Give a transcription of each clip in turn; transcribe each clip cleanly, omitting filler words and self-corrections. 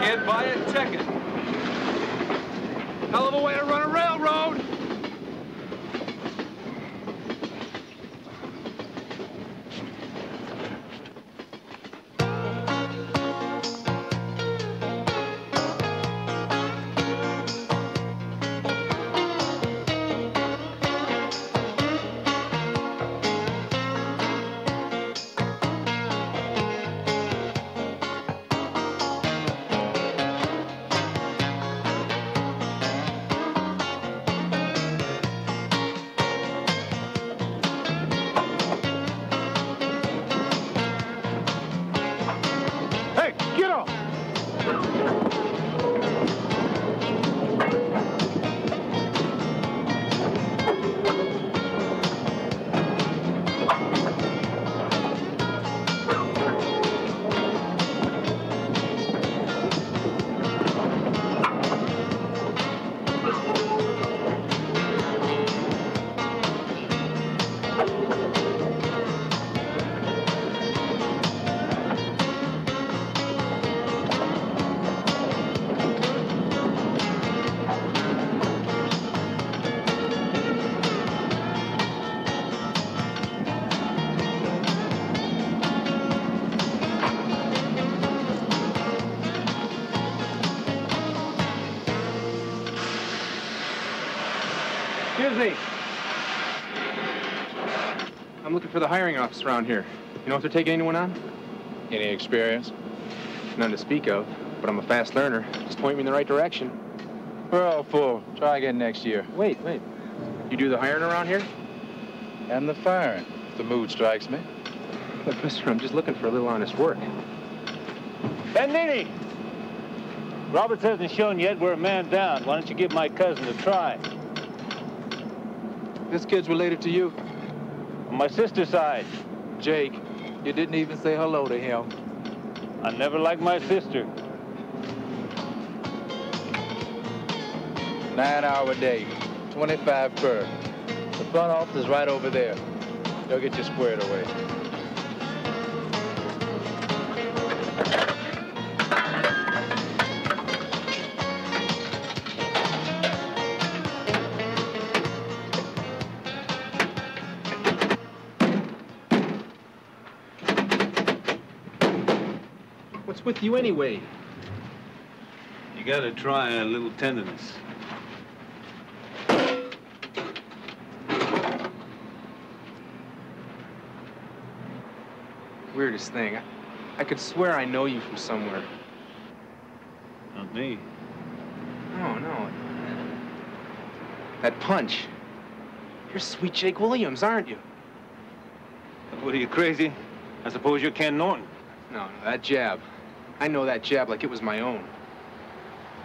Can't buy it, check it. Hell of a way to run a railroad. Excuse me. I'm looking for the hiring office around here. You know if they're taking anyone on? Any experience? None to speak of, but I'm a fast learner. Just point me in the right direction. We're all full. Try again next year. Wait. You do the hiring around here? And the firing, if the mood strikes me. Look, mister, I'm just looking for a little honest work. Bandini! Roberts hasn't shown yet we're a man down. Why don't you give my cousin a try? This kid's related to you? On my sister's side. Jake, you didn't even say hello to him. I never liked my sister. 9-hour day, 25 per. The front office is right over there. They'll get you squared away. What's with you anyway? You gotta try a little tenderness. Weirdest thing. I could swear I know you from somewhere. Not me. No. That punch. You're sweet Jake Williams, aren't you? What, are you crazy? I suppose you're Ken Norton. No, that jab. I know that jab like it was my own.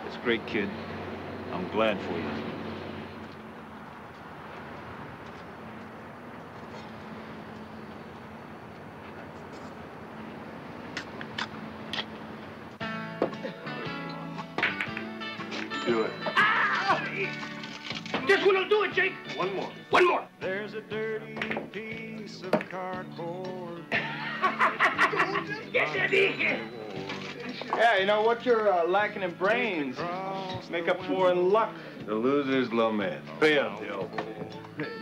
That's great, kid. I'm glad for you. Do it. Ah! This one'll do it, Jake. One more. One more. There's a dirty piece of cardboard. Get that easy. Yeah, you know what you're lacking in brains, make up for in luck. The loser's lament. Pay up, Joe.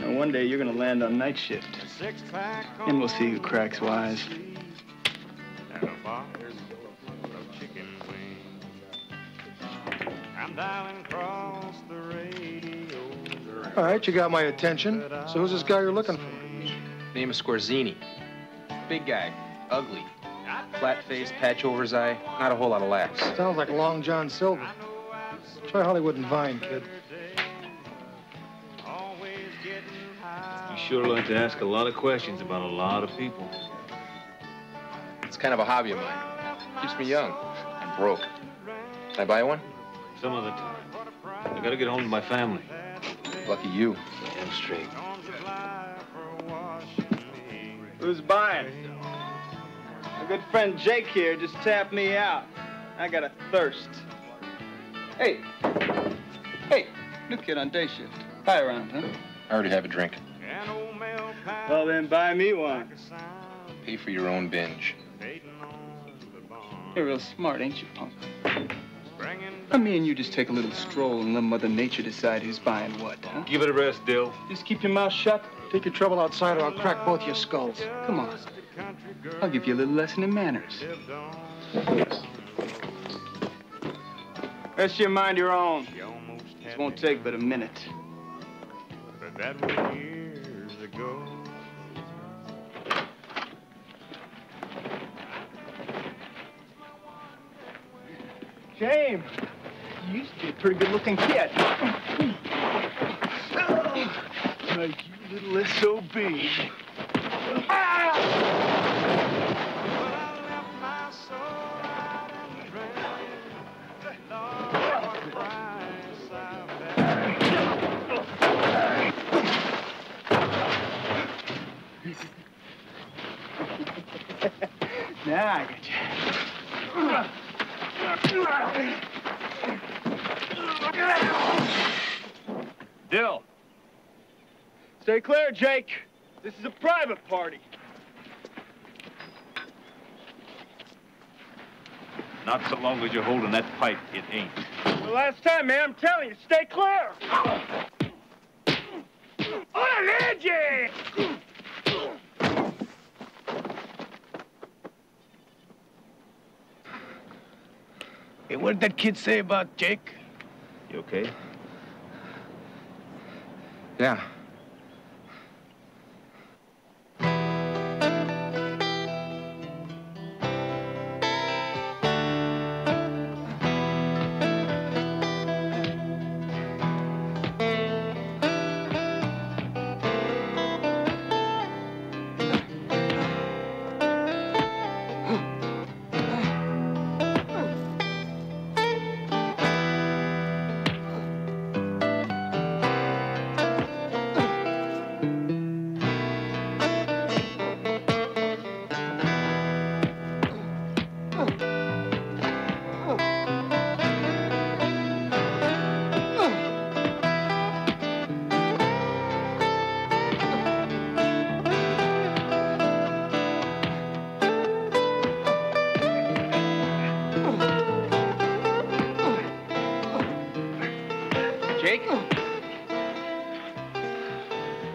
Now, one day you're gonna land on night shift, and we'll see who cracks wise. And a box of chicken wings. I'm dialing across the radio. All right, you got my attention. So who's this guy you're looking for? Name is Scorzini. Big guy. Ugly. Flat face, patch over his eye. Not a whole lot of laughs. Sounds like Long John Silver. Try Hollywood and Vine, kid. You sure like to ask a lot of questions about a lot of people. It's kind of a hobby of mine. Keeps me young. I'm broke. Can I buy one? Some other time. I gotta get home to my family. Lucky you. Damn straight. Who's buying? My good friend Jake here just tapped me out. I got a thirst. Hey, new kid on day shift. Buy around, huh? I already have a drink. Well, then buy me one. Pay for your own binge. You're real smart, ain't you, punk? Let me and you just take a little stroll and let Mother Nature decide who's buying what, huh? Give it a rest, Dill. Just keep your mouth shut. Take your trouble outside or I'll crack both your skulls. Come on. I'll give you a little lesson in manners. Rest your mind your own. This won't take but a minute. But that was years ago. James, you used to be a pretty good-looking kid. Like you little SOB. Now I get you. Dill. Stay clear, Jake. This is a private party. Not so long as you're holding that pipe, it ain't. The last time, man, I'm telling you, stay clear. On Jake! Hey, what did that kid say about Jake? You okay? Yeah.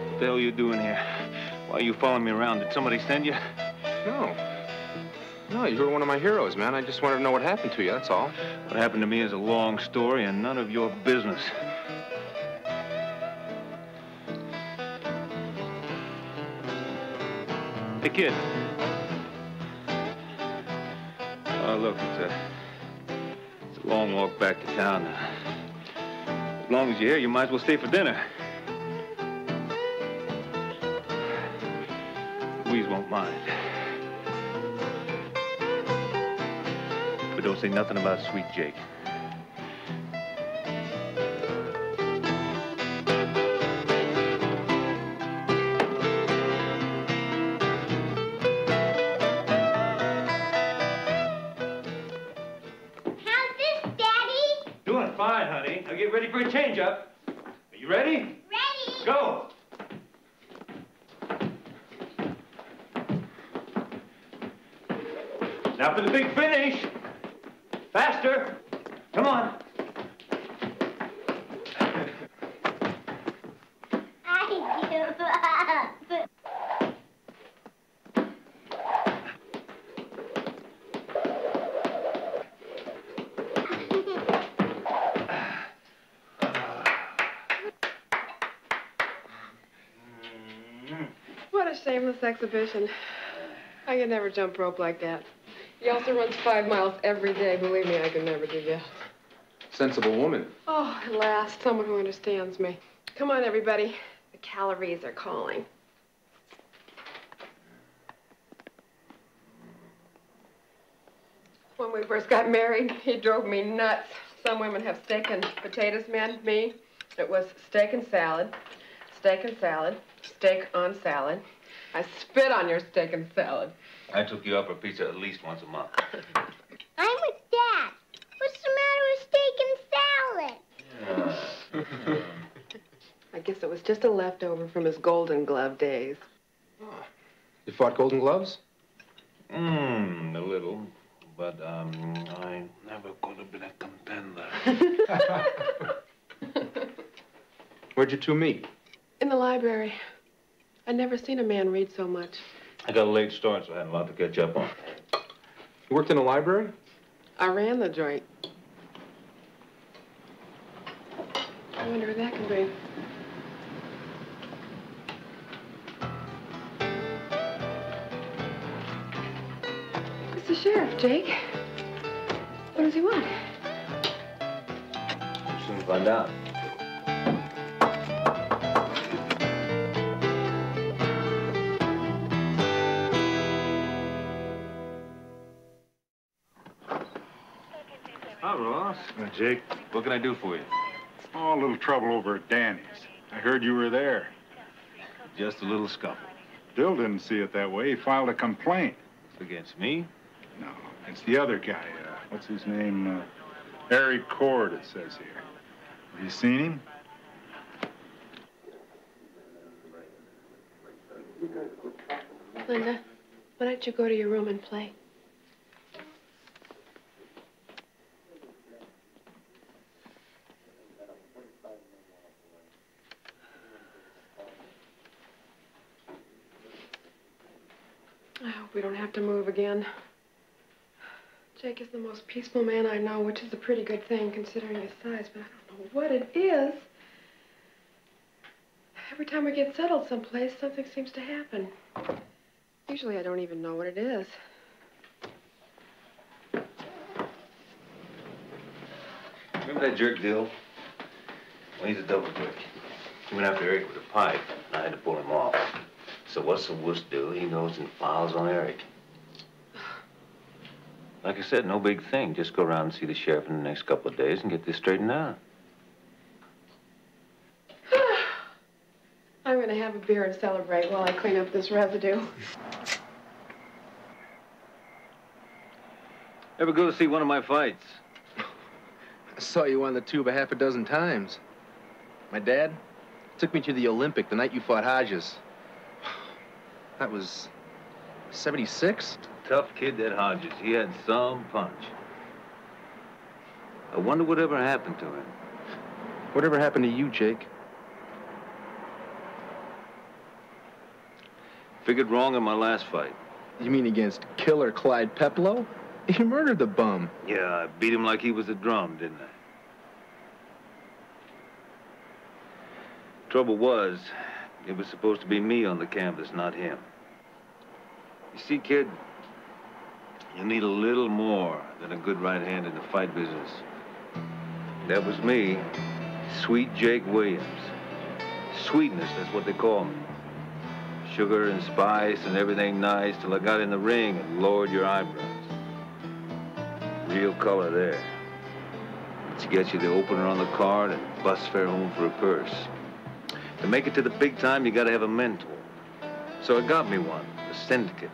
What the hell are you doing here? Why are you following me around? Did somebody send you? No. No, you were one of my heroes, man. I just wanted to know what happened to you, that's all. What happened to me is a long story and none of your business. Hey, kid. Oh, look, it's a long walk back to town. As long as you're here, you might as well stay for dinner. Louise won't mind. But don't say nothing about Sweet Jake. How's this, Daddy? Doing fine, honey. Now get ready for a change-up. Are you ready? Ready. Go! Now for the big finish. Faster. Come on. I give up. What a shameless exhibition. I could never jump rope like that. He also runs 5 miles every day. Believe me, I could never do that. Sensible woman. Oh, at last, someone who understands me. Come on, everybody. The calories are calling. When we first got married, he drove me nuts. Some women have steak and potatoes, man. Me, it was steak and salad, steak and salad, steak on salad. I spit on your steak and salad. I took you out for pizza at least once a month. I'm with Dad. What's the matter with steak and salad? I guess it was just a leftover from his Golden Glove days. You fought Golden Gloves? A little. but I never could have been a contender. Where'd you two meet? In the library. I'd never seen a man read so much. I got a late start, so I had a lot to catch up on. You worked in a library? I ran the joint. I wonder who that can be. It's the sheriff, Jake. What does he want? We'll soon find out. Hi, Ross. Jake. What can I do for you? Oh, a little trouble over at Danny's. I heard you were there. Just a little scuffle. Bill didn't see it that way. He filed a complaint. Against me? No, it's the other guy. What's his name? Eric Cord, it says here. Have you seen him? Linda, why don't you go to your room and play? I hope we don't have to move again. Jake is the most peaceful man I know, which is a pretty good thing considering his size, but I don't know what it is. Every time we get settled someplace, something seems to happen. Usually I don't even know what it is. Remember that jerk Dill? Well, he's a double jerk. He went after Eric with a pipe, and I had to pull him off. So what's the wuss do? He goes and files on Eric. Like I said, no big thing. Just go around and see the sheriff in the next couple of days and get this straightened out. I'm going to have a beer and celebrate while I clean up this residue. Ever go to see one of my fights? I saw you on the tube a half a dozen times. My dad took me to the Olympic the night you fought Hodges. That was 76? Tough kid, that Hodges. He had some punch. I wonder whatever happened to him. Whatever happened to you, Jake? Figured wrong in my last fight. You mean against Killer Clyde Peplow? You murdered the bum. Yeah, I beat him like he was a drum, didn't I? Trouble was, it was supposed to be me on the canvas, not him. You see, kid, you need a little more than a good right hand in the fight business. That was me, Sweet Jake Williams. Sweetness, that's what they call me. Sugar and spice and everything nice till I got in the ring and lowered your eyebrows. Real color there. To get you the opener on the card and bus fare home for a purse. To make it to the big time, you gotta have a mentor. So I got me one, a syndicate.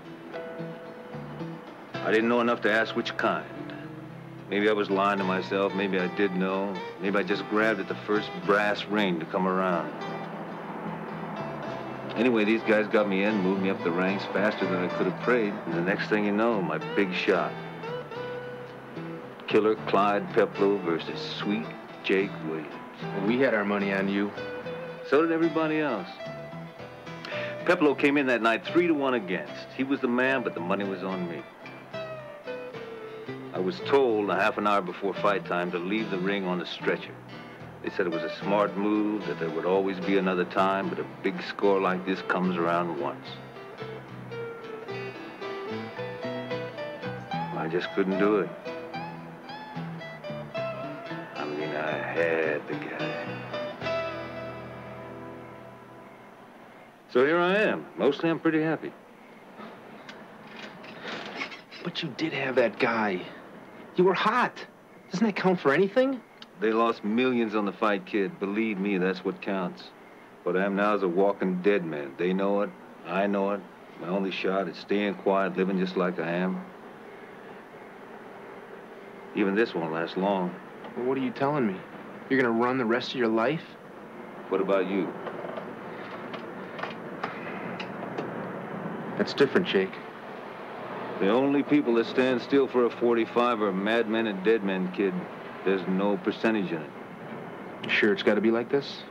I didn't know enough to ask which kind. Maybe I was lying to myself, maybe I did know. Maybe I just grabbed at the first brass ring to come around. Anyway, these guys got me in, moved me up the ranks faster than I could have prayed. And the next thing you know, my big shot. Killer Clyde Peplow versus Sweet Jake Williams. Well, we had our money on you. So did everybody else. Peplow came in that night 3-1 against. He was the man, but the money was on me. I was told a half an hour before fight time to leave the ring on a stretcher. They said it was a smart move, that there would always be another time, but a big score like this comes around once. I just couldn't do it. I mean, I had the guy. So here I am. Mostly I'm pretty happy. But you did have that guy. You were hot. Doesn't that count for anything? They lost millions on the fight, kid. Believe me, that's what counts. What I am now is a walking dead man. They know it. I know it. My only shot is staying quiet, living just like I am. Even this won't last long. Well, what are you telling me? You're gonna run the rest of your life? What about you? That's different, Jake. The only people that stand still for a 45 are madmen and dead men, kid. There's no percentage in it. You sure it's got to be like this?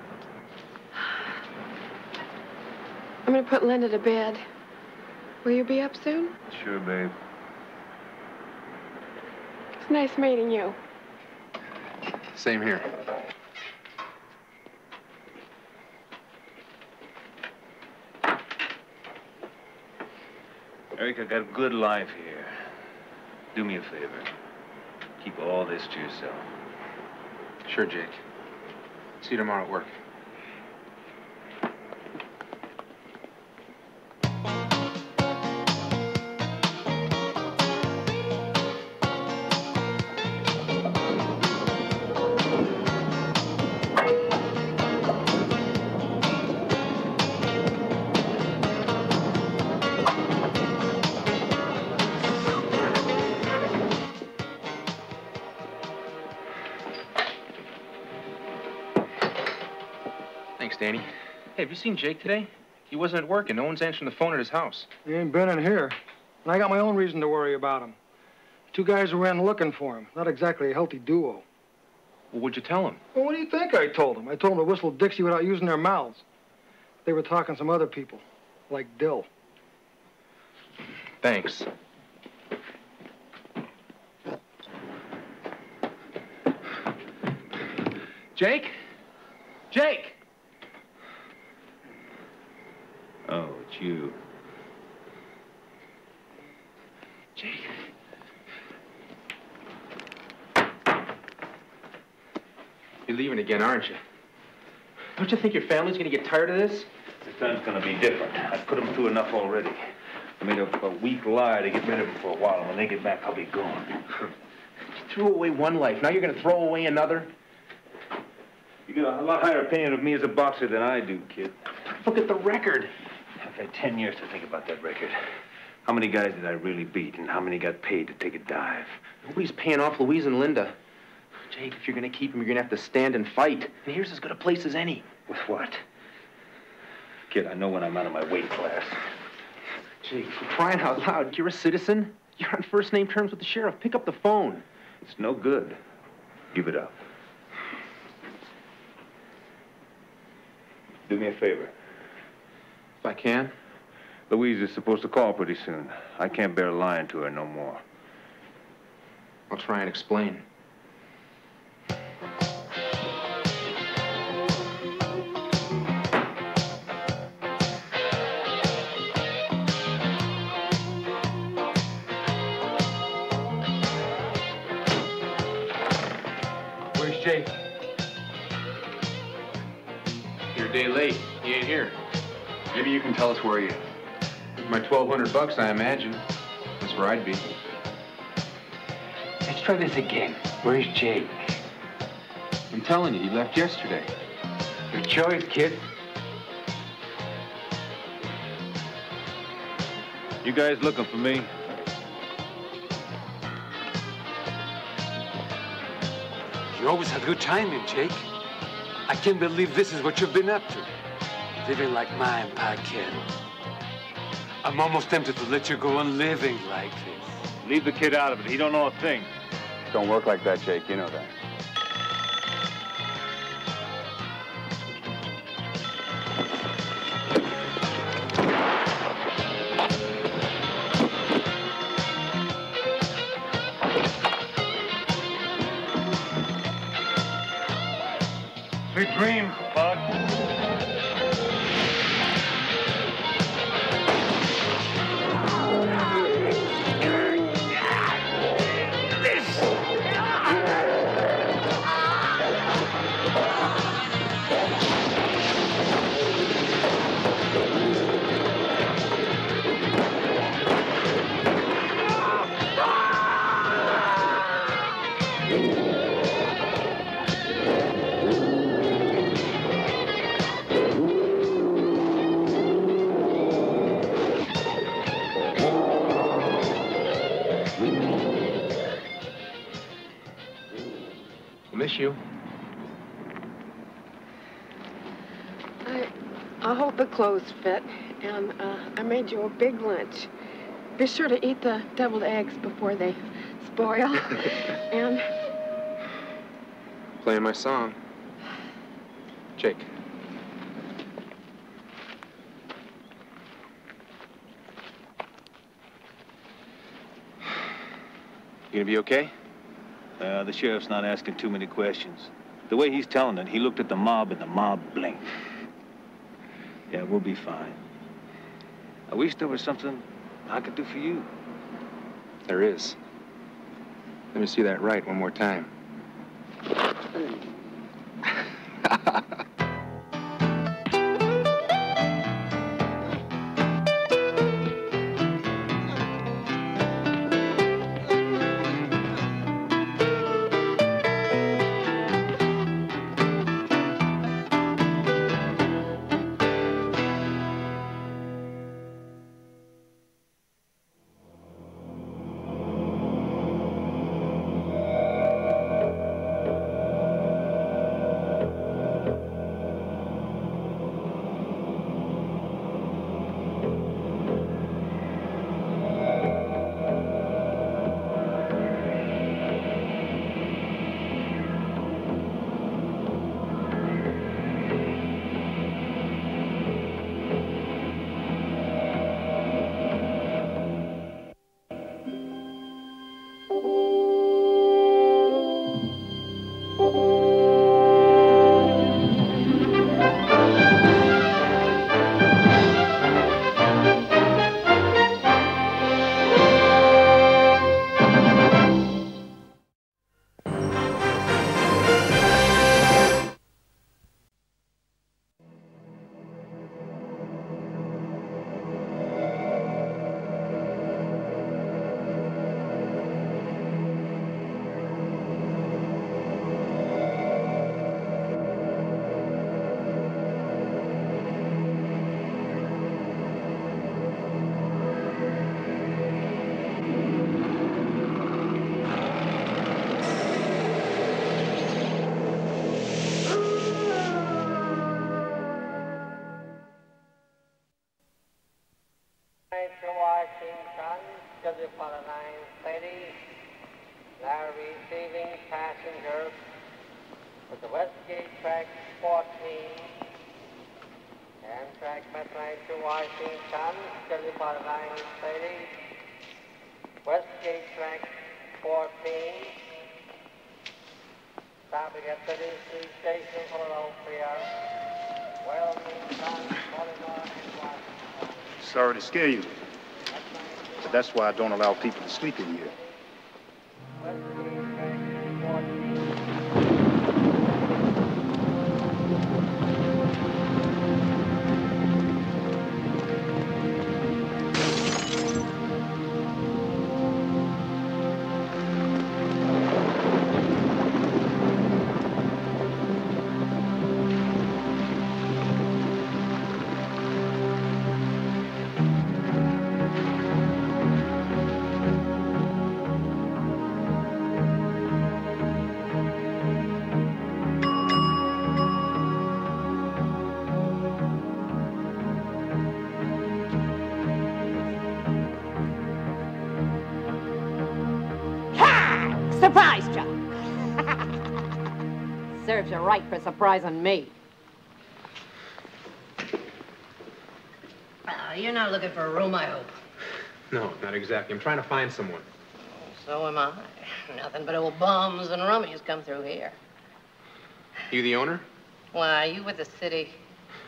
I'm gonna put Linda to bed. Will you be up soon? Sure, babe. It's nice meeting you. Same here. Eric, I got a good life here. Do me a favor. Keep all this to yourself. Sure, Jake. See you tomorrow at work. Thanks, Danny. Hey, have you seen Jake today? He wasn't at work and no one's answering the phone at his house. He ain't been in here. And I got my own reason to worry about him. Two guys were in looking for him. Not exactly a healthy duo. Well, what'd you tell him? Well, what do you think I told them? I told them to whistle Dixie without using their mouths. They were talking some other people, like Dill. Thanks. Jake? Jake! Oh, it's you. Jake. You're leaving again, aren't you? Don't you think your family's gonna get tired of this? This time's gonna be different. I've put them through enough already. I made a weak lie to get rid of them for a while, and when they get back, I'll be gone. You threw away one life. Now you're gonna throw away another? You got a lot higher opinion of me as a boxer than I do, kid. Look at the record. I've had 10 years to think about that record. How many guys did I really beat, and how many got paid to take a dive? Nobody's paying off Louise and Linda. Jake, if you're gonna keep them, you're gonna have to stand and fight. And here's as good a place as any. With what? Kid, I know when I'm out of my weight class. Jake, for crying out loud, you're a citizen. You're on first name terms with the sheriff. Pick up the phone. It's no good. Give it up. Do me a favor. If I can. Louise is supposed to call pretty soon. I can't bear lying to her no more. I'll try and explain. Where's Jake? You're a day late. He ain't here. Maybe you can tell us where he is. With my $1,200, I imagine. That's where I'd be. Let's try this again. Where's Jake? I'm telling you, he left yesterday. Your choice, kid. You guys looking for me? You always had good timing, Jake. I can't believe this is what you've been up to. Living like my empire, kid. I'm almost tempted to let you go on living like this. Leave the kid out of it. He don't know a thing. Don't work like that, Jake. You know that. Sweet dreams, bud. Miss you. I hope the clothes fit, and I made you a big lunch. Be sure to eat the deviled eggs before they spoil. And... Playing my song. Jake. You gonna be okay? The sheriff's not asking too many questions. The way he's telling it, he looked at the mob and the mob blinked. Yeah, we'll be fine. I wish there was something I could do for you. There is. Let me see that right one more time. Now receiving passengers with the Westgate track 14, Amtrak Metro to Washington, scheduled for 9:30. Westgate track 14, stopping at 33 Station, Philadelphia. Wilmington, Baltimore, and Washington. Sorry to scare you, but that's why I don't allow people to sleep in here. Surprised you. Serves you right for surprising me. You're not looking for a room, I hope. No, not exactly. I'm trying to find someone. So am I. Nothing but old bums and rummies come through here. You the owner? Why, you with the city?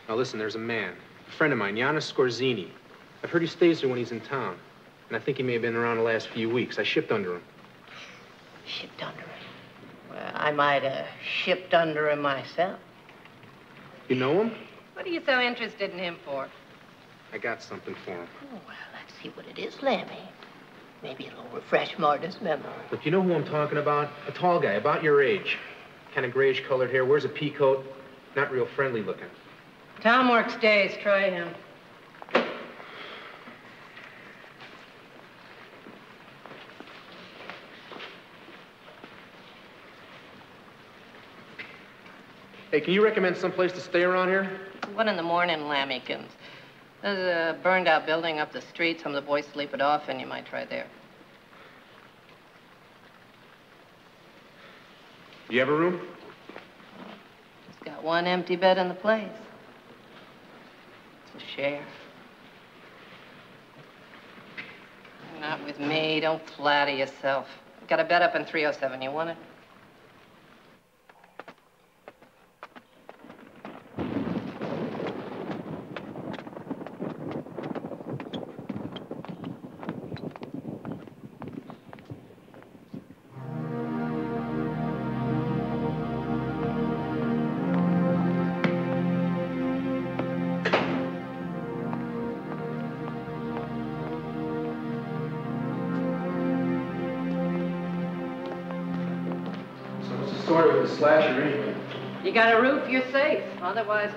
Now listen, there's a man, a friend of mine, Giannis Scorzini. I've heard he stays there when he's in town. And I think he may have been around the last few weeks. I shipped under him. Shipped under him? Well, I might have shipped under him myself. You know him? What are you so interested in him for? I got something for him. Oh, well, let's see what it is, Lammy. Maybe it'll refresh Marta's memory. Look, you know who I'm talking about? A tall guy, about your age. Kind of grayish-colored hair, wears a pea coat. Not real friendly looking. Tom works days. Try him. Hey, can you recommend some place to stay around here? 1 in the morning, Lammykins. There's a burned-out building up the street. Some of the boys sleep it off, and you might try there. You have a room? It's got one empty bed in the place. It's a share. Not with me. Don't flatter yourself. I've got a bed up in 307. You want it? With the slasher anyway. You got a roof, you're safe. Otherwise,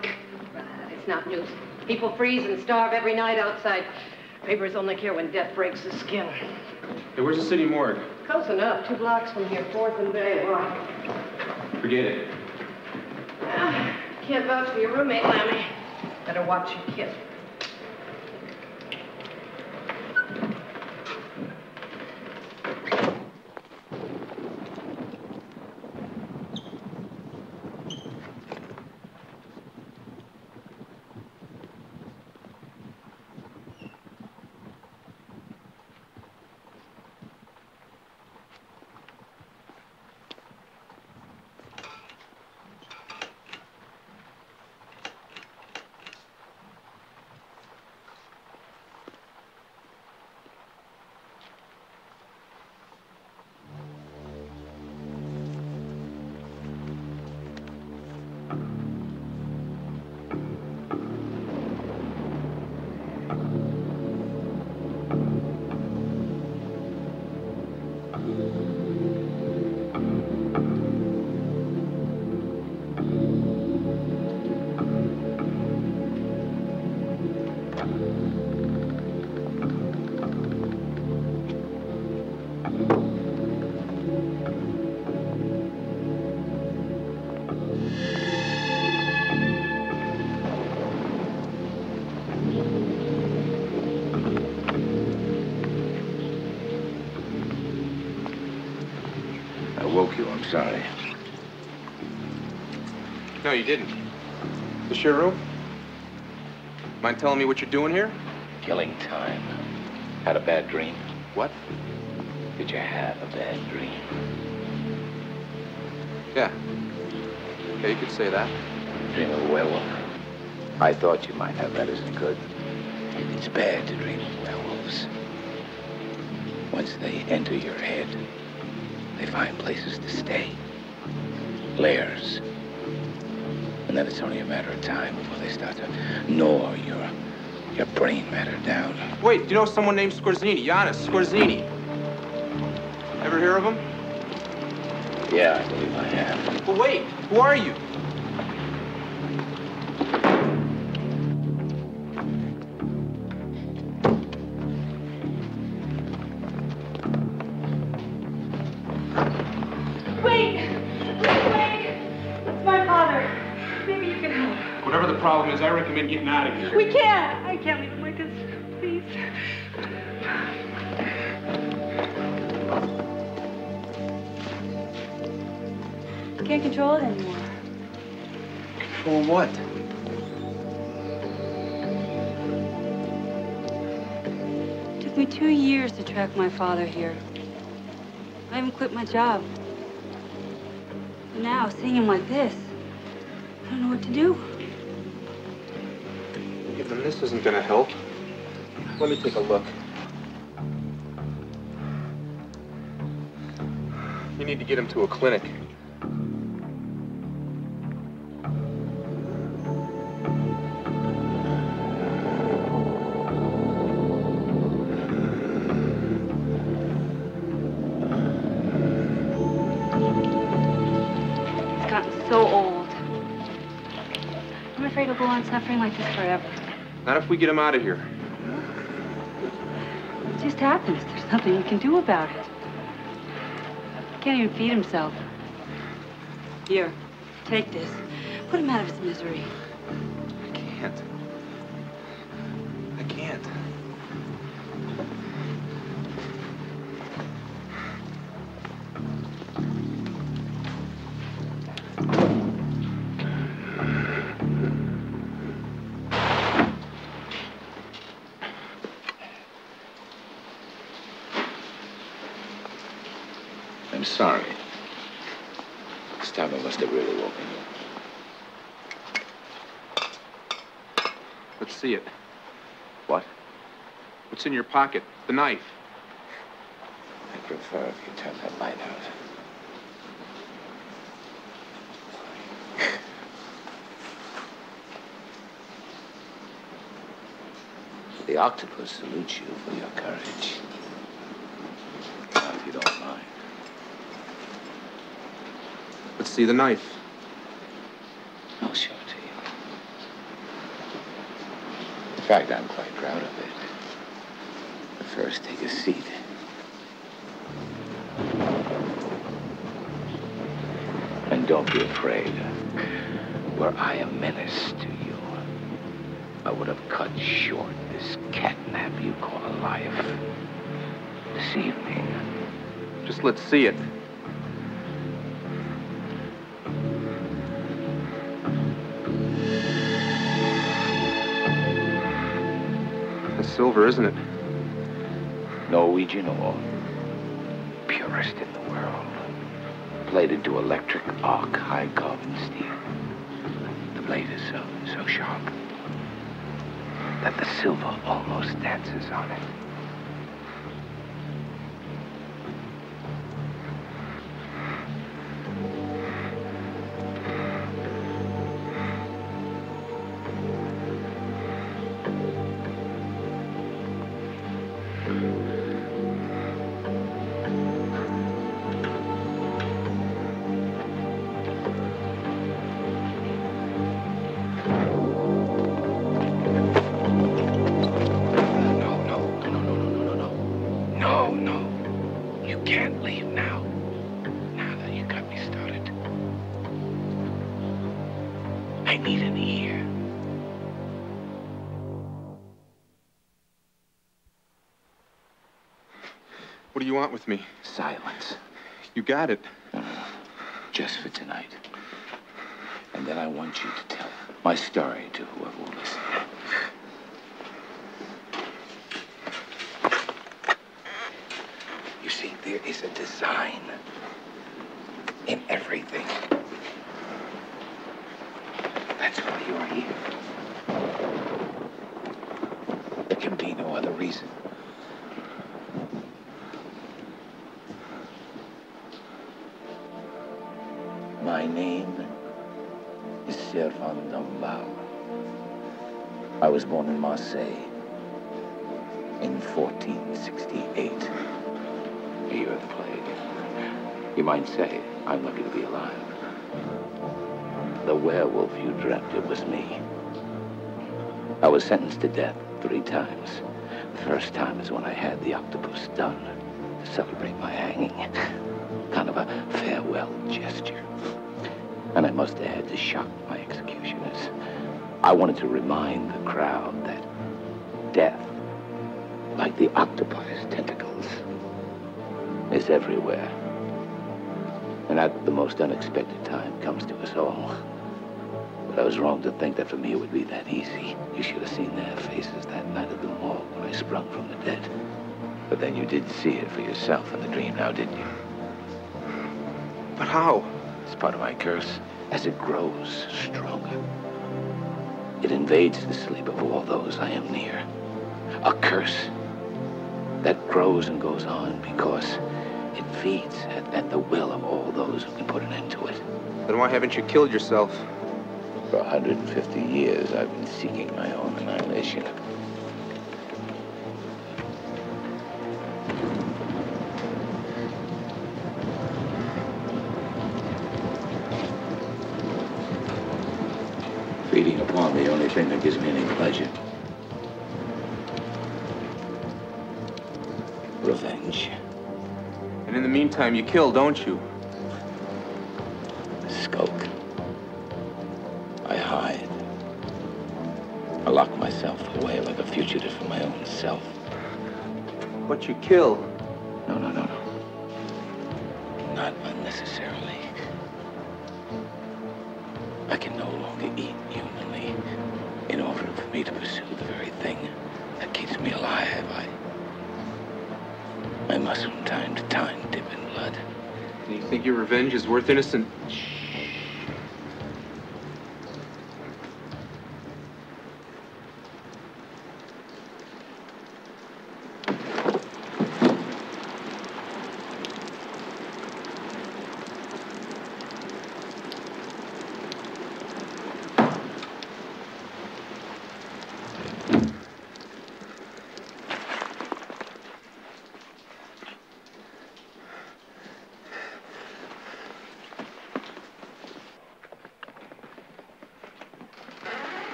it's not news. People freeze and starve every night outside. Papers only care when death breaks the skin. Hey, where's the city morgue? Close enough. 2 blocks from here, 4th and Bay. Why? Forget it. Can't vouch for your roommate, Lammy. Better watch your kid. I'm sorry. No, you didn't. This your room? Mind telling me what you're doing here? Killing time. Had a bad dream? What? Did you have a bad dream? Yeah. Yeah, you could say that. Dream of a werewolf? I thought you might have. That isn't good. It's bad to dream of werewolves. Once they enter your head, they find places to stay. Lairs. And then it's only a matter of time before they start to gnaw your brain matter down. Wait, do you know someone named Scorzini? Giannis Scorzini. Ever hear of him? Yeah, I believe I have. But wait, who are you? Whatever the problem is, I recommend getting out of here. We can't. I can't leave him like this. Please. I can't control it anymore. Control what? It took me 2 years to track my father here. I haven't quit my job. But now, seeing him like this, I don't know what to do. Even this isn't gonna help. Let me take a look. You need to get him to a clinic. He's gotten so old. I'm afraid he'll go on suffering like this forever. Not if we get him out of here. It just happens. There's nothing we can do about it. He can't even feed himself. Here, take this. Put him out of his misery. I can't. can't. I'm sorry. This time I must have really woken you. Let's see it. What? What's in your pocket? The knife. I prefer if you turn that light out. The octopus salutes you for your courage. Now, if you don't mind. Let's see the knife. I'll show it to you. In fact, I'm quite proud of it. But first, take a seat. And don't be afraid. Were I a menace to you, I would have cut short this catnap you call a life. This evening. Just let's see it. It's silver, isn't it? Norwegian ore. Purest in the world. Plated to electric arc high carbon steel. The blade is so sharp that the silver almost dances on it. What do you want with me? Silence. You got it. No. Just for tonight. And then I want you to tell my story to whoever will listen. You see, there is a design in everything. That's why you are here. There can be no other reason. My name is Servan Dombal. I was born in Marseille in 1468, a year of the plague. You might say I'm lucky to be alive. The werewolf you dreamt, it was me. I was sentenced to death 3 times. The first time is when I had the octopus done to celebrate my hanging. Kind of a farewell gesture. And I must add, to shock my executioners, I wanted to remind the crowd that death, like the octopus's tentacles, is everywhere. And at the most unexpected time comes to us all. But I was wrong to think that for me it would be that easy. You should have seen their faces that night at the morgue when I sprung from the dead. But then you did see it for yourself in the dream now, didn't you? But how? It's part of my curse. As it grows stronger, it invades the sleep of all those I am near. A curse that grows and goes on because it feeds at the will of all those who can put an end to it. Then why haven't you killed yourself? For 150 years, I've been seeking my own annihilation. Feeding upon the only thing that gives me any pleasure. Revenge. And in the meantime, you kill, don't you? Skulk. I hide. I lock myself away like a fugitive. fugitive for my own self. But you kill. No. Not unnecessarily. I can no longer eat humanly. In order for me to pursue the very thing that keeps me alive, I must from time to time dip in blood. And you think your revenge is worth innocent?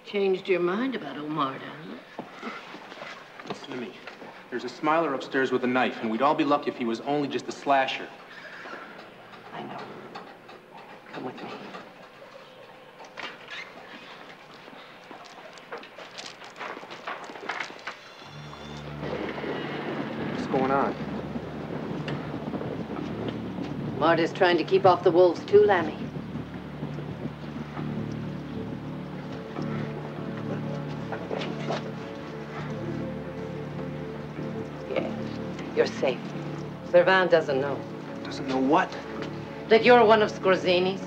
Changed your mind about Omar, didn't you? Listen to me. There's a smiler upstairs with a knife, and we'd all be lucky if he was only just a slasher. I know. Come with me. What's going on? Marta's trying to keep off the wolves too, Lammy. You're safe. Servan doesn't know. Doesn't know what? That you're one of Scorzini's.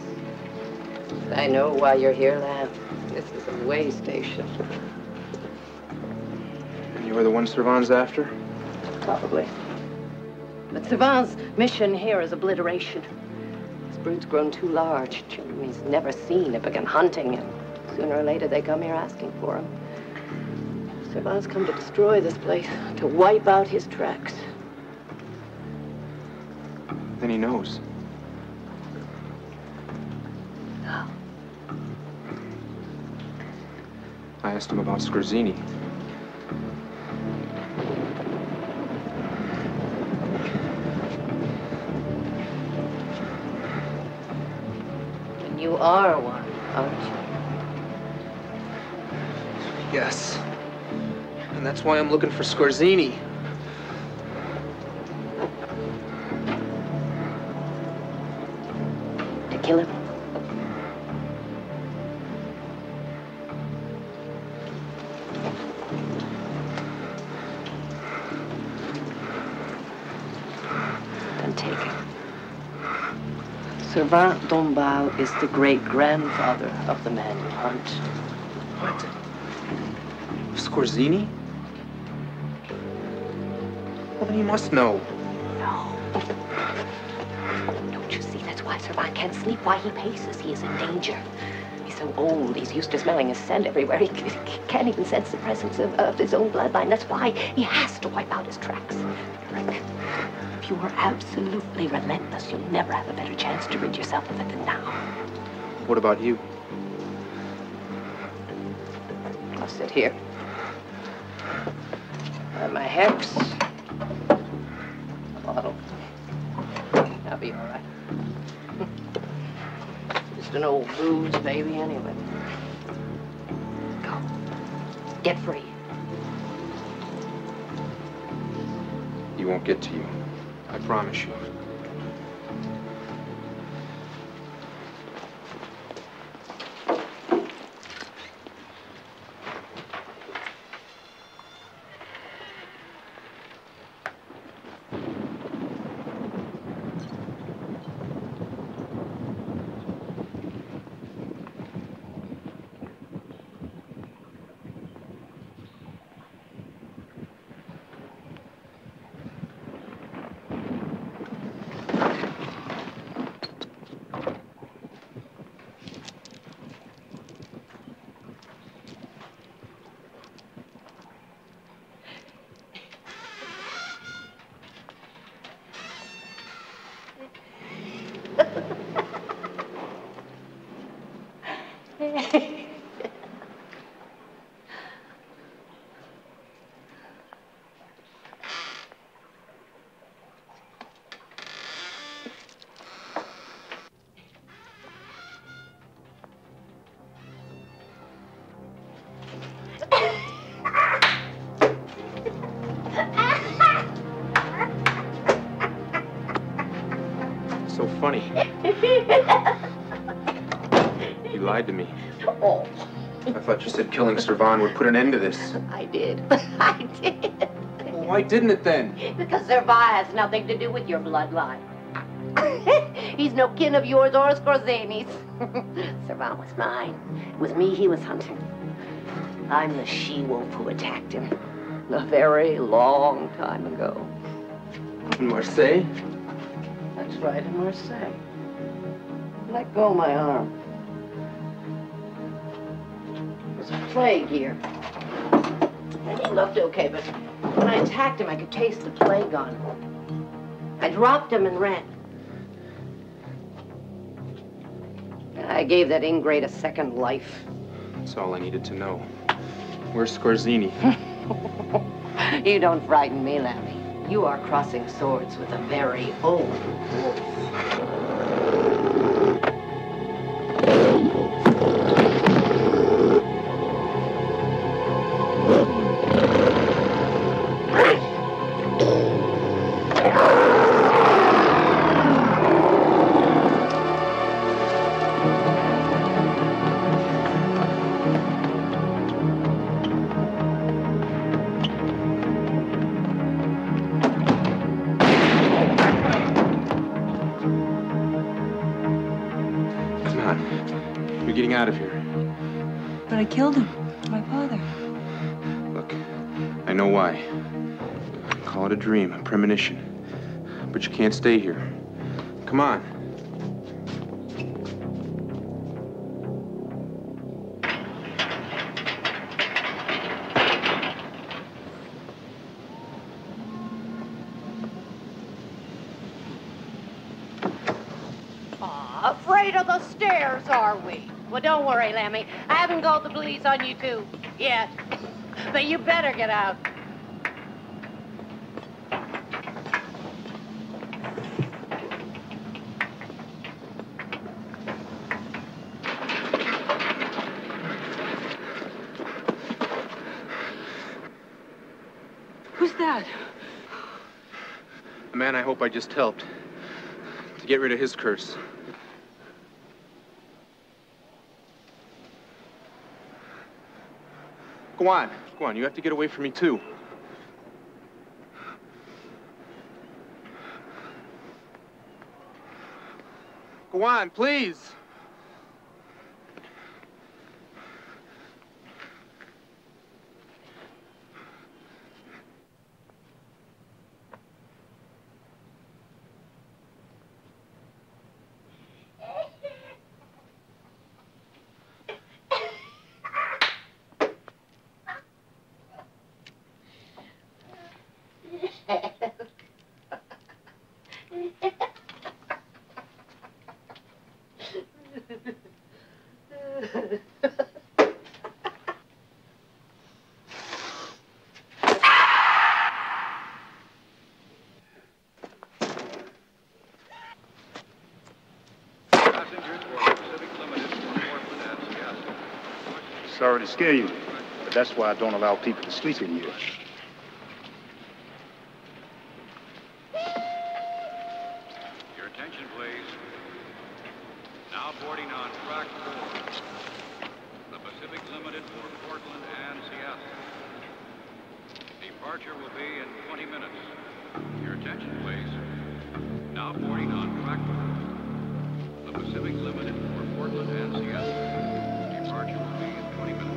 I know why you're here, lad. This is a way station. And you were the one Servan's after? Probably. But Servan's mission here is obliteration. This brood's grown too large. Children he's never seen have begun hunting, and sooner or later they come here asking for him. Servan's come to destroy this place, to wipe out his tracks. Then he knows. How? I asked him about Scorzini. And you are one, aren't you? Yes. And that's why I'm looking for Scorzini. To kill him? Then take it. Servan Dombal is the great-grandfather of the man you hunt. What? Scorzini? Well, then he must know. No. Don't you see? That's why Servan can't sleep, why he paces. He is in danger. He's so old, he's used to smelling his scent everywhere. He can't even sense the presence of his own bloodline. That's why he has to wipe out his tracks. Rick, if you were absolutely relentless, you'll never have a better chance to rid yourself of it than now. What about you? I'll sit here. Have my hex. Bottle. I'll be all right. Just an old booze baby anyway. Go. Get free. He won't get to you. I promise you. funny. You lied to me. Oh, I thought you said killing Sir Vaughn would put an end to this. I did. I did. Well, why didn't it then? Because Sir Vaughn has nothing to do with your bloodline. He's no kin of yours or Scorzani's. Sir Vaughn was mine. It was me he was hunting. I'm the she-wolf who attacked him a very long time ago. In Marseille? That's right, in Marseille. Let go my arm. There's a plague here. And he looked okay, but when I attacked him, I could taste the plague on him. I dropped him and ran. I gave that ingrate a second life. That's all I needed to know. Where's Scorzini? You don't frighten me, Lammy. You are crossing swords with a very old wolf. We're getting out of here. But I killed him. My father. Look, I know why. Call it a dream, a premonition. But you can't stay here. Come on. Afraid of the stairs, are we? Well, don't worry, Lammy. I haven't called the police on you two yet. But you better get out. Who's that? A man I hope I just helped. To get rid of his curse. Go on. Go on. You have to get away from me, too. Go on, please. Sorry to scare you, but that's why I don't allow people to sleep in here. Your attention, please. Now boarding on track 4. The Pacific Limited for Portland and Seattle. Departure will be in 20 minutes. Your attention, please. Now boarding on track 4. The Pacific Limited for Portland and Seattle. Departure will be in 20 minutes.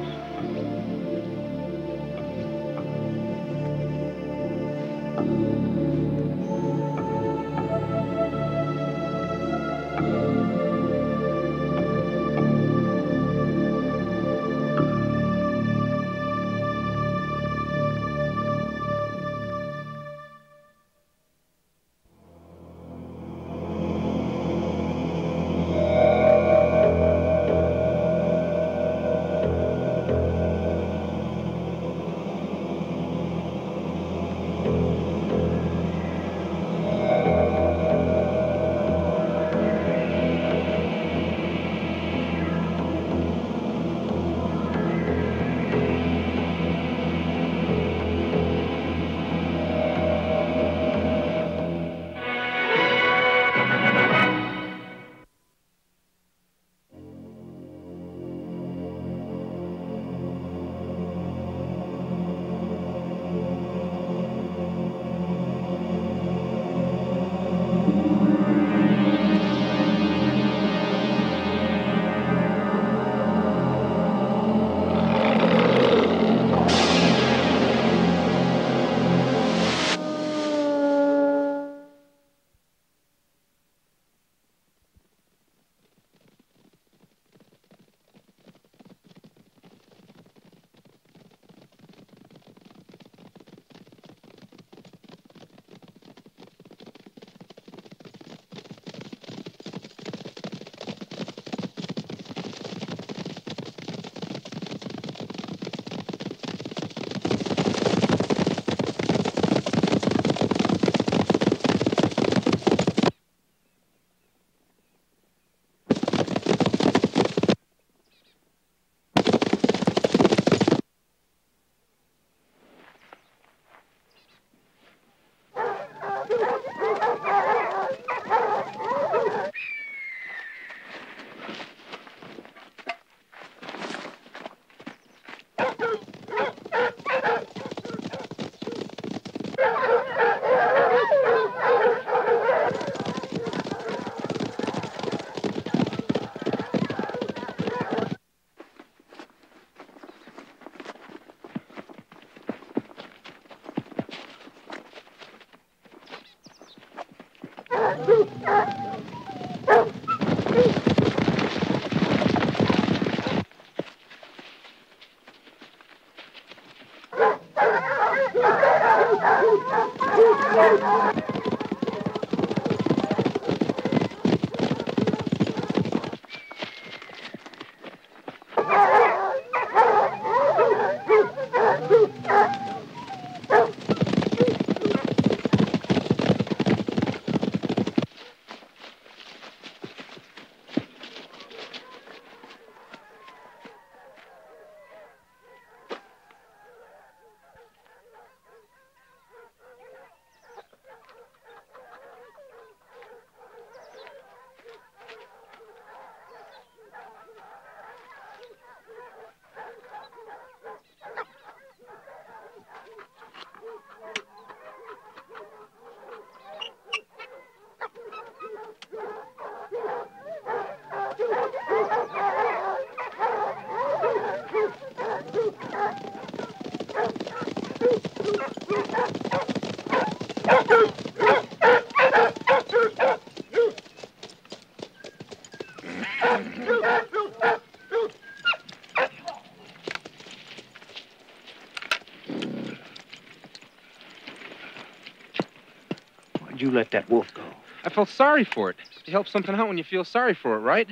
you let that wolf go? I felt sorry for it. You help something out when you feel sorry for it, right?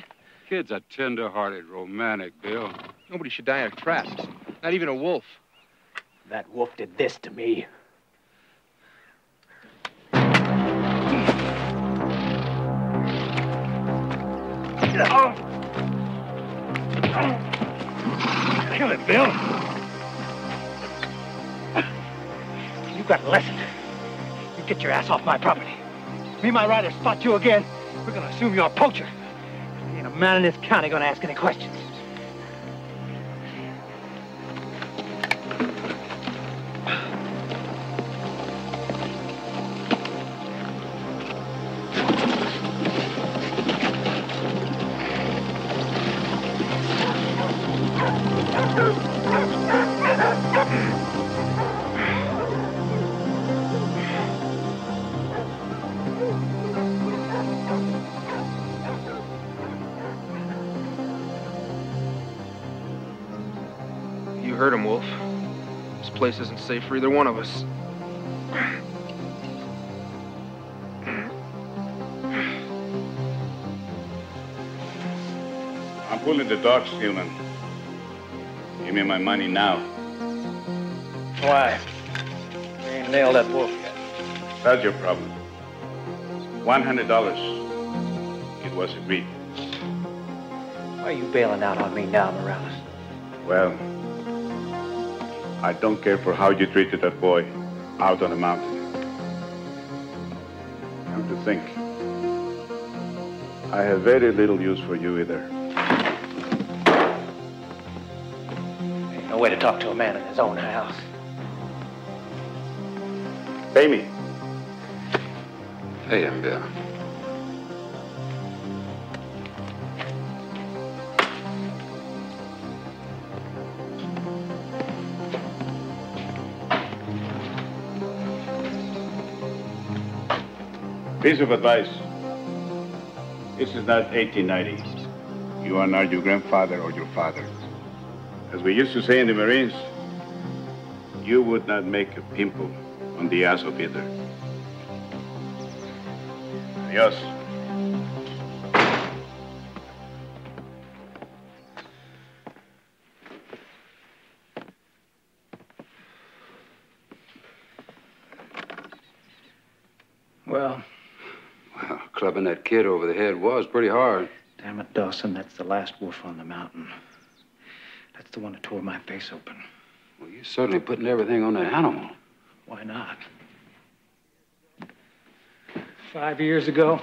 Kid's a tender-hearted, romantic, Bill. Nobody should die in a trap. Not even a wolf. That wolf did this to me. Kill it, Bill. You got a lesson. You get your ass off my property. Me and my riders spot you again, we're gonna assume you're a poacher. There ain't a man in this county gonna ask any questions. You heard him, Wolf. This place isn't safe for either one of us. I'm pulling the dog stealing. Give me my money now. Why? You ain't nailed that wolf yet. That's your problem. $100. It was agreed. Why are you bailing out on me now, Morales? Well, I don't care for how you treated that boy out on the mountain. Come to think, I have very little use for you either. Ain't no way to talk to a man in his own house. Pay me. Pay him, Bill. Piece of advice. This is not 1890. You are not your grandfather or your father. As we used to say in the Marines, you would not make a pimple on the ass of either. Adios. Well, Clubbing that kid over the head was pretty hard. damn it, Dawson, that's the last wolf on the mountain. That's the one that tore my face open. Well, you're certainly putting everything on the animal. Why not? 5 years ago,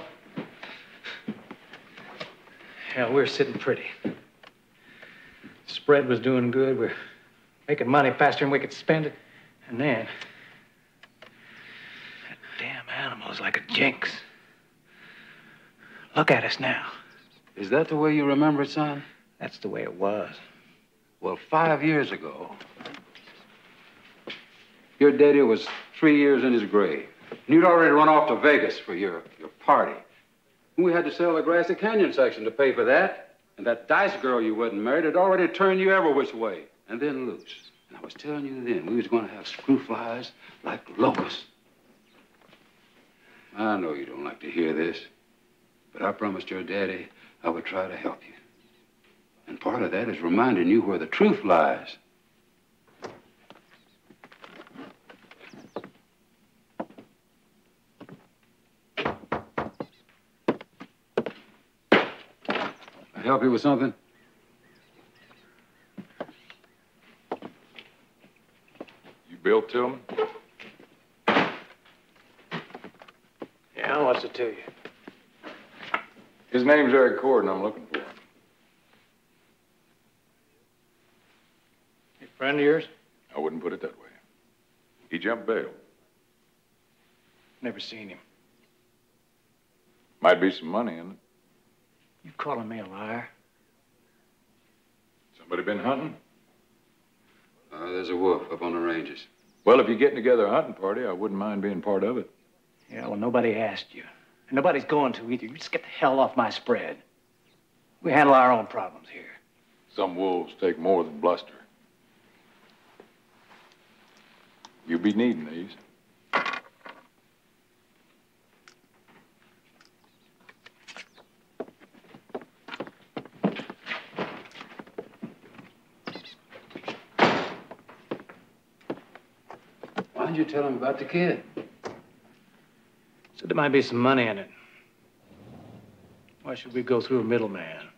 hell, we were sitting pretty. Spread was doing good. We're making money faster than we could spend it. And then, that damn animal is like a jinx. Look at us now. Is that the way you remember it, son? That's the way it was. Well, 5 years ago, your daddy was 3 years in his grave. And you'd already run off to Vegas for your party. And we had to sell the Grassy Canyon section to pay for that. And that Dice girl you wasn't married had already turned you every which way and then loose. And I was telling you then, we was going to have screw flies like locusts. I know you don't like to hear this, but I promised your daddy I would try to help you. And part of that is reminding you where the truth lies. I help you with something? You Bill Tillman? Yeah, what's it to you? His name's Eric Cord, and I'm looking for him. A friend of yours? I wouldn't put it that way. He jumped bail. Never seen him. Might be some money in it. You calling me a liar? Somebody been hunting? There's a wolf up on the ranges. Well, if you're getting together a hunting party, I wouldn't mind being part of it. Yeah, well, nobody asked you. And nobody's going to either. You just get the hell off my spread. We handle our own problems here. Some wolves take more than bluster. You'll be needing these. Why'd you tell him about the kid? Said there might be some money in it. Why should we go through a middleman?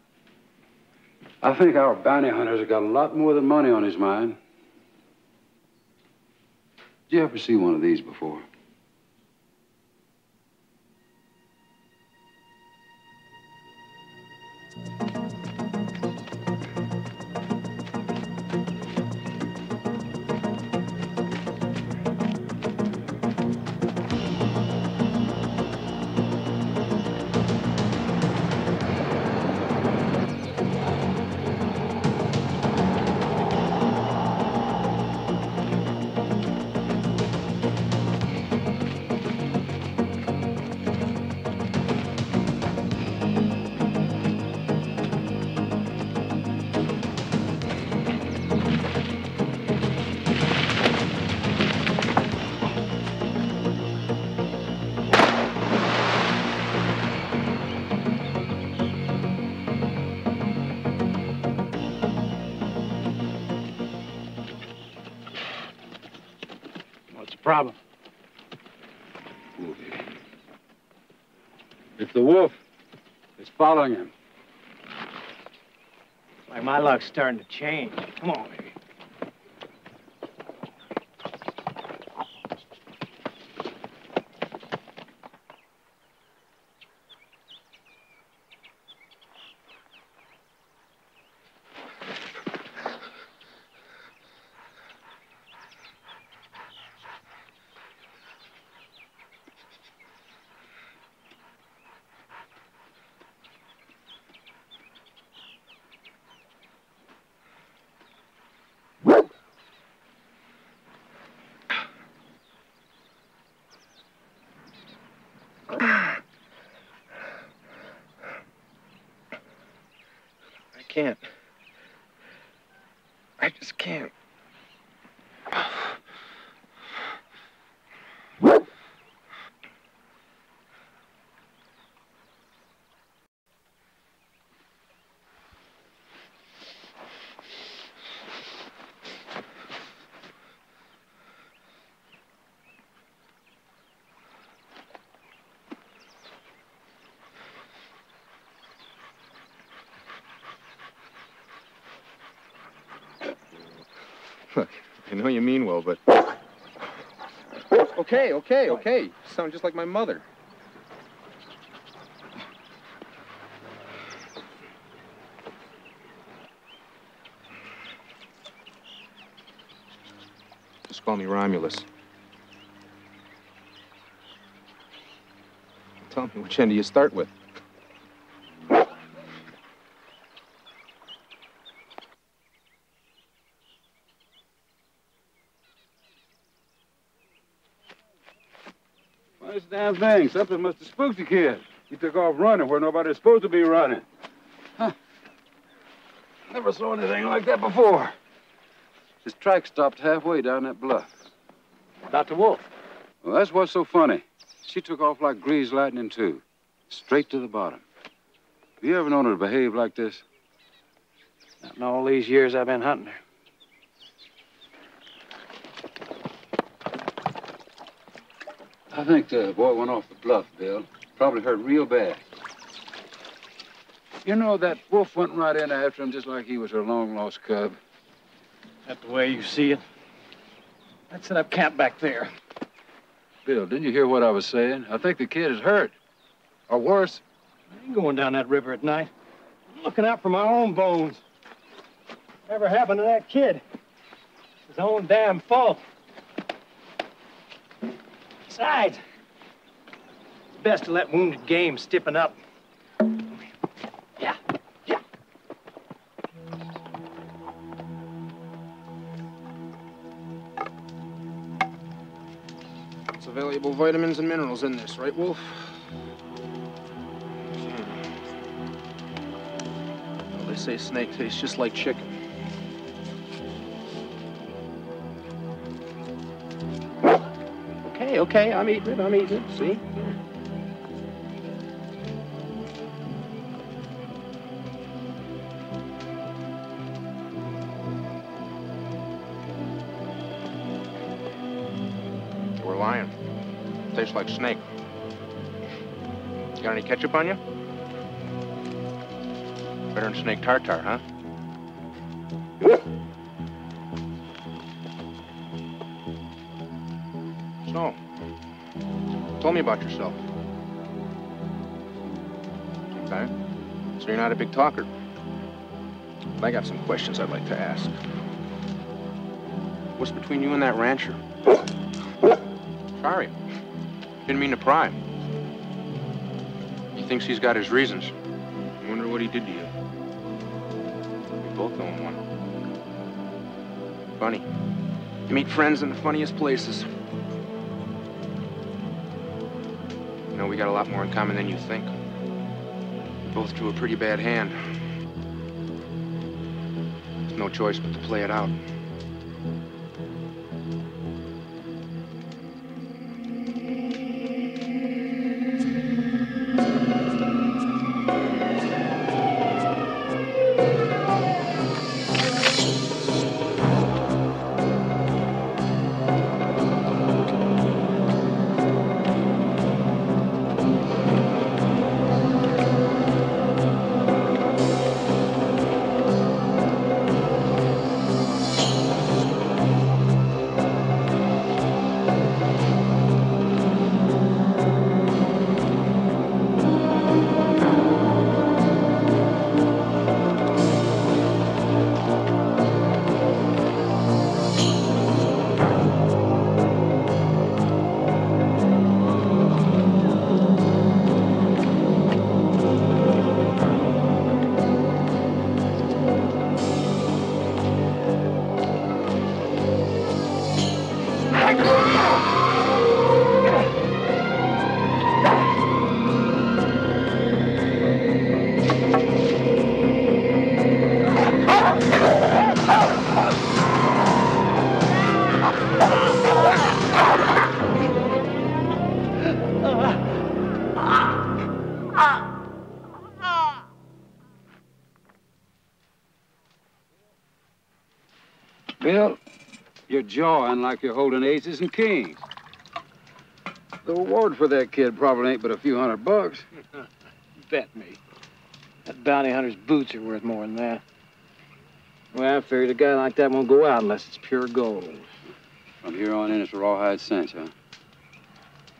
I think our bounty hunter's got a lot more than money on his mind. Did you ever see one of these before? Problem. Wolfie. It's the wolf. It's following him. Like my luck's starting to change. Come on, baby. Can't. I just can't. Look, I know you mean well, but... Okay. You sound just like my mother. Just call me Romulus. Tell me, which end do you start with? This damn thing. Something must have spooked the kid. He took off running where nobody's supposed to be running. Huh. Never saw anything like that before. His track stopped halfway down that bluff. About the wolf. Well, that's what's so funny. She took off like greased lightning, too. Straight to the bottom. Have you ever known her to behave like this? Not in all these years I've been hunting her. I think the boy went off the bluff, Bill. Probably hurt real bad. You know, that wolf went right in after him just like he was her long-lost cub. That the way you see it? I'd set up camp back there. Bill, didn't you hear what I was saying? I think the kid is hurt. Or worse. I ain't going down that river at night. I'm looking out for my own bones. Whatever happened to that kid? His own damn fault. Besides, it's best to let wounded game stiffen up. Yeah. It's valuable vitamins and minerals in this, right, Wolf? Well, they say snake tastes just like chicken. Okay, I'm eating it, see? tastes like snake. Got any ketchup on you? Better than snake tartare, huh? So, tell me about yourself. Okay. So you're not a big talker. But I got some questions I'd like to ask. What's between you and that rancher? Sorry. Didn't mean to pry. He thinks he's got his reasons. I wonder what he did to you. We both owe him one. Funny. You meet friends in the funniest places. You know, we got a lot more in common than you think. We both drew a pretty bad hand. There's no choice but to play it out. Bill, you're jawing like you're holding aces and kings. The reward for that kid probably ain't but a few $100. Bet me. That bounty hunter's boots are worth more than that. Well, I figured a guy like that won't go out unless it's pure gold. From here on in, it's rawhide cinch, huh?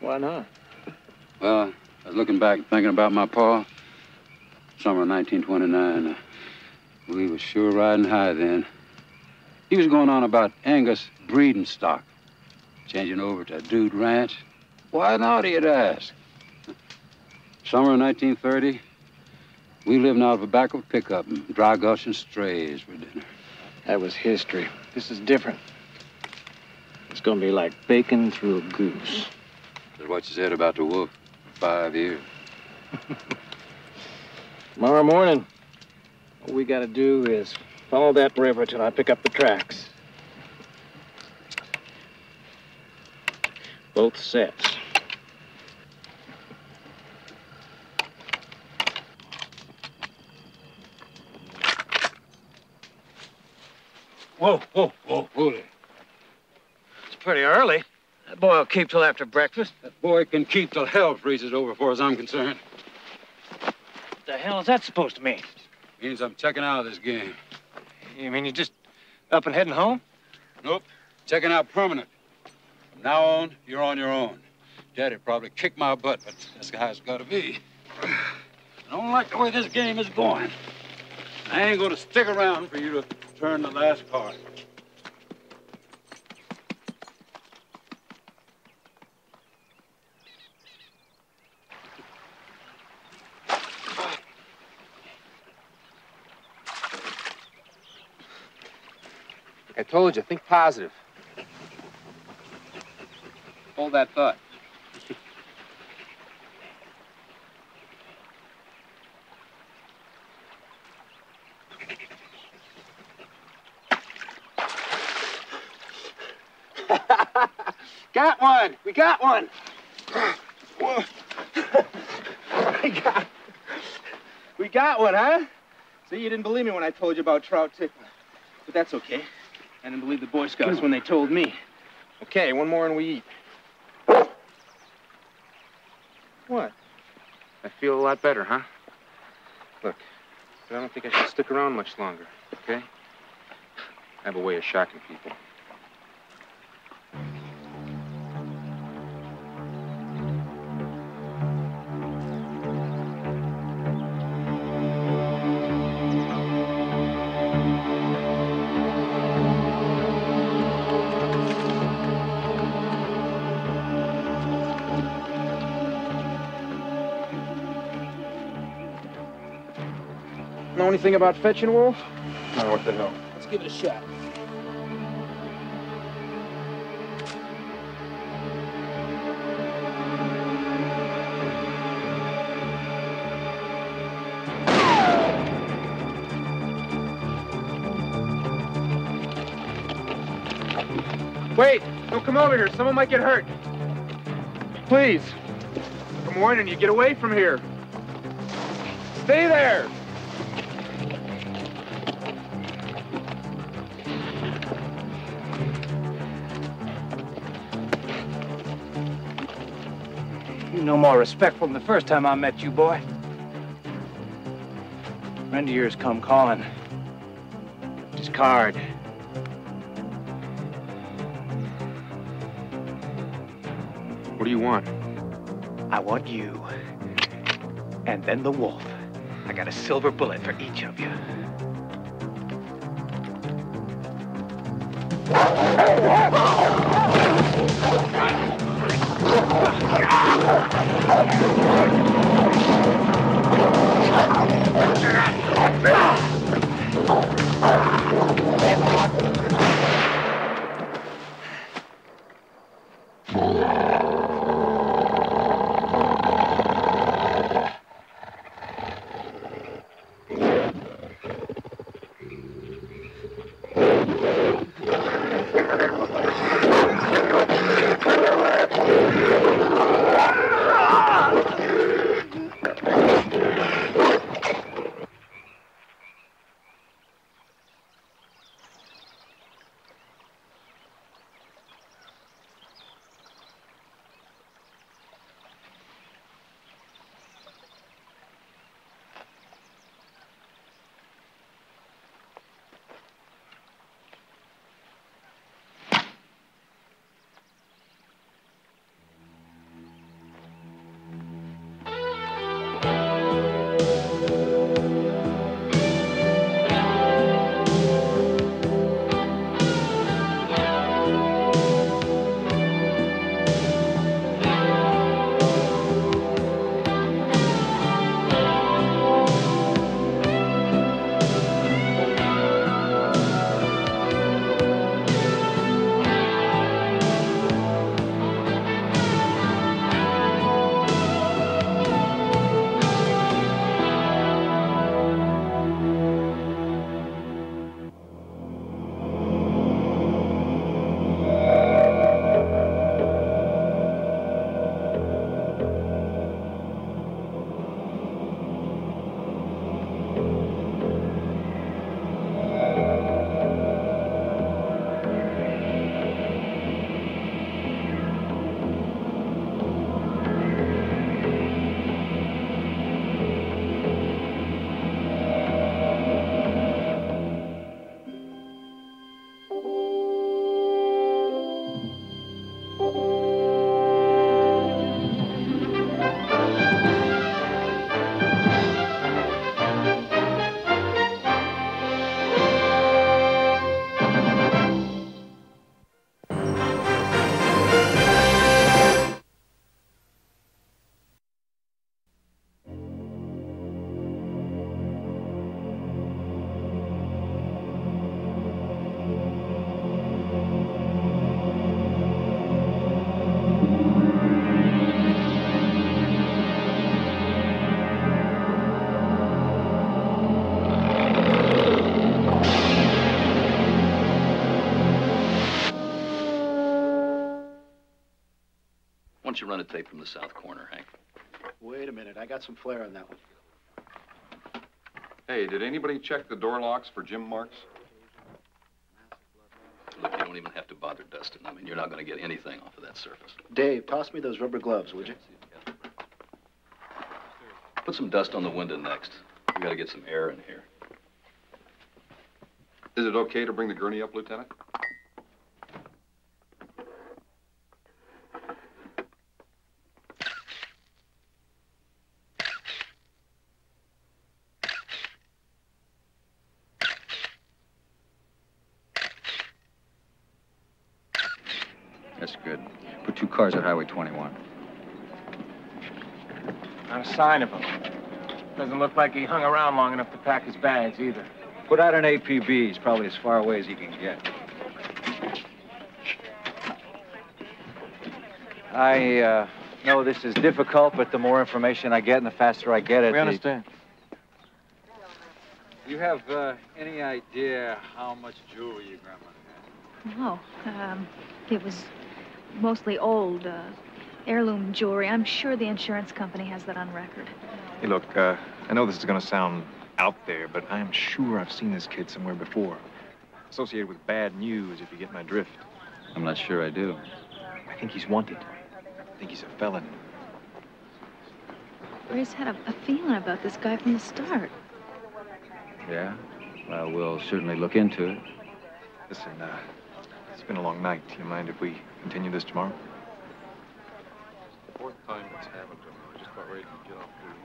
Why not? Well, I was looking back and thinking about my pa. Summer of 1929. We was sure riding high then. He was going on about Angus breeding stock. Changing over to a dude ranch. Why not, he'd ask. Summer of 1930, we living out of a back of a pickup and dry gushing strays for dinner. That was history. This is different. It's gonna be like bacon through a goose. That's what you said about the wolf for 5 years. Tomorrow morning, all we gotta do is follow that river till I pick up the tracks. Both sets. Whoa, whoa, whoa, whoa there. It's pretty early. That boy will keep till after breakfast. That boy can keep till hell freezes over, as far as I'm concerned. What the hell is that supposed to mean? Means I'm checking out of this game. You mean you're just up and heading home? Nope. Checking out permanent. From now on, you're on your own. Daddy probably kicked my butt, but that's how it's got to be. I don't like the way this game is going. I ain't going to stick around for you to turn the last card. I told you, think positive. Hold that thought. Got one. We got one. We got one, huh? See, you didn't believe me when I told you about trout tickling. But that's okay. I didn't believe the Boy Scouts when they told me. Okay, one more and we eat. What? I feel a lot better, huh? Look, but I don't think I should stick around much longer, okay? I have a way of shocking people. Know anything about fetching, Wolf? No, what the hell? Let's give it a shot. Wait! Don't come over here. Someone might get hurt. Please. I'm warning you. Get away from here. Stay there! You no more respectful than the first time I met you, boy. Friend of yours come calling. His card. What do you want? I want you. And then the wolf. I got a silver bullet for each of you. Why don't you run a tape from the south corner, Hank? Wait a minute. I got some flair on that one. Hey, did anybody check the door locks for gym marks? Look, you don't even have to bother dusting. I mean, you're not going to get anything off of that surface. Dave, toss me those rubber gloves, would you? Put some dust on the window next. We gotta get some air in here. Is it okay to bring the gurney up, Lieutenant? That's good. Put 2 cars at Highway 21. Not a sign of him. Doesn't look like he hung around long enough to pack his bags either. Put out an APB. He's probably as far away as he can get. I know this is difficult, but the more information I get and the faster I get it... We understand. Do you have any idea how much jewelry your grandmother had? No. It was mostly old, heirloom jewelry. I'm sure the insurance company has that on record. Hey, look, I know this is going to sound out there, but I am sure I've seen this kid somewhere before. Associated with bad news, if you get my drift. I'm not sure I do. I think he's wanted. I think he's a felon. Ray's had a feeling about this guy from the start. Yeah? Well, we'll certainly look into it. Listen, it's been a long night. Do you mind if we continue this tomorrow? 4th time it's happened to him. We're just about ready to get off duty.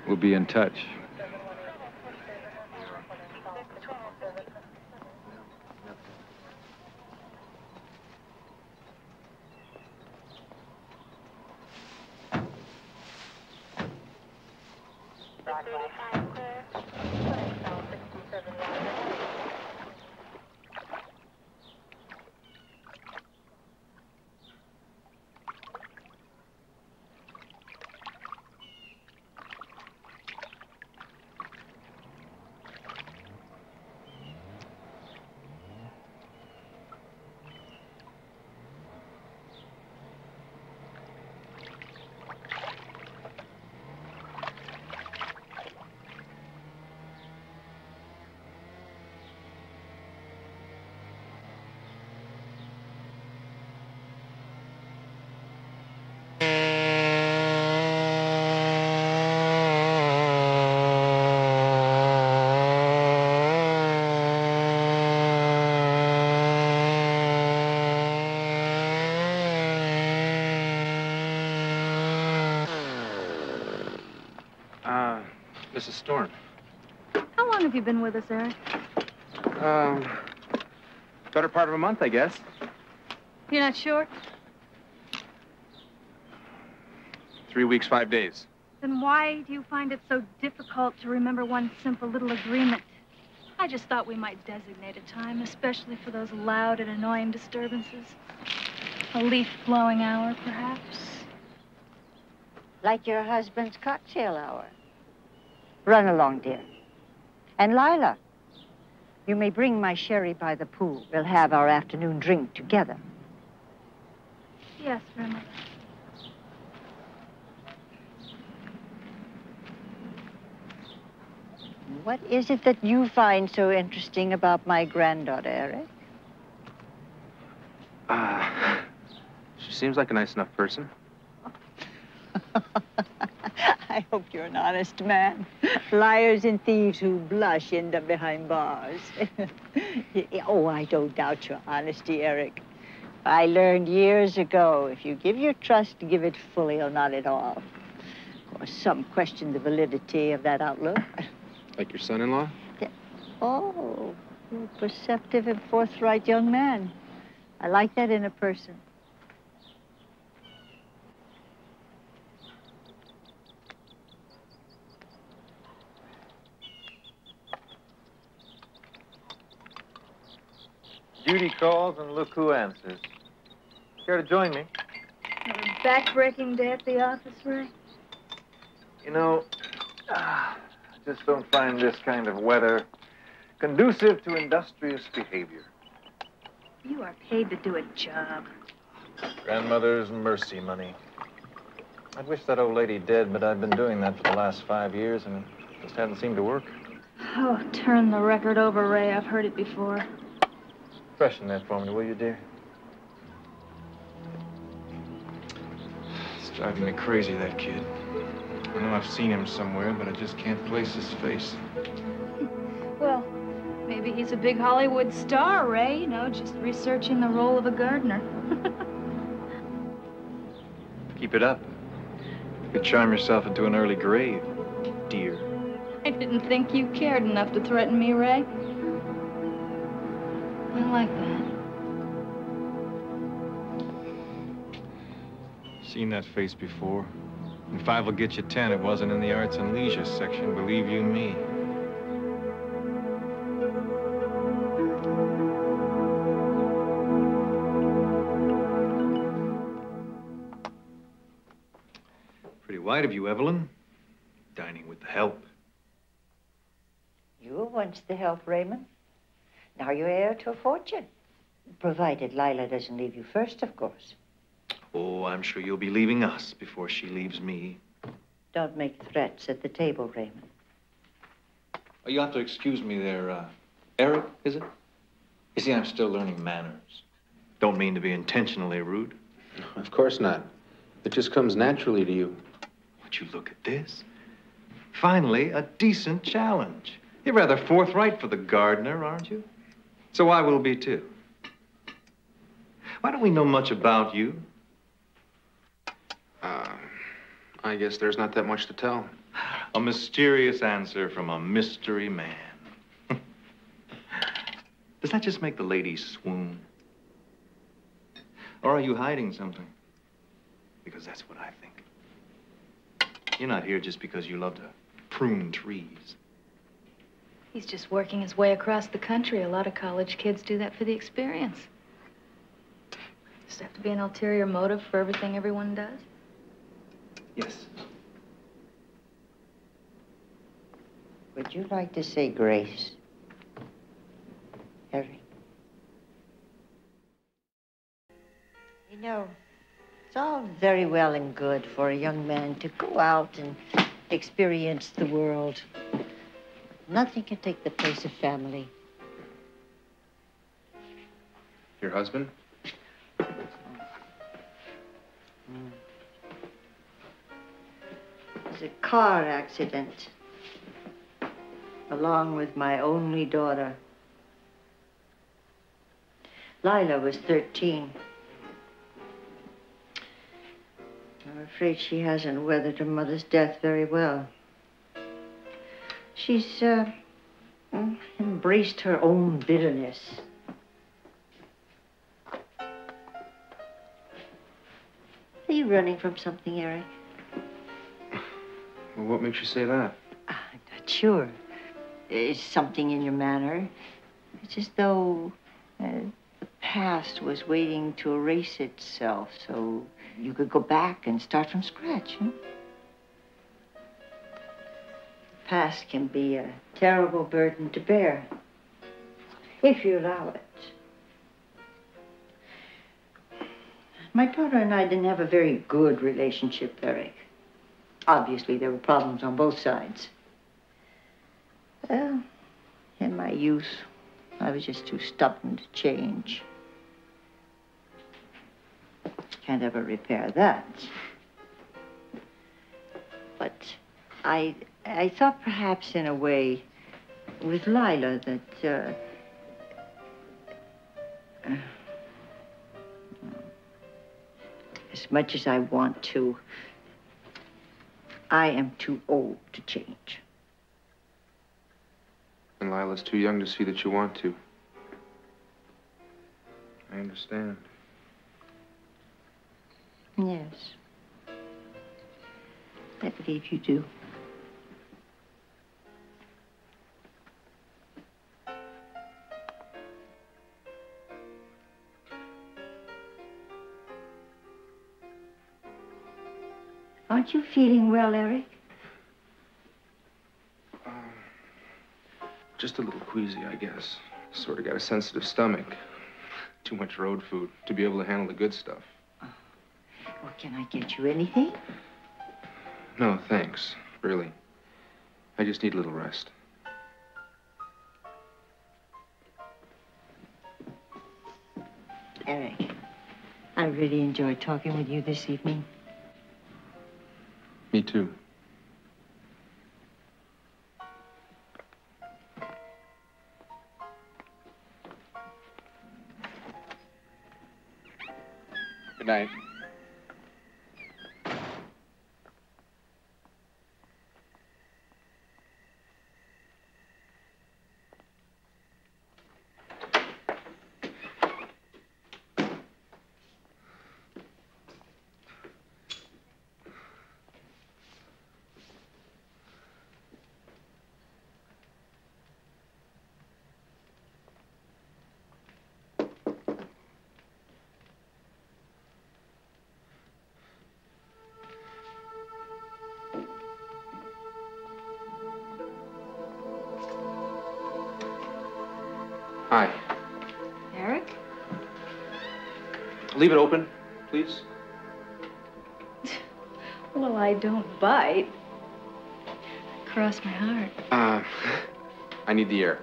We'll be in touch. Mrs. Storm. How long have you been with us, Eric? Better part of a month, I guess. You're not sure? 3 weeks, 5 days. Then why do you find it so difficult to remember one simple little agreement? I just thought we might designate a time, especially for those loud and annoying disturbances. A leaf-blowing hour, perhaps. Like your husband's cocktail hour. Run along, dear. And Lila, you may bring my sherry by the pool. We'll have our afternoon drink together. Yes, Grandmother. What is it that you find so interesting about my granddaughter, Eric? She seems like a nice enough person. I hope you're an honest man. Liars and thieves who blush end up behind bars. Oh, I don't doubt your honesty, Eric. I learned years ago, if you give your trust, give it fully or not at all. Of course, some question the validity of that outlook. Like your son-in-law? Oh, you're a perceptive and forthright young man. I like that in a person. Duty calls, and look who answers. Care to join me? Have a back-breaking day at the office, Ray? You know, I just don't find this kind of weather conducive to industrious behavior. You are paid to do a job. Grandmother's mercy money. I'd wish that old lady dead, but I've been doing that for the last 5 years, and it just hasn't seemed to work. Oh, turn the record over, Ray. I've heard it before. Freshen that for me, will you, dear? It's driving me crazy, that kid. I know I've seen him somewhere, but I just can't place his face. Well, maybe he's a big Hollywood star, Ray. You know, just researching the role of a gardener. Keep it up. You could charm yourself into an early grave, dear. I didn't think you cared enough to threaten me, Ray. I like that. Seen that face before. And 5 will get you 10. It wasn't in the arts and leisure section, believe you me. Pretty white of you, Evelyn. Dining with the help. You were once the help, Raymond. Now you're heir to a fortune. Provided Lila doesn't leave you first, of course. Oh, I'm sure you'll be leaving us before she leaves me. Don't make threats at the table, Raymond. Oh, you'll have to excuse me there, Eric, is it? You see, I'm still learning manners. Don't mean to be intentionally rude. Of course not. It just comes naturally to you. Would you look at this? Finally, a decent challenge. You're rather forthright for the gardener, aren't you? So I will be, too. Why don't we know much about you? I guess there's not that much to tell. A mysterious answer from a mystery man. Does that just make the ladies swoon? Or are you hiding something? Because that's what I think. You're not here just because you love to prune trees. He's just working his way across the country. A lot of college kids do that for the experience. Does there have to be an ulterior motive for everything everyone does? Yes. Would you like to say grace, Harry? You know, it's all very well and good for a young man to go out and experience the world. Nothing can take the place of family. Your husband? It was a car accident, along with my only daughter. Lila was 13. I'm afraid she hasn't weathered her mother's death very well. She's embraced her own bitterness. Are you running from something, Eric? Well, what makes you say that? I'm not sure. There's something in your manner. It's as though the past was waiting to erase itself so you could go back and start from scratch. Huh? The past can be a terrible burden to bear, if you allow it. My daughter and I didn't have a very good relationship, Eric. Obviously, there were problems on both sides. Well, in my youth, I was just too stubborn to change. Can't ever repair that. But I thought perhaps in a way with Lila that, as much as I want to, I am too old to change. And Lila's too young to see that you want to. I understand. Yes. I believe you do. Aren't you feeling well, Eric? Just a little queasy, I guess. Sort of got a sensitive stomach. Too much road food to be able to handle the good stuff. Well, can I get you anything? No, thanks. Really. I just need a little rest. Eric, I really enjoyed talking with you this evening. Me too. Good night. Hi. Eric? Leave it open, please. Well, I don't bite. Cross my heart. I need the air.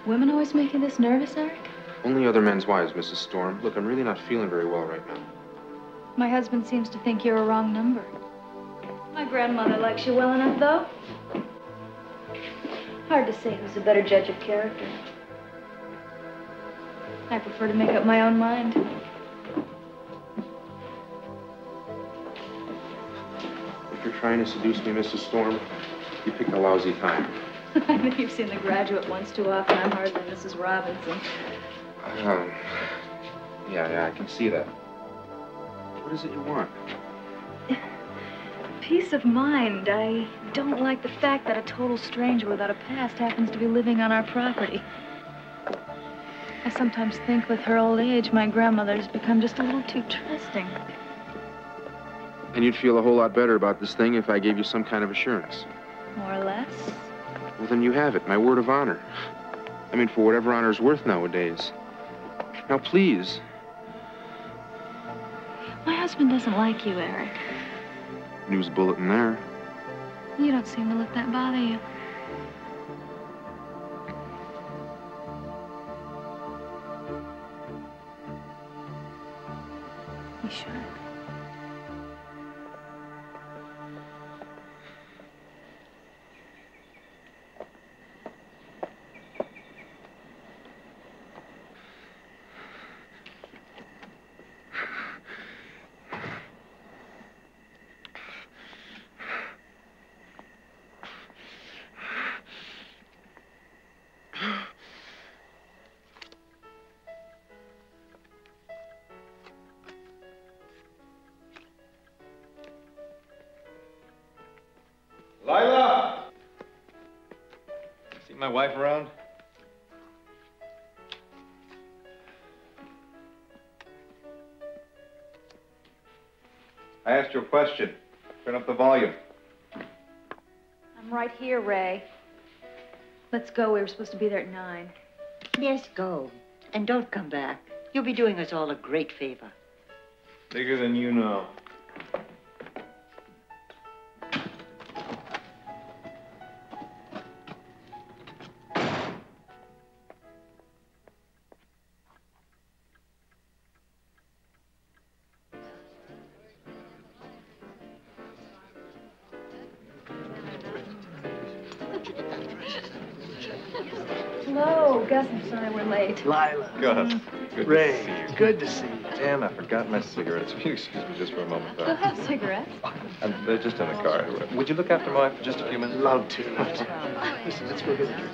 Women always make you this nervous, Eric? Only other men's wives, Mrs. Storm. Look, I'm really not feeling very well right now. My husband seems to think you're a wrong number. My grandmother likes you well enough, though. Hard to say who's a better judge of character. I prefer to make up my own mind. If you're trying to seduce me, Mrs. Storm, you picked a lousy time. I think you've seen The Graduate once too often. I'm hardly Mrs. Robinson. Yeah, I can see that. What is it you want? Peace of mind. I don't like the fact that a total stranger without a past happens to be living on our property. I sometimes think with her old age, my grandmother's become just a little too trusting. And you'd feel a whole lot better about this thing if I gave you some kind of assurance. More or less. Well, then you have it, my word of honor. I mean, for whatever honor's worth nowadays. Now, please. My husband doesn't like you, Eric. News bulletin there. You don't seem to let that bother you. You sure? Lila! See my wife around? I asked you a question. Turn up the volume. I'm right here, Ray. Let's go. We were supposed to be there at 9. Yes, go. And don't come back. You'll be doing us all a great favor. Bigger than you know. Hello, Gus. I'm sorry we're late. Lila. Gus. Good Ray, to see you. good to see you. And I forgot my cigarettes. Will you excuse me just for a moment, Go though? have cigarettes. They're just in the car. Would you look after my wife for just a few minutes? Love to. Listen, let's go get a drink.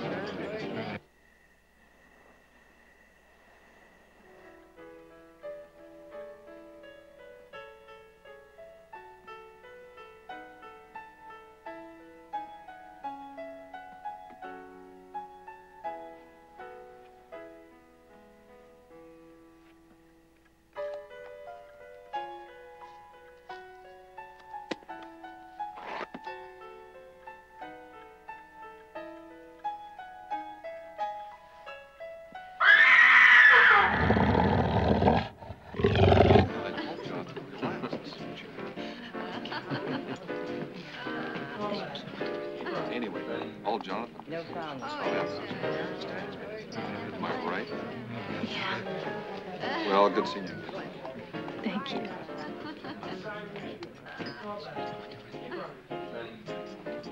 Anyway, all Jonathan. No problem. Am I right? Yeah. Well, good seeing you. Thank you.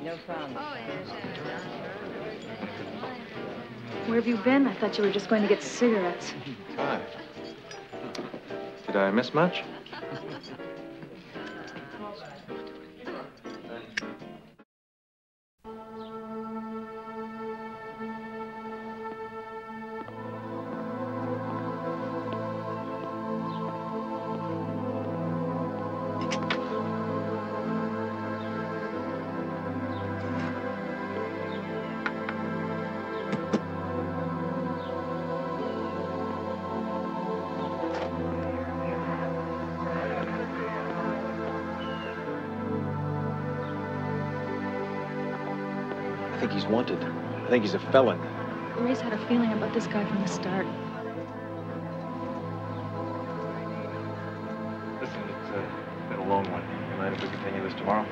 No problem. Where have you been? I thought you were just going to get cigarettes. Hi. Did I miss much? I think he's wanted. I think he's a felon. Ray's had a feeling about this guy from the start. Listen, it's been a long one. You mind if we continue this tomorrow?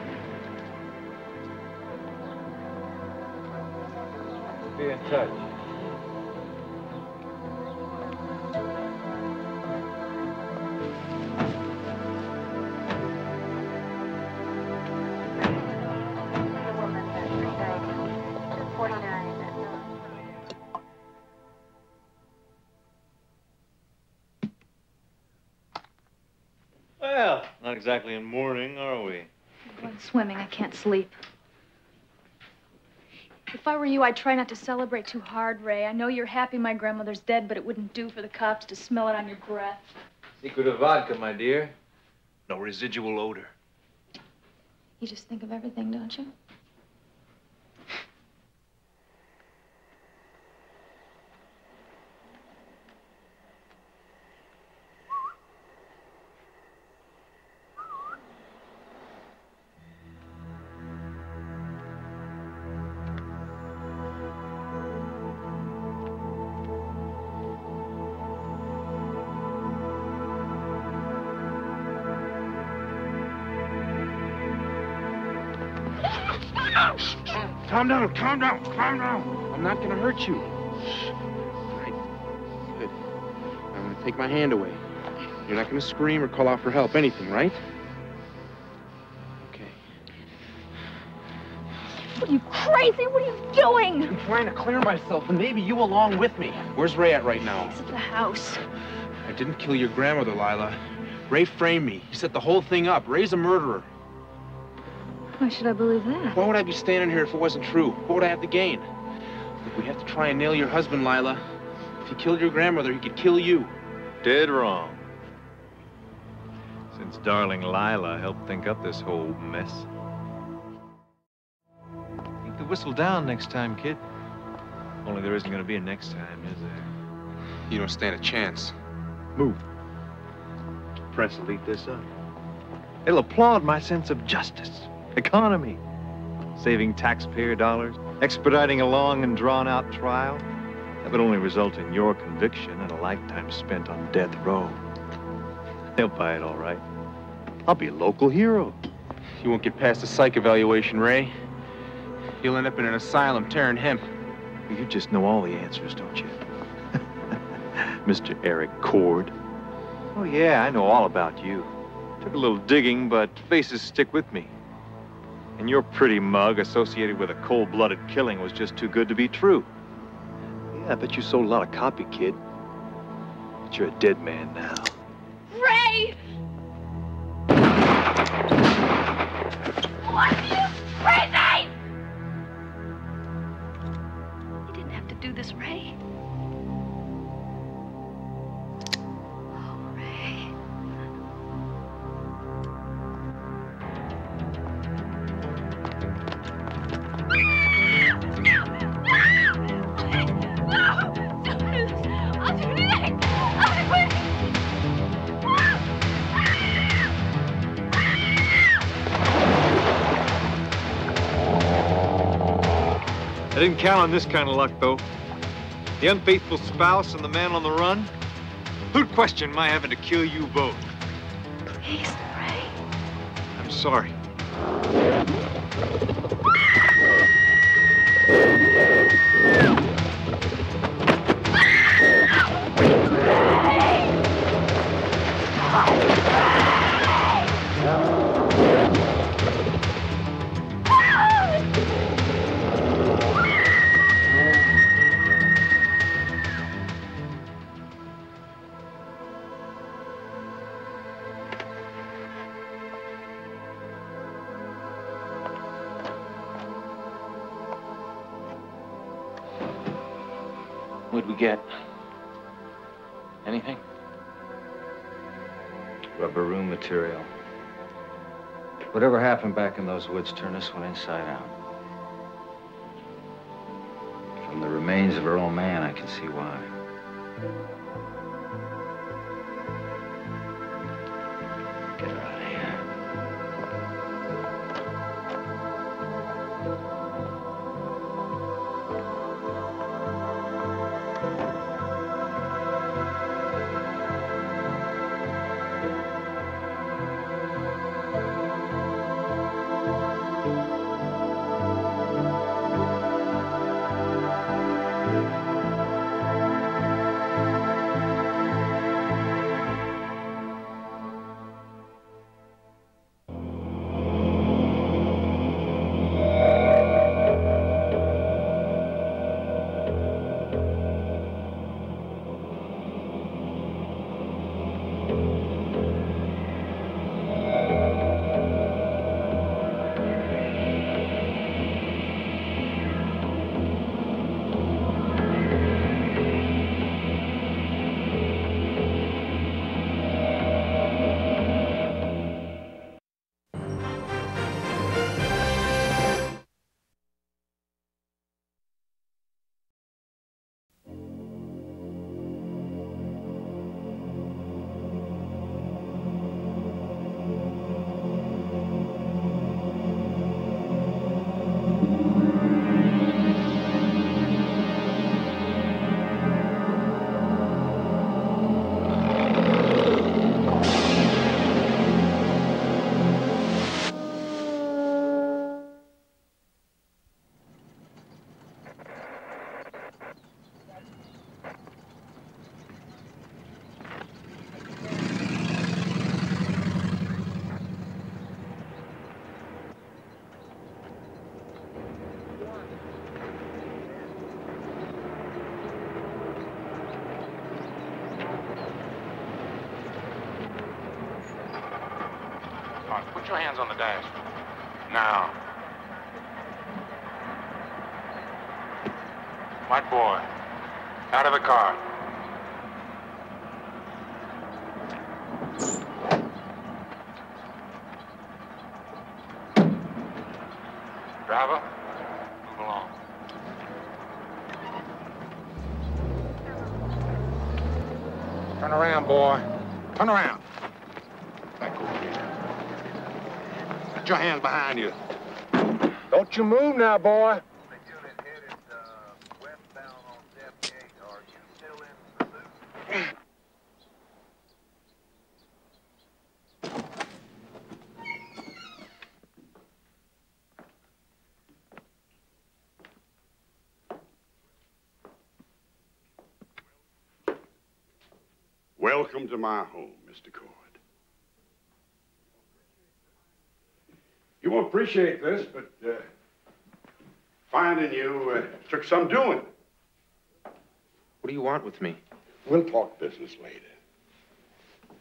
Be in touch. Well, not exactly in mourning, are we? I'm going swimming. I can't sleep. If I were you, I'd try not to celebrate too hard, Ray. I know you're happy my grandmother's dead, but it wouldn't do for the cops to smell it on your breath. Secret of vodka, my dear. No residual odor. You just think of everything, don't you? Calm down, calm down, calm down. I'm not gonna hurt you. All right, good. I'm gonna take my hand away. You're not gonna scream or call out for help, anything, right? Okay. What are you, crazy? What are you doing? I'm trying to clear myself, and maybe you along with me. Where's Ray at right now? He's at the house. I didn't kill your grandmother, Lila. Ray framed me. He set the whole thing up. Ray's a murderer. Why should I believe that? Why would I be standing here if it wasn't true? What would I have to gain? Look, we have to try and nail your husband, Lila. If he killed your grandmother, he could kill you. Dead wrong. Since darling Lila helped think up this whole mess. Keep the whistle down next time, kid. Only there isn't going to be a next time, is there? You don't stand a chance. Move. Press will eat this up. It'll applaud my sense of justice, economy, saving taxpayer dollars, expediting a long and drawn-out trial. That would only result in your conviction and a lifetime spent on death row. They'll buy it all right. I'll be a local hero. You won't get past the psych evaluation, Ray. You'll end up in an asylum tearing hemp. You just know all the answers, don't you? Mr. Eric Cord. Oh, yeah, I know all about you. Took a little digging, but faces stick with me. And your pretty mug associated with a cold-blooded killing was just too good to be true. Yeah, I bet you sold a lot of copy, kid. But you're a dead man now. Ray! What are you, crazy? You didn't have to do this, Ray. I didn't count on this kind of luck, though. The unfaithful spouse and the man on the run. Who'd question my having to kill you both? Please, Ray. I'm sorry. What'd we get? Anything? Rubber room material. Whatever happened back in those woods turned this one inside out. From the remains of her old man, I can see why. Get her out of here. Put your hands on the dash. Now. White boy, out of the car. Driver, move along. Turn around, boy. Turn around. Back over here. Put your hands behind you. Don't you move now, boy. Welcome to my home, Mr. Cord. You won't appreciate this, but finding you took some doing. What do you want with me? We'll talk business later.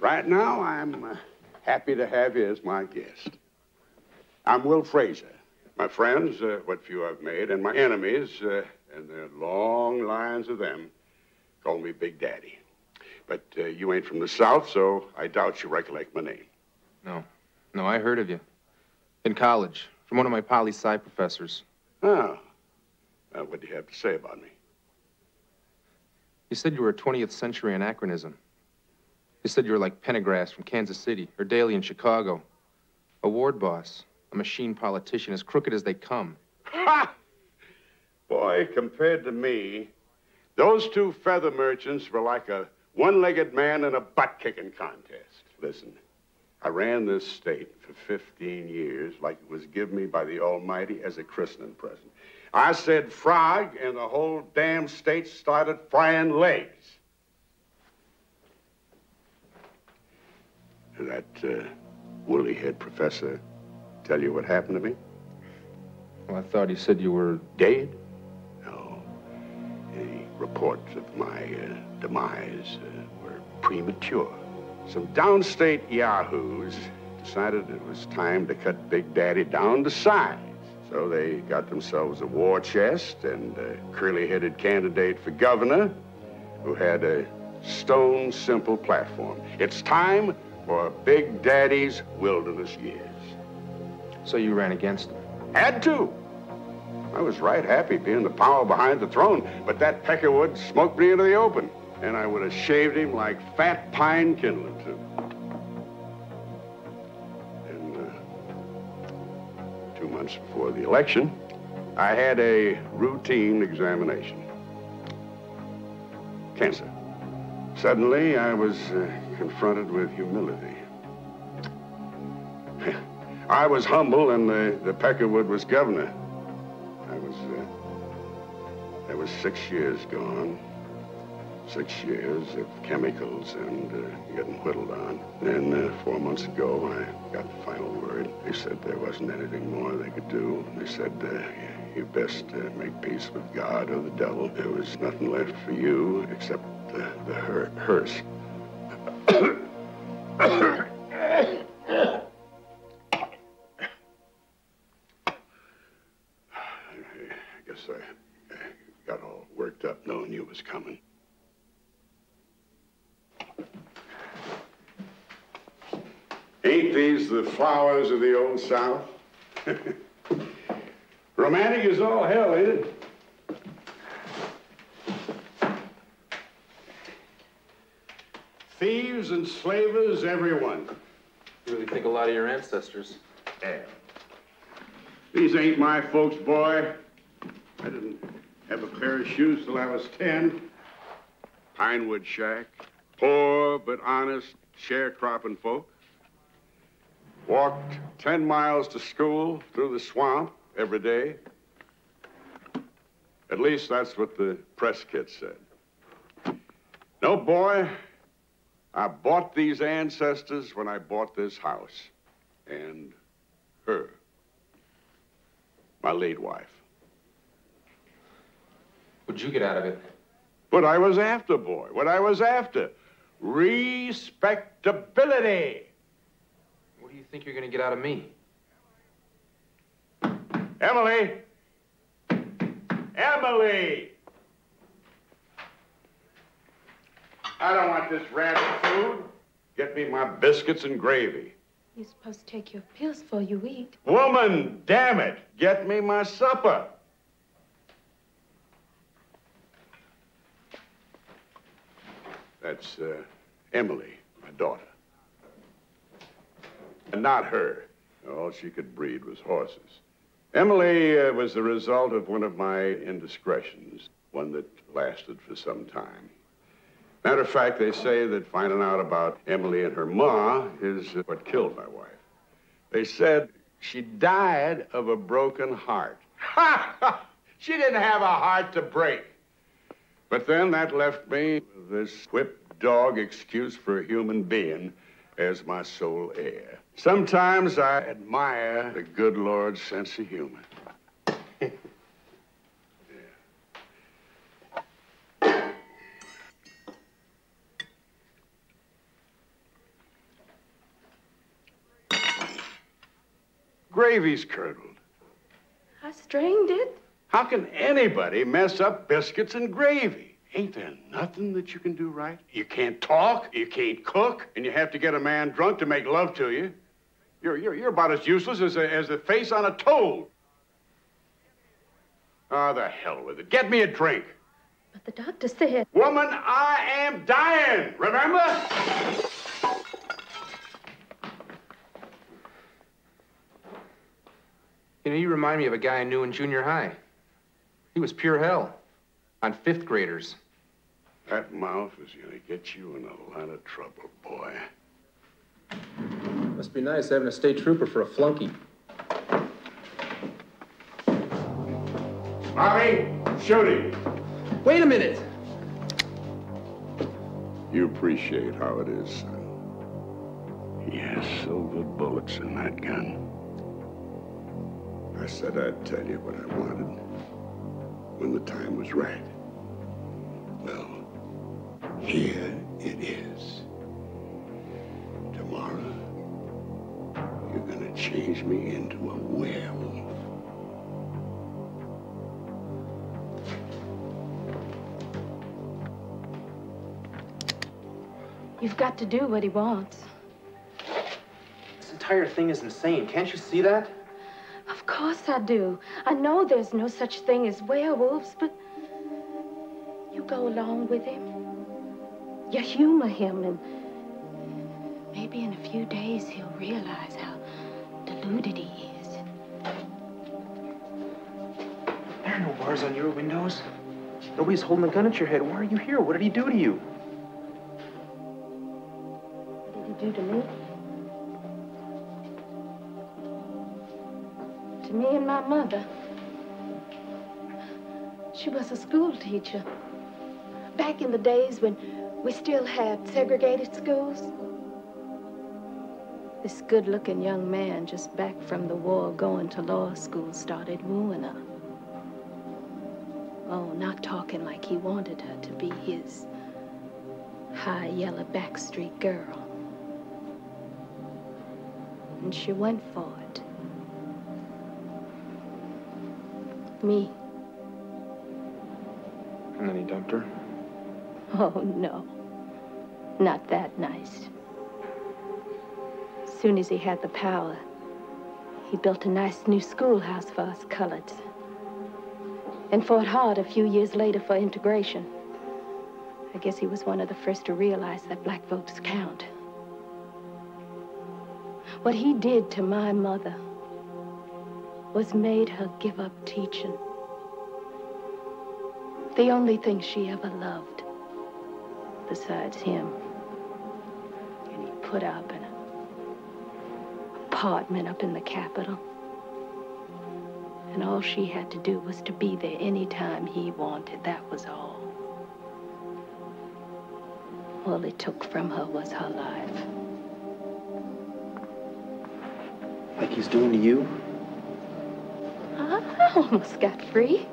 Right now, I'm happy to have you as my guest. I'm Will Fraser. My friends, what few I've made, and my enemies, and there are long lines of them, call me Big Daddy. But you ain't from the South, so I doubt you recollect my name. No, I heard of you. In college, from one of my poli-sci professors. Oh. What do you have to say about me? You said you were a 20th century anachronism. You said you were like Pendergrass from Kansas City, or Daly in Chicago. A ward boss, a machine politician, as crooked as they come. Ha! Boy, compared to me, those two feather merchants were like a one-legged man in a butt-kicking contest. Listen, I ran this state for 15 years like it was given me by the Almighty as a christening present. I said frog, and the whole damn state started frying legs. Did that woolly-head professor tell you what happened to me? Well, I thought he said you were dead. No. The reports of my demise were premature. Some downstate yahoos decided it was time to cut Big Daddy down to size. So they got themselves a war chest and a curly-headed candidate for governor who had a stone simple platform. It's time for Big Daddy's wilderness years. So you ran against him? Had to. I was right happy being the power behind the throne, but that peckerwood smoked me into the open, and I would have shaved him like fat pine kindling, too. And 2 months before the election, I had a routine examination. Cancer. Suddenly, I was confronted with humility. I was humble, and the peckerwood was governor. There was 6 years gone. 6 years of chemicals and getting whittled on. Then 4 months ago, I got the final word. They said there wasn't anything more they could do. They said, you best make peace with God or the devil. There was nothing left for you except the hearse. I guess I got all worked up knowing you was coming. Ain't these the flowers of the old South? Romantic as all hell, ain't it? Thieves and slavers, everyone. You really think a lot of your ancestors? Yeah. These ain't my folks, boy. I didn't have a pair of shoes till I was 10. Pinewood shack. Poor but honest sharecropping folk. Walked 10 miles to school through the swamp every day. At least that's what the press kit said. No, boy, I bought these ancestors when I bought this house. And her. My late wife. What'd you get out of it? What I was after, boy. What I was after. Respectability. What do you think you're gonna get out of me? Emily! Emily! I don't want this rabbit food. Get me my biscuits and gravy. You're supposed to take your pills before you eat. Woman, damn it! Get me my supper. That's Emily, my daughter. And not her. All she could breed was horses. Emily was the result of one of my indiscretions, one that lasted for some time. Matter of fact, they say that finding out about Emily and her ma is what killed my wife. They said she died of a broken heart. Ha! She didn't have a heart to break. But then that left me with this whipped dog excuse for a human being as my sole heir. Sometimes I admire the good Lord's sense of humor. Gravy's curdled. I strained it. How can anybody mess up biscuits and gravy? Ain't there nothing that you can do right? You can't talk, you can't cook, and you have to get a man drunk to make love to you. You're about as useless as the face on a toad. Oh, the hell with it. Get me a drink. But the doctor said... Woman, I am dying, remember? You know, you remind me of a guy I knew in junior high. He was pure hell on 5th graders. That mouth is gonna get you in a lot of trouble, boy. Must be nice having a state trooper for a flunky. Bobby, shoot him. Wait a minute. You appreciate how it is, son. He has silver bullets in that gun. I said I'd tell you what I wanted when the time was right. Well, here it is. Tomorrow, you're gonna change me into a werewolf. You've got to do what he wants. This entire thing is insane. Can't you see that? Of course I do. I know there's no such thing as werewolves, but you go along with him. You humor him, and maybe in a few days he'll realize how deluded he is. There are no bars on your windows. Nobody's holding a gun at your head. Why are you here? What did he do to you? What did he do to me? To me and my mother. She was a school teacher. Back in the days when we still had segregated schools. This good-looking young man just back from the war going to law school started wooing her. Oh, not talking like he wanted her to be his high yellow backstreet girl. And she went for it. Me. And then he dumped her? Oh, no. Not that nice. As soon as he had the power, he built a nice new schoolhouse for us coloreds. And fought hard a few years later for integration. I guess he was one of the first to realize that black votes count. What he did to my mother was made her give up teaching. The only thing she ever loved, besides him. And he put up an apartment up in the Capitol. And all she had to do was to be there anytime he wanted. That was all. All it took from her was her life. Like he's doing to you? I almost got free.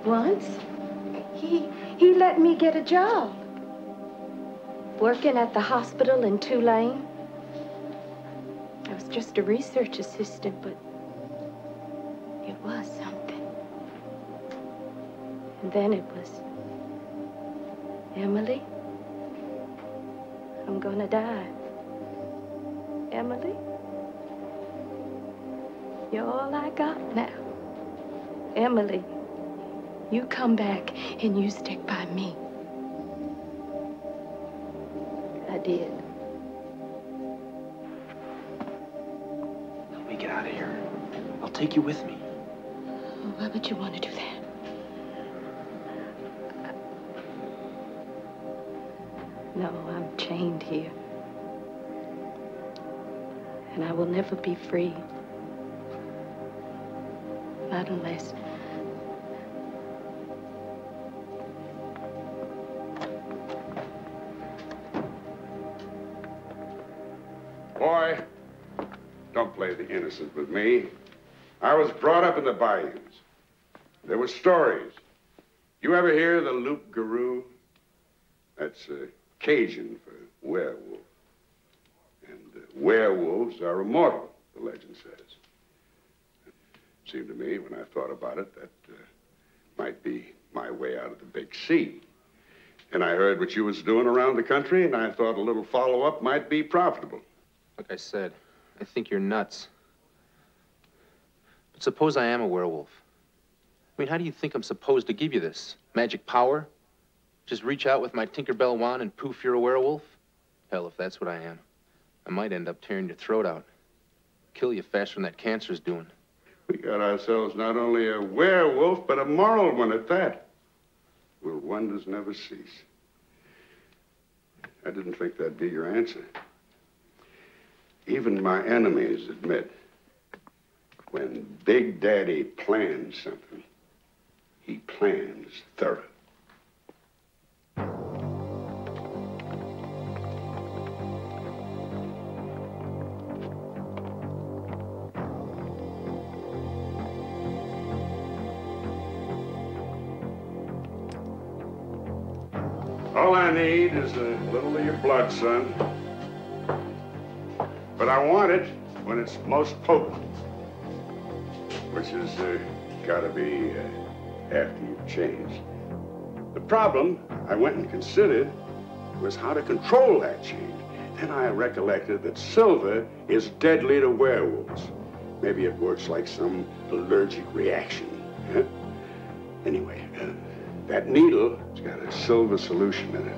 Once, he let me get a job. Working at the hospital in Tulane. I was just a research assistant, but it was something. And then it was, Emily, I'm gonna die. Emily, you're all I got now. Emily, you come back and you stick by me. I did. Help me get out of here. I'll take you with me. Why would you want to do that? No, I'm chained here. And I will never be free. Not unless... Boy, don't play the innocent with me. I was brought up in the bayous. There were stories. You ever hear the loup-garou? That's Cajun for werewolf. And werewolves are immortal, the legend says. It seemed to me, when I thought about it, that might be my way out of the big sea. And I heard what you was doing around the country, and I thought a little follow-up might be profitable. Like I said, I think you're nuts. But suppose I am a werewolf. I mean, how do you think I'm supposed to give you this? Magic power? Just reach out with my Tinkerbell wand and poof, you're a werewolf? Hell, if that's what I am, I might end up tearing your throat out. Kill you faster than that cancer's doing. We got ourselves not only a werewolf, but a moral one at that. Will wonders never cease? I didn't think that'd be your answer. Even my enemies admit when Big Daddy plans something, he plans thorough. All I need is a little of your blood, son. But I want it when it's most potent, which is gotta be after you've changed. The problem I went and considered was how to control that change. Then I recollected that silver is deadly to werewolves. Maybe it works like some allergic reaction. Huh? Anyway, that needle's got a silver solution in it.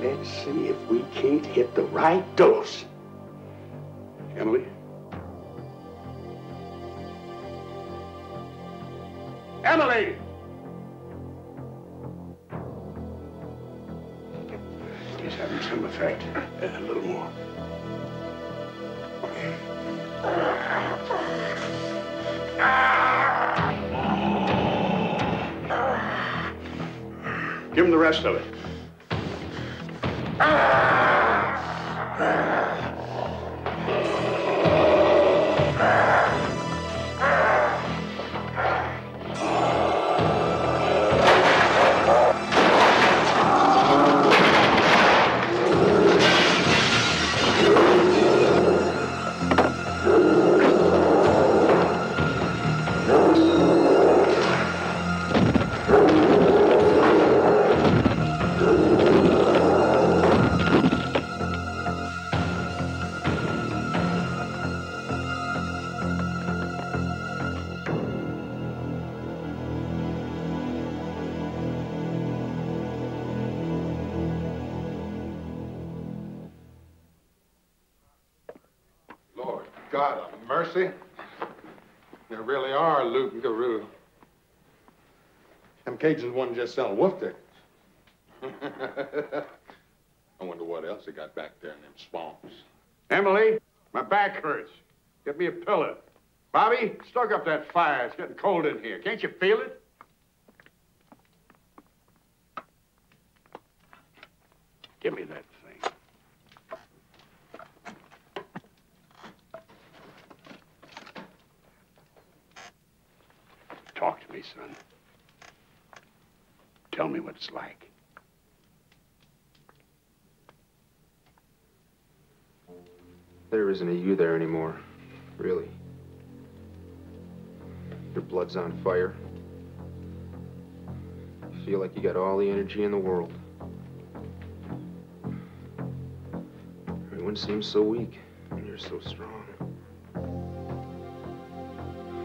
Let's see if we can't hit the right dose. Emily? Emily! He's having some effect. A little more. Give him the rest of it. God of mercy. There really are loot and garoo. Them Cajuns wasn't just selling wolf tickets. I wonder what else they got back there in them swamps. Emily, my back hurts. Get me a pillow. Bobby, stoke up that fire. It's getting cold in here. Can't you feel it? Give me that thing. Talk to me, son. Tell me what it's like. There isn't a you there anymore, really. Your blood's on fire. You feel like you got all the energy in the world. Everyone seems so weak, and you're so strong.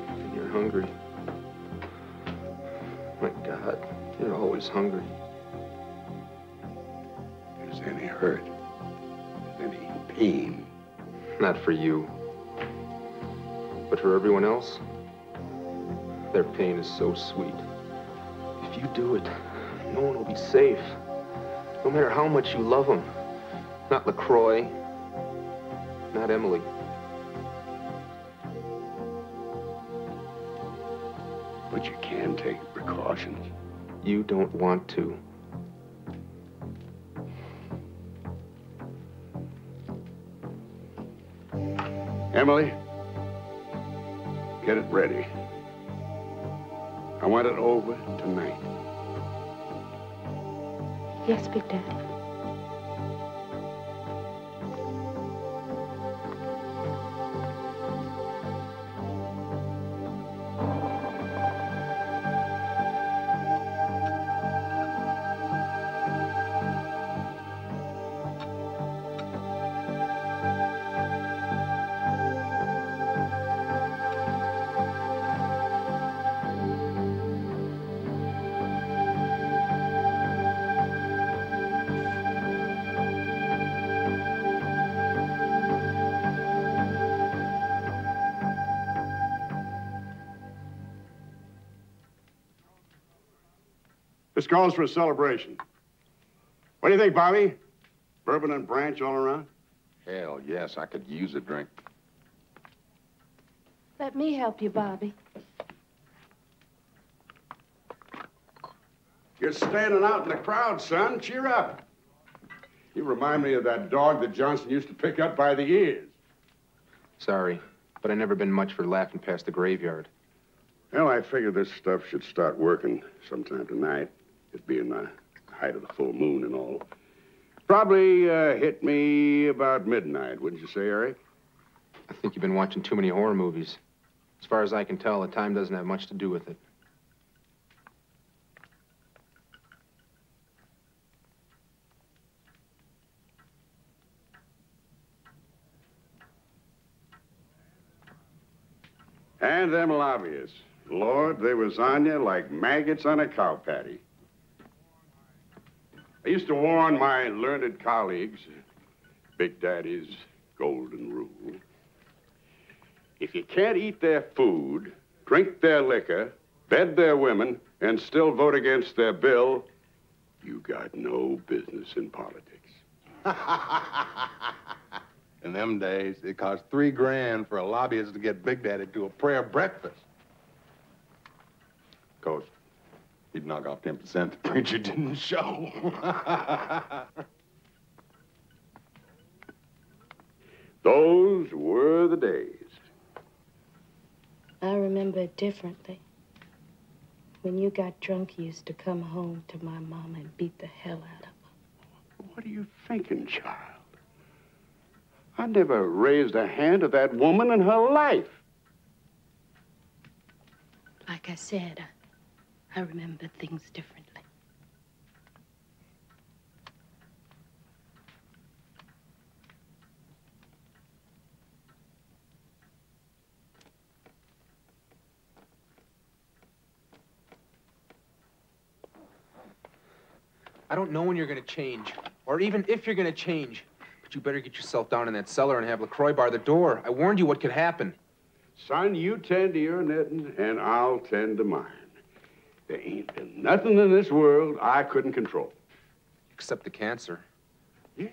And you're hungry. My God, you're always hungry. Is there any hurt? Any pain? Not for you. But for everyone else, their pain is so sweet. If you do it, no one will be safe. No matter how much you love them. Not LaCroix. Not Emily. But you can take precautions. You don't want to. Emily, get it ready. I want it over tonight. Yes, Big Daddy. This calls for a celebration. What do you think, Bobby? Bourbon and branch all around? Hell, yes, I could use a drink. Let me help you, Bobby. You're standing out in the crowd, son. Cheer up. You remind me of that dog that Johnson used to pick up by the ears. Sorry, but I've never been much for laughing past the graveyard. Well, I figure this stuff should start working sometime tonight. It being the height of the full moon and all. Probably hit me about midnight, wouldn't you say, Eric? I think you've been watching too many horror movies. As far as I can tell, the time doesn't have much to do with it. And them lobbyists. Lord, they was on you like maggots on a cow patty. I used to warn my learned colleagues, Big Daddy's golden rule. If you can't eat their food, drink their liquor, bed their women, and still vote against their bill, you got no business in politics. In them days, it cost $3 grand for a lobbyist to get Big Daddy to a prayer breakfast. Of course, he'd knock off 10% the preacher didn't show. Those were the days. I remember it differently. When you got drunk, you used to come home to my mama and beat the hell out of her. What are you thinking, child? I never raised a hand at that woman in her life. Like I said, I remember things differently. I don't know when you're gonna change, or even if you're gonna change. But you better get yourself down in that cellar and have LaCroix bar the door. I warned you what could happen. Son, you tend to your knitting, and I'll tend to mine. There ain't been nothing in this world I couldn't control. Except the cancer. Yeah.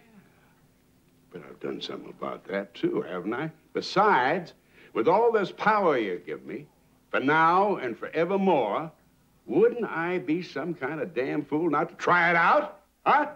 But I've done something about that, too, haven't I? Besides, with all this power you give me, for now and forevermore, wouldn't I be some kind of damn fool not to try it out? Huh?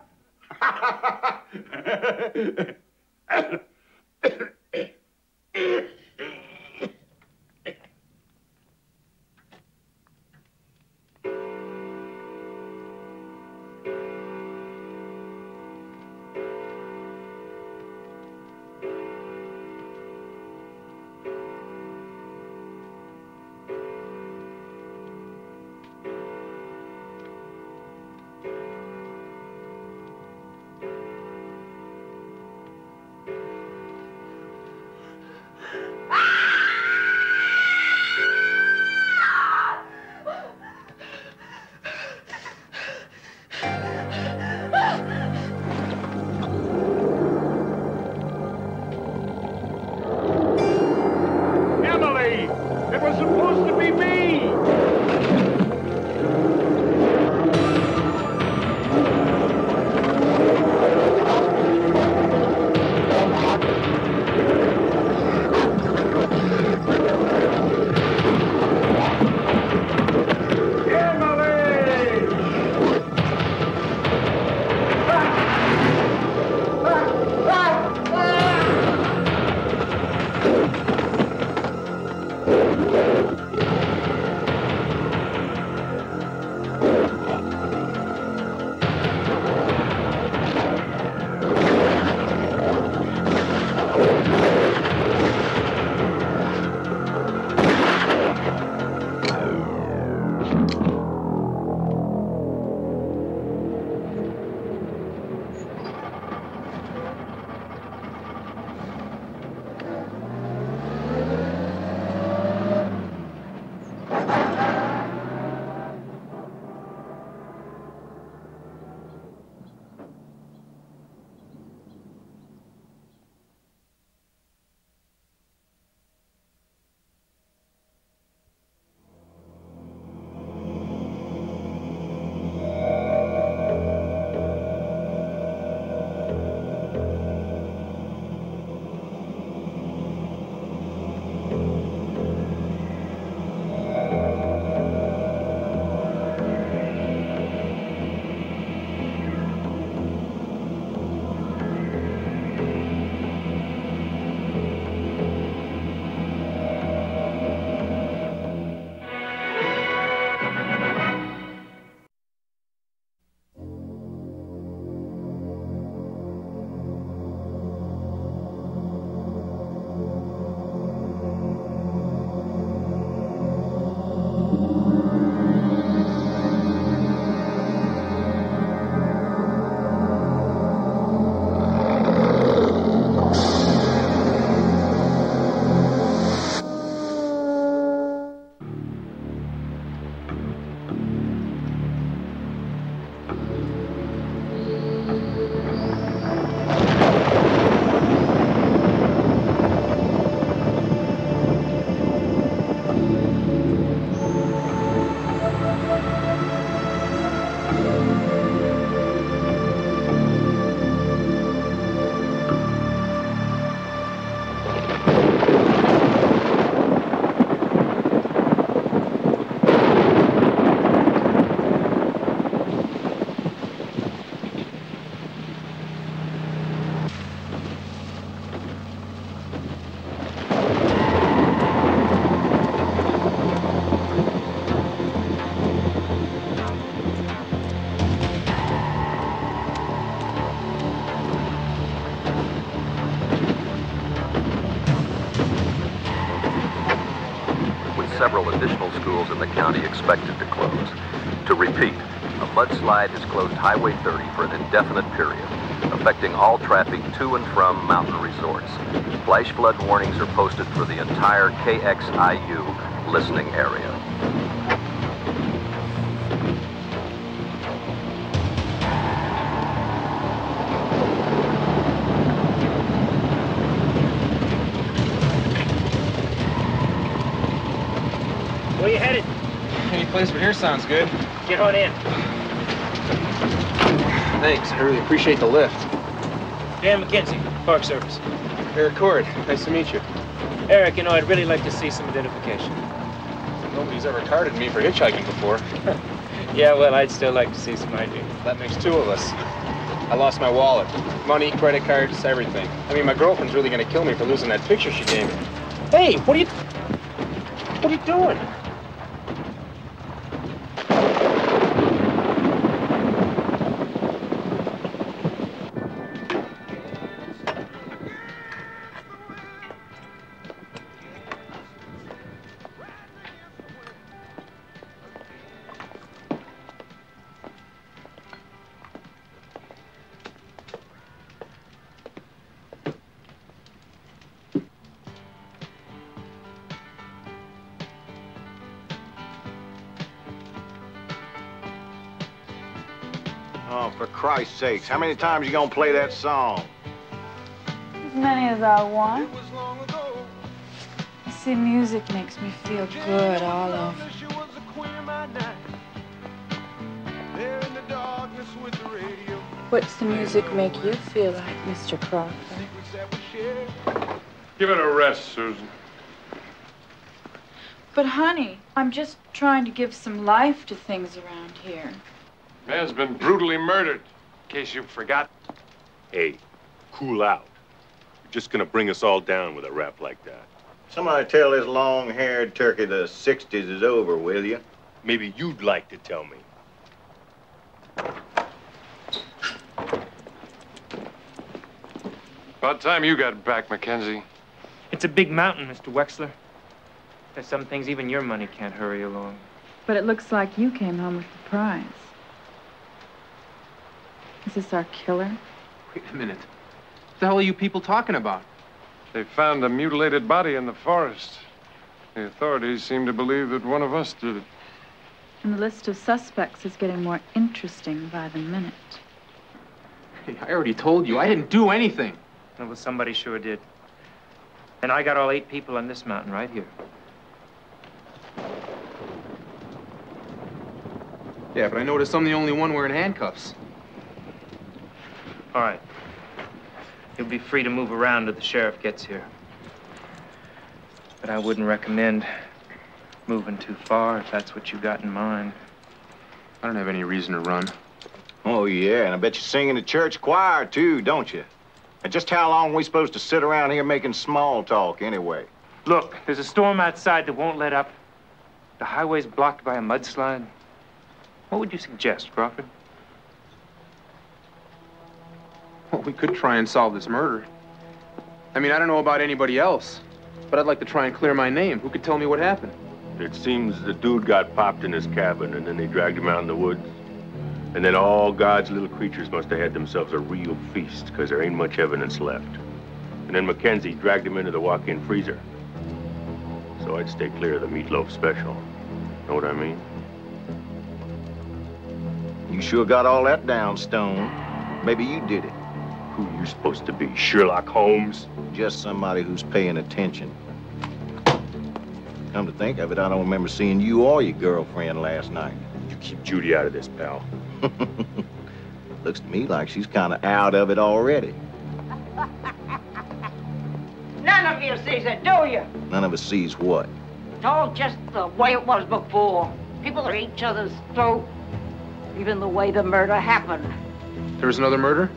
several additional schools in the county expected to close. To repeat, a mudslide has closed Highway 30 for an indefinite period, affecting all traffic to and from mountain resorts. Flash flood warnings are posted for the entire KXIU listening area. Where you headed? Any place but here sounds good. Get on in. Thanks, I really appreciate the lift. Dan McKenzie, Park Service. Eric Cord, nice to meet you. Eric, you know, I'd really like to see some identification. Nobody's ever carded me for hitchhiking before. Yeah, well, I'd still like to see some ID. That makes two of us. I lost my wallet. Money, credit cards, everything. I mean, my girlfriend's really gonna kill me for losing that picture she gave me. Hey, what are you doing? Oh, for Christ's sakes, how many times you gonna play that song? As many as I want. You see, music makes me feel good all over. What's the music make you feel like, Mr. Crawford? Give it a rest, Susan. But, honey, I'm just trying to give some life to things around here. Man's been brutally murdered, in case you forgot. Hey, cool out. You're just gonna bring us all down with a rap like that. Somebody tell this long-haired turkey the 60s is over, will you? Maybe you'd like to tell me. About time you got back, Mackenzie. It's a big mountain, Mr. Wexler. There's some things even your money can't hurry along. But it looks like you came home with the prize. Is this our killer? Wait a minute. What the hell are you people talking about? They found a mutilated body in the forest. The authorities seem to believe that one of us did it. And the list of suspects is getting more interesting by the minute. Hey, I already told you, I didn't do anything. Well, somebody sure did. And I got all 8 people on this mountain right here. Yeah, but I noticed I'm the only one wearing handcuffs. All right. You'll be free to move around till the sheriff gets here. But I wouldn't recommend moving too far if that's what you got in mind. I don't have any reason to run. Oh, yeah, and I bet you sing in the church choir, too, don't you? And just how long are we supposed to sit around here making small talk, anyway? Look, there's a storm outside that won't let up. The highway's blocked by a mudslide. What would you suggest, Crawford? Well, we could try and solve this murder. I mean, I don't know about anybody else, but I'd like to try and clear my name. Who could tell me what happened? It seems the dude got popped in his cabin, and then they dragged him out in the woods. And then all God's little creatures must have had themselves a real feast, because there ain't much evidence left. And then Mackenzie dragged him into the walk-in freezer. So I'd stay clear of the meatloaf special. Know what I mean? You sure got all that down, Stone. Maybe you did it. Who you supposed to be, Sherlock Holmes? Just somebody who's paying attention. Come to think of it, I don't remember seeing you or your girlfriend last night. You keep Judy out of this, pal. Looks to me like she's kind of out of it already. None of you sees it, do you? None of us sees what? It's all just the way it was before. People are each other's throat. Even the way the murder happened. There was another murder?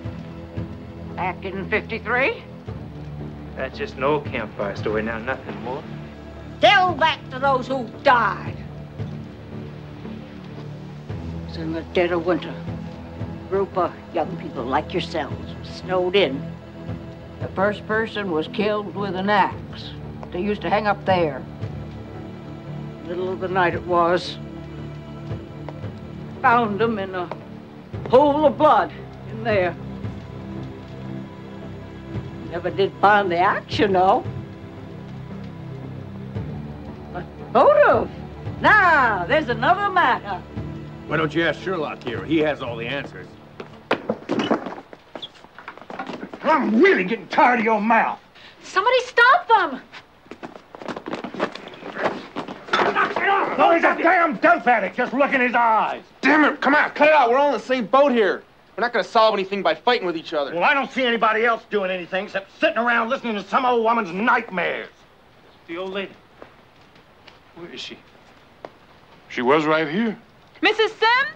Back in '53? That's just an old campfire story now, nothing more. Tell back to those who died. It was in the dead of winter. A group of young people like yourselves was snowed in. The first person was killed with an axe. They used to hang up there. Middle of the night it was. Found him in a pool of blood in there. Never did find the axe, you know. But motive. Now, there's another matter. Why don't you ask Sherlock here? He has all the answers. I'm really getting tired of your mouth. Somebody stop them! No, he's a damn dope addict. Just look in his eyes. Damn it, come on, cut it out. We're all in the same boat here. We're not gonna solve anything by fighting with each other. Well, I don't see anybody else doing anything except sitting around listening to some old woman's nightmares. The old lady. Where is she? She was right here. Mrs. Sims?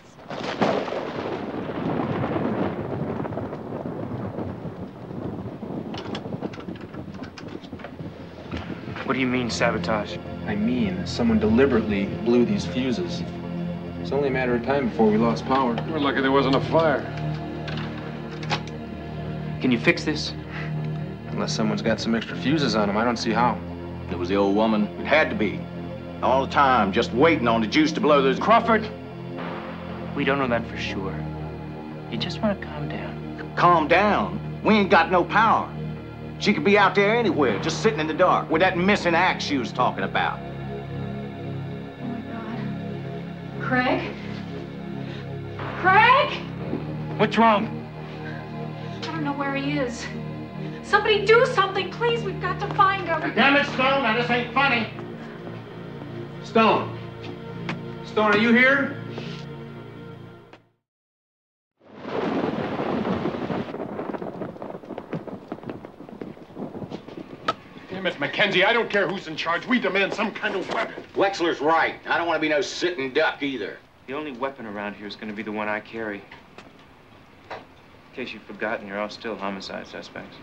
What do you mean, sabotage? I mean, someone deliberately blew these fuses. It's only a matter of time before we lost power. We're lucky there wasn't a fire. Can you fix this? Unless someone's got some extra fuses on them, I don't see how. It was the old woman. It had to be. All the time, just waiting on the juice to blow those... Crawford! We don't know that for sure. You just want to calm down. Calm down? We ain't got no power. She could be out there anywhere, just sitting in the dark, with that missing axe she was talking about. Oh, my God. Craig? Craig? What's wrong? I don't know where he is. Somebody do something, please. We've got to find him. Damn it, Stone, now this ain't funny. Stone. Stone, are you here? Hey, Miss Mackenzie, I don't care who's in charge. We demand some kind of weapon. Wexler's right. I don't want to be no sitting duck either. The only weapon around here is going to be the one I carry. In case you've forgotten, you're all still homicide suspects.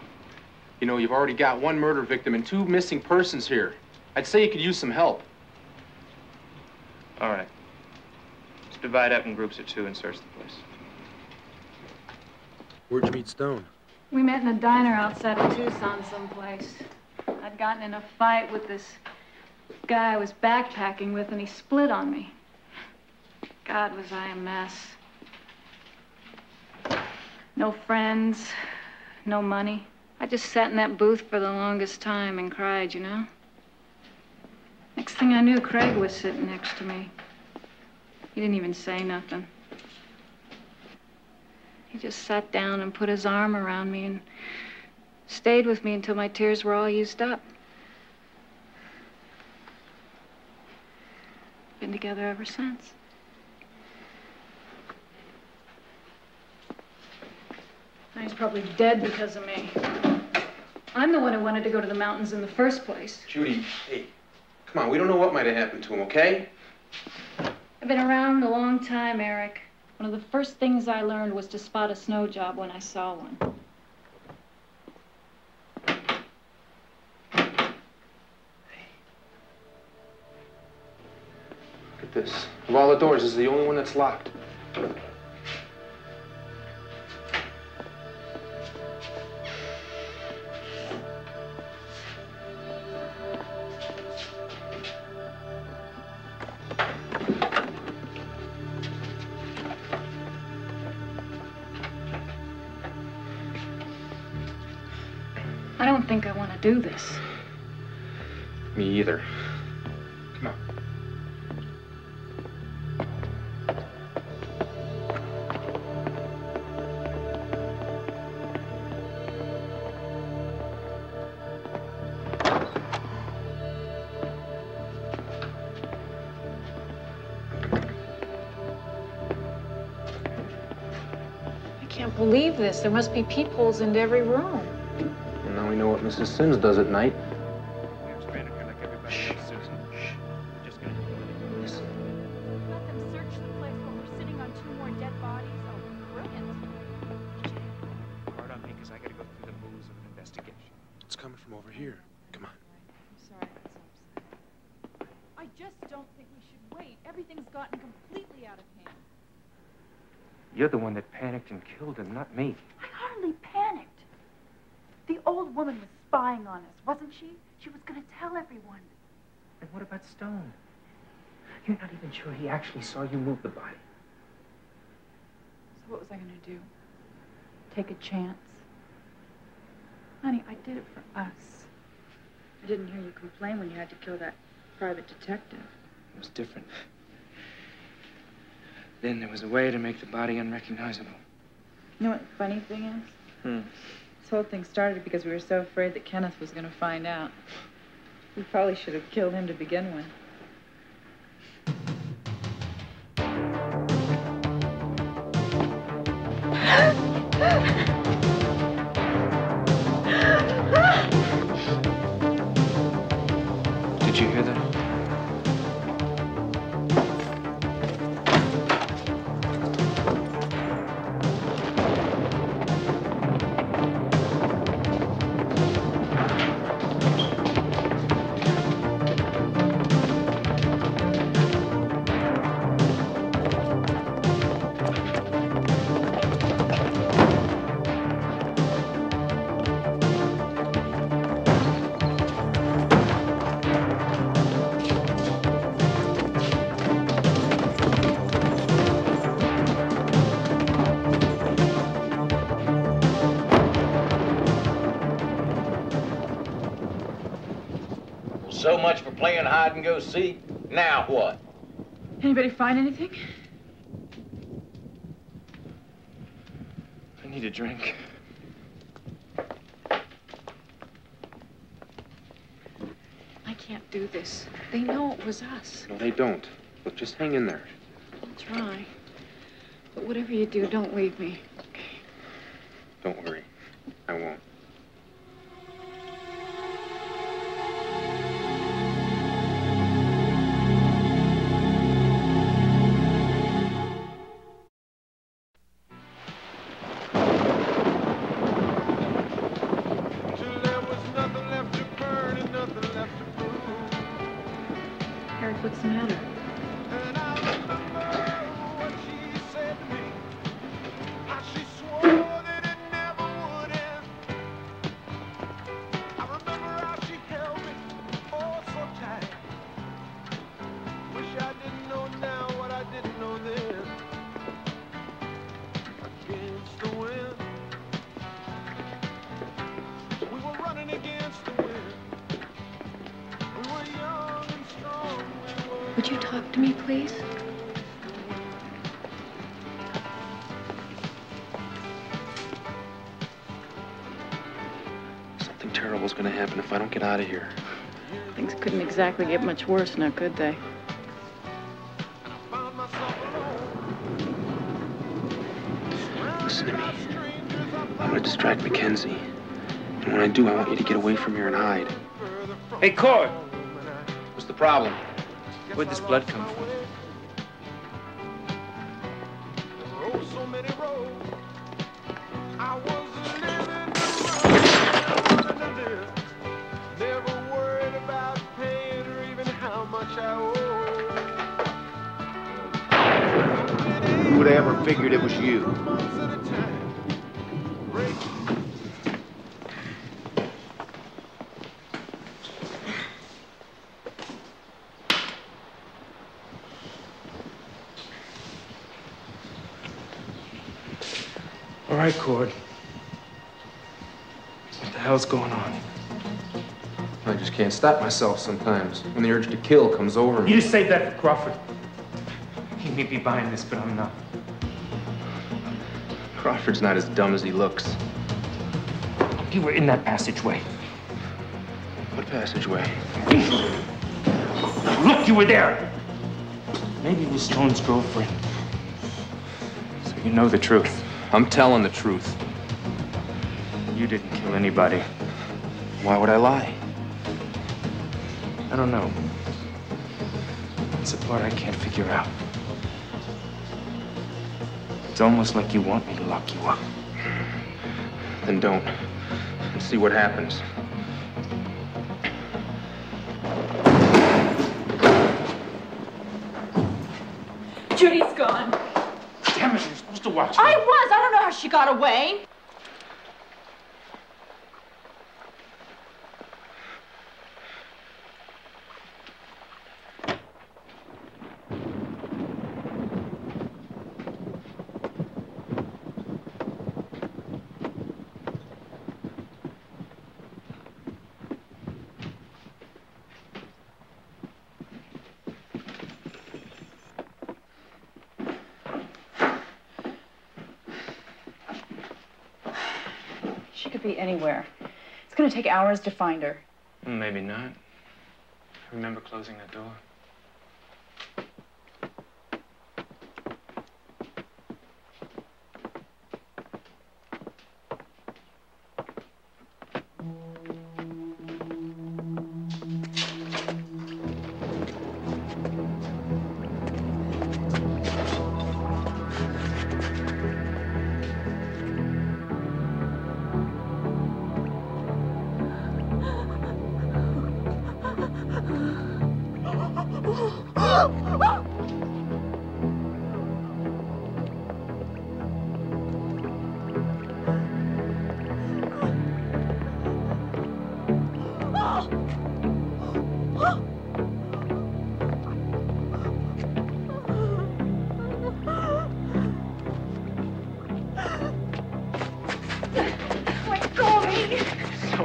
You know, you've already got one murder victim and 2 missing persons here. I'd say you could use some help. All right. Let's divide up in groups of 2 and search the place. Where'd you meet Stone? We met in a diner outside of Tucson someplace. I'd gotten in a fight with this guy I was backpacking with, and he split on me. God, was I a mess. No friends, no money. I just sat in that booth for the longest time and cried, you know? Next thing I knew, Craig was sitting next to me. He didn't even say nothing. He just sat down and put his arm around me and stayed with me until my tears were all used up. Been together ever since. Now he's probably dead because of me. I'm the one who wanted to go to the mountains in the first place. Judy, hey, come on, we don't know what might have happened to him, okay? I've been around a long time, Eric. One of the first things I learned was to spot a snow job when I saw one. Look at this. Of all the doors, this is the only one that's locked. I don't think I want to do this. Me either. Come on. I can't believe this. There must be peepholes into every room. Well, now we know what Mrs. Sims does at night. You're the one that panicked and killed him, not me. I hardly panicked. The old woman was spying on us, wasn't she? She was going to tell everyone. And what about Stone? You're not even sure he actually saw you move the body. So what was I gonna do? Take a chance? Honey, I did it for us. I didn't hear you complain when you had to kill that private detective. It was different. Then there was a way to make the body unrecognizable. You know what the funny thing is? This whole thing started because we were so afraid that Kenneth was gonna find out. We probably should have killed him to begin with. Did you hear that? So much for playing hide and go seek. Now what? Anybody find anything? I need a drink. I can't do this. They know it was us. No, they don't. Look, just hang in there. I'll try. But whatever you do, don't leave me. Don't worry. I won't. Eric, what's the matter? Would you talk to me, please? Something terrible's gonna happen if I don't get out of here. Things couldn't exactly get much worse now, could they? Listen to me. I'm gonna distract Mackenzie. And when I do, I want you to get away from here and hide. Hey, Cord! What's the problem? Where'd this blood come from? Who would have ever figured it was you? All right, Cord. What the hell's going on? I just can't stop myself sometimes when the urge to kill comes over me. You just saved that for Crawford. He may be buying this, but I'm not. Crawford's not as dumb as he looks. You were in that passageway. What passageway? Look, you were there. Maybe it was Stone's girlfriend. So you know the truth. I'm telling the truth. You didn't kill anybody. Why would I lie? I don't know. It's the part I can't figure out. It's almost like you want me to lock you up. Then don't. And see what happens. Judy's gone. Damn it, you're supposed to watch me. I was. I don't know how she got away. She could be anywhere. It's going to take hours to find her. Maybe not. Remember closing the door?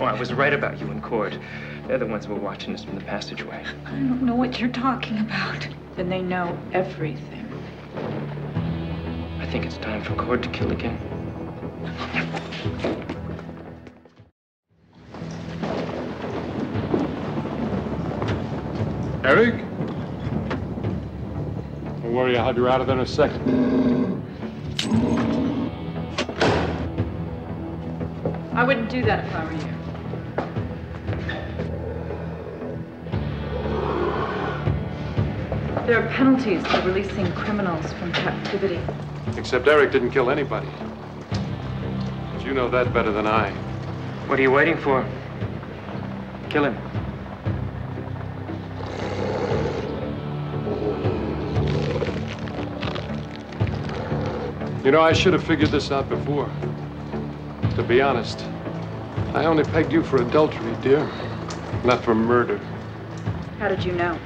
I was right about you in court. They're the ones who were watching us from the passageway. I don't know what you're talking about. Then they know everything. I think it's time for Cord to kill again. Eric? Don't worry, I'll have you out of there in a second. I wouldn't do that if I were you. There are penalties for releasing criminals from captivity. Except Eric didn't kill anybody. But you know that better than I. What are you waiting for? Kill him. You know, I should have figured this out before. To be honest, I only pegged you for adultery, dear, not for murder. How did you know?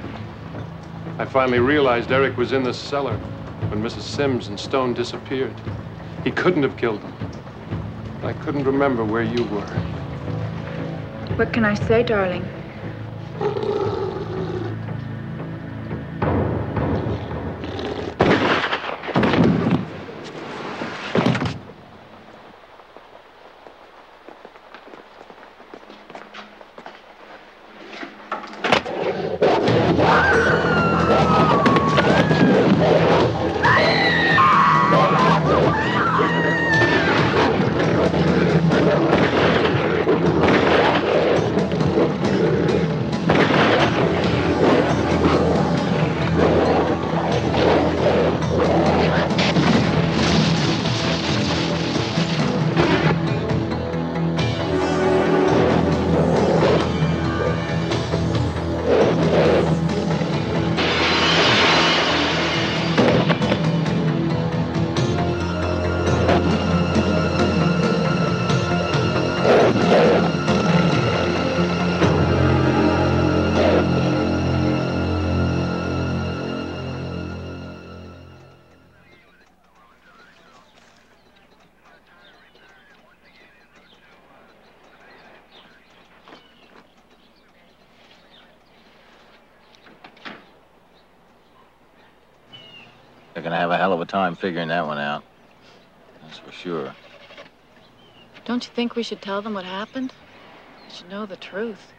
I finally realized Eric was in the cellar when Mrs. Sims and Stone disappeared. He couldn't have killed them. I couldn't remember where you were. What can I say, darling? They're gonna have a hell of a time figuring that one out. That's for sure. Don't you think we should tell them what happened? They should know the truth.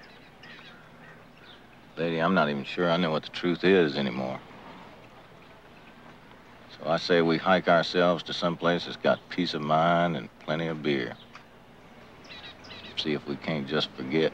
Lady, I'm not even sure I know what the truth is anymore. So I say we hike ourselves to some place that's got peace of mind and plenty of beer. See if we can't just forget.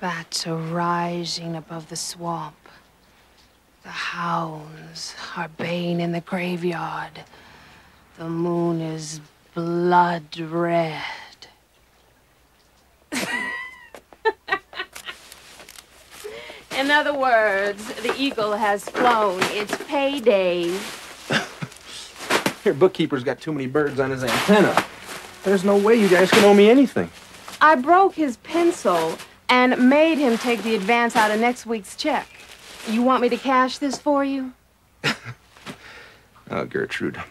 Bats are rising above the swamp. The hounds are baying in the graveyard. The moon is blood red. In other words, the eagle has flown. It's payday. Your bookkeeper's got too many birds on his antenna. There's no way you guys can owe me anything. I broke his pencil and made him take the advance out of next week's check. You want me to cash this for you? Oh, Gertrude,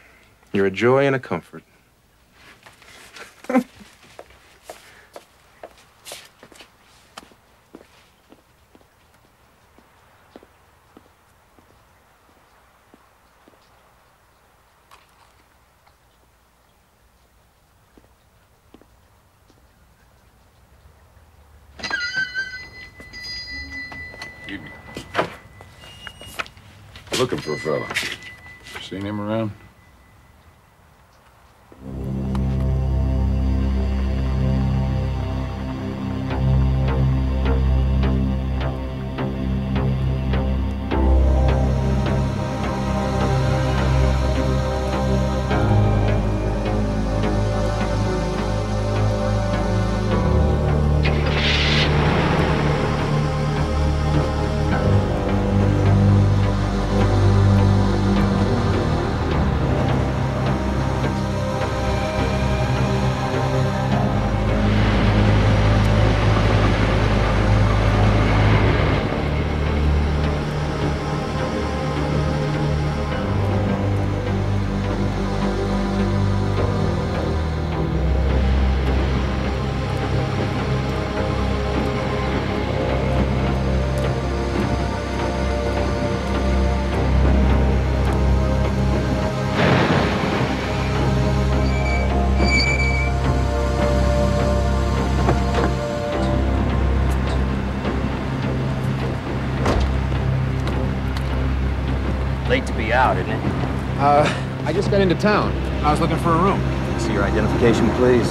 you're a joy and a comfort. Looking for a fella. Seen him around? Late to be out, isn't it? I just got into town. I was looking for a room. See your identification, please.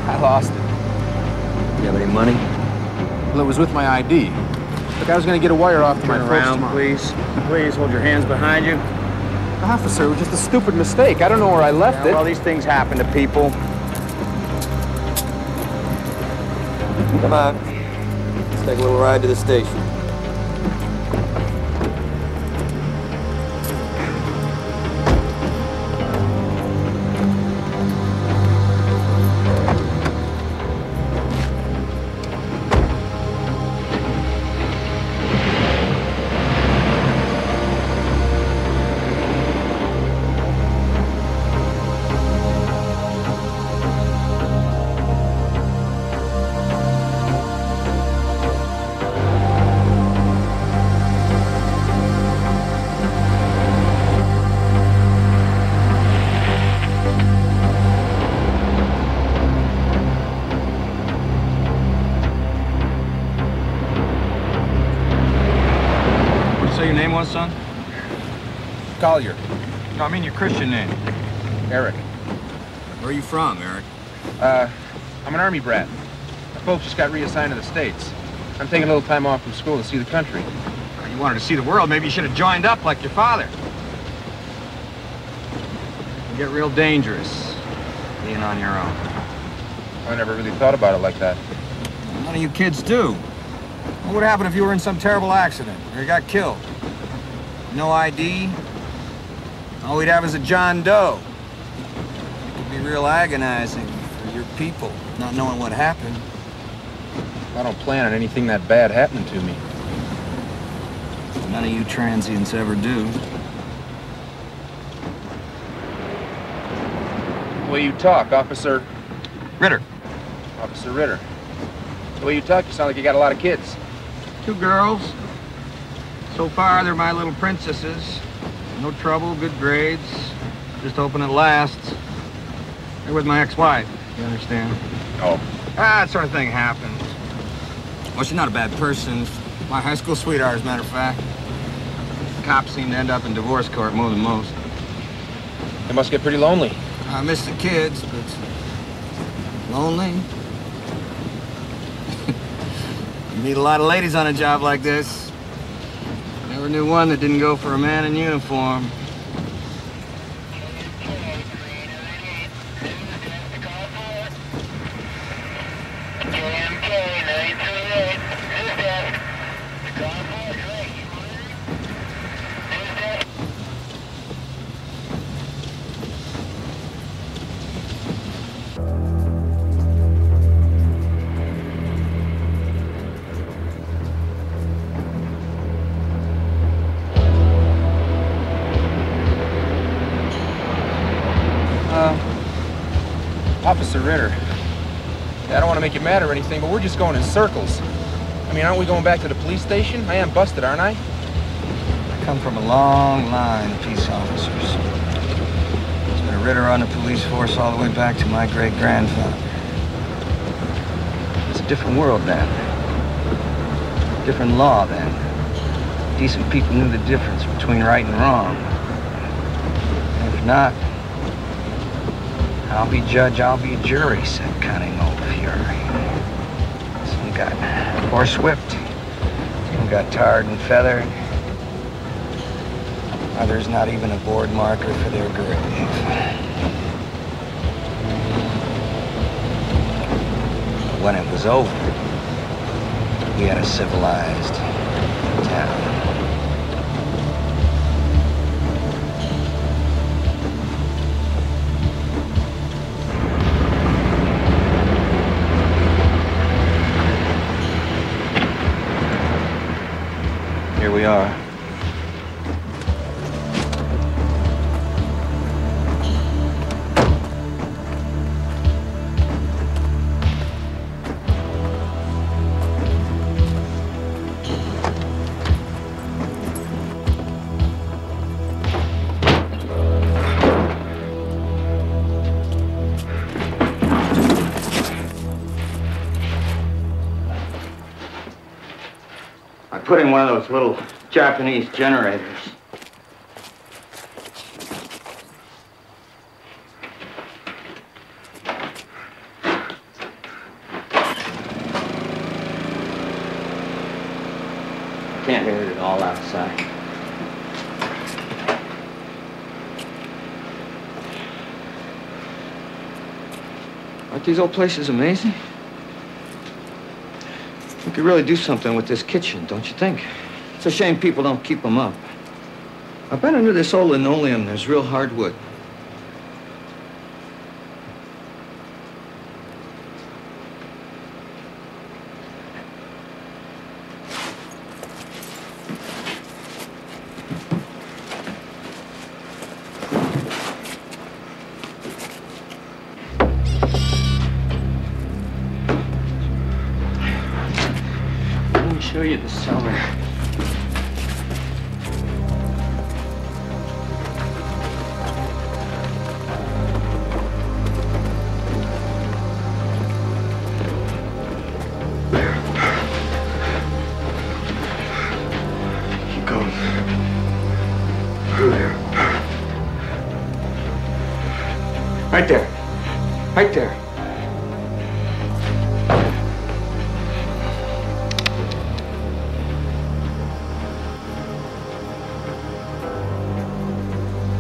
I lost it. Do you have any money? Well, it was with my ID. Look, I was going to get a wire off to my Turn folks around, tomorrow. please. Please, hold your hands behind you. Officer, it was just a stupid mistake. I don't know where I left it. Well, these things happen to people. Come on. Let's take a little ride to the station. Son? Collier. No, I mean your Christian name. Eric. Where are you from, Eric? I'm an Army brat. My folks just got reassigned to the States. I'm taking a little time off from school to see the country. You wanted to see the world. Maybe you should have joined up like your father. You get real dangerous being on your own. I never really thought about it like that. None of you kids do. What would happen if you were in some terrible accident or you got killed? No ID? All we'd have is a John Doe. It could be real agonizing for your people, not knowing what happened. I don't plan on anything that bad happening to me. None of you transients ever do. The way you talk, Officer... Ritter. Officer Ritter. The way you talk, you sound like you got a lot of kids. 2 girls. So far, they're my little princesses. No trouble, good grades. Just hoping it lasts. They're with my ex-wife, you understand? Oh. That sort of thing happens. Well, she's not a bad person. My high school sweetheart, as a matter of fact. Cops seem to end up in divorce court more than most. They must get pretty lonely. I miss the kids, but lonely? You meet a lot of ladies on a job like this. Never knew one that didn't go for a man in uniform. Officer Ritter, I don't want to make you mad or anything, but we're just going in circles. I mean, aren't we going back to the police station? I am busted, aren't I? I come from a long line of peace officers. There's been a Ritter on the police force all the way back to my great-grandfather. It's a different world then. Different law then. Decent people knew the difference between right and wrong. And if not, I'll be judge, I'll be jury, said cunning old Fury. Some got horsewhipped, some got tarred and feathered. Others not even a board marker for their grave. But when it was over, we had a civilized town. Here we are. Put in one of those little Japanese generators. Can't hear it at all outside. Aren't these old places amazing? We could really do something with this kitchen, don't you think? It's a shame people don't keep them up. I bet under this old linoleum there's real hardwood. Show you the cellar. Keep going. There. Right there. Right there.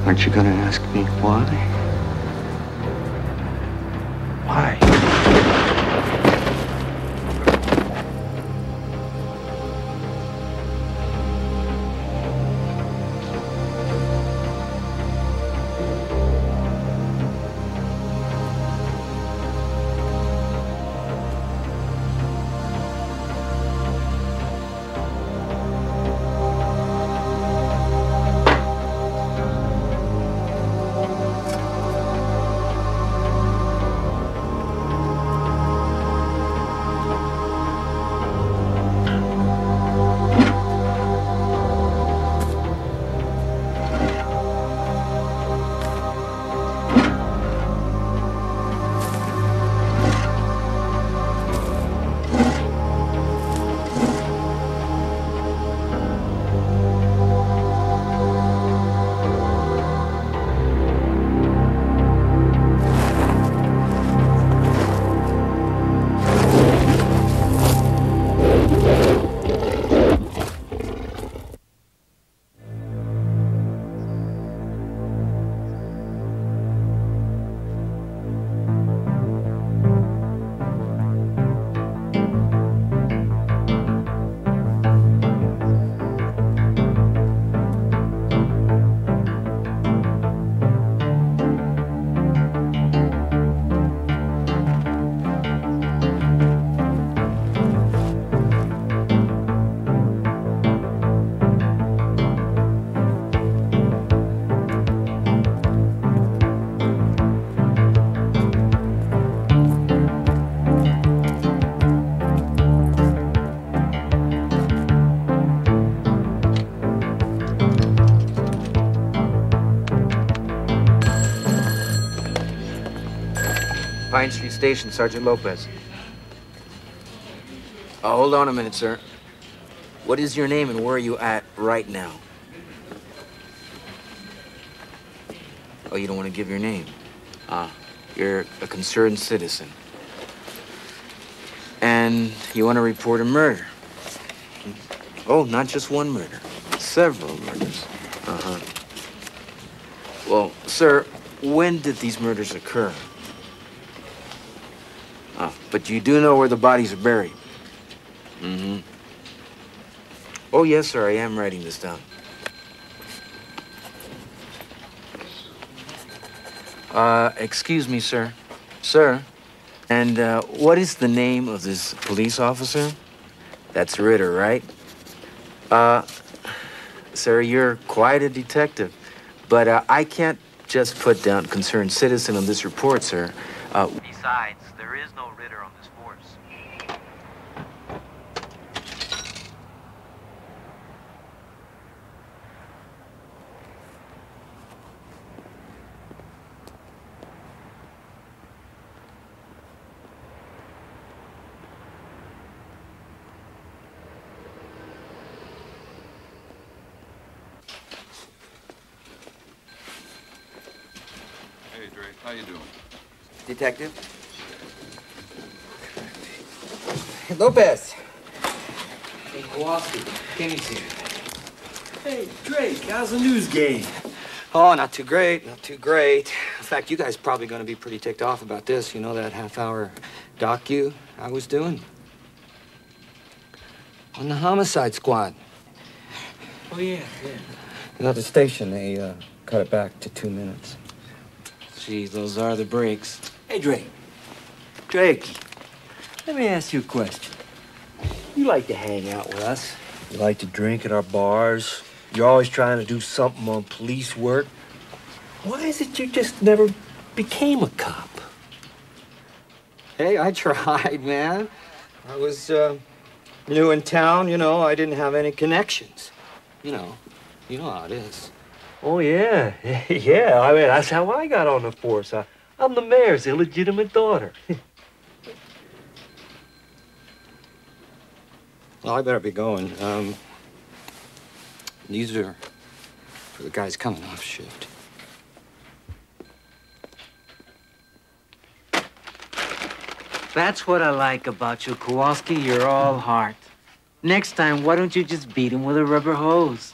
Aren't you gonna ask me why? Why? Pine Street Station, Sergeant Lopez. Hold on a minute, sir. What is your name and where are you at right now? Oh, you don't want to give your name? You're a concerned citizen. And you want to report a murder? Oh, not just one murder. Several murders. Uh-huh. Well, sir, when did these murders occur? But you do know where the bodies are buried? Mm-hmm. Oh, yes, sir, I am writing this down. Excuse me, sir. Sir, and what is the name of this police officer? That's Ritter, right? Sir, you're quite a detective, but I can't just put down concerned citizen on this report, sir. Besides, there is no Ritter on this force. Hey, Drake, how you doing? Detective? Lopez. Hey, Kowalski. Kenny's here. Hey, Drake, how's the news game? Oh, not too great, not too great. In fact, you guys are probably going to be pretty ticked off about this. You know that half-hour docu I was doing? On the homicide squad. Oh, yeah. You know, at the station, they cut it back to 2 minutes. Gee, those are the breaks. Hey, Drake, let me ask you a question. You like to hang out with us. You like to drink at our bars. You're always trying to do something on police work. Why is it you just never became a cop? Hey, I tried, man. I was new in town, you know. I didn't have any connections. You know how it is. Oh, yeah. Yeah, I mean, that's how I got on the force. I'm the mayor's illegitimate daughter. Well, I better be going. These are for the guys coming off shift. That's what I like about you, Kowalski. You're all heart. Next time, why don't you just beat him with a rubber hose?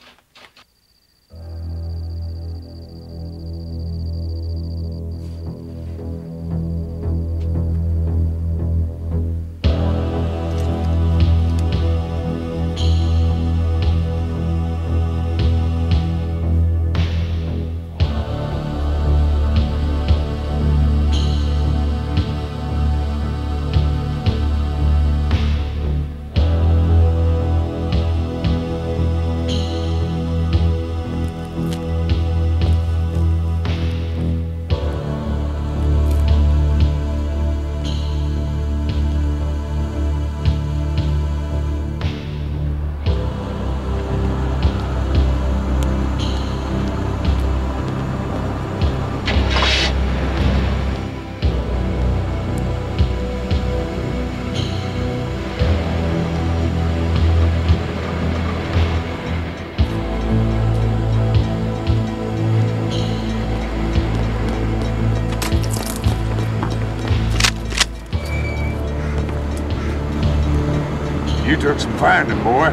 You took some finding, boy.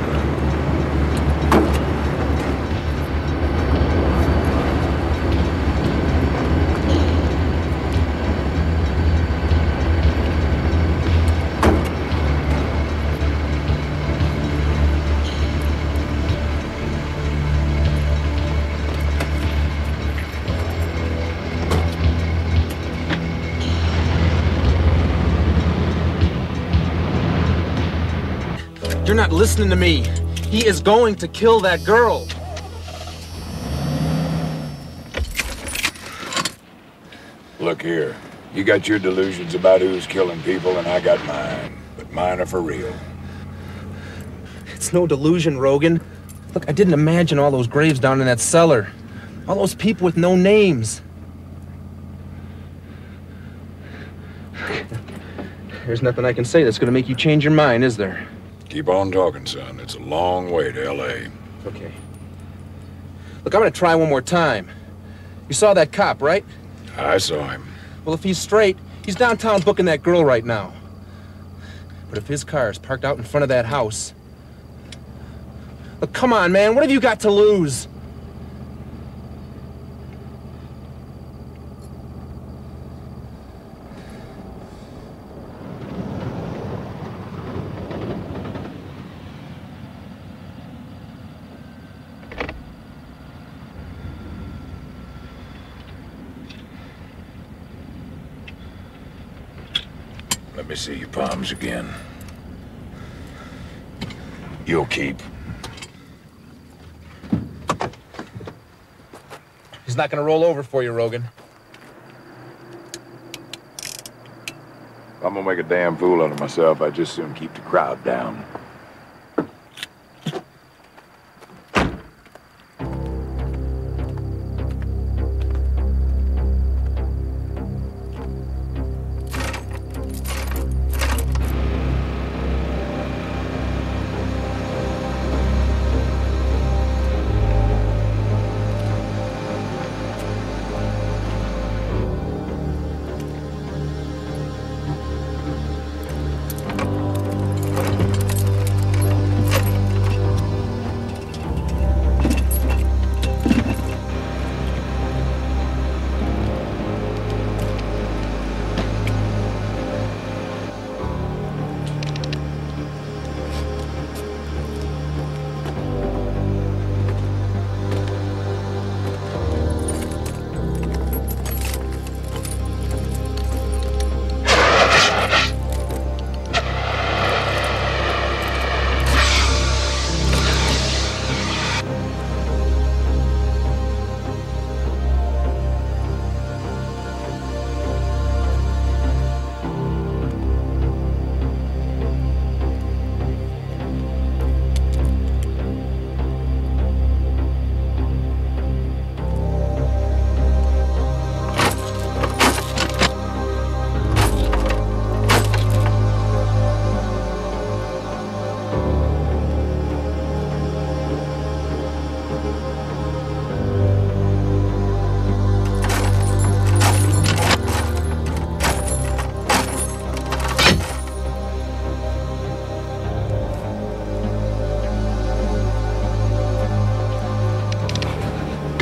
You're not listening to me. He is going to kill that girl. Look here. You got your delusions about who's killing people, and I got mine. But mine are for real. It's no delusion, Rogan. Look, I didn't imagine all those graves down in that cellar. All those people with no names. There's nothing I can say that's gonna make you change your mind, is there? Keep on talking, son. It's a long way to L.A. Okay. Look, I'm gonna try one more time. You saw that cop, right? I saw him. Well, if he's straight, he's downtown booking that girl right now. But if his car is parked out in front of that house... Look, come on, man. What have you got to lose? Let me see your palms again. You'll keep. He's not gonna roll over for you, Rogan. If I'm gonna make a damn fool out of myself, I'd just soon keep the crowd down.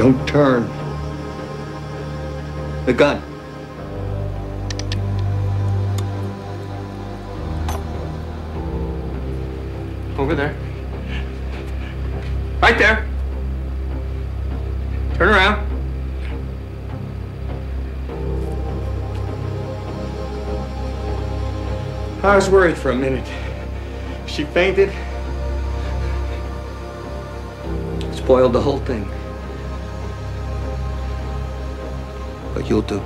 Don't turn. The gun. Over there. Right there. Turn around. I was worried for a minute. She fainted. Spoiled the whole thing. But you'll do.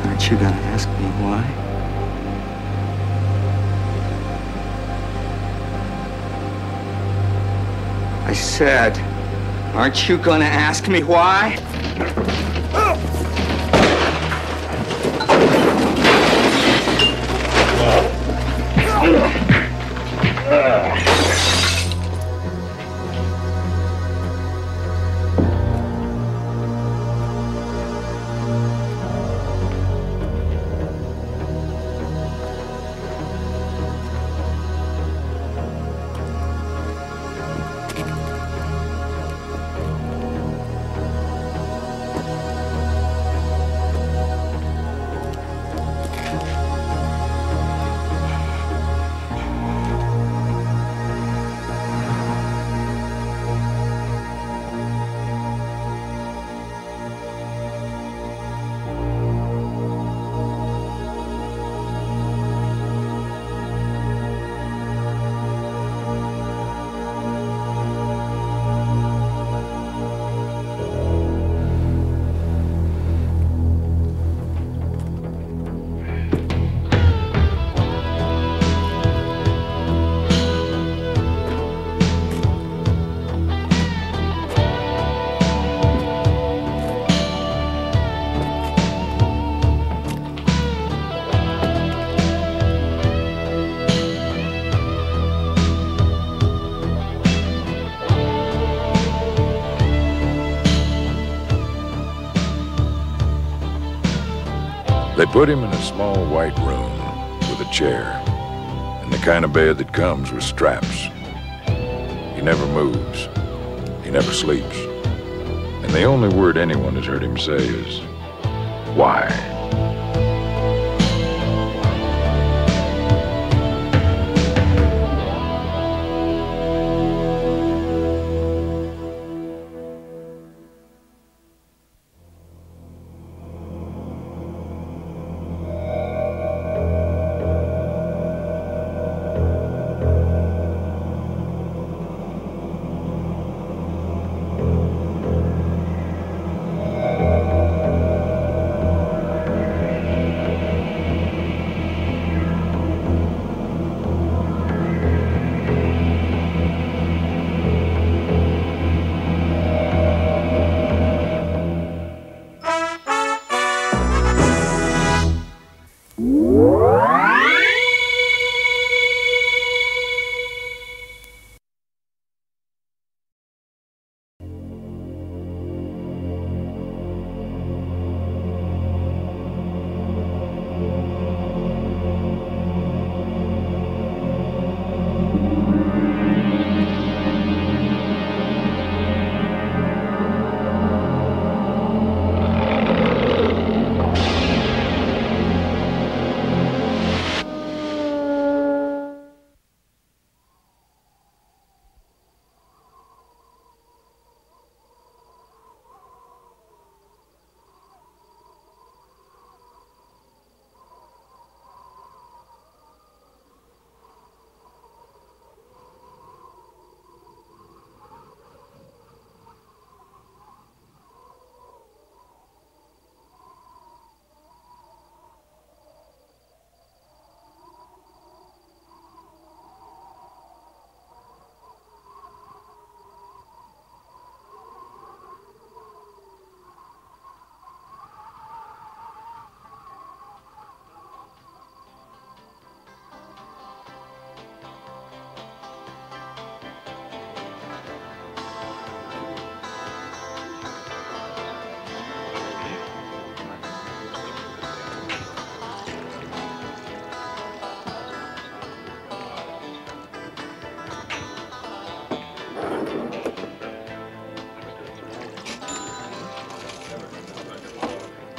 Aren't you gonna ask me why? I said, aren't you gonna ask me why? They put him in a small white room with a chair and the kind of bed that comes with straps. He never moves. He never sleeps. And the only word anyone has heard him say is, why?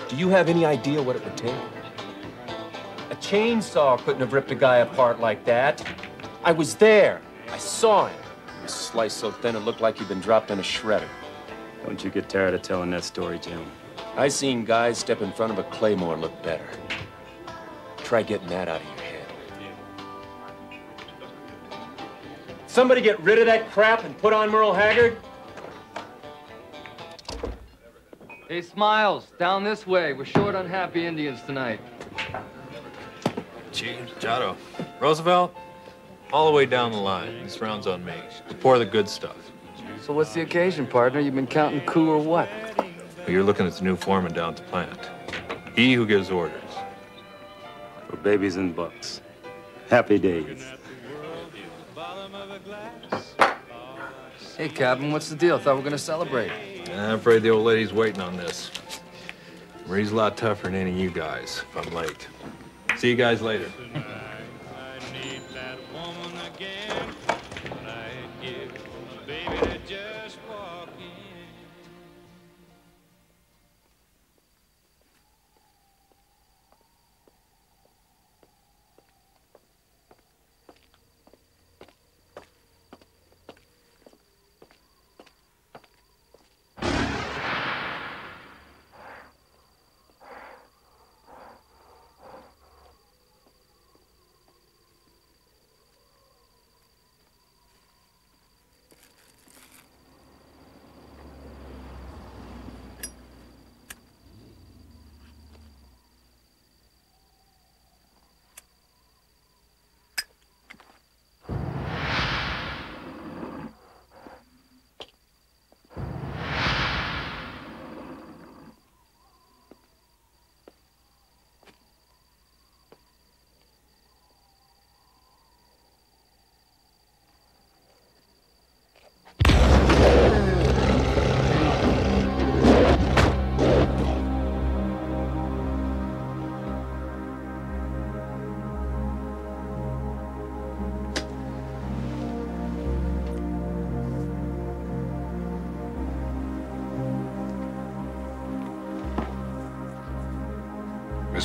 Do you have any idea what it would take? A chainsaw couldn't have ripped a guy apart like that. I was there. I saw him. He was sliced so thin it looked like he'd been dropped in a shredder. Don't you get tired of telling that story, Jim? I seen guys step in front of a claymore look better. Try getting that out of your head. Somebody get rid of that crap and put on Merle Haggard? Hey, Smiles, down this way. We're short on happy Indians tonight. Chief, Jotto, Roosevelt, all the way down the line. This round's on me. Pour the good stuff. So what's the occasion, partner? You been counting coup or what? Well, you're looking at the new foreman down at the plant. He who gives orders. For babies and bucks. Happy days. Hey, Captain, what's the deal? Thought we were gonna celebrate. I'm afraid the old lady's waiting on this. Marie's a lot tougher than any of you guys, if I'm late. See you guys later.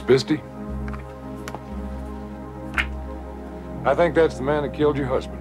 Miss Bisty? I think that's the man that killed your husband.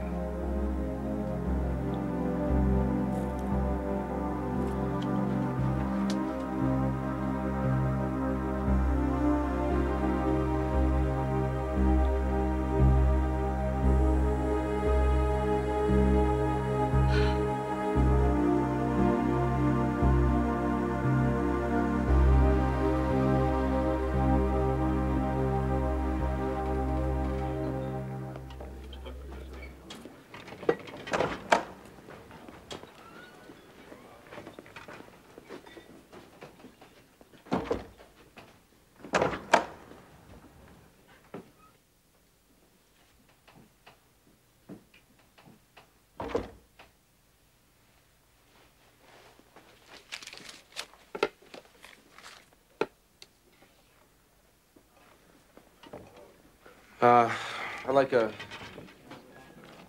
I'd like a...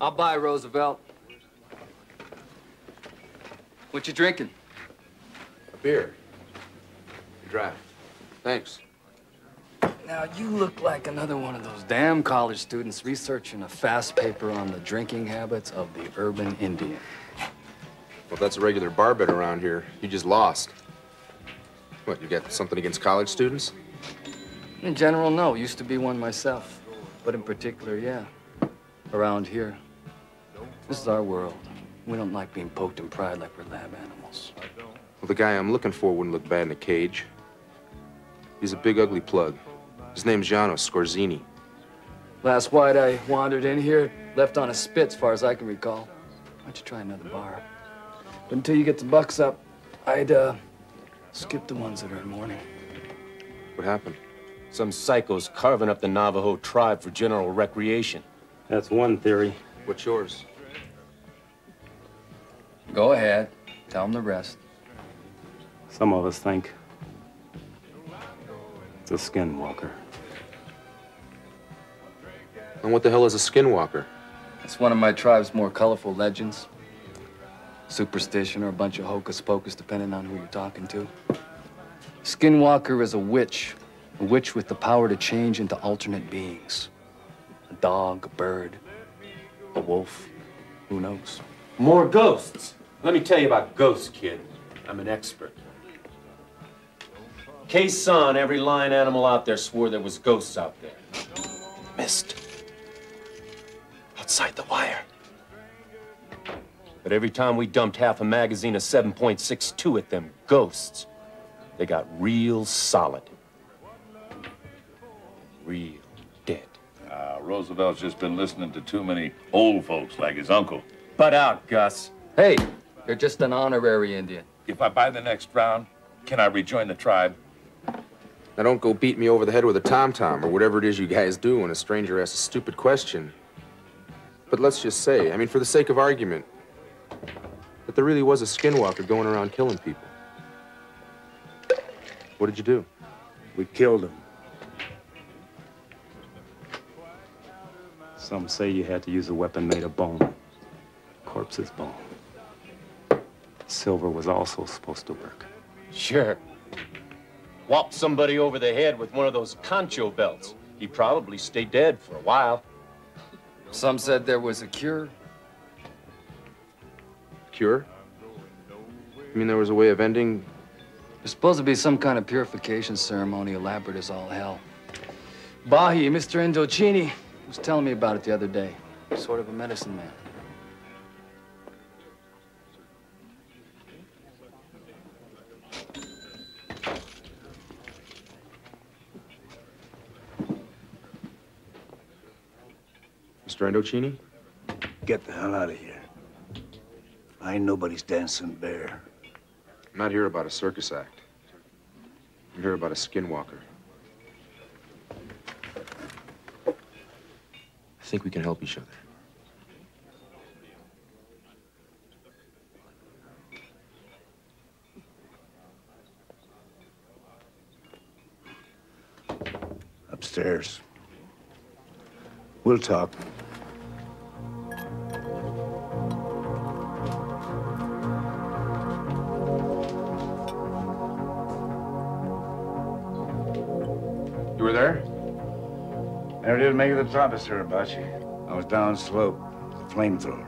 I'll buy Roosevelt. What you drinking? a beer. Draft. Thanks. Now, you look like another one of those damn college students researching a fast paper on the drinking habits of the urban Indian. Well, that's a regular bar bet around here. You just lost. What, you got something against college students? In general, no. Used to be one myself. But in particular, yeah. Around here. This is our world. We don't like being poked in pride like we're lab animals. Well, the guy I'm looking for wouldn't look bad in a cage. He's a big, ugly plug. His name's Janos Scorzini. Last white I wandered in here, left on a spit, as far as I can recall. Why don't you try another bar? But until you get the bucks up, I'd, skip the ones that are in mourning. What happened? Some psycho's carving up the Navajo tribe for general recreation. That's one theory. What's yours? Go ahead. Tell them the rest. Some of us think it's a skinwalker. And what the hell is a skinwalker? It's one of my tribe's more colorful legends. Superstition or a bunch of hocus pocus, depending on who you're talking to. Skinwalker is a witch with the power to change into alternate beings. A dog, a bird, a wolf, who knows? More ghosts. Let me tell you about ghosts, kid. I'm an expert. Quezon, every lion animal out there swore there was ghosts out there. Missed. Outside the wire. But every time we dumped half a magazine of 7.62 at them ghosts, they got real solid. Real dead. Roosevelt's just been listening to too many old folks like his uncle. Butt out, Gus. Hey, you're just an honorary Indian. If I buy the next round, can I rejoin the tribe? Now don't go beat me over the head with a tom-tom or whatever it is you guys do when a stranger asks a stupid question. But let's just say, I mean, for the sake of argument, that there really was a skinwalker going around killing people. What did you do? We killed him. Some say you had to use a weapon made of bone. Corpse's bone. Silver was also supposed to work. Sure. Whop somebody over the head with one of those concho belts. He probably stayed dead for a while. Some said there was a cure. Cure? You mean there was a way of ending? There's supposed to be some kind of purification ceremony, elaborate as all hell. Bahi, Mr. Indochini, was telling me about it the other day. Sort of a medicine man. Mr. Indochini? Get the hell out of here. I ain't nobody's dancing bear. I'm not here about a circus act. I'm here about a skinwalker. I think we can help each other. Upstairs. We'll talk. You didn't make it to the top of Suribachi. I was down slope with a flamethrower,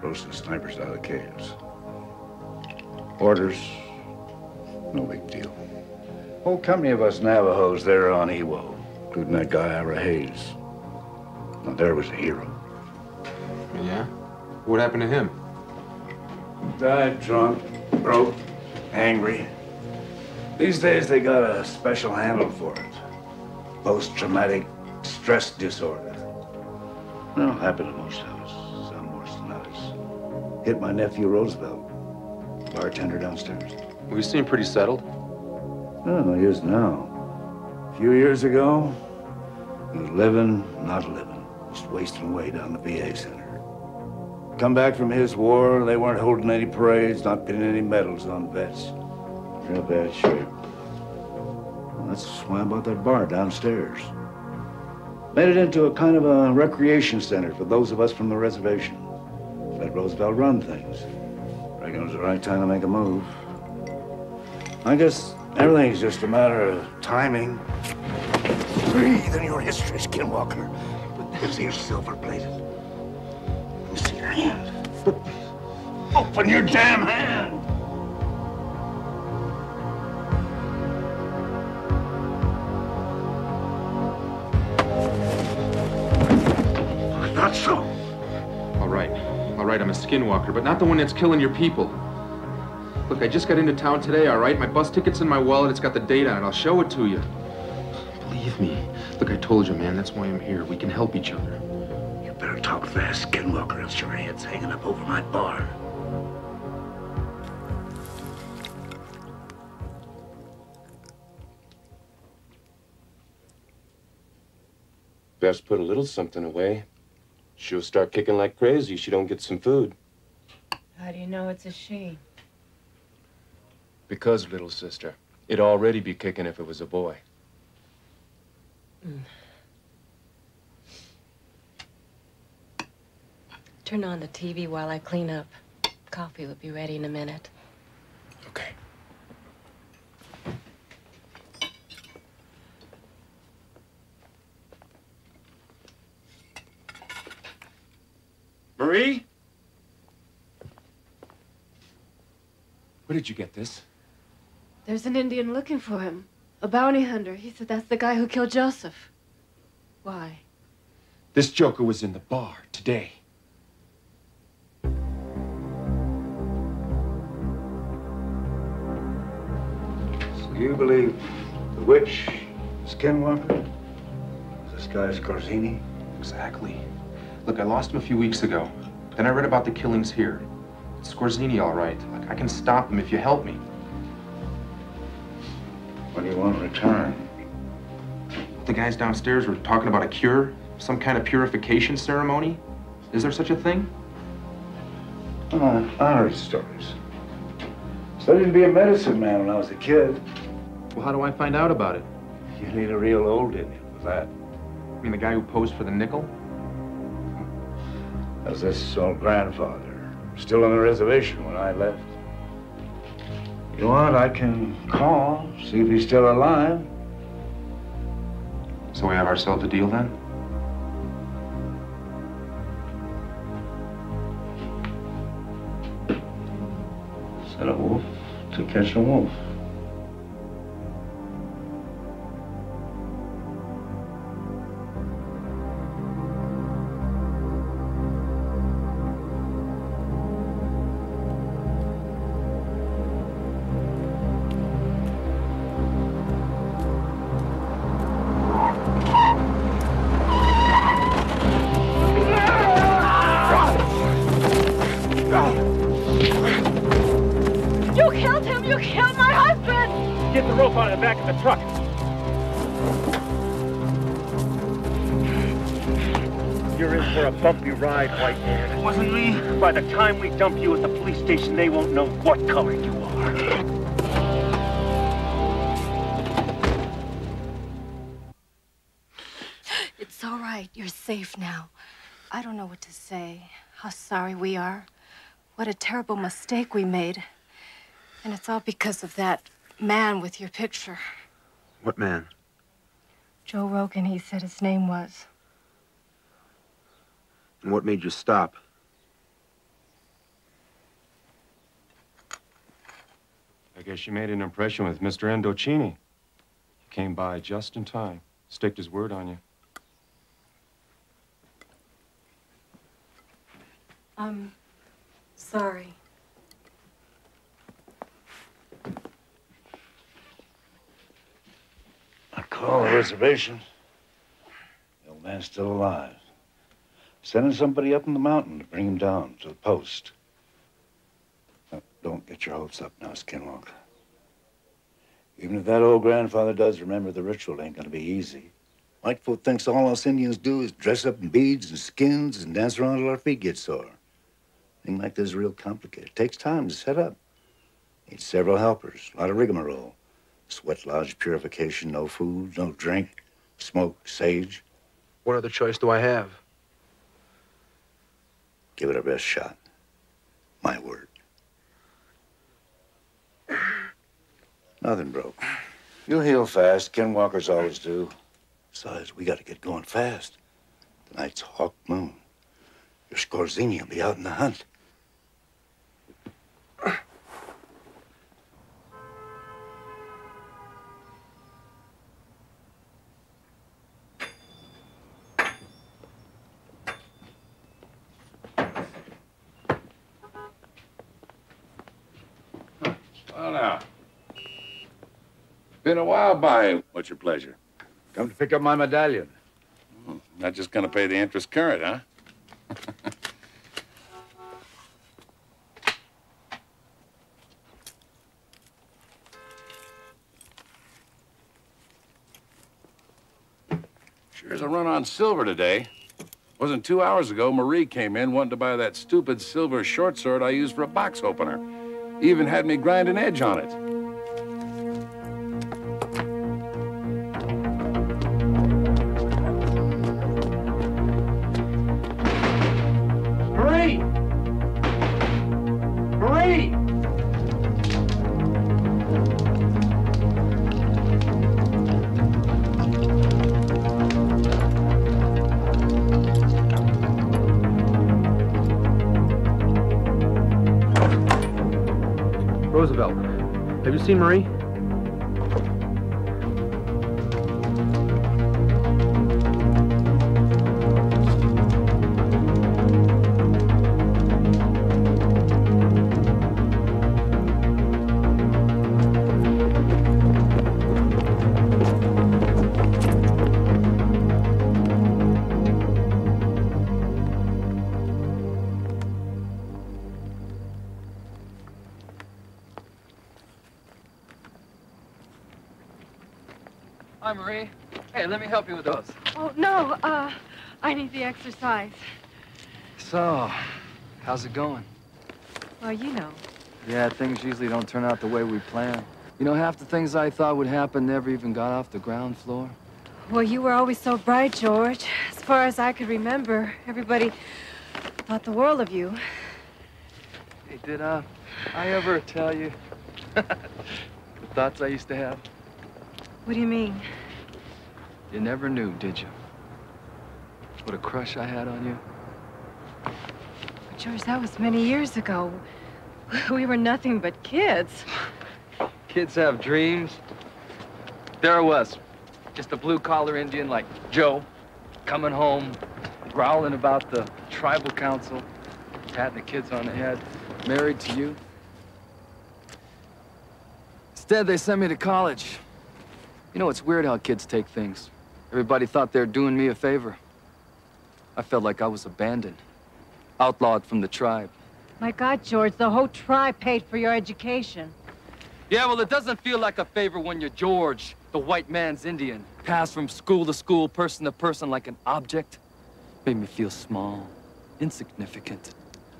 roasting snipers out of the caves. Orders, no big deal. Whole company of us Navajos there on Iwo, including that guy Ira Hayes. Now, there was a hero. Yeah? What happened to him? Died drunk, broke, angry. These days they got a special handle for it. Post-traumatic stress disorder. Well, happened to most of us. Some worse than others. Hit my nephew Roosevelt, bartender downstairs. Well, you seem pretty settled. Oh, he is now. A few years ago, he was living, not living. Just wasting away down the VA center. Come back from his war, they weren't holding any parades, not pinning any medals on vets. Real bad shape. Well, that's why I bought that bar downstairs. Made it into a kind of a recreation center for those of us from the reservation. Let Roosevelt run things. Reckon it was the right time to make a move. I guess everything's just a matter of timing. Breathe in your history, Skinwalker. But this here's silver-plated. Let me see your hand. Open your damn hand! Not so. All right, I'm a Skinwalker, but not the one that's killing your people. Look, I just got into town today, all right? My bus ticket's in my wallet, it's got the date on it. I'll show it to you. Believe me. Look, I told you, man, that's why I'm here. We can help each other. You better talk fast, Skinwalker, else your head's hanging up over my bar. Best put a little something away. She'll start kicking like crazy if she don't get some food. How do you know it's a she? Because, little sister, it'd already be kicking if it was a boy. Turn on the TV while I clean up. Coffee will be ready in a minute. Okay. Marie? Where did you get this? There's an Indian looking for him. A bounty hunter. He said that's the guy who killed Joseph. Why? This joker was in the bar today. So you believe the witch, Skinwalker? This guy's Scorzini? Exactly. Look, I lost him a few weeks ago. Then I read about the killings here. It's Scorzini, all right. Look, I can stop him if you help me. What do you want in return? The guys downstairs were talking about a cure, some kind of purification ceremony. Is there such a thing? Oh, I heard stories. Studied to be a medicine man when I was a kid. Well, how do I find out about it? You need a real old Indian for that. You mean the guy who posed for the nickel? That was this old grandfather. Still on the reservation when I left. You want, I can call, see if he's still alive. So we have ourselves a deal then? Set a wolf to catch a wolf. You killed him! You killed my husband! Get the rope out of the back of the truck. You're in for a bumpy ride, white man. It wasn't me. By the time we dump you at the police station, they won't know what color you are. It's all right. You're safe now. I don't know what to say. How sorry we are. What a terrible mistake we made. And it's all because of that man with your picture. What man? Joe Rogan, he said his name was. And what made you stop? I guess you made an impression with Mr. Endocini. He came by just in time. Staked his word on you. I'm sorry. I call the reservation. The old man's still alive. Sending somebody up in the mountain to bring him down to the post. Now, don't get your hopes up now, Skinwalker. Even if that old grandfather does remember, the ritual ain't gonna be easy. Whitefoot thinks all us Indians do is dress up in beads and skins and dance around till our feet get sore. Thing like this is real complicated. It takes time to set up. Needs several helpers, a lot of rigmarole. Sweat lodge purification, no food, no drink, smoke, sage. What other choice do I have? Give it our best shot. My word. Nothing broke. You'll heal fast. Skinwalkers always do. Besides, we gotta get going fast. Tonight's hawk moon. Your Scorzini will be out in the hunt. Well, now. Been a while by. What's your pleasure? Come to pick up my medallion. Not just gonna pay the interest current, huh? Sure is a run on silver today. Wasn't 2 hours ago, Marie came in wanting to buy that stupid silver short sword I used for a box opener. Even had me grind an edge on it. Marie! Marie! Roosevelt, have you seen Marie? Hi, Marie. Hey, let me help you with those. Oh, no, I need the exercise. So, how's it going? Well, you know. Yeah, things usually don't turn out the way we plan. You know, half the things I thought would happen never even got off the ground floor. Well, you were always so bright, George. As far as I could remember, everybody thought the world of you. Hey, did I ever tell you the thoughts I used to have? What do you mean? You never knew, did you? What a crush I had on you. But George, that was many years ago. We were nothing but kids. Kids have dreams. There I was, just a blue-collar Indian like Joe, coming home, growling about the tribal council, patting the kids on the head, married to you. Instead, they sent me to college. You know, it's weird how kids take things. Everybody thought they were doing me a favor. I felt like I was abandoned, outlawed from the tribe. My God, George, the whole tribe paid for your education. Yeah, well, it doesn't feel like a favor when you're George, the white man's Indian, passed from school to school, person to person like an object. Made me feel small, insignificant,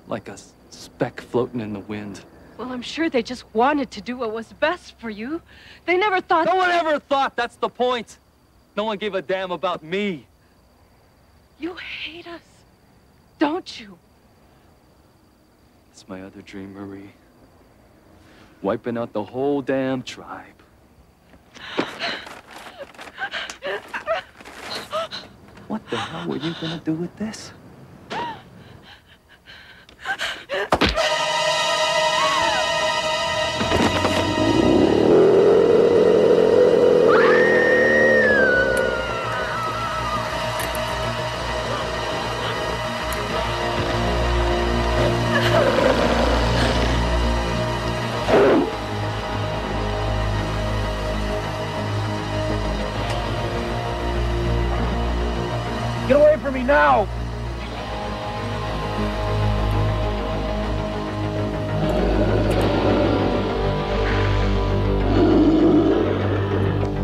like a speck floating in the wind. Well, I'm sure they just wanted to do what was best for you. They never thought... No one ever thought, that's the point. No one gave a damn about me. You hate us, don't you? It's my other dream, Marie. Wiping out the whole damn tribe. What the hell were you gonna do with this? Get away from me now!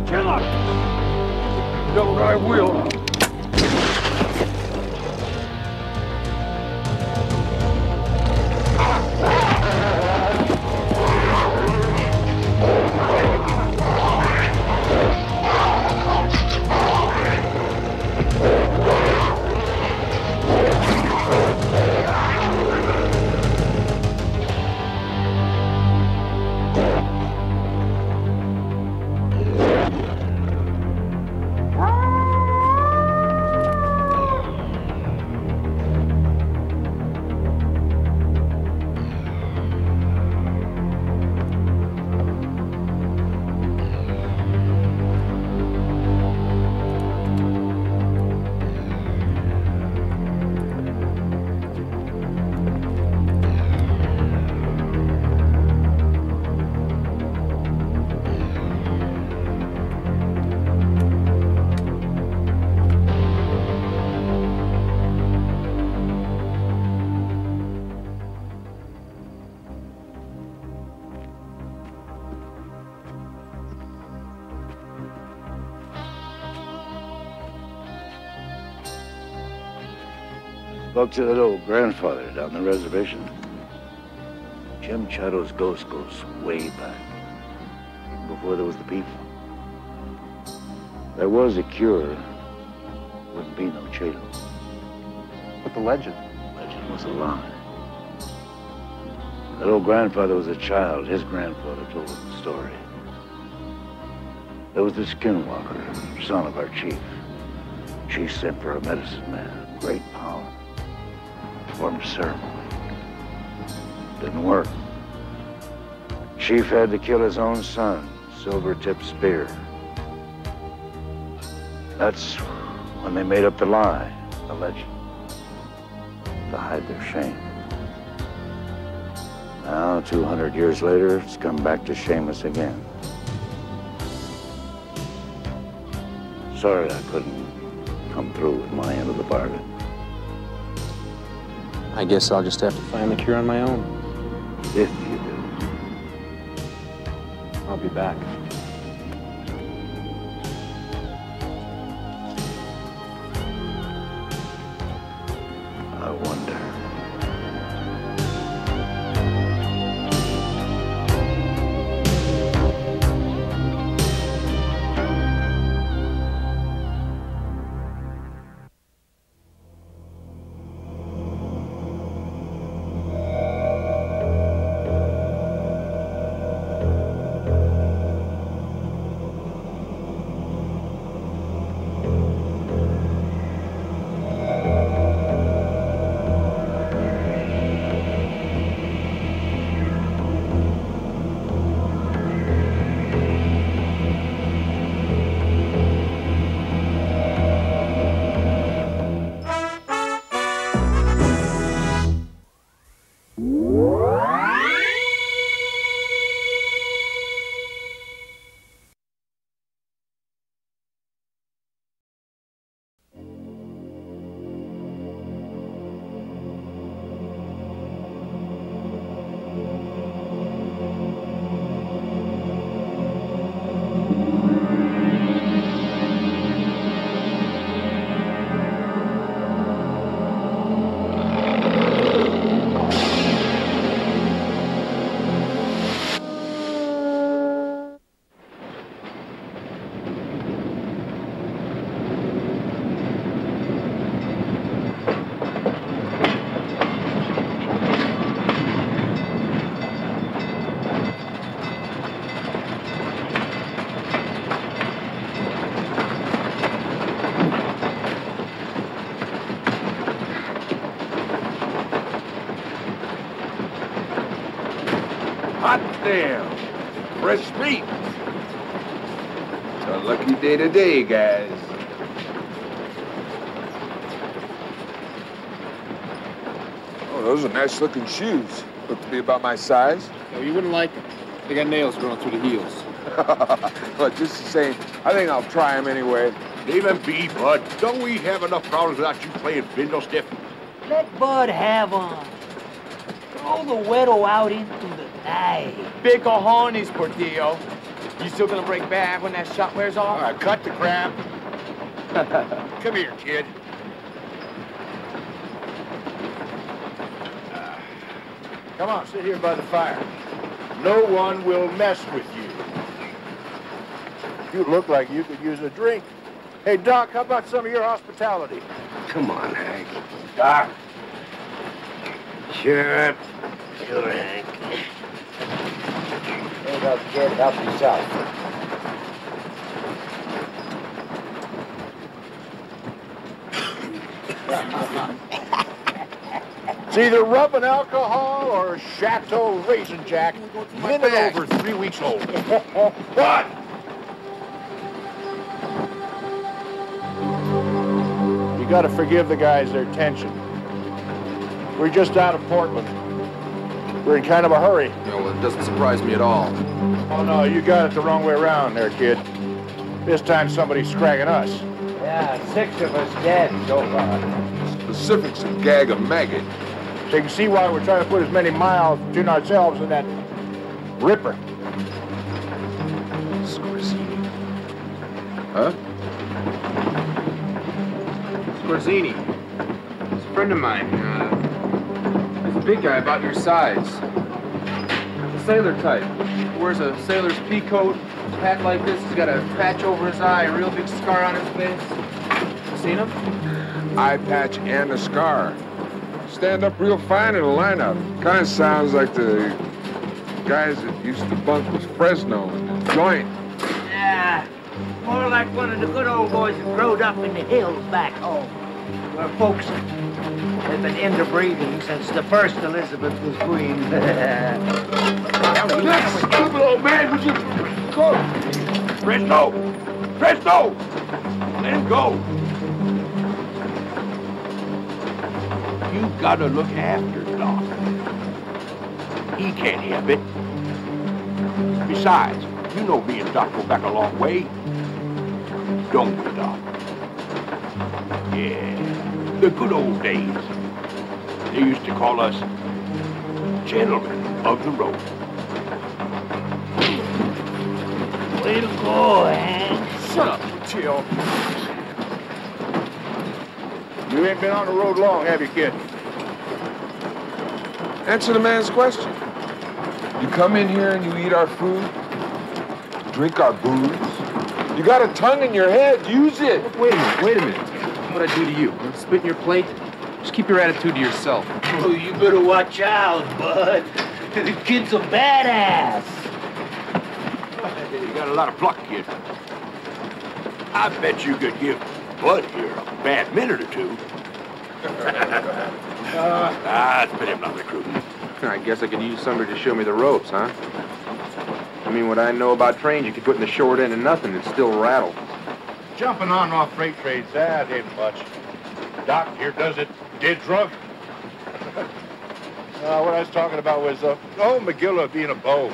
Kill him! Don't I will. Spoke to that old grandfather down the reservation. Jim Chato's ghost goes way back, before there was the people. There was a cure, wouldn't be no Chato. But the legend? Legend was a lie. That old grandfather was a child. His grandfather told him the story. There was the Skinwalker, son of our chief. Chief sent for a medicine man, great power. Performed a ceremony. Didn't work. Chief had to kill his own son, silver-tipped spear. That's when they made up the lie, the legend, to hide their shame. Now, 200 years later, it's come back to shame us again. Sorry I couldn't come through with my end of the bargain. I guess I'll just have to find the cure on my own. If you do. I'll be back. I wonder. Hot damn. Fresh meat. It's a lucky day today, guys. Oh, those are nice looking shoes. Look to be about my size. No, you wouldn't like them. They got nails growing through the heels. But just the same, I think I'll try them anyway. Leave them be, Bud. Don't we have enough problems without you playing fiddlestick? Let Bud have on. Throw the widow out into the night. Big cojones, Portillo. You still gonna break bad when that shot wears off? All right, cut the crap. Come here, kid. Come on, sit here by the fire. No one will mess with you. You look like you could use a drink. Hey, Doc, how about some of your hospitality? Come on, Hank. Doc. Sure. Sure, Hank. Hey, now, kid, help yourself. It's either rubbing alcohol or Chateau Raisin Jack. Minute over 3 weeks old. What? You gotta forgive the guys their tension. We're just out of Portland. We're in kind of a hurry. Yeah, well, it doesn't surprise me at all. Oh, no, you got it the wrong way around there, kid. This time somebody's scragging us. Yeah, 6 of us dead so far. Specifics a gag of maggot. So you can see why we're trying to put as many miles between ourselves and that ripper. Scorzini. Huh? Scorzini. He's a friend of mine. He's a big guy about your size. A sailor type. He wears a sailor's pea coat, hat like this. He's got a patch over his eye, a real big scar on his face. Seen him? Eye patch and a scar. Stand up real fine in a lineup. Kind of sounds like the guys that used to bunk with Fresno and the joint. Yeah, more like one of the good old boys that growed up in the hills back home, where folks have been interbreeding since the first Elizabeth was queen. This stupid old man was just... Go! Fresno! Fresno! Let him go! You gotta look after Doc. He can't help it. Besides, you know me and Doc go back a long way. Don't we, Doc? Yeah, the good old days. They used to call us gentlemen of the road. Way to go, Hank. Shut up, chill. You ain't been on the road long, have you, kid? Answer the man's question. You come in here and you eat our food, drink our booze. You got a tongue in your head, use it. Wait a minute. What'd I do to you? Spit in your plate? Just keep your attitude to yourself. Oh, you better watch out, Bud. The kid's a badass. You got a lot of pluck, kid. I bet you could give Bud here a bad minute or two. Spit him not recruiting. I guess I could use somebody to show me the ropes, huh? I mean, what I know about trains, you could put in the short end of nothing and still rattle. Jumping on and off freight trades, that ain't much. Doc here does it dead drunk. What I was talking about was the whole McGilla being a bow.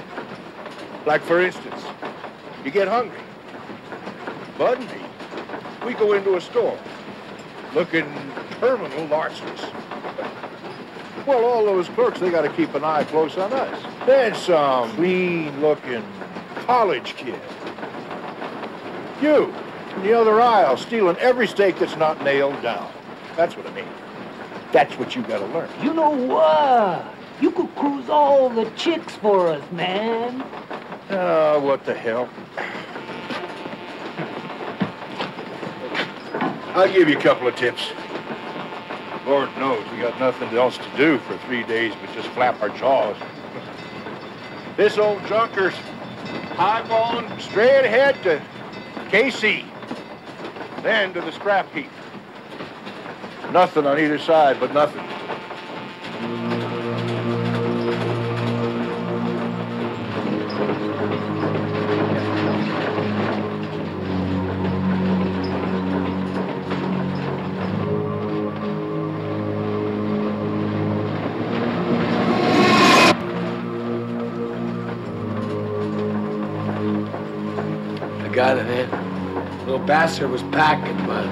Like, for instance, you get hungry. Bud and me, we go into a store looking terminal larcenies. Well, all those clerks, they got to keep an eye close on us. Then some clean-looking college kid. You, in the other aisle, stealing every steak that's not nailed down. That's what I mean. That's what you got to learn. You know what? You could cruise all the chicks for us, man. Oh, what the hell. I'll give you a couple of tips. Lord knows we got nothing else to do for 3 days but just flap our jaws. This old junker's highballing straight ahead to KC, then to the scrap heap. Nothing on either side but nothing. got it in. Little bastard was packing, but...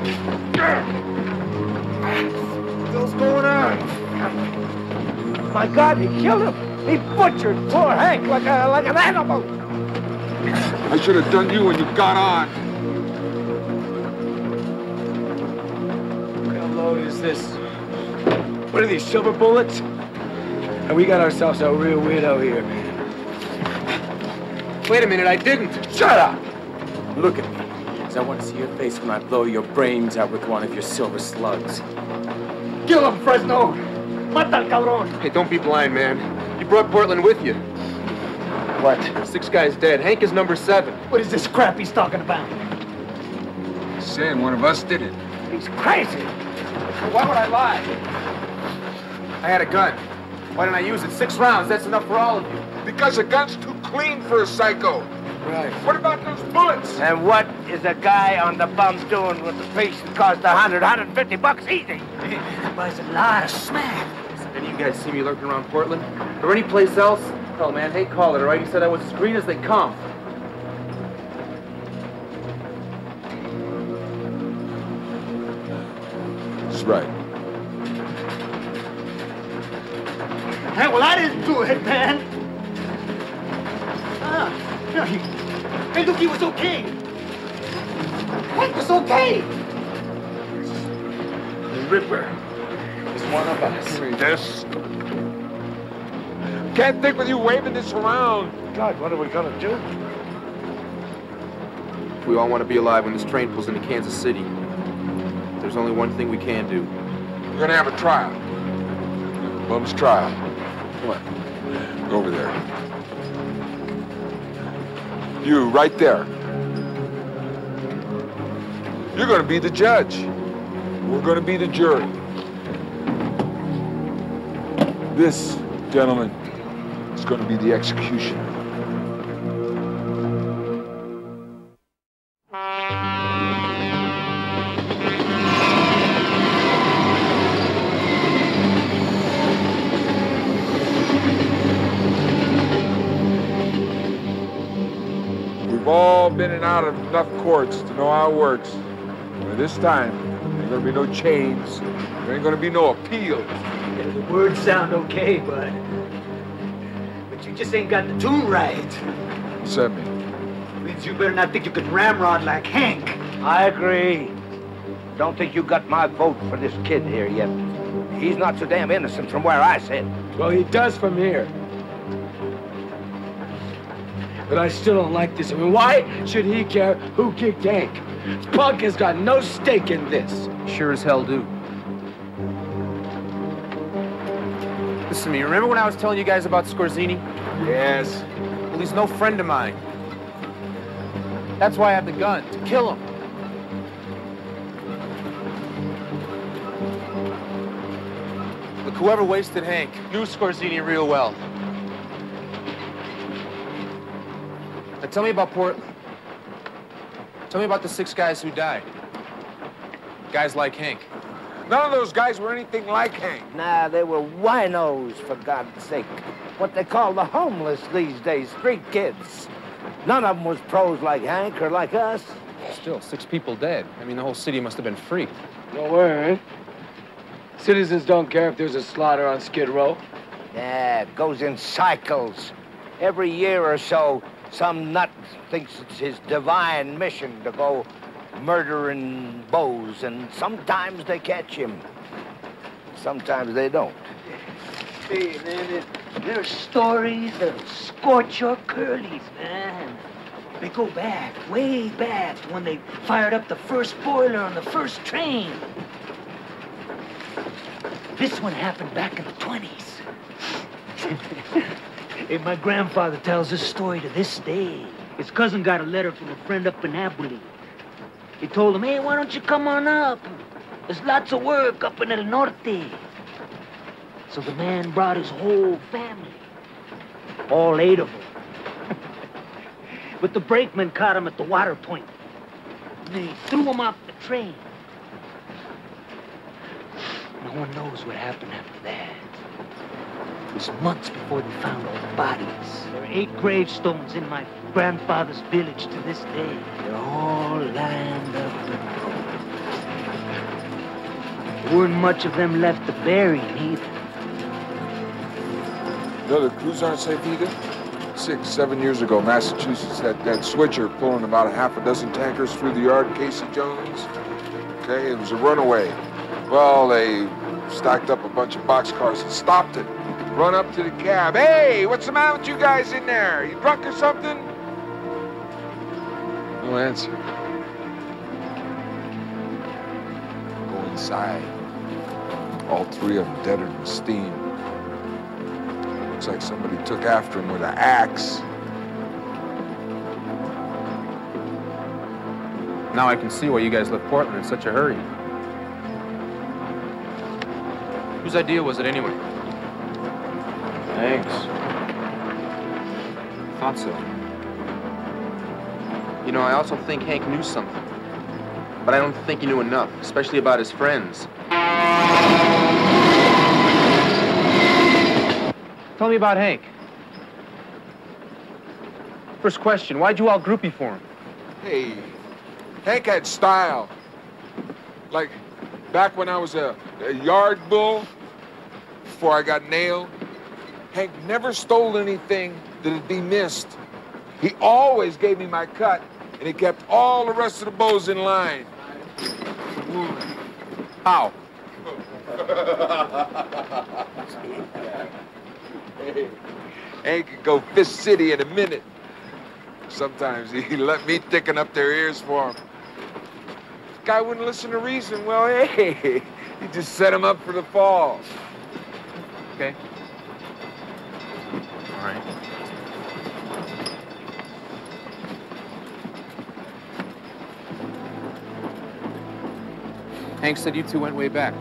What's going on? My God, he killed him. He butchered poor Hank like an animal. I should have done you when you got on. What kind of load is this? What are these, silver bullets? And we got ourselves a real weirdo here. Wait a minute, I didn't. Shut up! Look at me, because I want to see your face when I blow your brains out with one of your silver slugs. Kill him, Fresno. Mata al cabrón. Hey, don't be blind, man. You brought Portland with you. What? 6 guys dead. Hank is number 7. What is this crap he's talking about? He's saying one of us did it. He's crazy. Why would I lie? I had a gun. Why didn't I use it? 6 rounds. That's enough for all of you. Because the gun's too clean for a psycho. Right. What about those bullets? And what is a guy on the bum doing with the piece that cost $150 easy? Buys a lot of smack. Any of you guys see me lurking around Portland? Or any place else? Hell, man, Hank called it, all right? He said I was as green as they come. That's right. Hey, well, I didn't do it, man. Hey, look, he was okay. Hank was okay. The Ripper is one of us. This. Can't think with you waving this around. God, what are we gonna do? We all want to be alive when this train pulls into Kansas City. There's only one thing we can do. We're gonna have a trial. Bum's trial. Come on. Go over there. You, right there. You're gonna be the judge. We're gonna be the jury. This, gentlemen, is gonna be the executioner. We've all been in and out of enough courts to know how it works. But this time, there ain't gonna be no chains. There ain't gonna be no appeals. Yeah, the words sound okay, but you just ain't got the tune right. Send me. Means you better not think you can ramrod like Hank. I agree. Don't think you got my vote for this kid here yet. He's not so damn innocent from where I sit. Well, he does from here. But I still don't like this. I mean, why should he care who kicked Hank? Punk has got no stake in this. Sure as hell do. Listen to me, remember when I was telling you guys about Scorzini? Yes. Well, he's no friend of mine. That's why I have the gun, to kill him. Look, whoever wasted Hank knew Scorzini real well. Now tell me about Portland. Tell me about the 6 guys who died. Guys like Hank. None of those guys were anything like Hank. Nah, they were winos, for God's sake. What they call the homeless these days, street kids. None of them was pros like Hank or like us. Still, 6 people dead. I mean, the whole city must have been freaked. Don't worry, man. Citizens don't care if there's a slaughter on Skid Row. Yeah, it goes in cycles. Every year or so, some nut thinks it's his divine mission to go murdering bows, and sometimes they catch him. Sometimes they don't. Hey, man, there's stories that'll scorch your curlies, man. They go back, way back, to when they fired up the first boiler on the first train. This one happened back in the 20s. Hey, my grandfather tells this story to this day. His cousin got a letter from a friend up in Abilene. He told him, hey, why don't you come on up? There's lots of work up in El Norte. So the man brought his whole family. All 8 of them. But the brakeman caught him at the water point. They threw him off the train. No one knows what happened after that. was months before they found all the bodies. There are 8 gravestones in my grandfather's village to this day. They're all lined up with gold. There weren't much of them left to bury either. You know, the crews aren't safe either. 6, 7 years ago, Massachusetts had that switcher pulling about a half a dozen tankers through the yard, Casey Jones. Okay, it was a runaway. Well, they stacked up a bunch of boxcars and stopped it. Run up to the cab. Hey, what's the matter with you guys in there? You drunk or something? No answer. Go inside. All 3 of them deader than steam. Looks like somebody took after him with an axe. Now I can see why you guys left Portland in such a hurry. Whose idea was it anyway? Thanks. Thought so. You know, I also think Hank knew something. But I don't think he knew enough, especially about his friends. Tell me about Hank. First question, why'd you all groupie for him? Hey, Hank had style. Like, back when I was a yard bull, before I got nailed, Hank never stole anything that'd be missed. He always gave me my cut, and he kept all the rest of the bows in line. How? Hank could go Fist City in a minute. Sometimes he let me thicken up their ears for him. The guy wouldn't listen to reason. Well, hey, he just set him up for the fall. Okay. All right. Hank said you two went way back.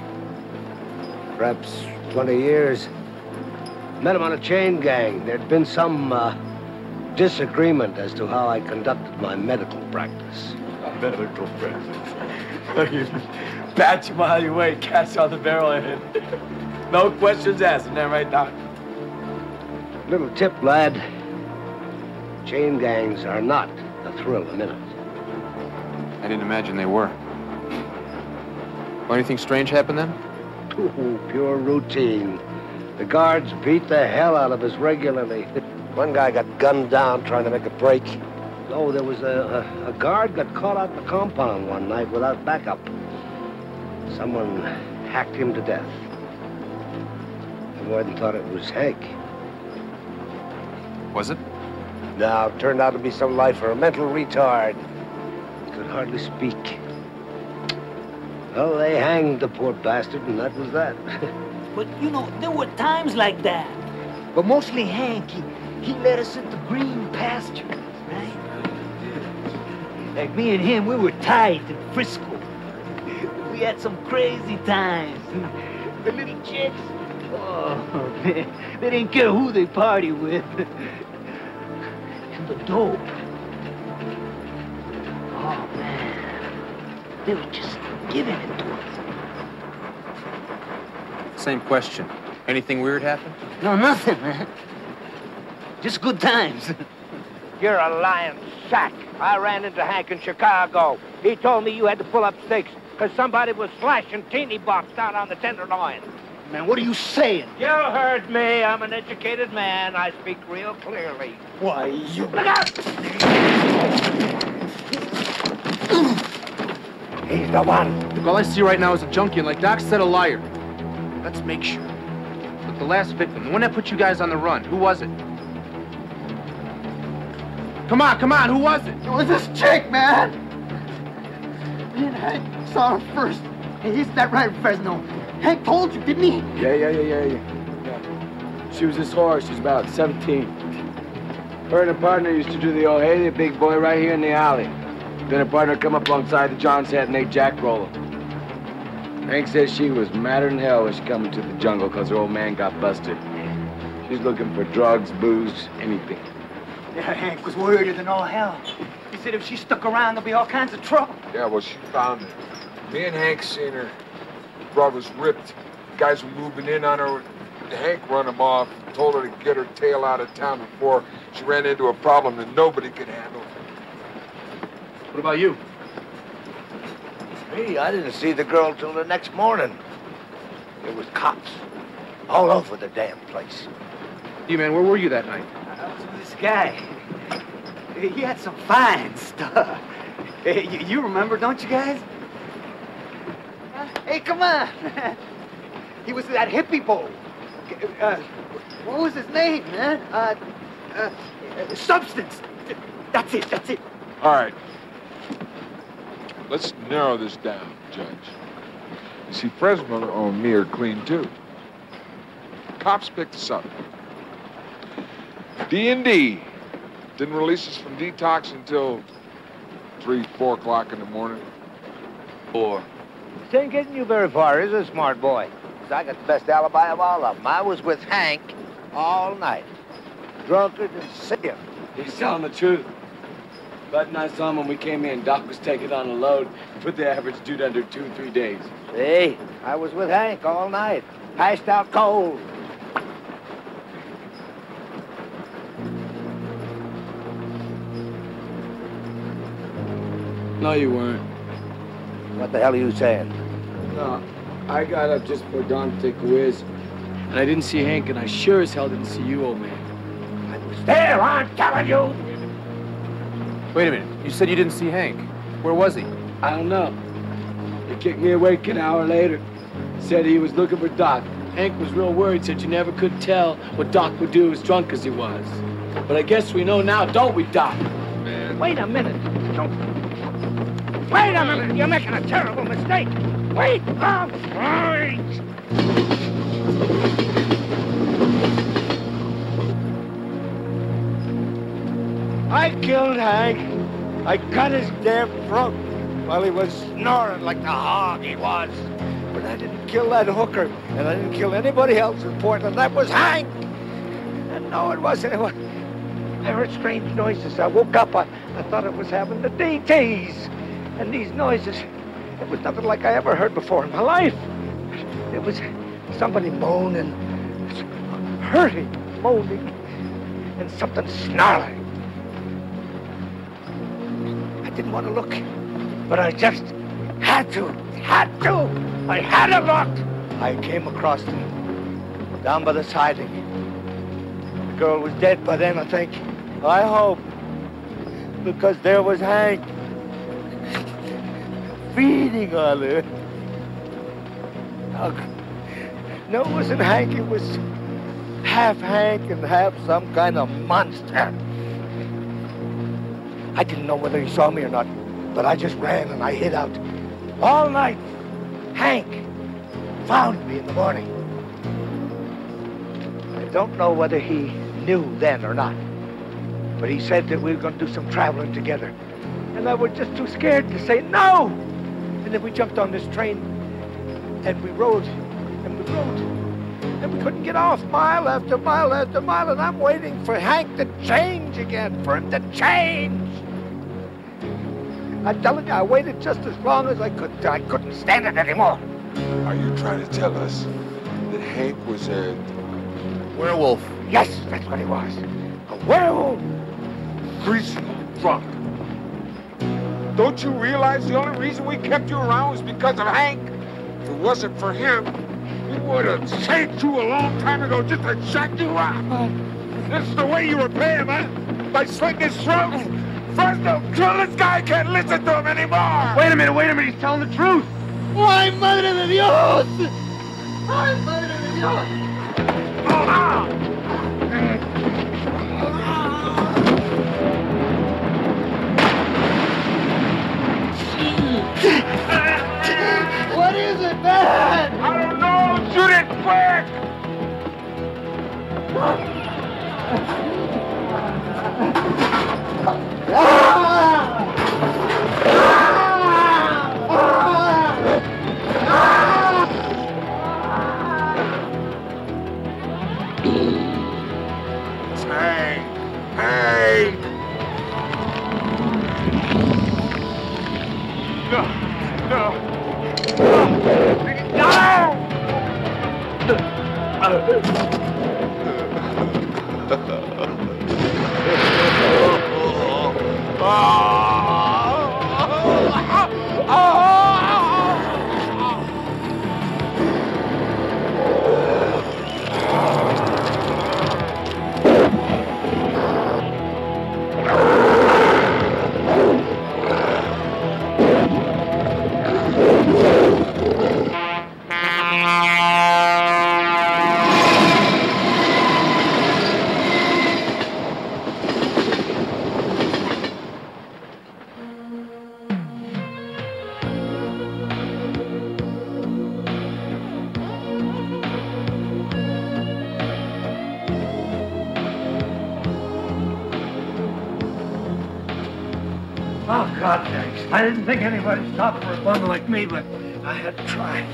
Perhaps 20 years. Met him on a chain gang. There'd been some disagreement as to how I conducted my medical practice. Medical practice. Bat you while you wait, catch on the barrel ahead. No questions asked, isn't that right, Doc? Little tip, lad. Chain gangs are not a thrill a minute. I didn't imagine they were. Well, anything strange happen then? Ooh, pure routine. The guards beat the hell out of us regularly. One guy got gunned down trying to make a break. Oh, there was a guard got caught out in the compound one night without backup. Someone hacked him to death. The warden thought it was Hank. Was it? No, it turned out to be some lifer, a mental retard. Could hardly speak. Well, they hanged the poor bastard, and that was that. But, you know, there were times like that. But mostly Hank, he led us into green pastures, right? Like me and him, we were tight in Frisco. We had some crazy times. The little chicks, oh, man, they didn't care who they party with. And the dope, oh, man, they were just giving it to us. Same question. Anything weird happen? No, nothing, man. Just good times. You're a lying sack. I ran into Hank in Chicago. He told me you had to pull up stakes because somebody was flashing teeny box down on the Tenderloin. Man, what are you saying? You heard me. I'm an educated man. I speak real clearly. Why, you... Look out! He's the one. Look, all I see right now is a junkie, and like Doc said, a liar. Let's make sure. Look, the last victim, the one that put you guys on the run, who was it? Come on, who was it? It was this chick, man! Me and Hank saw her first. Hey, isn't that right, Fresno? Hank told you, didn't he? Yeah. She was his whore. She's about 17. Her and her partner used to do the old hey there, big boy, right here in the alley. Then her partner come up alongside the John's head and they jack roll her. Hank says she was madder than hell when she come into the jungle because her old man got busted. She's looking for drugs, booze, anything. Yeah, Hank was worried than all hell. He said if she stuck around, there'll be all kinds of trouble. Yeah, well, she found her. Me and Hank seen her. The broad was ripped. Guys were moving in on her. Hank run him off, told her to get her tail out of town before she ran into a problem that nobody could handle. What about you? Me, I didn't see the girl till the next morning. There was cops all over the damn place. You, man, where were you that night? I was with this guy. He had some fine stuff. You remember, don't you guys? Hey, come on. He was that hippie boy. What was his name, man? Substance. That's it. All right. Let's narrow this down, Judge. You see, Fresno and me are clean, too. Cops picked us up. D&D didn't release us from detox until 3, 4 o'clock in the morning. 4. This ain't getting you very far, is it, smart boy? 'Cause I got the best alibi of all of them. I was with Hank all night. Drunkard and sick. He's telling the truth. Bud and I saw him when we came in. Doc was taking on a load. Put the average dude under 2 or 3 days. See? I was with Hank all night. Passed out cold. No, you weren't. What the hell are you saying? No, I got up just before dawn to take a whiz. And I didn't see Hank, and I sure as hell didn't see you, old man. I was there, I'm telling you! Wait a minute. You said you didn't see Hank. Where was he? I don't know. He kicked me awake an hour later. Said he was looking for Doc. Hank was real worried, said you never could tell what Doc would do as drunk as he was. But I guess we know now, don't we, Doc? Man. Wait a minute. Wait a minute. You're making a terrible mistake. Wait. Wait. I killed Hank. I cut his damn throat while he was snoring like the hog he was. But I didn't kill that hooker, and I didn't kill anybody else in Portland. That was Hank. And no, it wasn't. I heard strange noises. I woke up. I thought it was having the DTs. And these noises, it was nothing like I ever heard before in my life. It was somebody moaning, hurting, moaning, and something snarling. I didn't want to look, but I just had to. I had to look. I came across them down by the siding. The girl was dead by then, I think. I hope, because there was Hank feeding on her. No, it wasn't Hank. It was half Hank and half some kind of monster. I didn't know whether he saw me or not, but I just ran and I hid out. All night, Hank found me in the morning. I don't know whether he knew then or not, but he said that we were going to do some traveling together. And I was just too scared to say no. And then we jumped on this train, and we rode, and we couldn't get off mile after mile after mile, and I'm waiting for Hank to change again, for him to change. I'm telling you, I waited just as long as I could till I couldn't stand it anymore. Are you trying to tell us that Hank was a werewolf? Yes, that's what he was. A werewolf. Greasy drunk. Don't you realize the only reason we kept you around was because of Hank? If it wasn't for him, we would have saved you a long time ago just to shut you up. This is the way you repay him, huh? By slitting his throat? Fresno, kill this guy. I can't listen to him anymore. Wait a minute. He's telling the truth. ¡Ay, madre de Dios! ¡Ay, madre de Dios! What is it, man? I don't know. Shoot it quick! Hey! No! Oh, God, thanks. I didn't think anybody'd stop for a bum like me, but I had to try.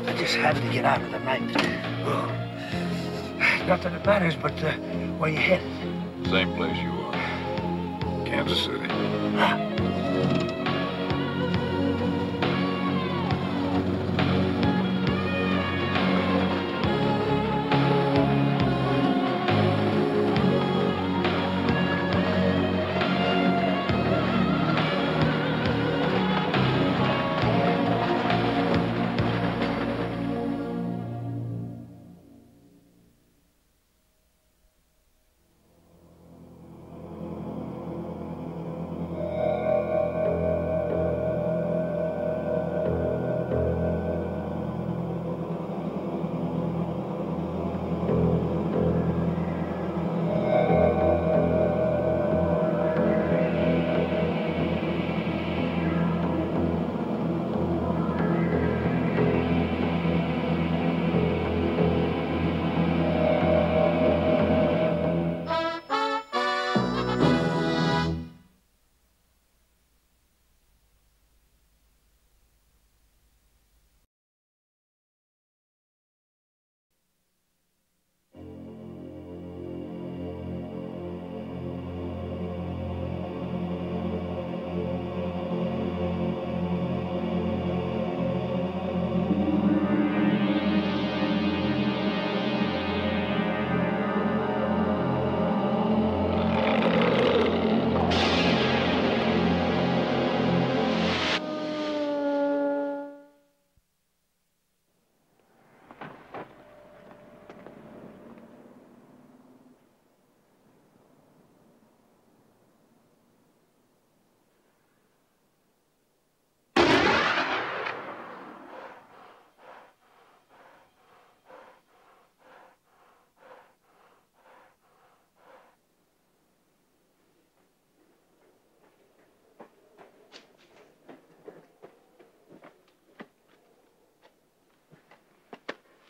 I just had to get out of the night. Oh. Not that it matters, but where you headed? Same place you are. Kansas City.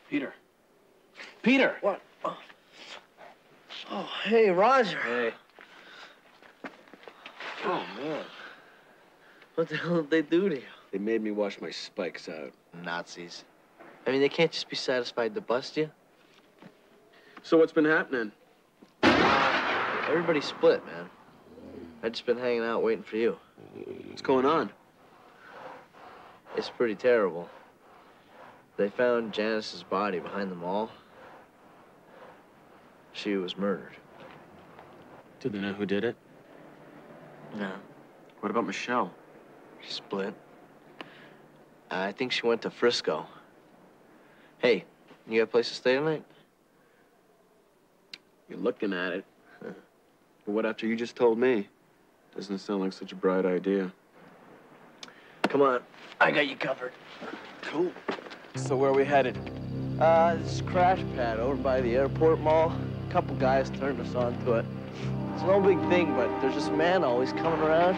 Peter. Peter! What? Oh, hey, Roger. Hey. Oh, man. What the hell did they do to you? They made me wash my spikes out. Nazis. I mean, they can't just be satisfied to bust you. So what's been happening? Everybody split, man. I've just been hanging out waiting for you. What's going on? It's pretty terrible. They found Janice's body behind the mall. She was murdered. Do they know who did it? No. What about Michelle? She split. I think she went to Frisco. Hey, you got a place to stay tonight? You're looking at it. But what after you just told me? Doesn't sound like such a bright idea. Come on, I got you covered. Cool. So where are we headed? This crash pad over by the airport mall. A couple guys turned us on to it. It's no big thing, but there's this man always coming around.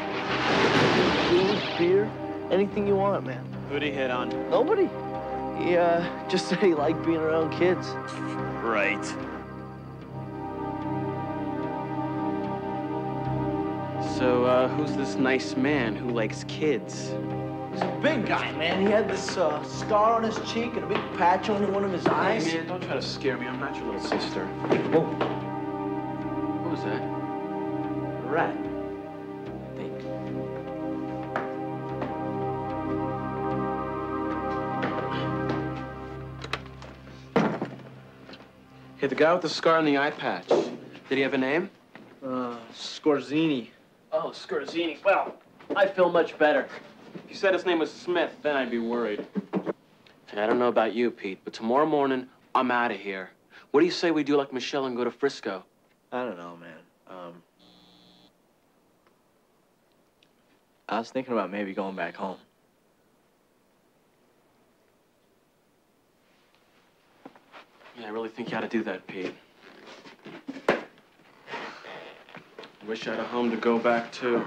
Food, beer, anything you want, man. Who'd he hit on? Nobody. He just said he liked being around kids. Right. So, who's this nice man who likes kids? He's a big guy, man. He had this scar on his cheek and a big patch on one of his eyes. Hey, man, don't try to scare me. I'm not your little sister. Whoa. Who's that? A rat. I think. Hey, the guy with the scar on the eye patch. Did he have a name? Scorzini. Oh, Scorzini. Well, I feel much better. If you said his name was Smith, then I'd be worried. Hey, I don't know about you, Pete, but tomorrow morning, I'm out of here. What do you say we do like Michelle and go to Frisco? I don't know, man. I was thinking about maybe going back home. Yeah, I really think you ought to do that, Pete. Wish I had a home to go back to.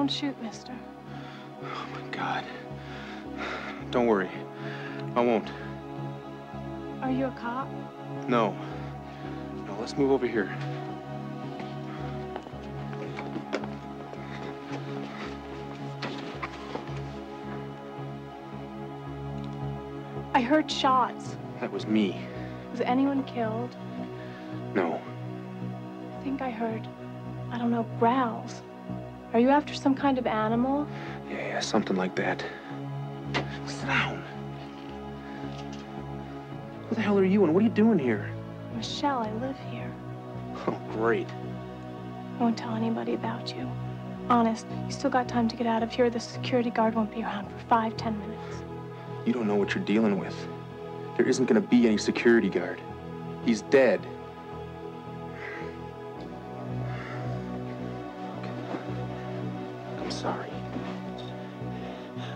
Don't shoot, mister. Oh, my God. Don't worry. I won't. Are you a cop? No. No, let's move over here. I heard shots. That was me. Was anyone killed? No. I think I heard, I don't know, growls. Are you after some kind of animal? Yeah, something like that. Sit down. Who the hell are you and what are you doing here? Michelle, I live here. Oh, great. I won't tell anybody about you. Honest, you still got time to get out of here. The security guard won't be around for 5-10 minutes. You don't know what you're dealing with. There isn't gonna be any security guard. He's dead. I'm sorry.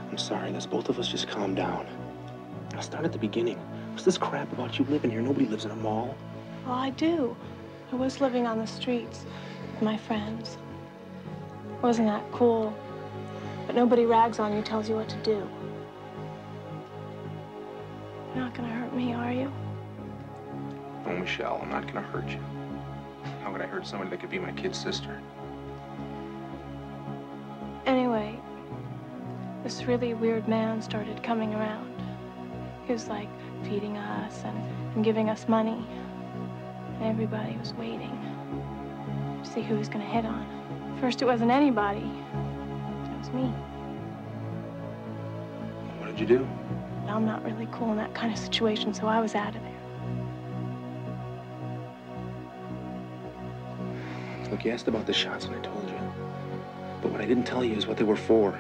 I'm sorry. Let's both of us just calm down. I'll start at the beginning. What's this crap about you living here? Nobody lives in a mall. Well, I do. I was living on the streets with my friends. Wasn't that cool? But nobody rags on you, tells you what to do. You're not gonna hurt me, are you? Oh, Michelle, I'm not gonna hurt you. How could I hurt somebody that could be my kid's sister? Anyway, this really weird man started coming around. He was like feeding us and giving us money. And everybody was waiting to see who he was gonna hit on. First, it wasn't anybody. It was me. What did you do? I'm not really cool in that kind of situation, so I was out of there. Look, you asked about the shots and I told you. But what I didn't tell you is what they were for.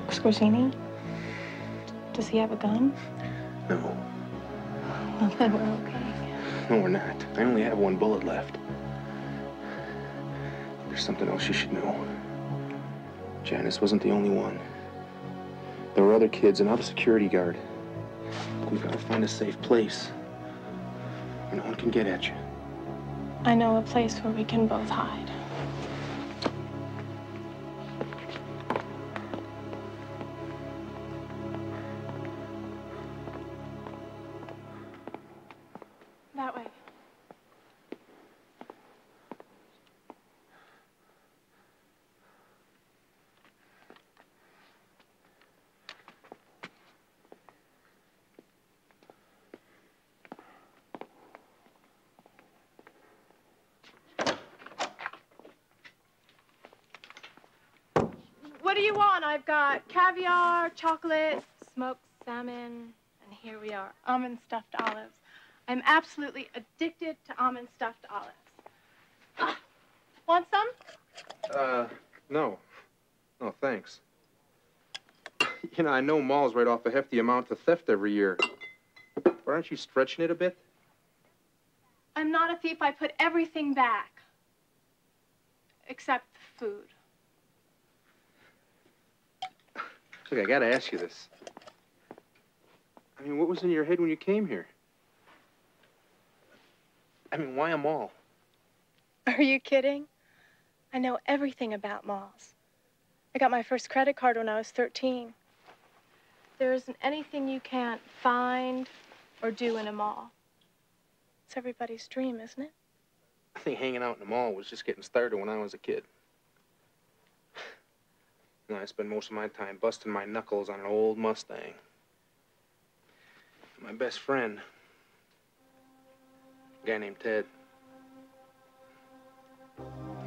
Scorsini? Does he have a gun? No. Well, then we're okay. No, we're not. I only have one bullet left. There's something else you should know. Janice wasn't the only one. There were other kids and I'm a security guard. We've got to find a safe place where no one can get at you. I know a place where we can both hide. That way. What do you want? I've got caviar, chocolate, smoked salmon, and here we are, almond stuffed olives. I'm absolutely addicted to almond stuffed olives. Want some? No. No, thanks. You know, I know malls write off a hefty amount of theft every year. But aren't you stretching it a bit? I'm not a thief. I put everything back. Except the food. Look, I gotta ask you this. I mean, what was in your head when you came here? I mean, why a mall? Are you kidding? I know everything about malls. I got my first credit card when I was 13. There isn't anything you can't find or do in a mall. It's everybody's dream, isn't it? I think hanging out in the mall was just getting started when I was a kid. You know, I spend most of my time busting my knuckles on an old Mustang. My best friend, a guy named Ted,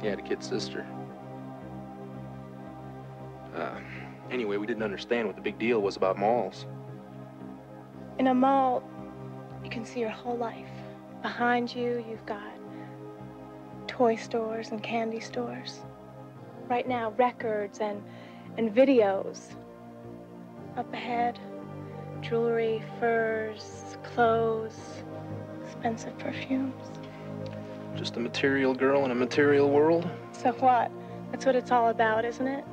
he had a kid sister. Anyway, we didn't understand what the big deal was about malls. In a mall, you can see your whole life. Behind you, you've got toy stores and candy stores. Right now, records and videos. Up ahead, jewelry, furs, clothes, expensive perfumes. Just a material girl in a material world? So what? That's what it's all about, isn't it?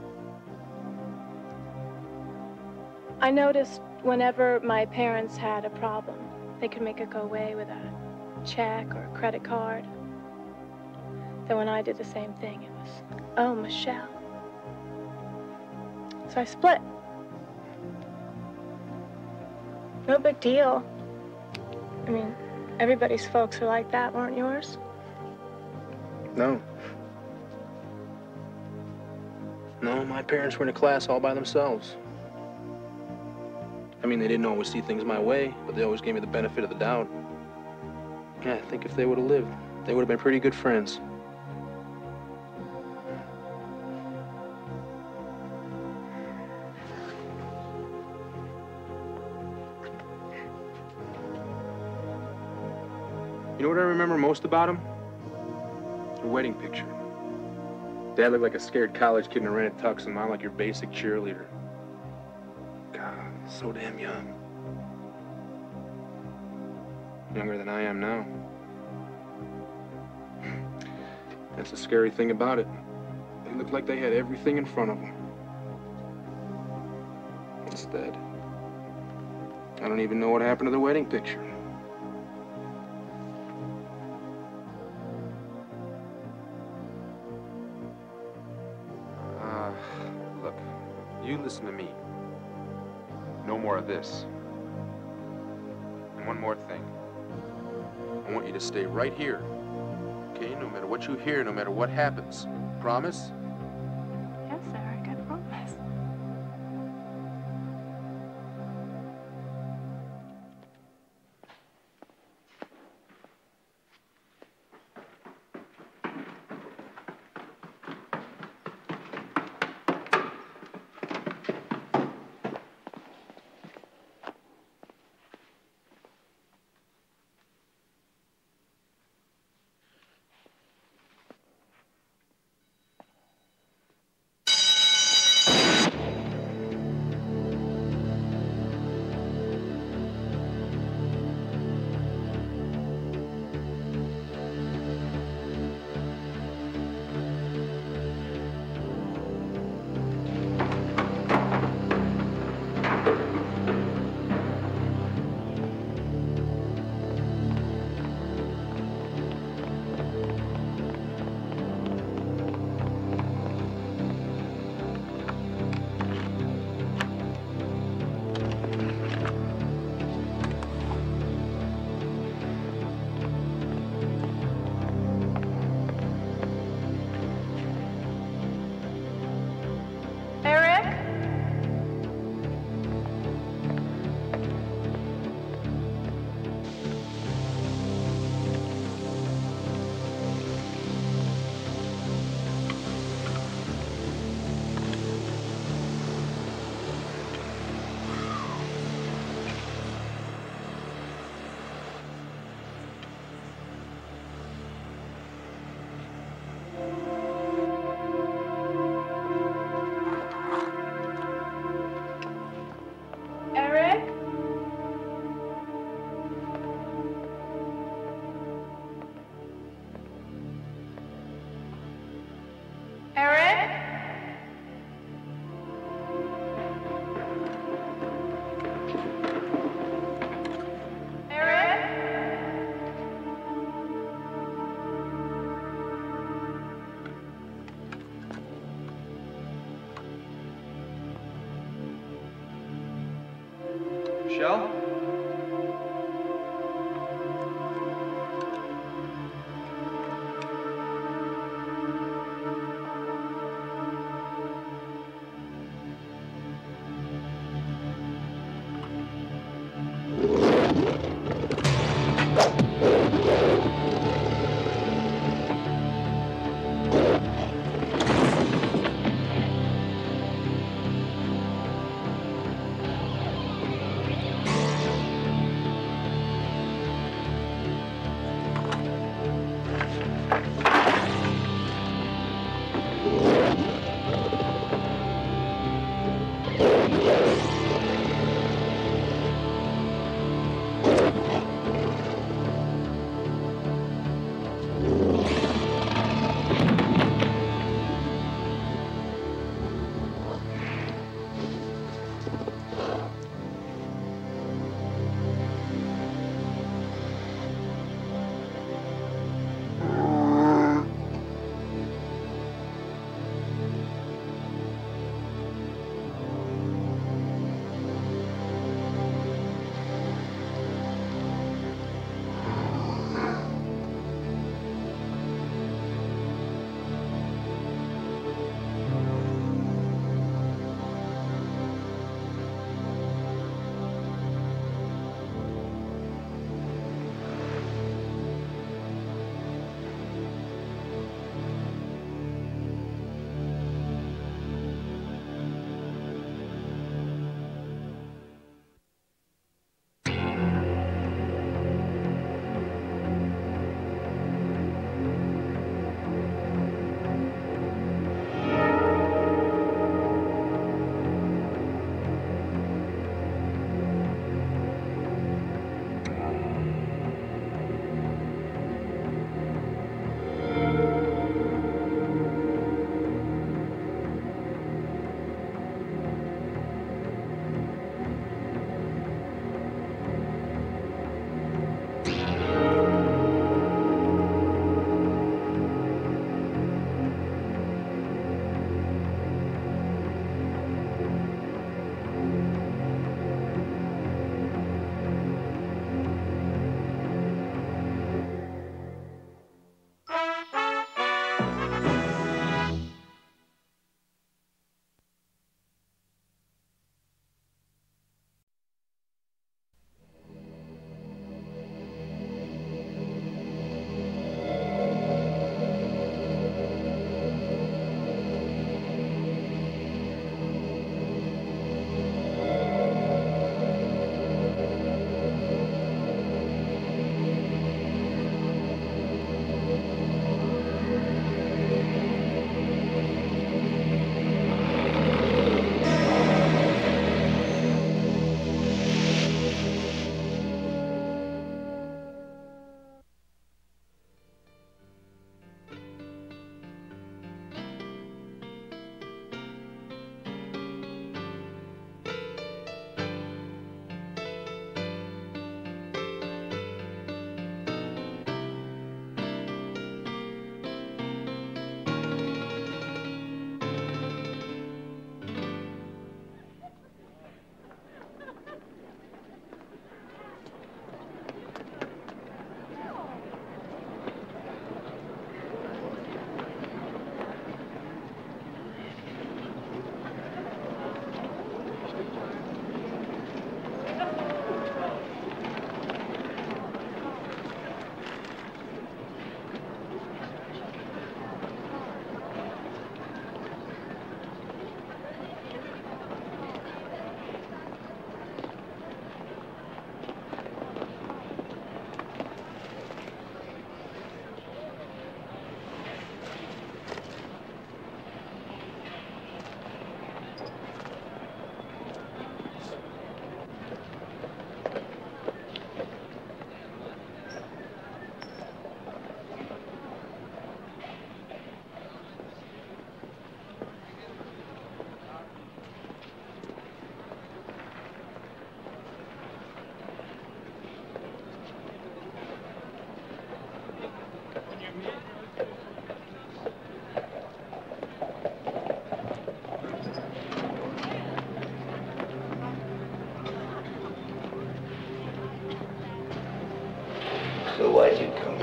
I noticed whenever my parents had a problem, they could make it go away with a check or a credit card. Then when I did the same thing, it was, oh, Michelle. So I split. No big deal. I mean, everybody's folks are like that, weren't yours? No. No, my parents were in a class all by themselves. I mean, they didn't always see things my way, but they always gave me the benefit of the doubt. Yeah, I think if they would have lived, they would have been pretty good friends. You know what I remember most about him? The wedding picture. Dad looked like a scared college kid in a red tux, and Mom like your basic cheerleader. God, so damn young. Younger than I am now. That's the scary thing about it. They looked like they had everything in front of them. Instead, I don't even know what happened to the wedding picture. Look, you listen to me. No more of this. And one more thing. I want you to stay right here. Okay? No matter what you hear, no matter what happens. Promise? Yes, Eric, I promise. Michelle?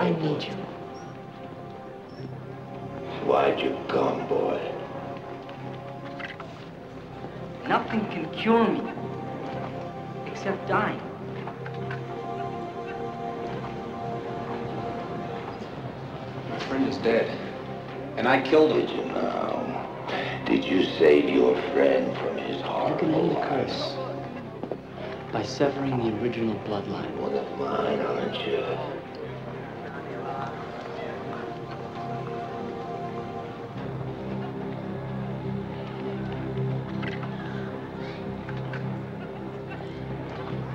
I need you. Why'd you come, boy? Nothing can cure me. Except dying. My friend is dead. And I killed him. Did you now? Did you save your friend from his horrible You can end a life? curse by severing the original bloodline. One of mine, aren't you?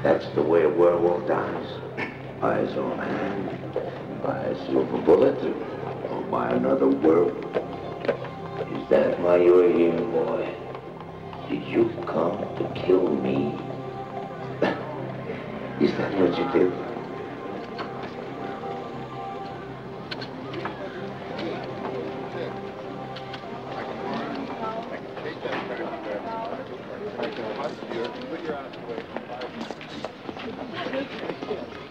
That's the way a werewolf dies. By his own hand, by a silver bullet, or by another werewolf. Is that why you're here, boy? Did you come to kill me? Is that what you did?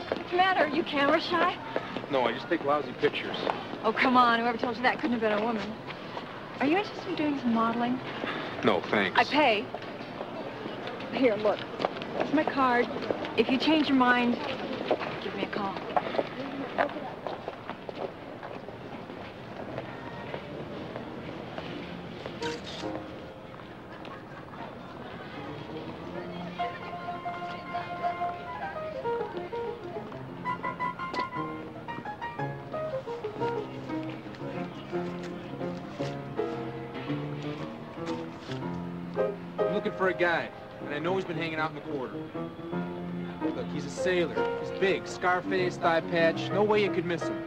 What's the matter? Are you camera shy? No, I just take lousy pictures. Oh, come on. Whoever told you that couldn't have been a woman. Are you interested in doing some modeling? No, thanks. I pay. Here, look. That's my card. If you change your mind, give me a call. I'm looking for a guy, and I know he's been hanging out in the quarter. Look, he's a sailor. He's big, scar-face, thigh patch. No way you could miss him.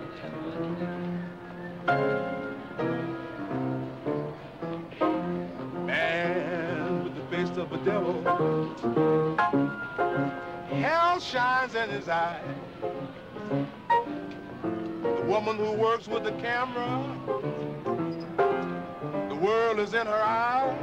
Man with the face of a devil. Hell shines in his eye. The woman who works with the camera. The world is in her eye.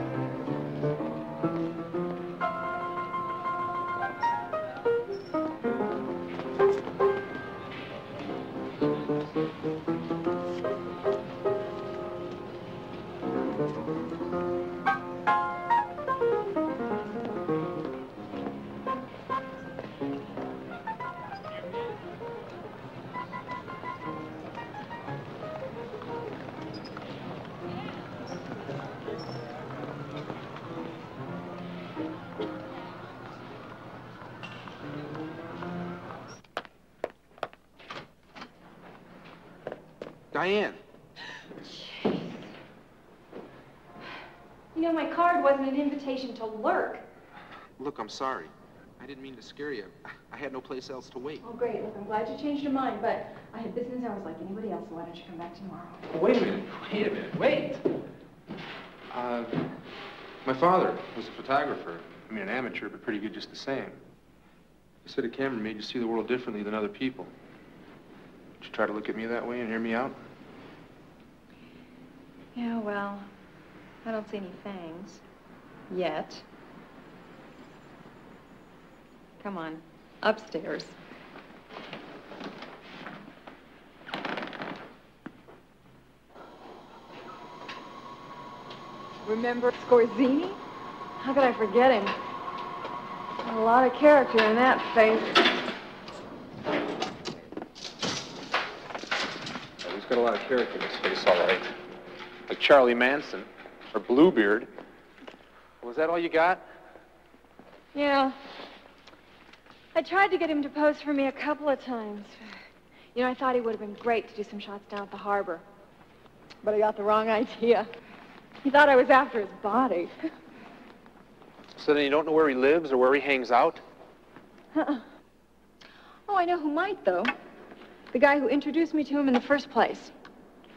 Diane. You know, my card wasn't an invitation to lurk. Look, I'm sorry. I didn't mean to scare you. I had no place else to wait. Oh, great. Look, I'm glad you changed your mind, but I have business hours like anybody else, so why don't you come back tomorrow? Oh, wait a minute. Wait. My father was a photographer. I mean, an amateur, but pretty good just the same. He said a camera made you see the world differently than other people. Did you try to look at me that way and hear me out? Yeah, well, I don't see any fangs. Yet. Come on, upstairs. Remember Scorzini? How could I forget him? A lot of character in that face. Well, he's got a lot of character in his face, all right. Like Charlie Manson, or Bluebeard. Was that all you got? Yeah. I tried to get him to pose for me a couple of times. You know, I thought he would have been great to do some shots down at the harbor. But I got the wrong idea. He thought I was after his body. So then you don't know where he lives or where he hangs out? Oh, I know who might, though. The guy who introduced me to him in the first place.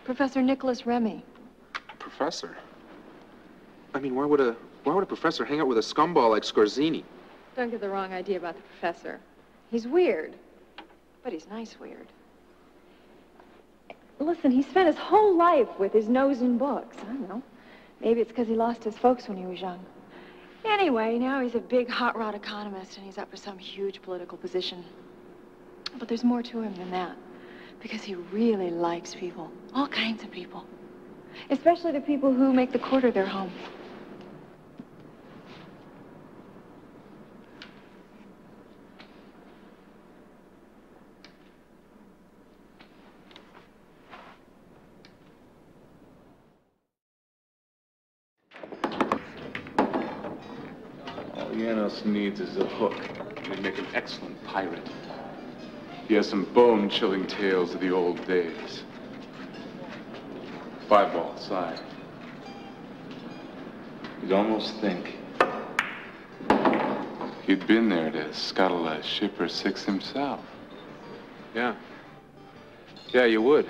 Professor Nicholas Remy. Professor? I mean, why would a professor hang out with a scumball like Scorzini? Don't get the wrong idea about the professor. He's weird, but he's nice weird. Listen, he spent his whole life with his nose in books. I don't know. Maybe it's because he lost his folks when he was young. Anyway, now he's a big hot rod economist and he's up for some huge political position. But there's more to him than that. Because he really likes people. All kinds of people. Especially the people who make the quarter their home. All Janos needs is a hook. He'd make an excellent pirate. He has some bone-chilling tales of the old days. 5-ball side. You'd almost think he'd been there to scuttle a ship or 6 himself. Yeah. Yeah, you would.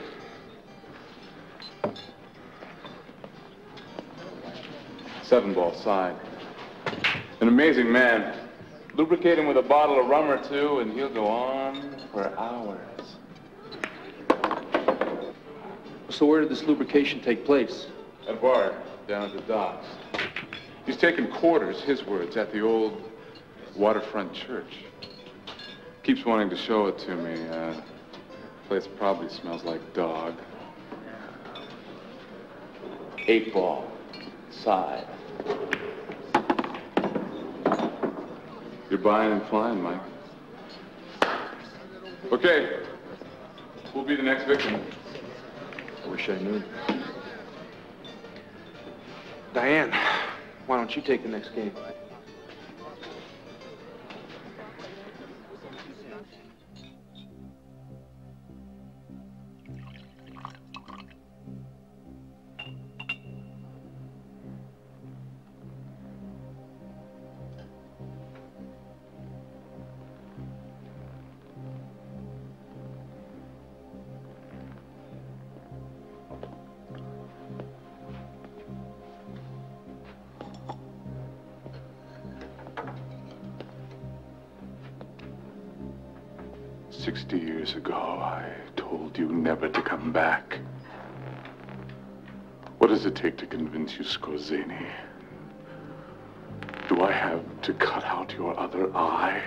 Seven-ball side. An amazing man. Lubricate him with a bottle of rum or 2, and he'll go on for hours. So where did this lubrication take place? At a bar down at the docks. He's taken quarters, his words, at the old waterfront church. Keeps wanting to show it to me. The place probably smells like dog. 8-ball side. You're buying and flying, Mike. Okay. Who'll be the next victim? I wish I knew. Diane, why don't you take the next game? Years ago, I told you never to come back. What does it take to convince you, Skorzeny? Do I have to cut out your other eye?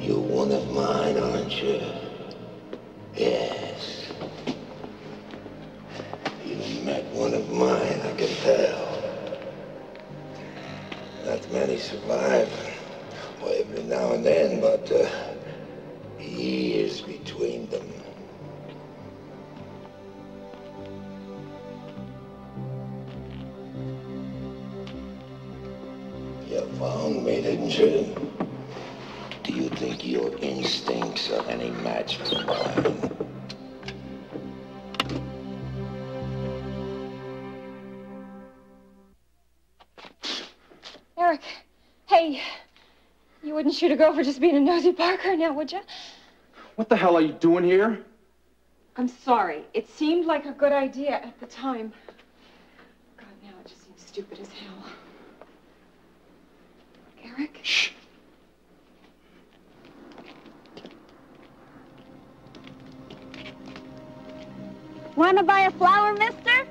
You're one of mine, aren't you? Yes. You met one of mine, I can tell. Not many survive. Well, every now and then, but years between them. You found me, didn't you? Do you think your instincts are any match for mine? Eric, hey, you wouldn't shoot a girl for just being a nosy Parker now, would you? What the hell are you doing here? I'm sorry. It seemed like a good idea at the time. God, now it just seems stupid as hell. Eric? Shh. Want to buy a flower, mister?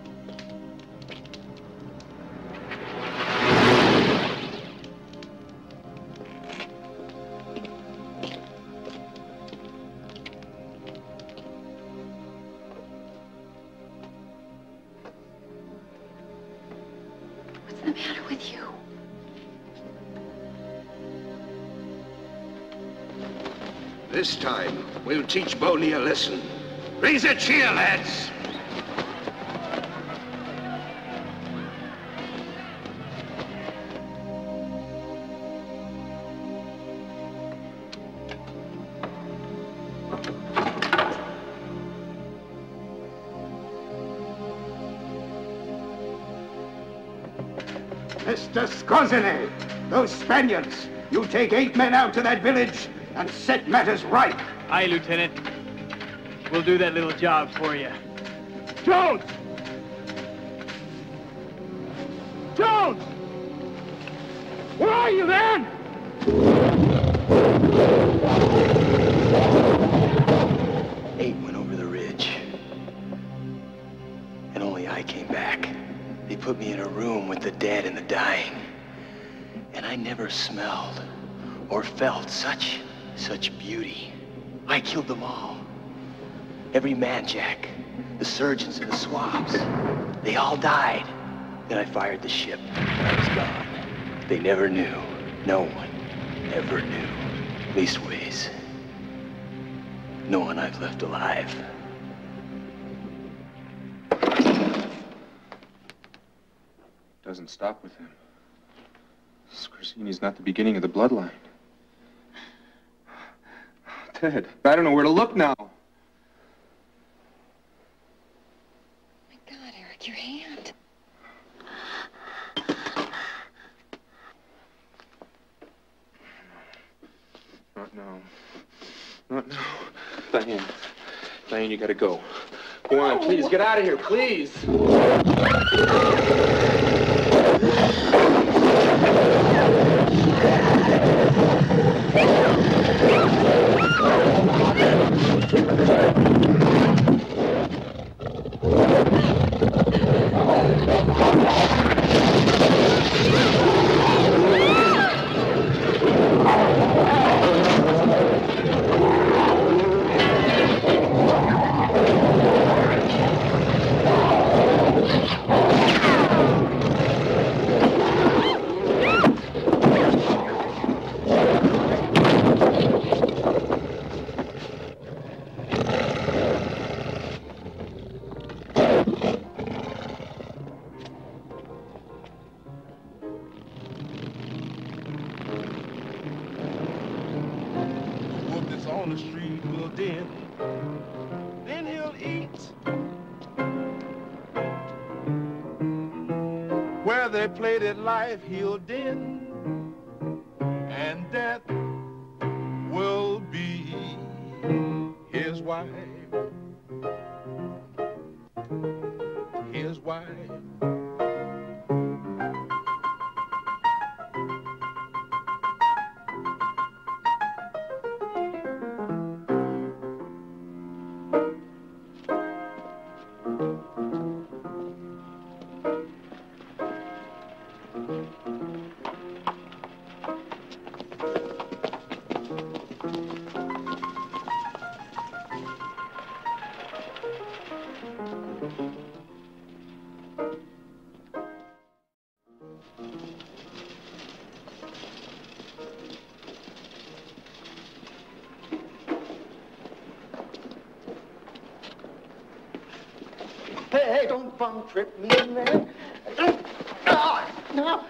What's the matter with you? This time, we'll teach Boney a lesson. Raise a cheer, lads! Mr. Scozzine, those Spaniards, you take 8 men out to that village and set matters right. Aye, Lieutenant. We'll do that little job for you. Jones! Jones! Where are you, man? 8 went over the ridge. And only I came back. They put me in a room with the dead and the dying. And I never smelled or felt such beauty. I killed them all. Every man, Jack. The surgeons and the swabs. They all died. Then I fired the ship. I was gone. They never knew. No one ever knew. Leastways, no one I've left alive. Doesn't stop with him. Scorzini's not the beginning of the bloodline. Ted, I don't know where to look now. My God, Eric, your hand. Not now. Not now. Diane. Diane, you gotta go. Go on, please. Get out of here, please. On the street will den, then he'll eat where they played at life. He'll den, and death will be his wife. His wife. Hey, don't bum trip me, man. No.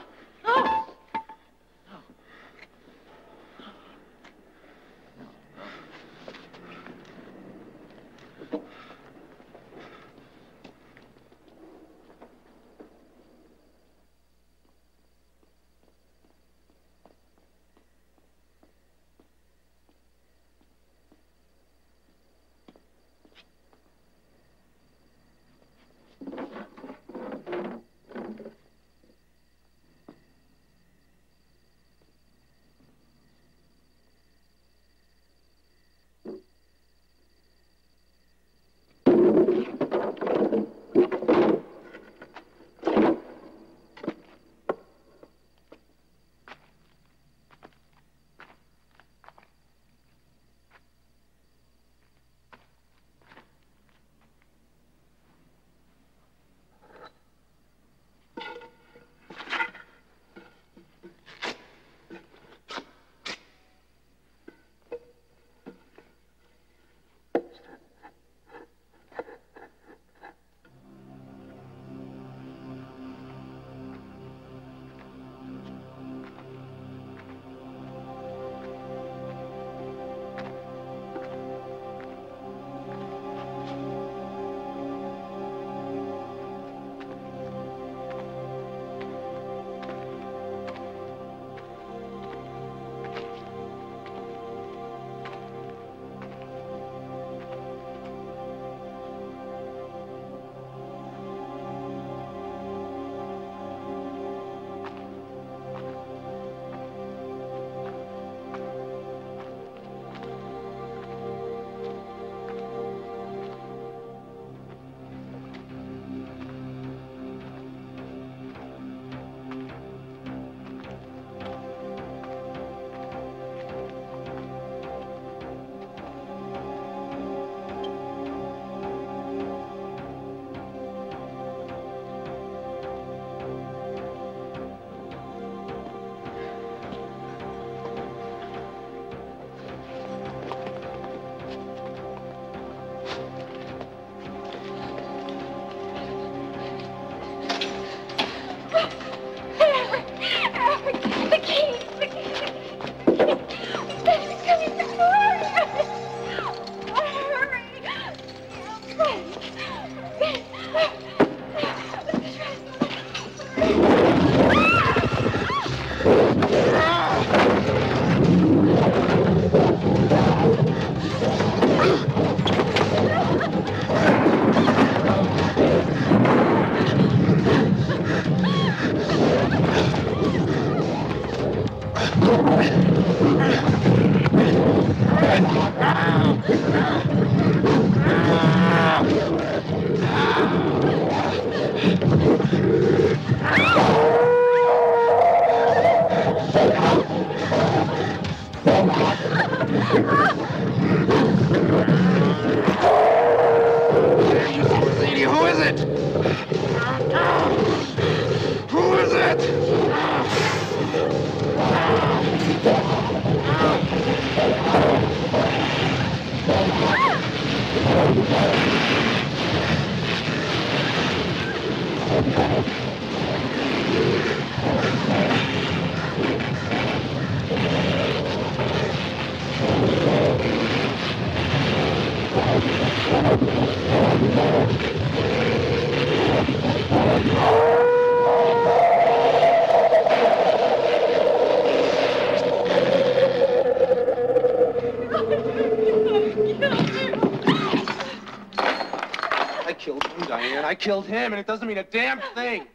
killed him, and it doesn't mean a damn thing.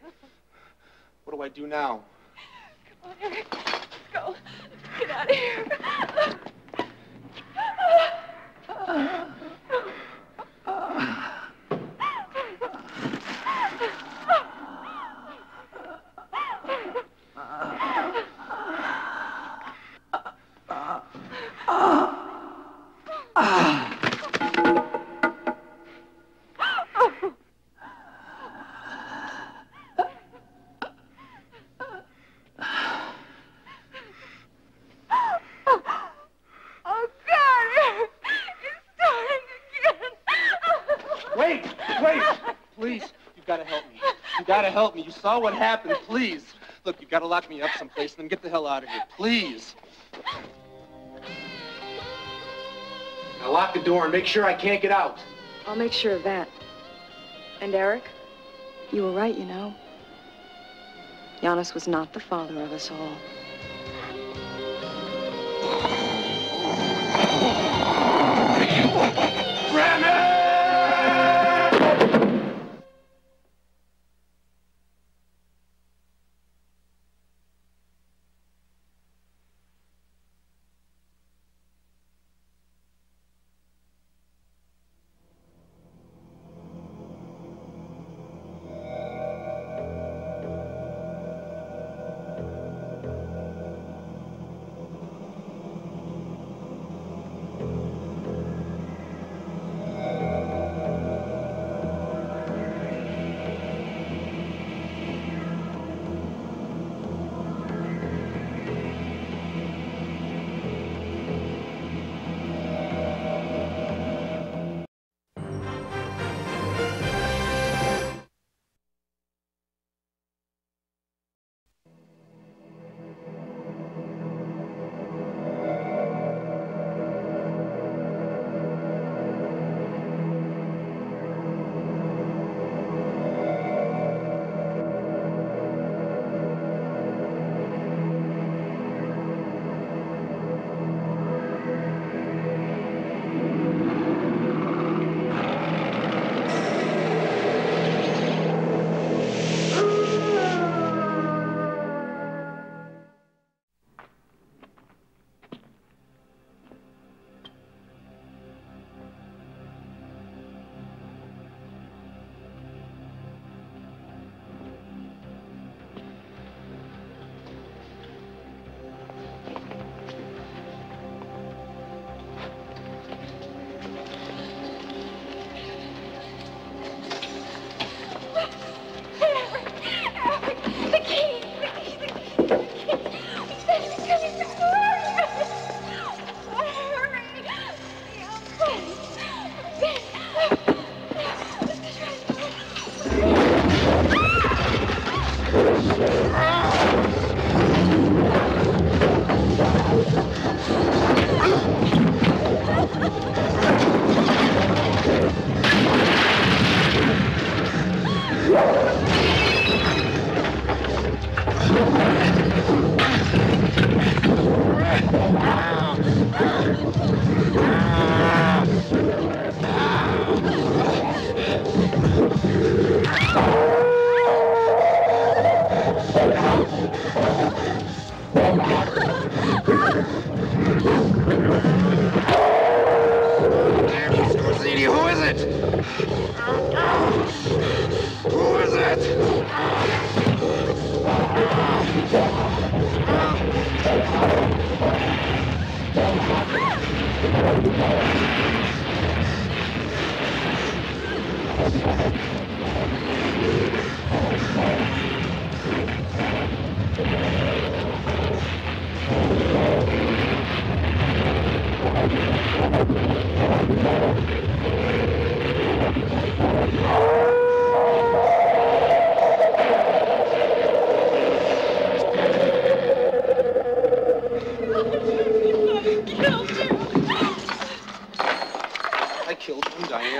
What do I do now? Come on, Eric. Let's go. Let's get out of here. Help me. You saw what happened. Please. Look, you gotta lock me up someplace and then get the hell out of here. Please. Now lock the door and make sure I can't get out. I'll make sure of that. And Eric, you were right, you know. Giannis was not the father of us all.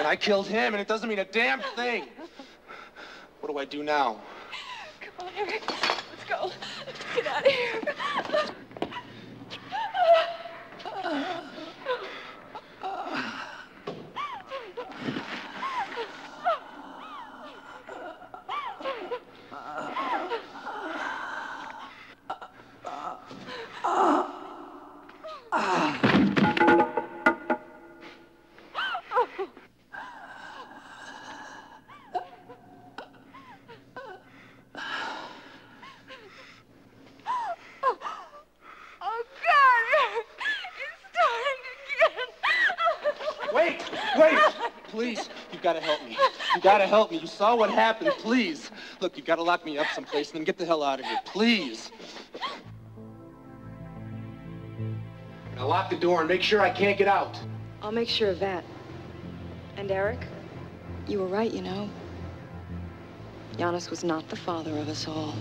I killed him, and it doesn't mean a damn thing. What do I do now? Come on, Eric. Let's go. Let's get out of here. Wait! Please, you gotta help me. You gotta help me. You saw what happened. Please. Look, you gotta lock me up someplace and then get the hell out of here. Please. Now lock the door and make sure I can't get out. I'll make sure of that. And Eric, you were right, you know. Giannis was not the father of us all.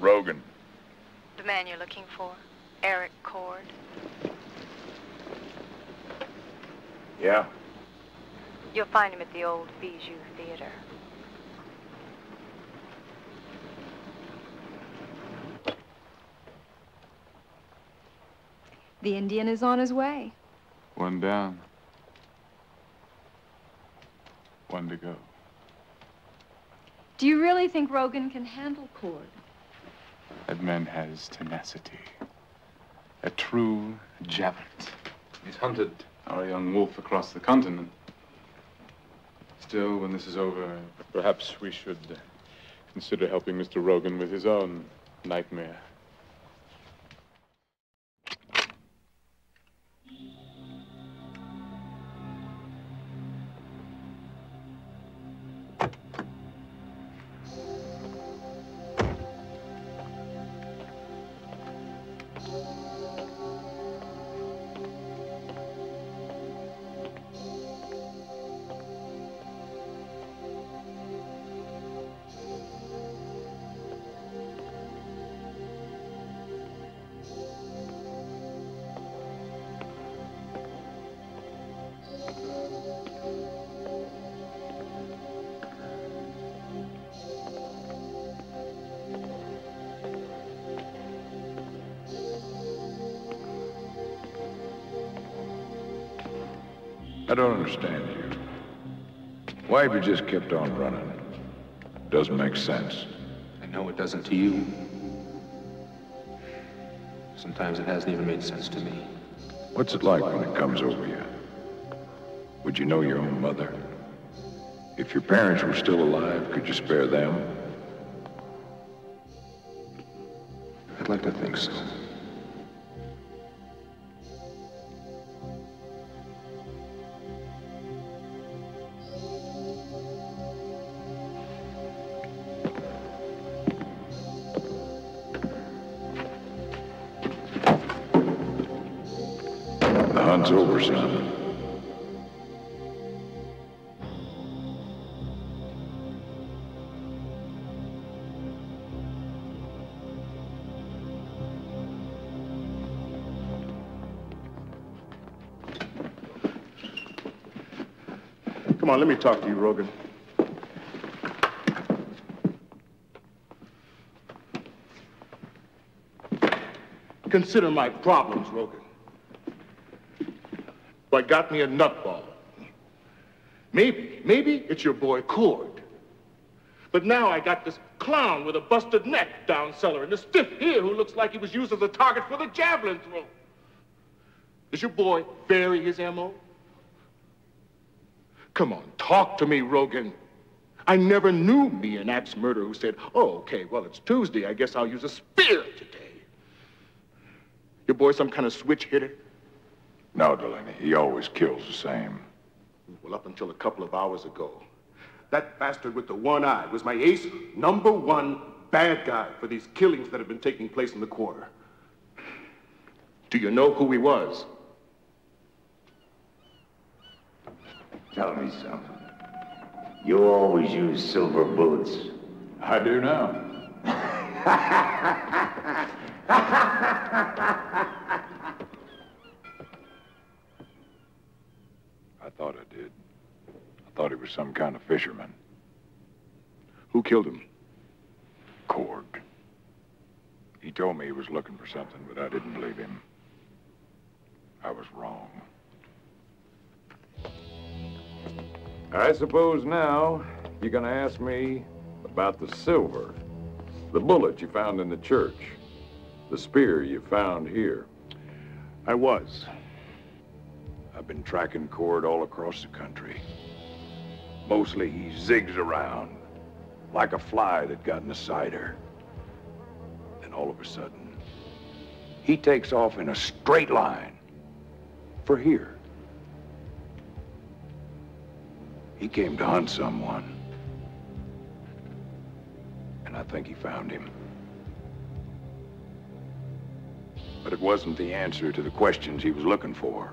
Rogan. The man you're looking for, Eric Cord. Yeah? You'll find him at the old Bijou Theater. The Indian is on his way. One down. One to go. Do you really think Rogan can handle Cord? That man has tenacity. A true javelin. He's hunted our young wolf across the continent. Still, when this is over, perhaps we should consider helping Mr. Rogan with his own nightmare. I don't understand you. Why have you just kept on running? Doesn't make sense. I know it doesn't to you. Sometimes it hasn't even made sense to me. What's it like when it comes over you? Would you know your own mother? If your parents were still alive, could you spare them? I'd like to think so. The hunt's over, son. Come on, let me talk to you, Rogan. Consider my problems, Rogan. I got me a nutball. Maybe it's your boy Cord. But now I got this clown with a busted neck down cellar and this stiff here who looks like he was used as a target for the javelin throw. Does your boy vary his M.O.? Come on, talk to me, Rogan. I never knew me an axe murderer who said, oh, okay, well, it's Tuesday. I guess I'll use a spear today. Your boy some kind of switch hitter? No, Delaney, he always kills the same. Well, up until a couple of hours ago, that bastard with the one eye was my ace #1 bad guy for these killings that have been taking place in the quarter. Do you know who he was? Tell me something. You always use silver bullets. I do now. I thought I did. I thought he was some kind of fisherman. Who killed him? Cord. He told me he was looking for something, but I didn't believe him. I was wrong. I suppose now you're gonna ask me about the silver, the bullet you found in the church, the spear you found here. I was. I've been tracking Cord all across the country. Mostly he zigs around, like a fly that got in a cider. Then all of a sudden, he takes off in a straight line for here. He came to hunt someone. And I think he found him. But it wasn't the answer to the questions he was looking for.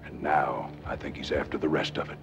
And now, I think he's after the rest of it.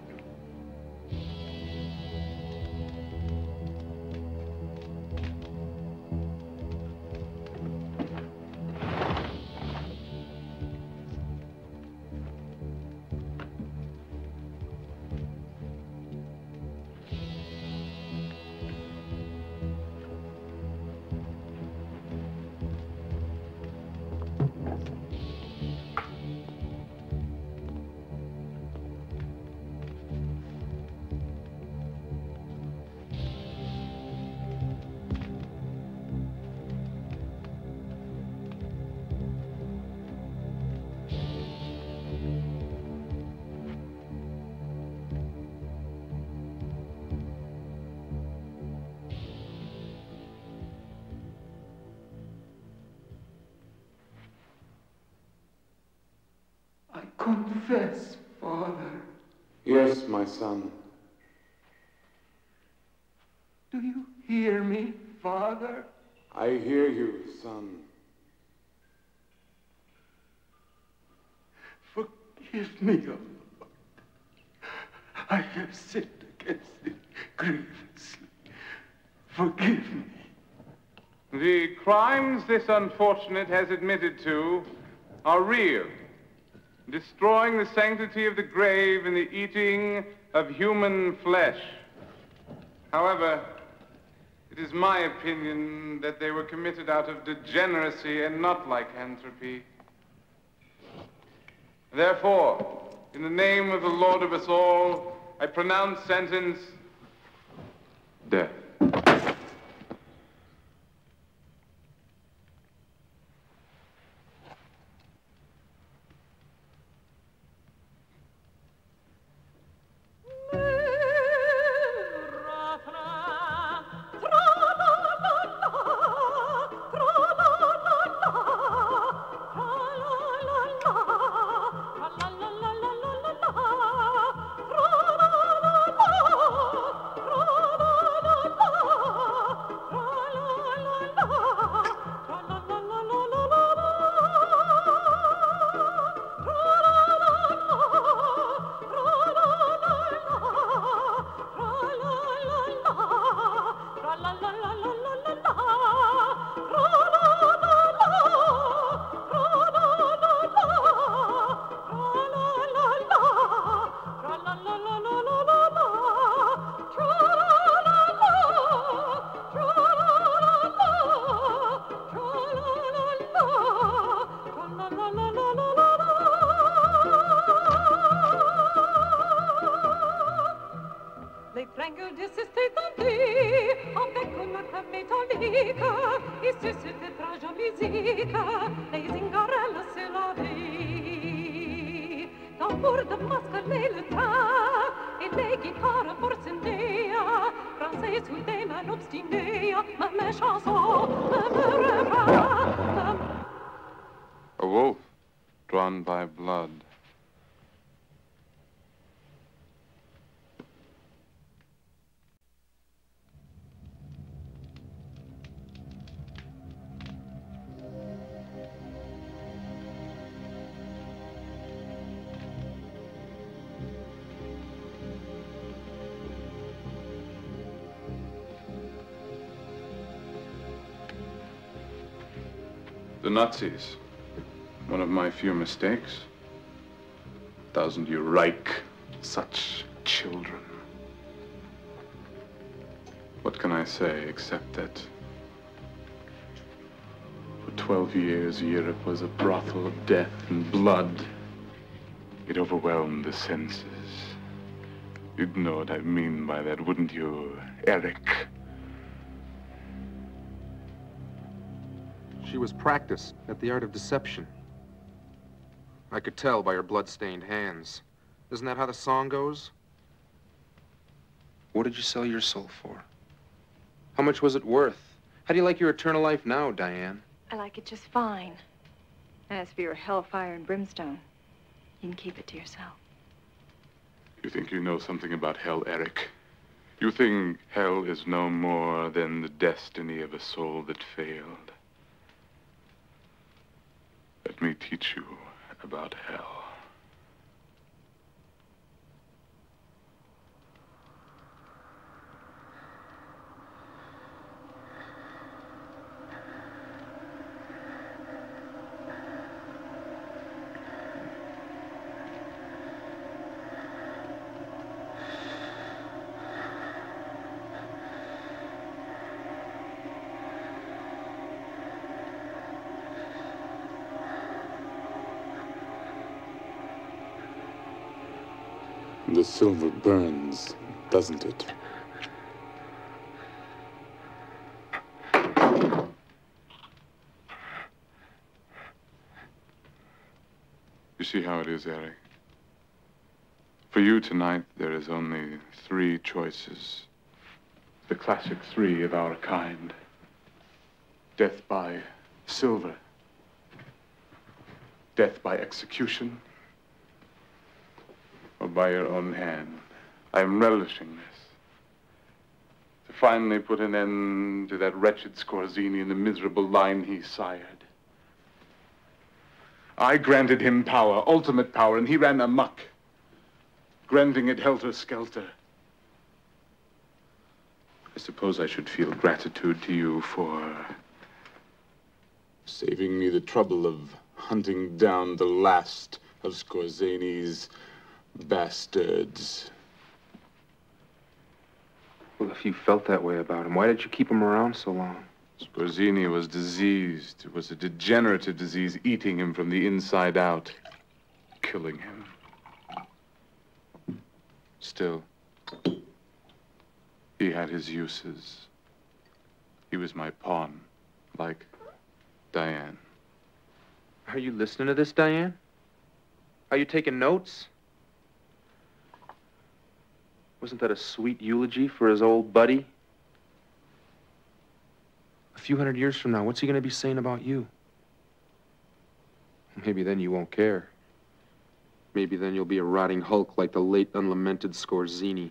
Confess, Father. Yes, my son. Do you hear me, Father? I hear you, son. Forgive me, O Lord. I have sinned against thee grievously. Forgive me. The crimes this unfortunate has admitted to are real. Destroying the sanctity of the grave and the eating of human flesh. However, it is my opinion that they were committed out of degeneracy and not lycanthropy. Therefore, in the name of the Lord of us all, I pronounce sentence death. A wolf drawn by blood. The Nazis. One of my few mistakes. 1000 Reich. Such children. What can I say except that for 12 years, Europe was a brothel of death and blood. It overwhelmed the senses. You'd know what I mean by that, wouldn't you, Eric? She was practiced at the art of deception. I could tell by her blood-stained hands. Isn't that how the song goes? What did you sell your soul for? How much was it worth? How do you like your eternal life now, Diane? I like it just fine. As for your hellfire and brimstone, you can keep it to yourself. You think you know something about hell, Eric? You think hell is no more than the destiny of a soul that failed? Let me teach you about hell. The silver burns, doesn't it? You see how it is, Eric? For you tonight, there is only 3 choices. The classic 3 of our kind. Death by silver. Death by execution. Or by your own hand. I am relishing this. To finally put an end to that wretched Scorzini and the miserable line he sired. I granted him power, ultimate power, and he ran amok, granting it helter-skelter. I suppose I should feel gratitude to you for saving me the trouble of hunting down the last of Scorzini's bastards. Well, if you felt that way about him, why did you keep him around so long? Scorzini was diseased. It was a degenerative disease, eating him from the inside out, killing him. Still, he had his uses. He was my pawn, like Diane. Are you listening to this, Diane? Are you taking notes? Wasn't that a sweet eulogy for his old buddy? A few hundred years from now, what's he going to be saying about you? Maybe then you won't care. Maybe then you'll be a rotting hulk like the late unlamented Scorzini.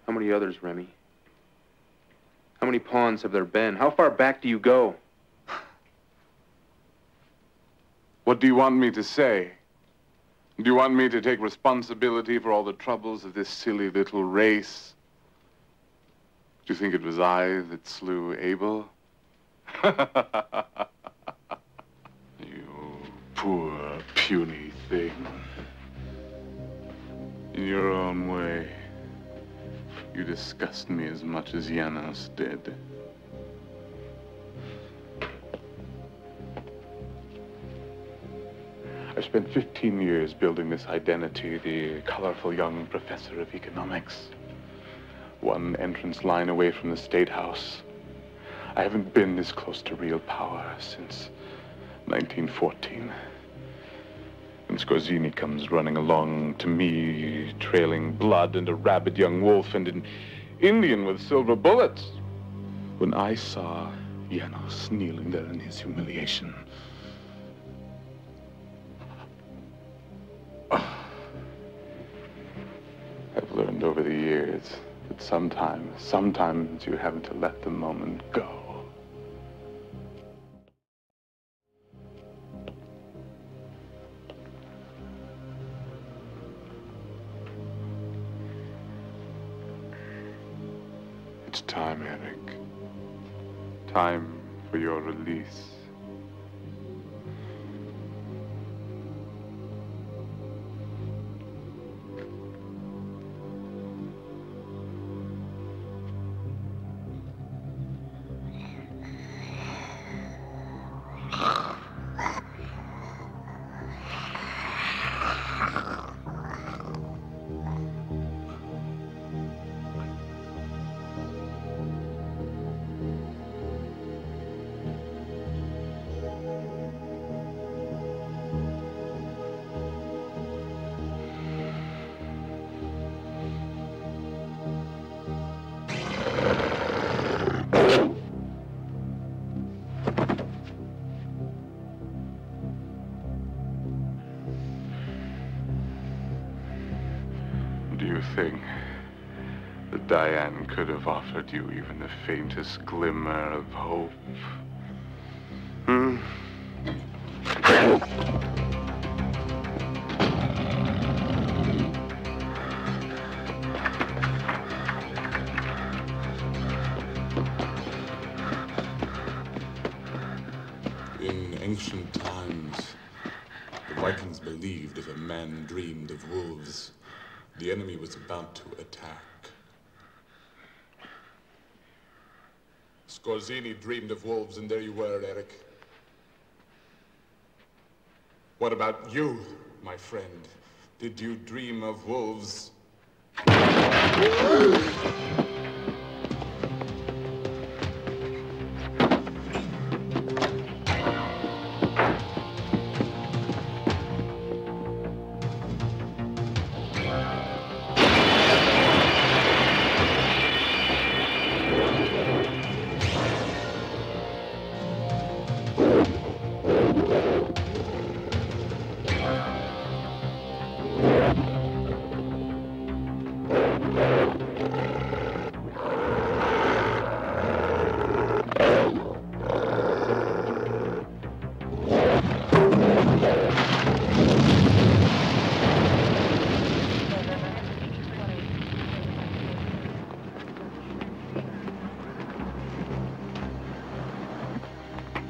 How many others, Remy? How many pawns have there been? How far back do you go? What do you want me to say? Do you want me to take responsibility for all the troubles of this silly little race? Do you think it was I that slew Abel? You poor, puny thing. In your own way, you disgust me as much as Janos did. I spent 15 years building this identity, the colorful young professor of economics. One entrance line away from the State House. I haven't been this close to real power since 1914. And Scorzini comes running along to me, trailing blood and a rabid young wolf and an Indian with silver bullets. When I saw Janos kneeling there in his humiliation, I've learned over the years that sometimes you have to let the moment go. It's time, Eric. Time for your release. Do you think that Diane could have offered you even the faintest glimmer of hope? Hmm? In ancient times, the Vikings believed if a man dreamed of wolves, the enemy was about to attack. Scorzini dreamed of wolves, and there you were, Eric. What about you, my friend? Did you dream of wolves?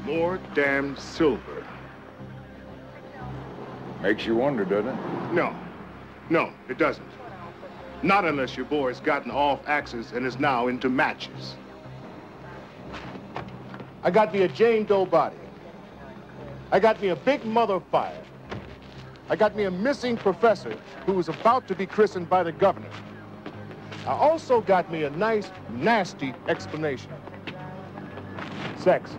More damned silver. Makes you wonder, doesn't it? No, it doesn't. Not unless your boy's gotten off axes and is now into matches. I got me a Jane Doe body. I got me a big mother fire. I got me a missing professor who was about to be christened by the governor. I also got me a nice, nasty explanation. Sex.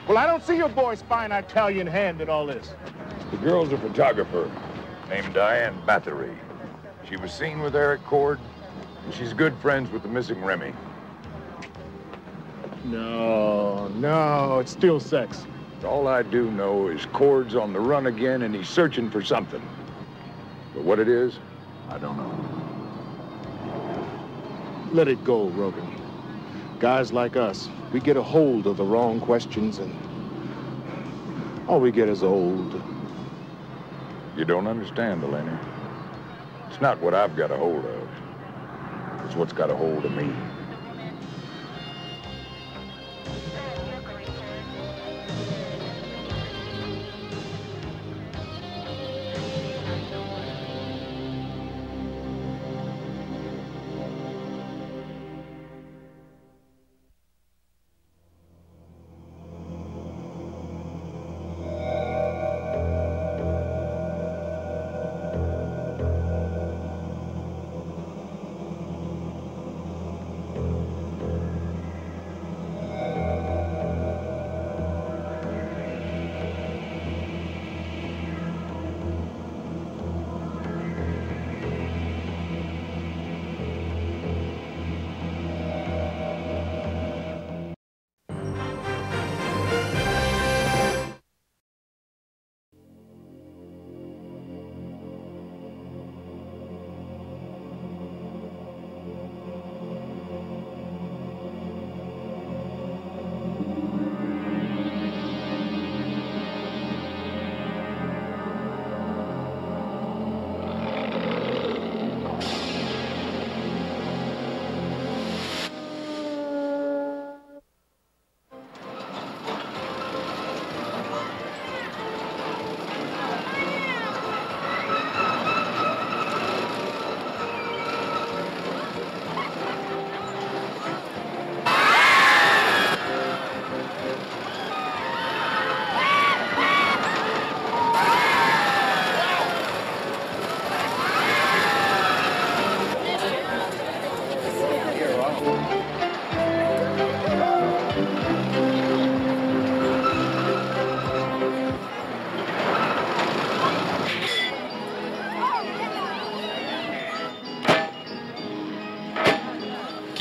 Well, I don't see your boy's fine Italian hand in all this. The girl's a photographer named Diane Bathory. She was seen with Eric Cord, and she's good friends with the missing Remy. No, it's still sex. All I do know is Cord's on the run again, and he's searching for something. But what it is, I don't know. Let it go, Rogan. Guys like us, we get a hold of the wrong questions, and all we get is old. You don't understand, Delaney. It's not what I've got a hold of. It's what's got a hold of me.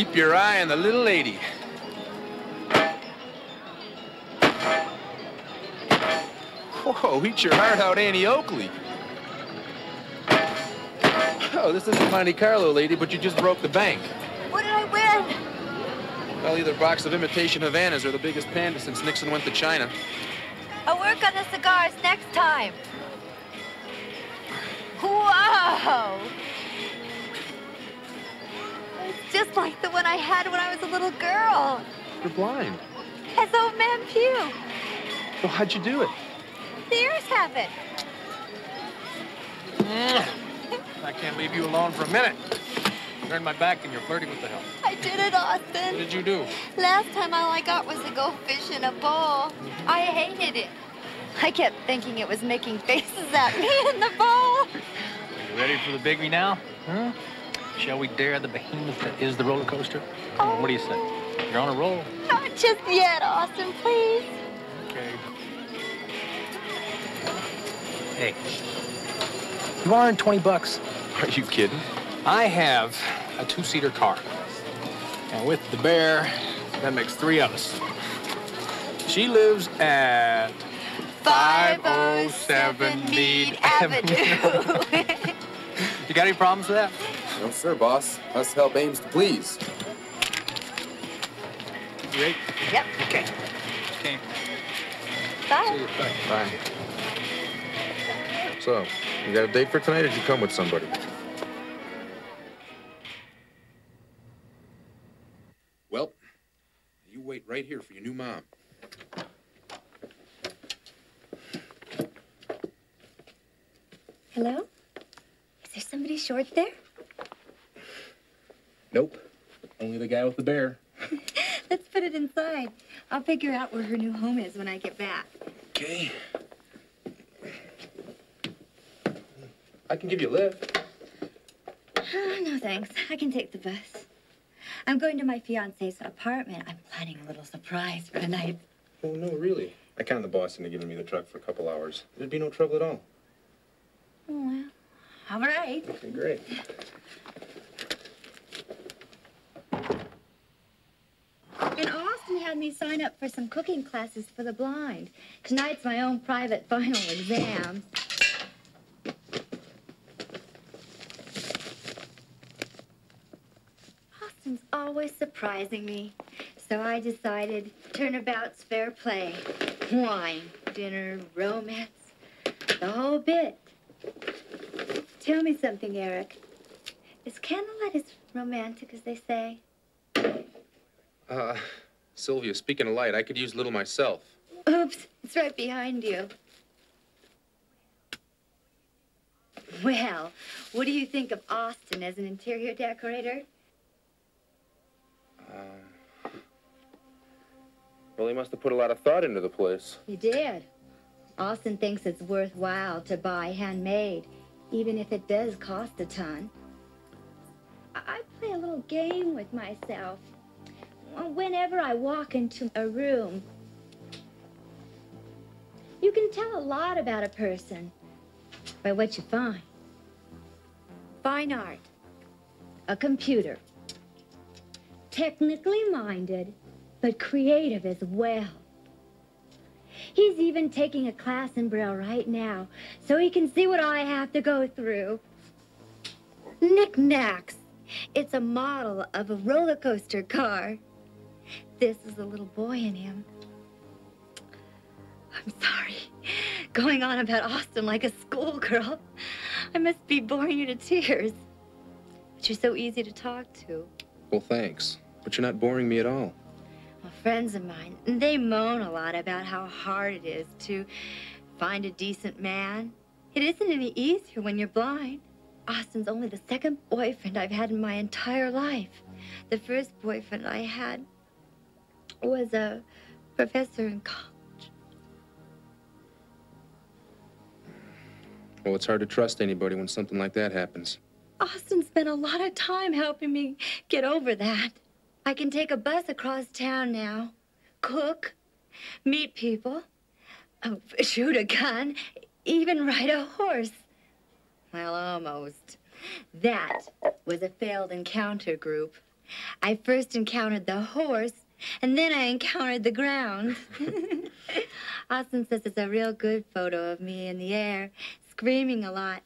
Keep your eye on the little lady. Whoa, eat your heart out, Annie Oakley. Oh, this isn't Monte Carlo, lady, but you just broke the bank. What did I win? Well, either a box of imitation Havanas or the biggest panda since Nixon went to China. I'll work on the cigars next time. Whoa! It's just like the one I had when I was a little girl. You're blind. As old man Pew. Well, how'd you do it? The ears have it. I can't leave you alone for a minute. Turn my back and you're flirting with the help. I did it, Austin. What did you do? Last time all I got was to go fish in a bowl. I hated it. I kept thinking it was making faces at me in the bowl. Are you ready for the biggie now? Huh? Shall we dare the behemoth that is the roller coaster? Come on, what do you say? You're on a roll. Not just yet, Austin, please. Okay. Hey, you want to earn $20? Are you kidding? I have a two-seater car. And with the bear, that makes 3 of us. She lives at 507 Mead Avenue. You got any problems with that? No, sir, boss. Us help aims to please. You ready? Yep. Okay. Okay. Bye. Bye. So, you got a date for tonight, or did you come with somebody? Well, you wait right here for your new mom. Hello? Is there somebody short there? Nope. Only the guy with the bear. Let's put it inside. I'll figure out where her new home is when I get back. Okay. I can give you a lift. No, thanks. I can take the bus. I'm going to my fiancé's apartment. I'm planning a little surprise for tonight. Oh, no, really? I counted the boss into giving me the truck for a couple hours. There'd be no trouble at all. Oh, well, all right. Okay, great. And Austin had me sign up for some cooking classes for the blind. Tonight's my own private final exam. Austin's always surprising me. So I decided turnabout's fair play. Wine, dinner, romance, the whole bit. Tell me something, Eric. Is candlelight as romantic as they say? Sylvia, speaking of light, I could use a little myself. Oops, it's right behind you. Well, what do you think of Austin as an interior decorator? Well, he must have put a lot of thought into the place. He did. Austin thinks it's worthwhile to buy handmade, even if it does cost a ton. I play a little game with myself. Whenever I walk into a room, you can tell a lot about a person by what you find. Fine art, a computer, technically minded, but creative as well. He's even taking a class in Braille right now, so he can see what I have to go through. Knickknacks. It's a model of a roller coaster car. This is a little boy in him. I'm sorry, going on about Austin like a schoolgirl. I must be boring you to tears. But you're so easy to talk to. Well, thanks. But you're not boring me at all. Well, friends of mine, they moan a lot about how hard it is to find a decent man. It isn't any easier when you're blind. Austin's only the second boyfriend I've had in my entire life. The first boyfriend I had was a professor in college. Well, it's hard to trust anybody when something like that happens. Austin spent a lot of time helping me get over that. I can take a bus across town now, cook, meet people, shoot a gun, even ride a horse. Well, almost. That was a failed encounter group. I first encountered the horse, and then I encountered the ground. Austin says it's a real good photo of me in the air, screaming a lot.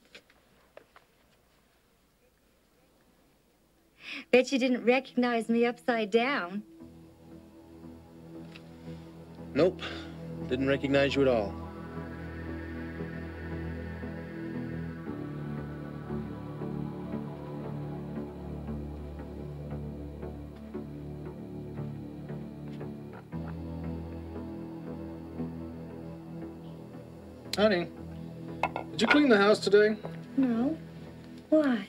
Bet you didn't recognize me upside down. Nope. Didn't recognize you at all. Honey, did you clean the house today? No. Why?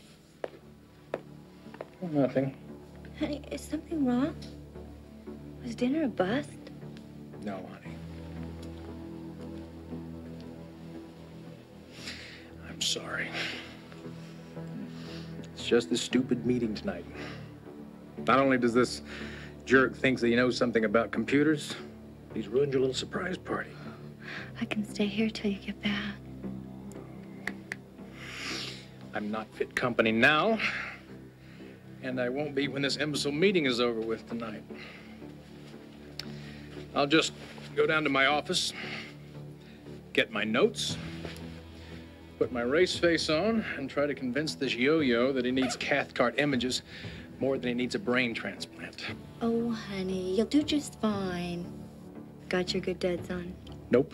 Oh, nothing. Honey, is something wrong? Was dinner a bust? No, honey. I'm sorry. It's just this stupid meeting tonight. Not only does this jerk think that he knows something about computers, he's ruined your little surprise party. I can stay here till you get back. I'm not fit company now, and I won't be when this imbecile meeting is over with tonight. I'll just go down to my office, get my notes, put my race face on, and try to convince this yo-yo that he needs Cathcart images more than he needs a brain transplant. Oh, honey, you'll do just fine. Got your good duds on? Nope.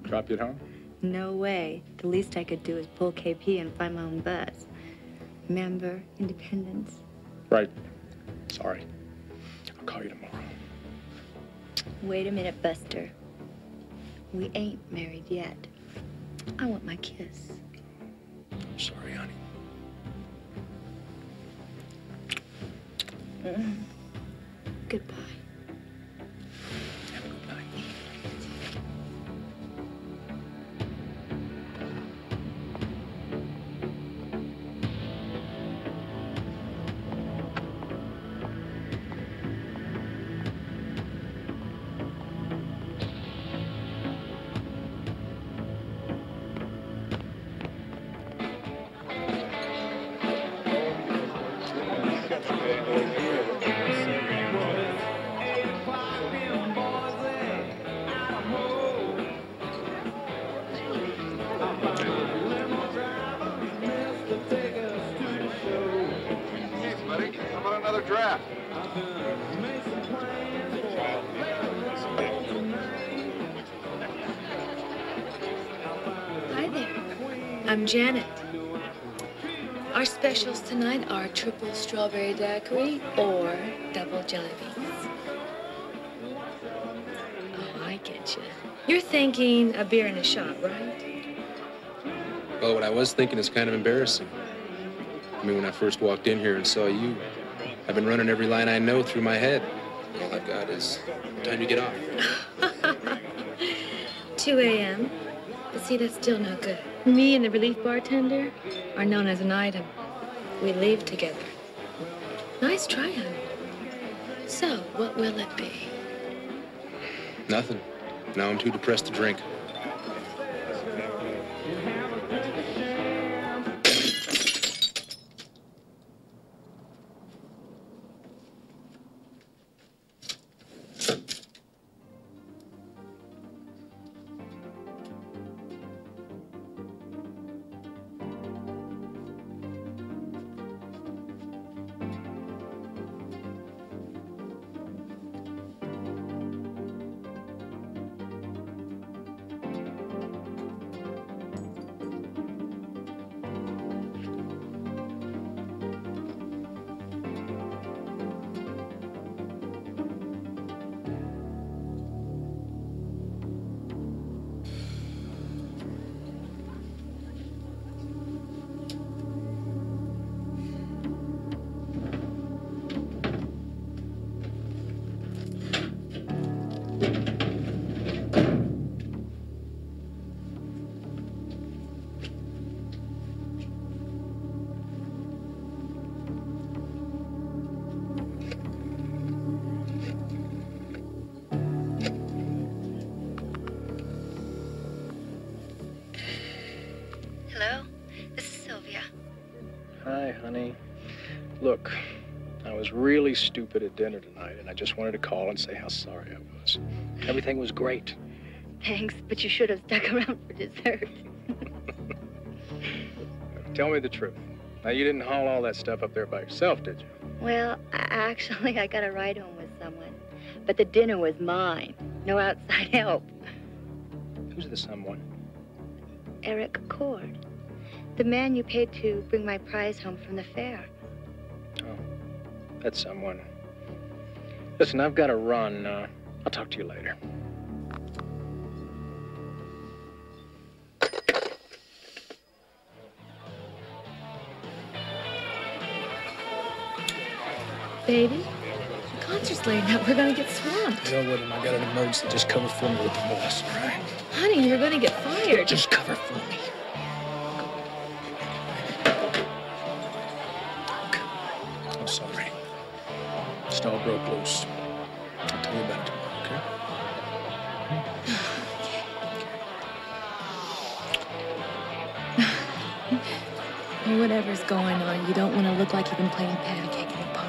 Drop you at home? No way. The least I could do is pull KP and find my own bus. Remember, independence. Right. Sorry. I'll call you tomorrow. Wait a minute, Buster. We ain't married yet. I want my kiss. I'm sorry, honey. Goodbye. Have a good night. Draft. Hi there. I'm Janet. Our specials tonight are triple strawberry daiquiri or double jelly beans. Oh, I get you. You're thinking a beer and a shot, right? Well, what I was thinking is kind of embarrassing. I mean, when I first walked in here and saw you, I've been running every line I know through my head. All I've got is time to get off. 2 a.m. But see, that's still no good. Me and the relief bartender are known as an item. We leave together. Nice try, honey. So, what will it be? Nothing. Now I'm too depressed to drink. really stupid at dinner tonight, and I just wanted to call and say how sorry I was. Everything was great. Thanks, but you should have stuck around for dessert. Tell me the truth. Now, you didn't haul all that stuff up there by yourself, did you? Well, actually, I got a ride home with someone. But the dinner was mine. No outside help. Who's the someone? Eric Cord. The man you paid to bring my prize home from the fair. Oh, that's someone. Listen, I've got to run. I'll talk to you later. Baby, the concert's late now. We're gonna get swamped. Hell with him. I got an emergency. Just cover for me with the boss, all right? Honey, you're gonna get fired. Just cover for me. I'm sorry. Just all broke loose. I'll tell you about it tomorrow, okay? Whatever's going on, you don't want to look like you've been playing patty cake in the park.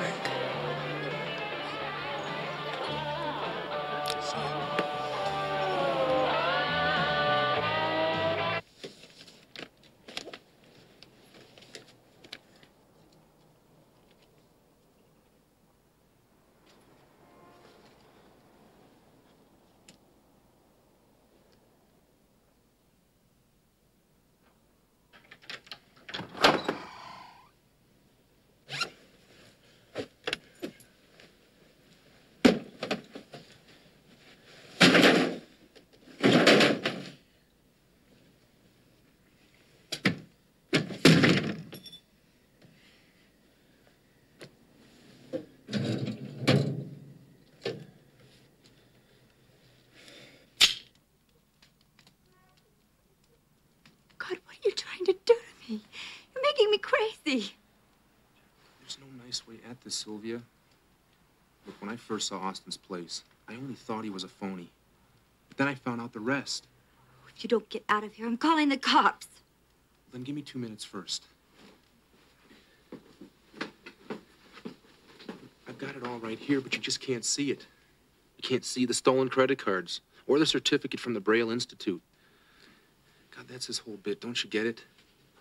There's no nice way at this, Sylvia. Look, when I first saw Austin's place, I only thought he was a phony. But then I found out the rest. If you don't get out of here, I'm calling the cops. Then give me 2 minutes first. I've got it all right here, but you just can't see it. You can't see the stolen credit cards or the certificate from the Braille Institute. God, that's his whole bit. Don't you get it?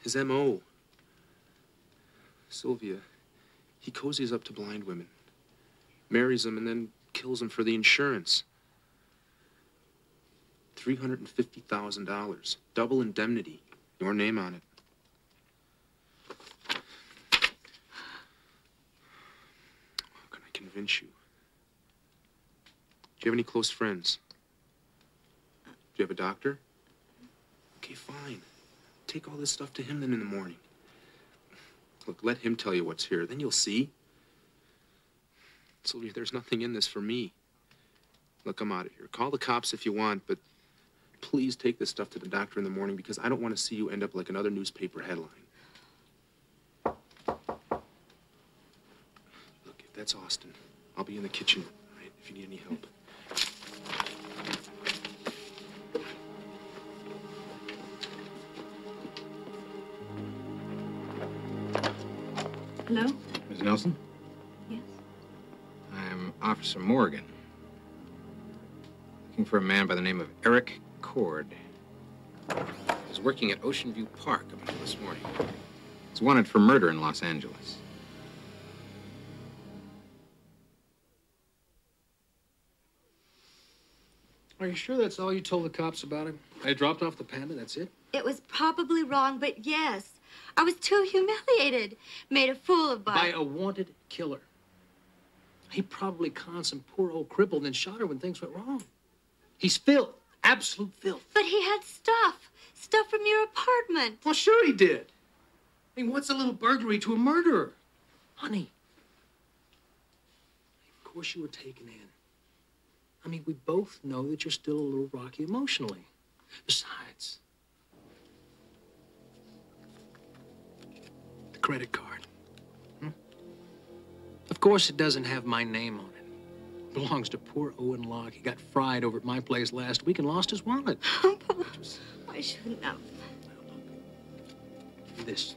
His M.O. Sylvia, he cozies up to blind women, marries them, and then kills them for the insurance. $350,000. Double indemnity. Your name on it. How can I convince you? Do you have any close friends? Do you have a doctor? Okay, fine. Take all this stuff to him then in the morning. Look, let him tell you what's here. Then you'll see. Sylvia, there's nothing in this for me. Look, I'm out of here. Call the cops if you want, but please take this stuff to the doctor in the morning because I don't want to see you end up like another newspaper headline. Look, if that's Austin, I'll be in the kitchen, all right, if you need any help. Hello? Ms. Nelson? Yes? I'm Officer Morgan. Looking for a man by the name of Eric Cord. He's working at Ocean View Park up until this morning. He's wanted for murder in Los Angeles. Are you sure that's all you told the cops about him? I dropped off the panda, that's it? It was probably wrong, but yes. I was too humiliated. Made a fool of By a wanted killer. He probably conned some poor old cripple and then shot her when things went wrong. He's filth. Absolute filth. But he had stuff. Stuff from your apartment. Well, sure he did. I mean, what's a little burglary to a murderer? Honey. Of course you were taken in. I mean, we both know that you're still a little rocky emotionally. Besides, the credit card. Of course it doesn't have my name on it. It belongs to poor Owen Locke. He got fried over at my place last week and lost his wallet. I shouldn't have. This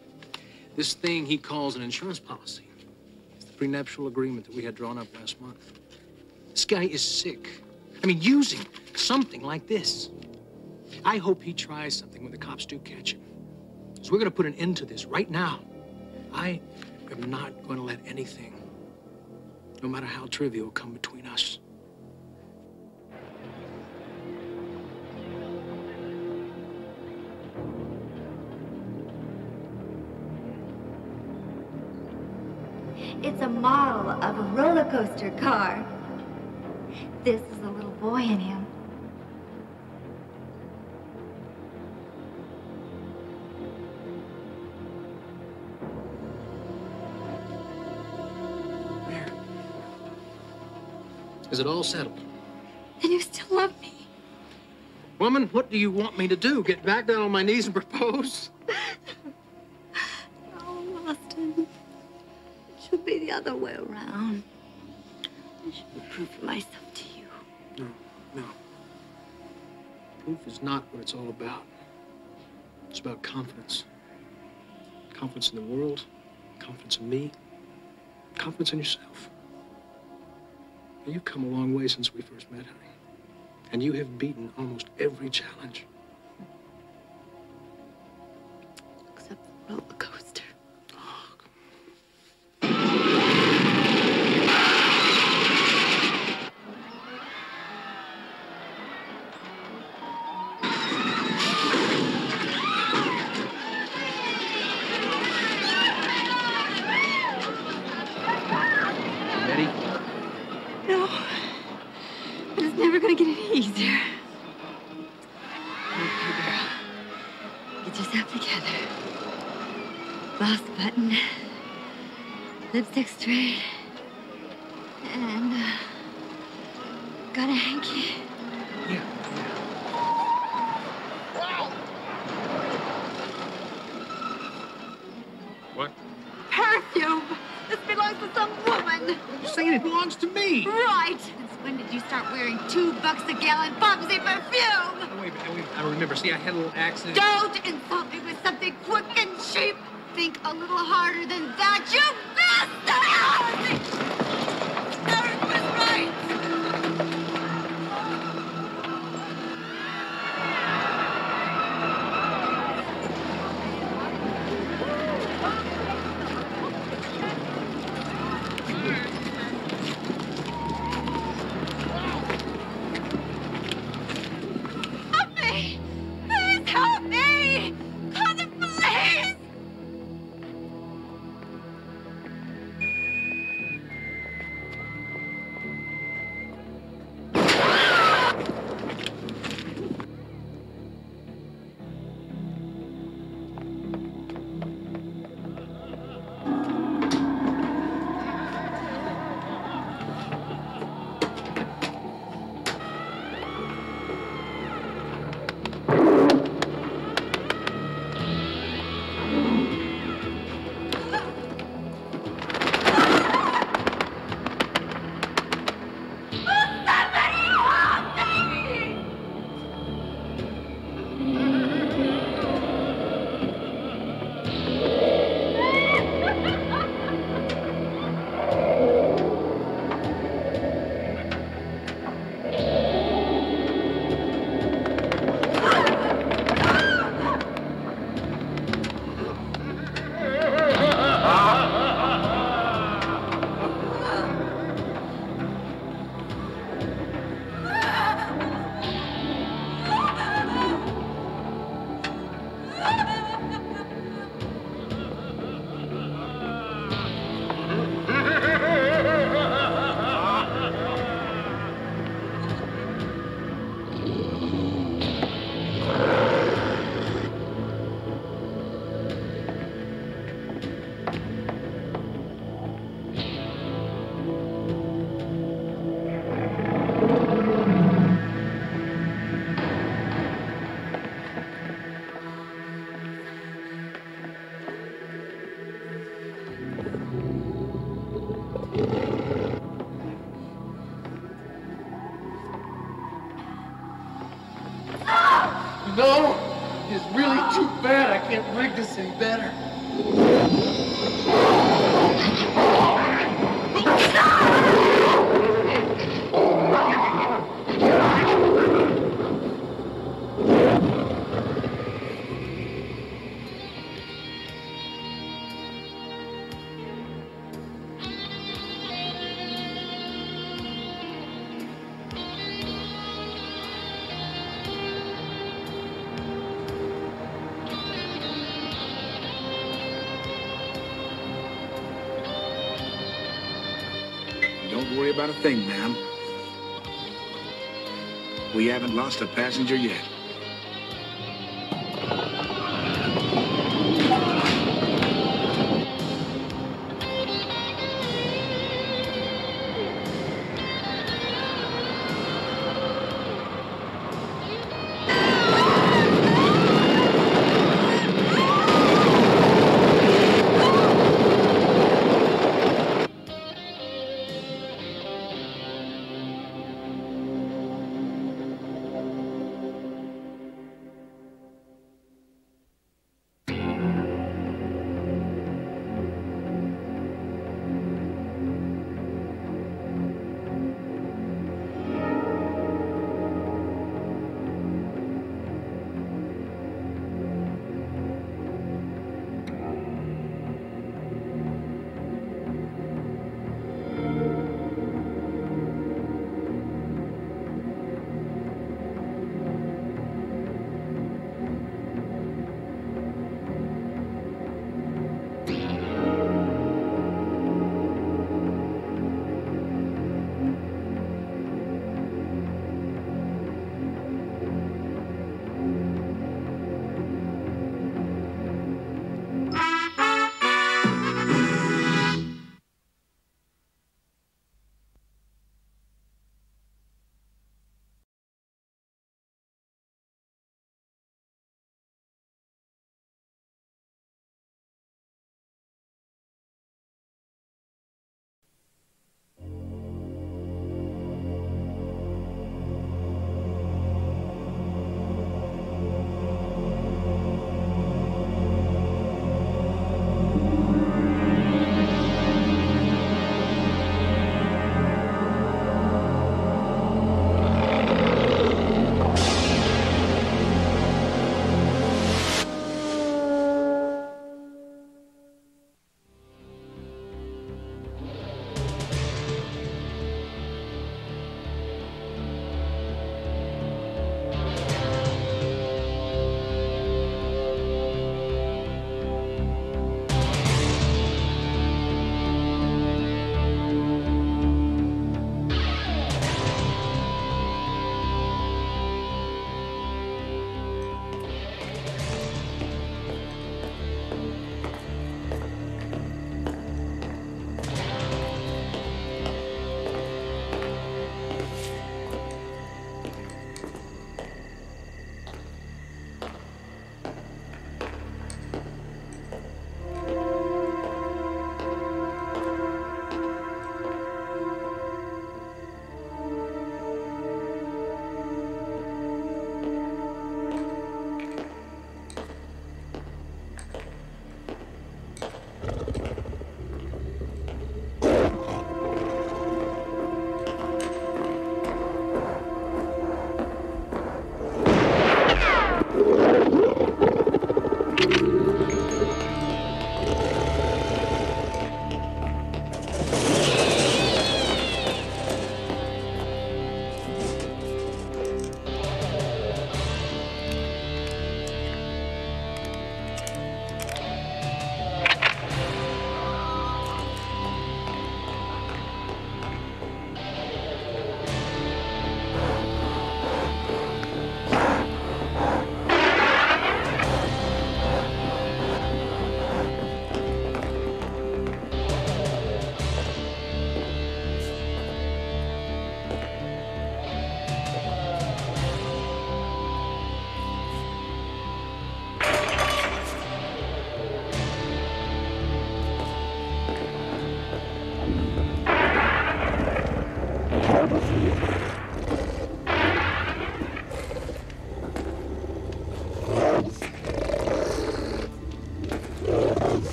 thing he calls an insurance policy. It's the prenuptial agreement that we had drawn up last month. This guy is sick. I mean, using something like this. I hope he tries something when the cops do catch him. So we're going to put an end to this right now. I am not going to let anything, no matter how trivial, come between us. It's a model of a roller coaster car. This is a little boy in him. Is it all settled? And you still love me? Woman, what do you want me to do? Get back down on my knees and propose? Oh, Austin. It should be the other way around. I should prove myself to you. No. Proof is not what it's all about. It's about confidence. Confidence in the world, confidence in me, confidence in yourself. Now, you've come a long way since we first met, honey. And you have beaten almost every challenge. Except the roller coaster. Ready? No. But it's never gonna get any easier. Okay, girl. Get yourself together. Blouse button. Lipstick straight. And, got a hanky. What? Perfume! This belongs to some woman! You're saying it belongs to me! Right! Since when did you start wearing $2 a gallon Bubsy perfume? Oh, wait a minute. I remember. See, I had a little accident. Don't insult me with something quick and cheap! Think a little harder than that, you bastard! Eric was right! Help me! Please help me! Call the police! No! It's really too bad. I can't rig this any better. worry about a thing, ma'am. We haven't lost a passenger yet.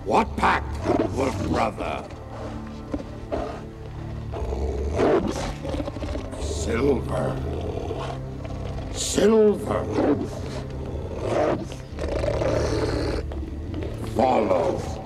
What pact, Wolf brother? Silver. Silver. Follow.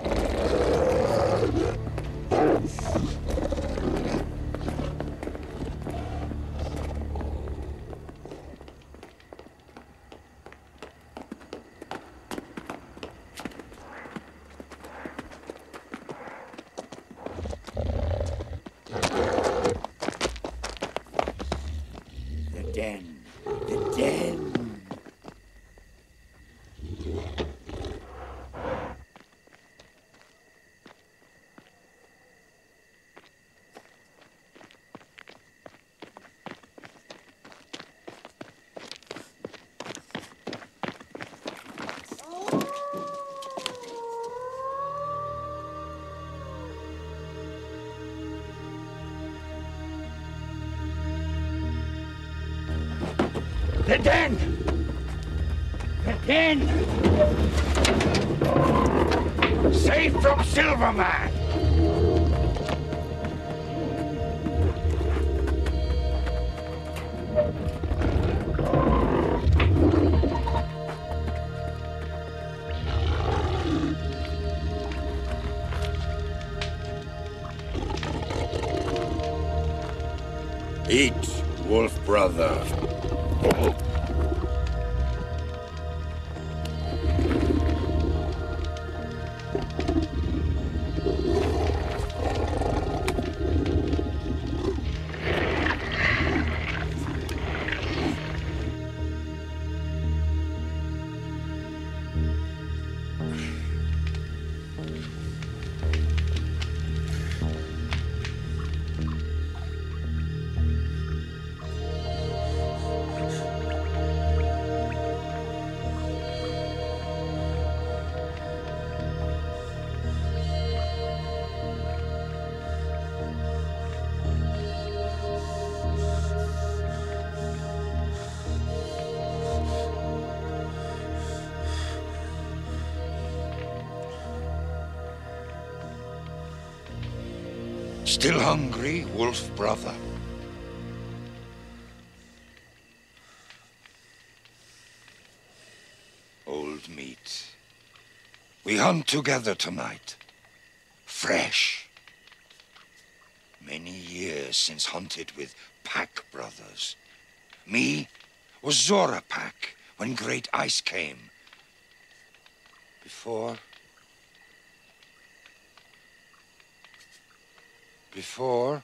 The den! The den! Safe from Silverman! Eat, wolf brother. Still hungry, wolf brother? Old meat. We hunt together tonight. Fresh. Many years since hunted with pack brothers. Me was Zora pack when great ice came. Before,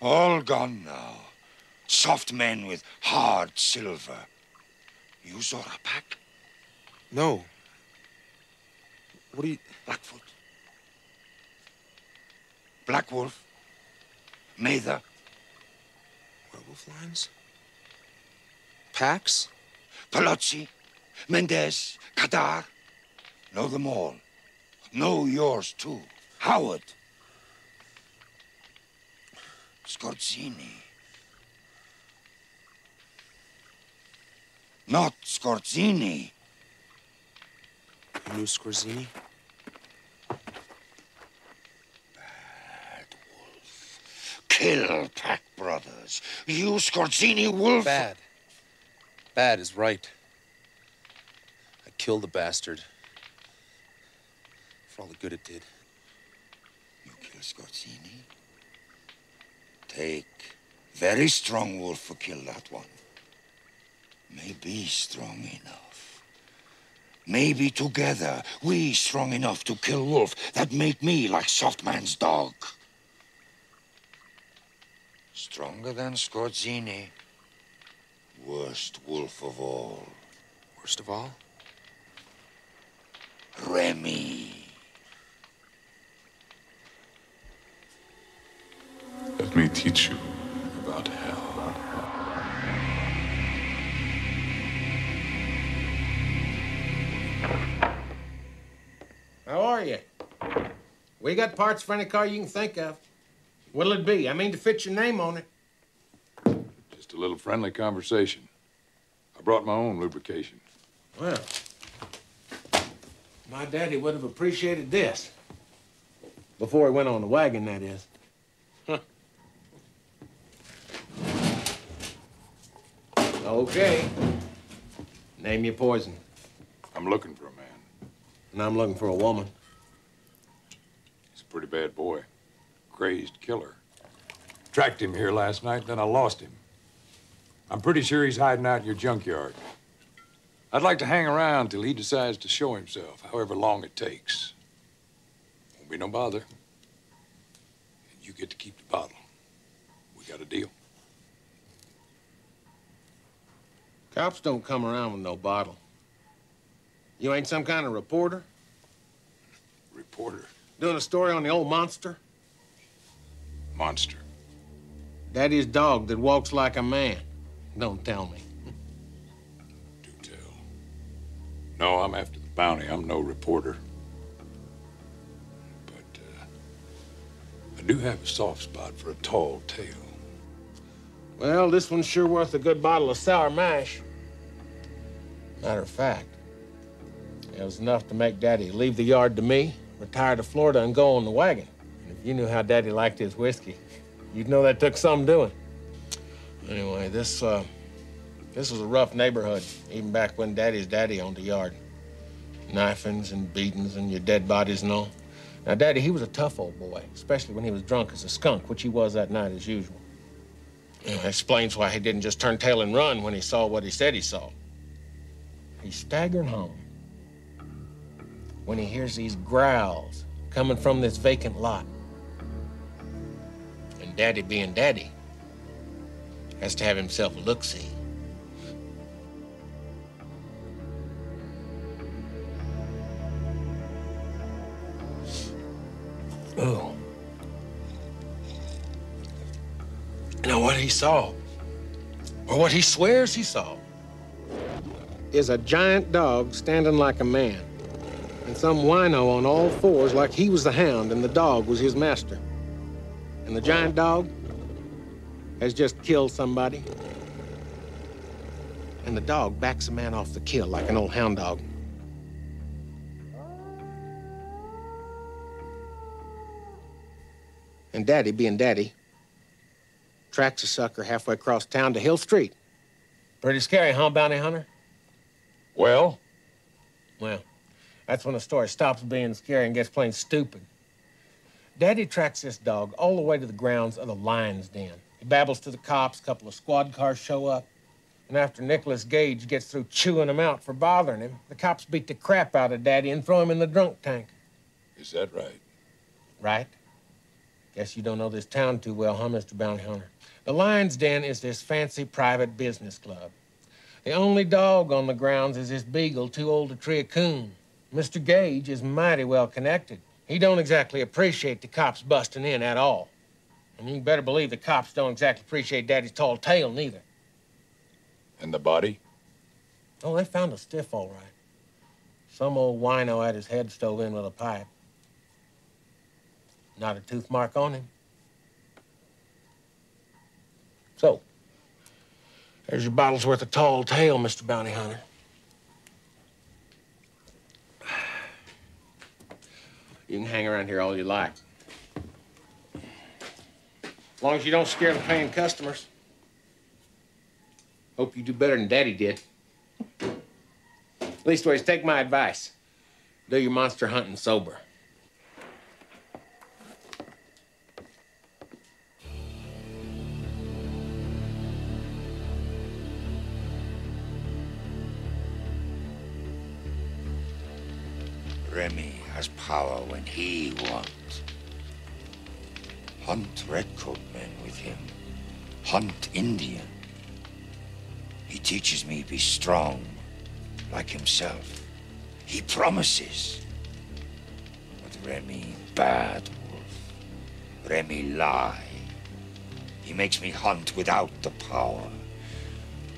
all gone now. Soft men with hard silver. You Zora pack? No. What do you... Blackfoot. Black Wolf. Mather. Werewolf lines? Packs? Palazzi. Mendez. Kadar. Know them all. Know yours too. Howard. Scorzini. Not Scorzini. You knew Scorzini? Bad wolf. Kill pack brothers. You Scorzini wolf. Bad. Bad is right. I killed the bastard. For all the good it did. You kill Scorzini? Take very strong wolf for kill that one. Maybe strong enough. Maybe together we strong enough to kill wolf that make me like soft man's dog. Stronger than Scorzini. Worst wolf of all. Worst of all? Remy. Let me teach you about hell. How are you? We got parts for any car you can think of. What'll it be? I mean to fit your name on it. Just a little friendly conversation. I brought my own lubrication. Well, my daddy would have appreciated this. Before he went on the wagon, that is. Huh. Okay. Name your poison. I'm looking for a man. And I'm looking for a woman. He's a pretty bad boy. Crazed killer. Tracked him here last night, then I lost him. I'm pretty sure he's hiding out in your junkyard. I'd like to hang around till he decides to show himself, however long it takes. Won't be no bother. And you get to keep the bottle. We got a deal. Cops don't come around with no bottle. You ain't some kind of reporter? Reporter? Doing a story on the old monster? Monster. Daddy's dog that walks like a man. Don't tell me. Do tell. No, I'm after the bounty. I'm no reporter. But I do have a soft spot for a tall tale. Well, this one's sure worth a good bottle of sour mash. Matter of fact, it was enough to make Daddy leave the yard to me, retire to Florida, and go on the wagon. And if you knew how Daddy liked his whiskey, you'd know that took some doing. Anyway, this was a rough neighborhood, even back when Daddy's daddy owned the yard. Knifings and beatings and your dead bodies and all. Now, Daddy, he was a tough old boy, especially when he was drunk as a skunk, which he was that night as usual. You know, that explains why he didn't just turn tail and run when he saw what he said he saw. He's staggering home when he hears these growls coming from this vacant lot. And Daddy, being Daddy, has to have himself a look-see. Oh. Now, what he saw, or what he swears he saw, is a giant dog standing like a man, and some wino on all fours like he was the hound and the dog was his master. And the giant dog has just killed somebody, and the dog backs a man off the kill like an old hound dog. And Daddy, being Daddy, tracks a sucker halfway across town to Hill Street. Pretty scary, huh, bounty hunter? Well? Well, that's when the story stops being scary and gets plain stupid. Daddy tracks this dog all the way to the grounds of the Lion's Den. He babbles to the cops, a couple of squad cars show up, and after Nicholas Gage gets through chewing him out for bothering him, the cops beat the crap out of Daddy and throw him in the drunk tank. Is that right? Right? Guess you don't know this town too well, huh, Mr. Bounty Hunter? The Lion's Den is this fancy private business club. The only dog on the grounds is this beagle too old to tree a coon. Mr. Gage is mighty well connected. He don't exactly appreciate the cops busting in at all. And you better believe the cops don't exactly appreciate Daddy's tall tale, neither. And the body? Oh, they found a stiff, all right. Some old wino had his head stove in with a pipe. Not a tooth mark on him. So, there's your bottle's worth of tall tale, Mr. Bounty Hunter. You can hang around here all you like. As long as you don't scare the paying customers. Hope you do better than Daddy did. Leastways, take my advice. Do your monster hunting sober. Remy has power when he wants. Hunt redcoat men with him. Hunt Indian. He teaches me be strong, like himself. He promises. But Remy, bad wolf. Remy lie. He makes me hunt without the power.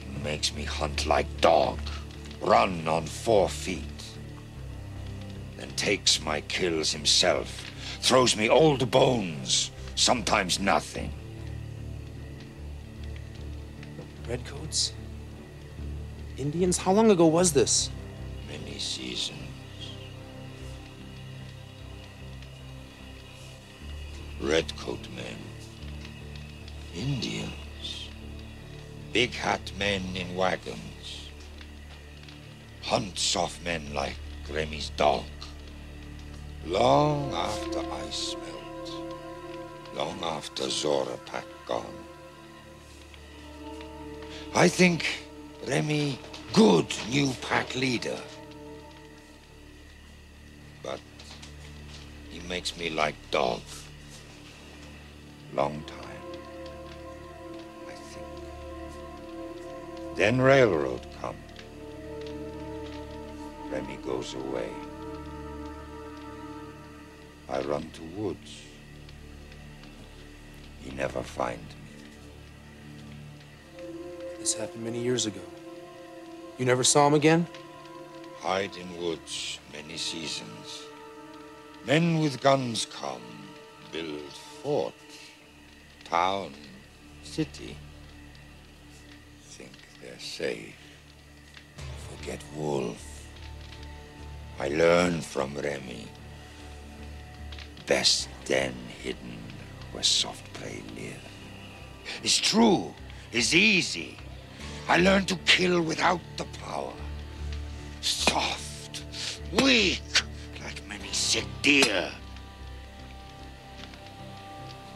He makes me hunt like dog. Run on 4 feet. Then takes my kills himself. Throws me old bones. Sometimes nothing. Redcoats? Indians? How long ago was this? Many seasons. Redcoat men. Indians. Big hat men in wagons. Hunt soft men like Remy's dog. Long after ice melt. Long after Zora pack gone. I think Remy good new pack leader. But he makes me like dog. Long time, I think. Then railroad come. Remy goes away. I run to woods. He never find me. This happened many years ago. You never saw him again? Hide in woods many seasons. Men with guns come, build fort, town, city. They're safe. Forget Wolf. I learned from Remy. Best den hidden where soft prey live. It's true. It's easy. I learned to kill without the power. Soft, weak, like many sick deer.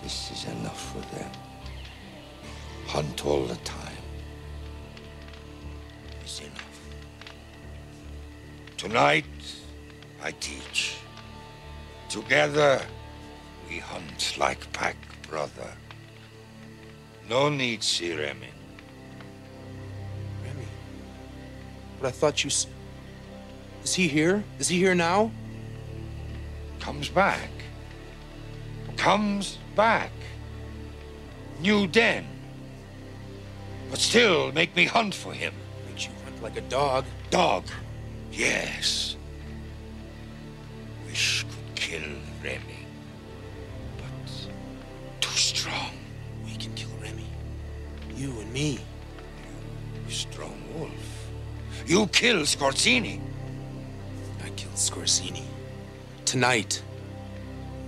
This is enough for them. Hunt all the time. It's enough. Tonight, I teach. Together, we hunt like pack brother. No need, see Remy. Remy? But I thought you... Is he here? Is he here now? Comes back. Comes back. New den. But still make me hunt for him. Makes you hunt like a dog. Dog, yes. Wish could kill Remy. But too strong. We can kill Remy. You and me. You strong wolf. You kill Scorzini. I killed Scorzini. Tonight,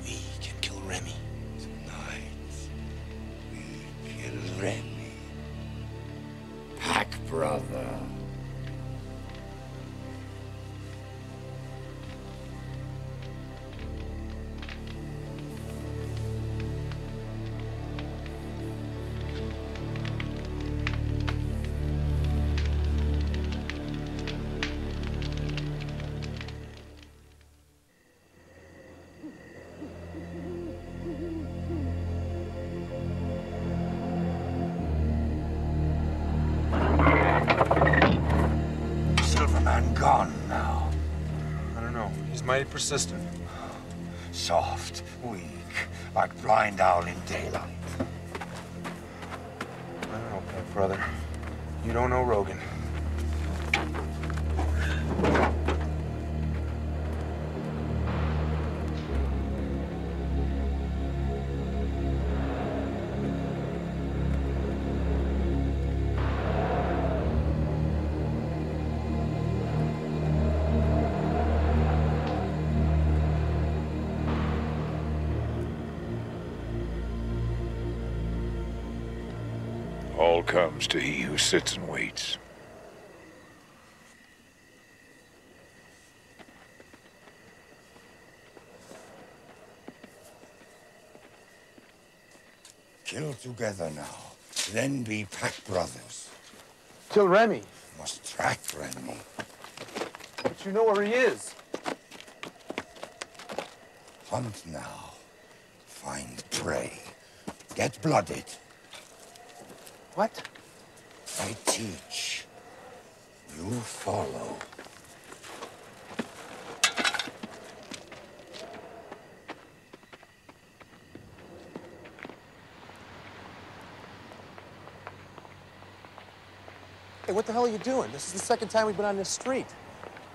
we can kill Remy. Tonight, we kill Remy. Pack brother. Silverman gone now. I don't know. He's mighty persistent. Soft, weak, like blind owl in daylight. I don't know, Pet Brother. You don't know Rogan. All comes to he who sits and waits. Kill together now, then be pack brothers. Kill Remy. Must track Remy. But you know where he is. Hunt now. Find prey. Get blooded. What? I teach. You follow. Hey, what the hell are you doing? This is the second time we've been on this street.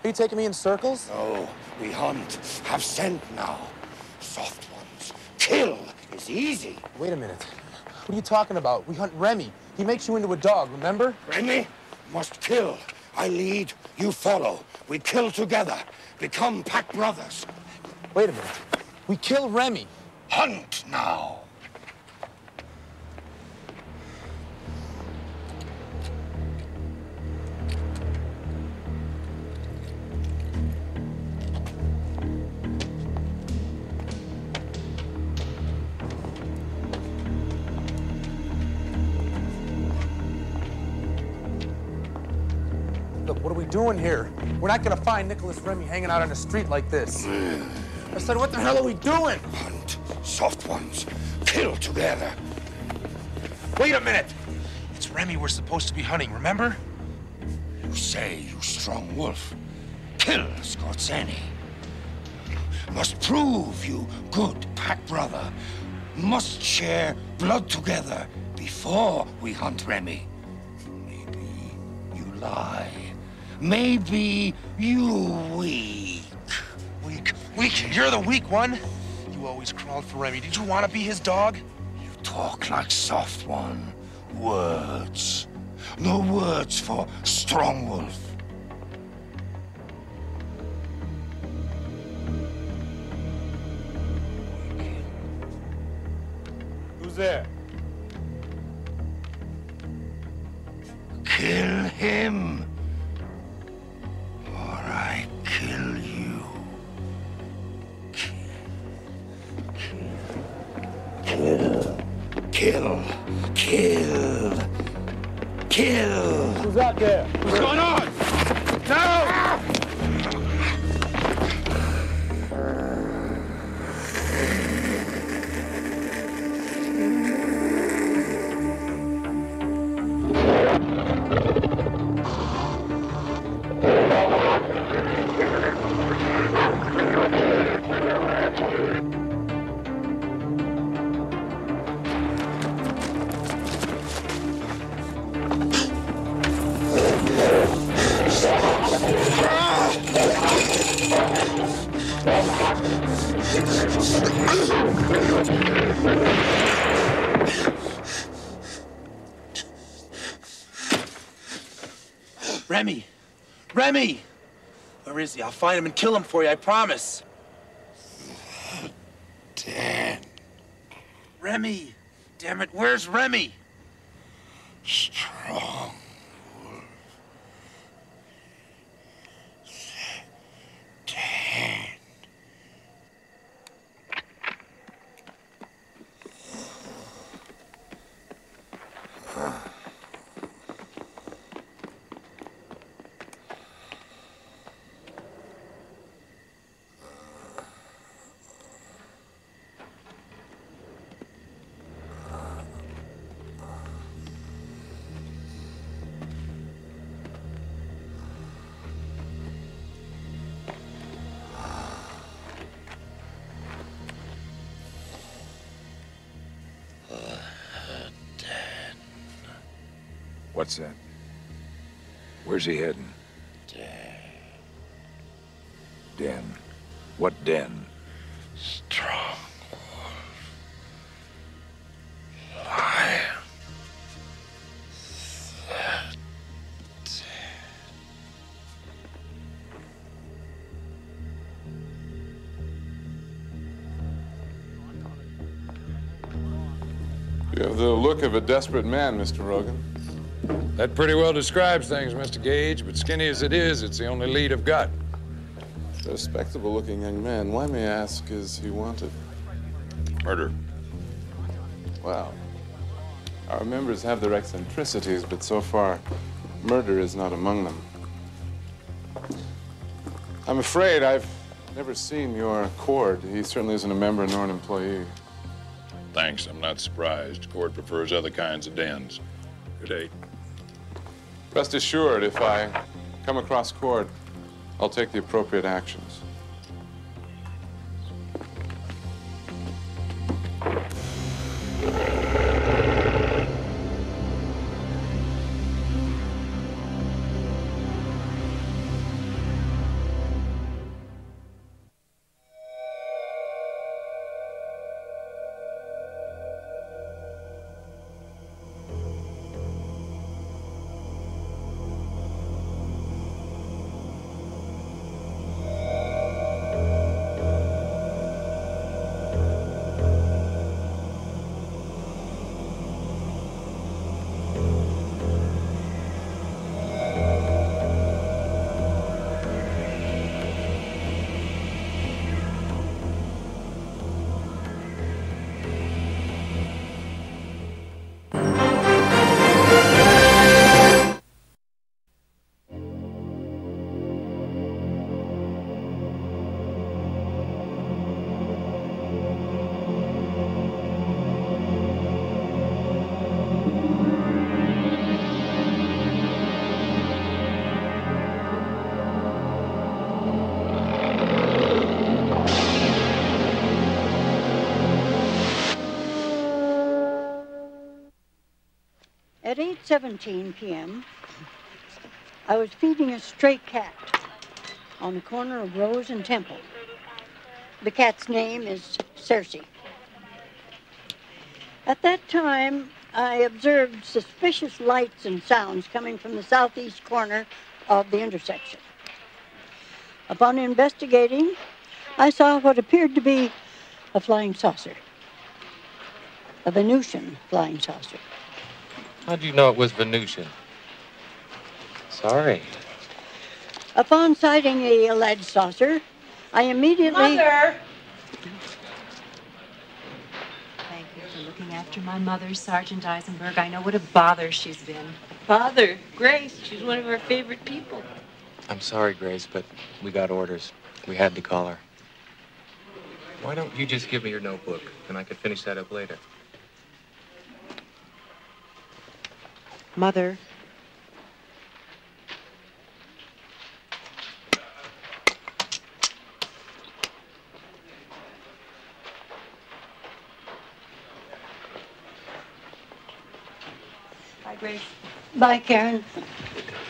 Are you taking me in circles? No, we hunt. Have scent now. Soft ones. Kill is easy. Wait a minute. What are you talking about? We hunt Remy. He makes you into a dog, remember? Remy must kill. I lead, you follow. We kill together. Become pack brothers. Wait a minute. We kill Remy. Hunt now. Look, what are we doing here? We're not gonna find Nicholas Remy hanging out on the street like this. I said, what the hell are we doing? Hunt. Soft ones. Kill together. Wait a minute. It's Remy we're supposed to be hunting, remember? You say, you strong wolf. Kill Scorzini. Must prove you good pack brother. Must share blood together before we hunt Remy. Maybe you lie. Maybe you weak. Weak? Weak? You're the weak one? You always crawled for Remy. Did you want to be his dog? You talk like soft one. Words. No words for strong wolf. Who's there? Kill him, or I kill you. Kill. Kill. Kill. Kill. Who's out there? What's going on? No! Remy! Remy! Where is he? I'll find him and kill him for you, I promise. Dan. Remy! Damn it, where's Remy? Strong. Dan. What's that? Where's he heading? Den. What den? Strong lion. You have the look of a desperate man, Mr. Rogan. That pretty well describes things, Mr. Gage, but skinny as it is, it's the only lead I've got. A respectable-looking young man. Why, may I ask, is he wanted? Murder. Wow. Our members have their eccentricities, but so far, murder is not among them. I'm afraid I've never seen your Cord. He certainly isn't a member nor an employee. Thanks, I'm not surprised. Cord prefers other kinds of dens. Good day. Rest assured, if I come across Cord, I'll take the appropriate actions. At 8:17 p.m., I was feeding a stray cat on the corner of Rose and Temple. The cat's name is Cersei. At that time, I observed suspicious lights and sounds coming from the southeast corner of the intersection. Upon investigating, I saw what appeared to be a flying saucer. A Venusian flying saucer. How'd you know it was Venusian? Sorry. Upon sighting the alleged saucer, I immediately... Mother! Thank you for looking after my mother, Sergeant Eisenberg. I know what a bother she's been. Bother? Grace, she's one of our favorite people. I'm sorry, Grace, but we got orders. We had to call her. Why don't you just give me your notebook, and I could finish that up later? Mother. Bye, Grace. Bye, Karen.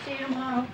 See you tomorrow.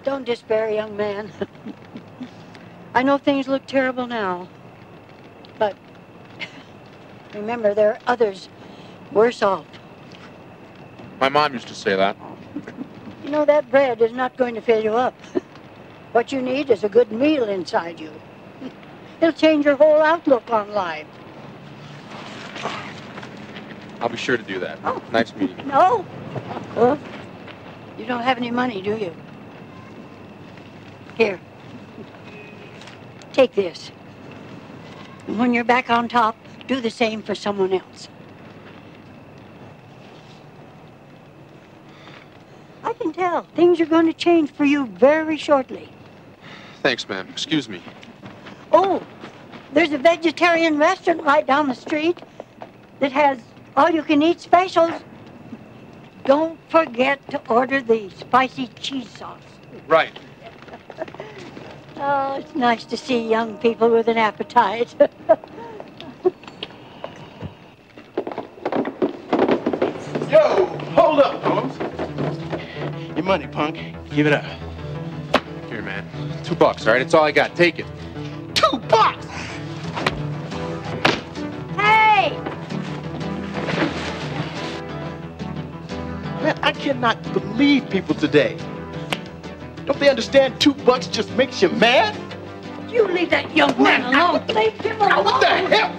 Don't despair, young man. I know things look terrible now, but remember, there are others worse off. My mom used to say that. You know, that bread is not going to fill you up. What you need is a good meal inside you. It'll change your whole outlook on life. I'll be sure to do that. Oh. Nice meeting you. No. You don't have any money, do you? Here. Take this. And when you're back on top, do the same for someone else. I can tell. Things are going to change for you very shortly. Thanks, ma'am. Excuse me. Oh, there's a vegetarian restaurant right down the street that has all-you-can-eat specials. Don't forget to order the spicy cheese sauce. Right. Oh, it's nice to see young people with an appetite. Yo, hold up, Holmes. Your money, punk. Give it up. Here, man. $2, all right? It's all I got. Take it. $2! Hey! Man, I cannot believe people today. Don't they understand $2 just makes you mad? You leave that young man alone. Leave him alone. What the hell?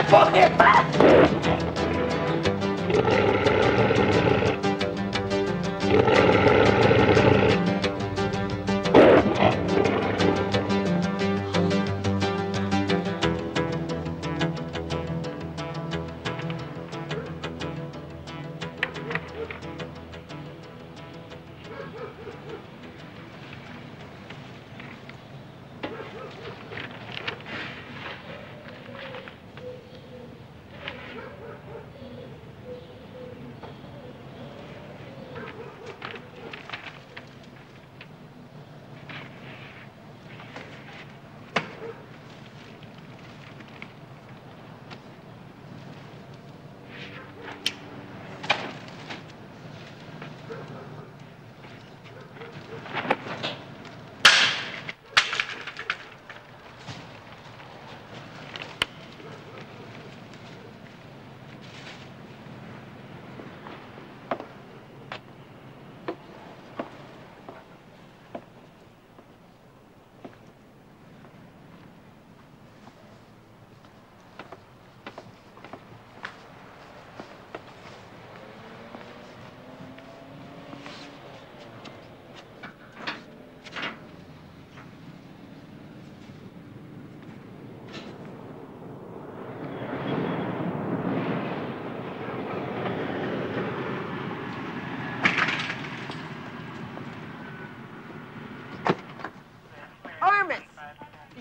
Fuck it!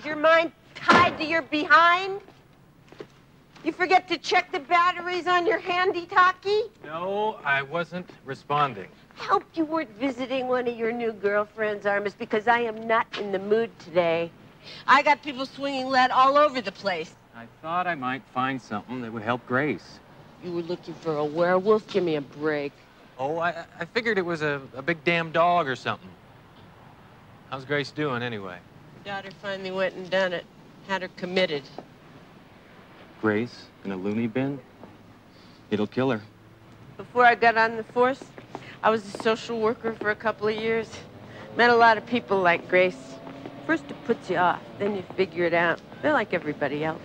Is your mind tied to your behind? You forget to check the batteries on your handy-talkie? No, I wasn't responding. I hope you weren't visiting one of your new girlfriends, Armis, because I am not in the mood today. I got people swinging lead all over the place. I thought I might find something that would help Grace. You were looking for a werewolf? Give me a break. Oh, I figured it was a big damn dog or something. How's Grace doing, anyway? Your daughter finally went and done it. Had her committed. Grace in a loony bin? It'll kill her. Before I got on the force, I was a social worker for a couple of years. Met a lot of people like Grace. First it puts you off, then you figure it out. They're like everybody else.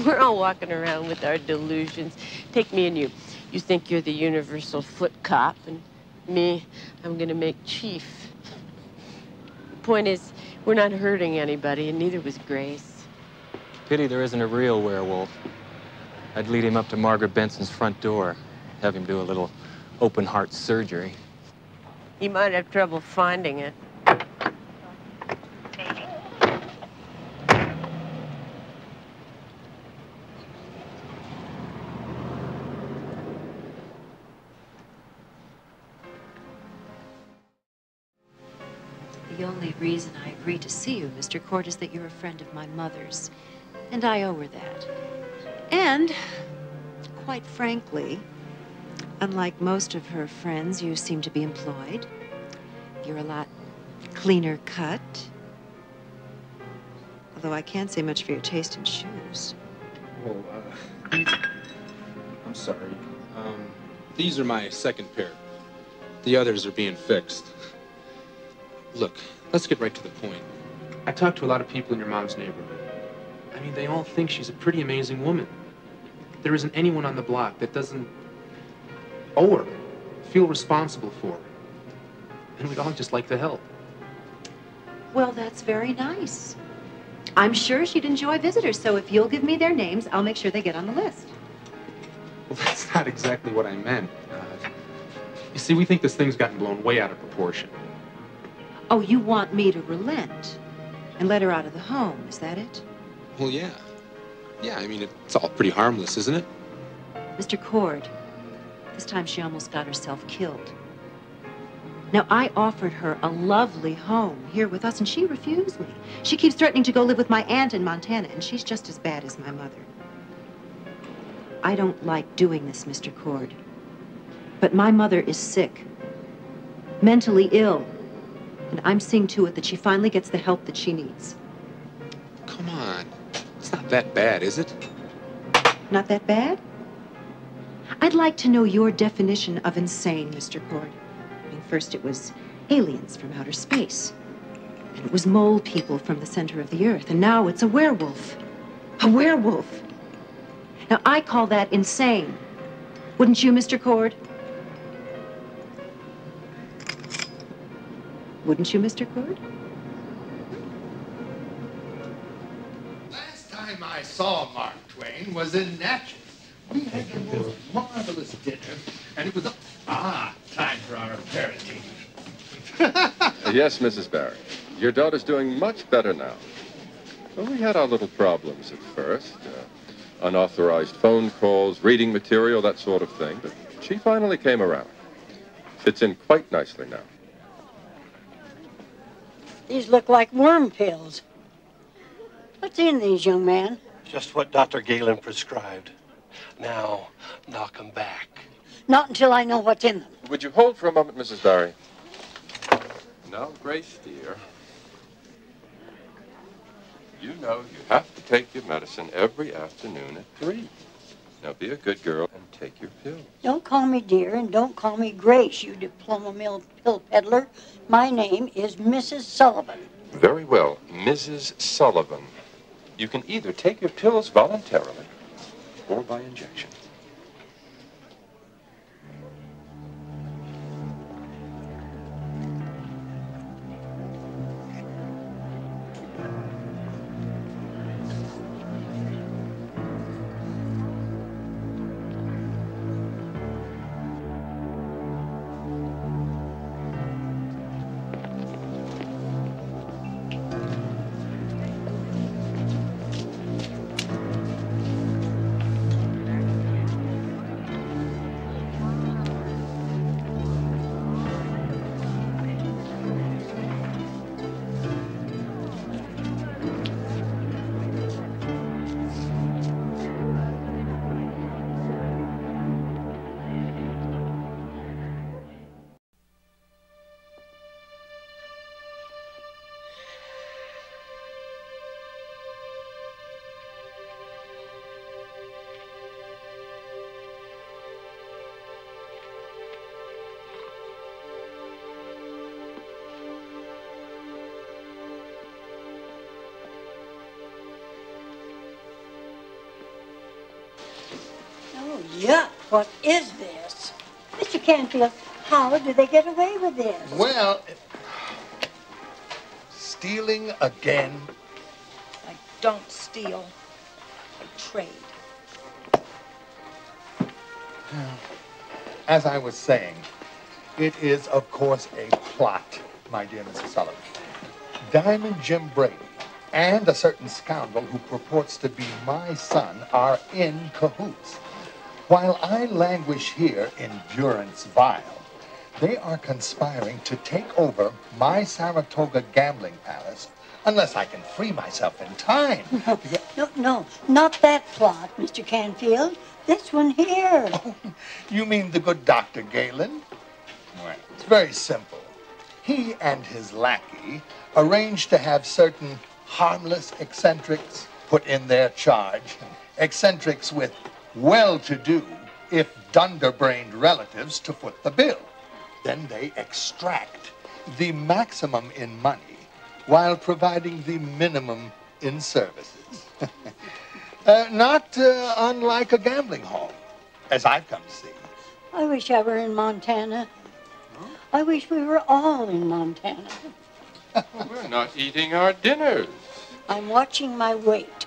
We're all walking around with our delusions. Take me and you. You think you're the universal foot cop, and me, I'm gonna make chief. The point is, we're not hurting anybody, and neither was Grace. Pity there isn't a real werewolf. I'd lead him up to Margaret Benson's front door, have him do a little open heart surgery. You might have trouble finding it. The only reason I agreed to see you, Mr. Cord, is that you're a friend of my mother's, and I owe her that. And, quite frankly, unlike most of her friends, you seem to be employed. You're a lot cleaner cut. Although I can't say much for your taste in shoes. Well, I'm sorry. These are my second pair. The others are being fixed. Look, let's get right to the point. I talked to a lot of people in your mom's neighborhood. I mean, they all think she's a pretty amazing woman. There isn't anyone on the block that doesn't owe her, feel responsible for her. And we'd all just like to help. Well, that's very nice. I'm sure she'd enjoy visitors, so if you'll give me their names, I'll make sure they get on the list. Well, that's not exactly what I meant. You see, we think this thing's gotten blown way out of proportion. Oh, you want me to relent and let her out of the home, is that it? Well, yeah. Yeah, I mean, it's all pretty harmless, isn't it? Mr. Cord, this time she almost got herself killed. Now, I offered her a lovely home here with us, and she refused me. She keeps threatening to go live with my aunt in Montana, and she's just as bad as my mother. I don't like doing this, Mr. Cord. But my mother is sick, mentally ill, and I'm seeing to it that she finally gets the help that she needs. Come on. It's not that bad, is it? Not that bad? I'd like to know your definition of insane, Mr. Cord. I mean, first it was aliens from outer space. And it was mole people from the center of the earth. And now it's a werewolf. A werewolf. Now, I call that insane. Wouldn't you, Mr. Cord? Wouldn't you, Mr. Cord? Last time I saw Mark Twain was in Natchez. We had the most marvelous dinner, and it was time for our aperitif. Yes, Mrs. Barry. Your daughter's doing much better now. Well, we had our little problems at first. Unauthorized phone calls, reading material, that sort of thing. But she finally came around. Fits in quite nicely now. These look like worm pills. What's in these, young man? Just what Dr. Galen prescribed. Now, knock 'em back. Not until I know what's in them. Would you hold for a moment, Mrs. Barry? Now, Grace, dear. You know you have to take your medicine every afternoon at 3. Now, be a good girl and take your pills. Don't call me dear and don't call me Grace, you diploma mill pill peddler. My name is Mrs. Sullivan. Very well, Mrs. Sullivan. You can either take your pills voluntarily or by injection. Yuck, what is this? Mr. Canfield, how do they get away with this? Well, stealing again? I don't steal. I trade. As I was saying, it is, of course, a plot, my dear Mrs. Sullivan. Diamond Jim Braine and a certain scoundrel who purports to be my son are in cahoots. While I languish here in durance vile, they are conspiring to take over my Saratoga gambling palace unless I can free myself in time. No, not that plot, Mr. Canfield. This one here. Oh, you mean the good Dr. Galen? Well, it's very simple. He and his lackey arranged to have certain harmless eccentrics put in their charge. Eccentrics with well-to-do, if dunder-brained relatives to foot the bill. Then they extract the maximum in money while providing the minimum in services. Not unlike a gambling hall, as I've come to see. I wish I were in Montana. I wish we were all in Montana. We're not eating our dinners. I'm watching my weight.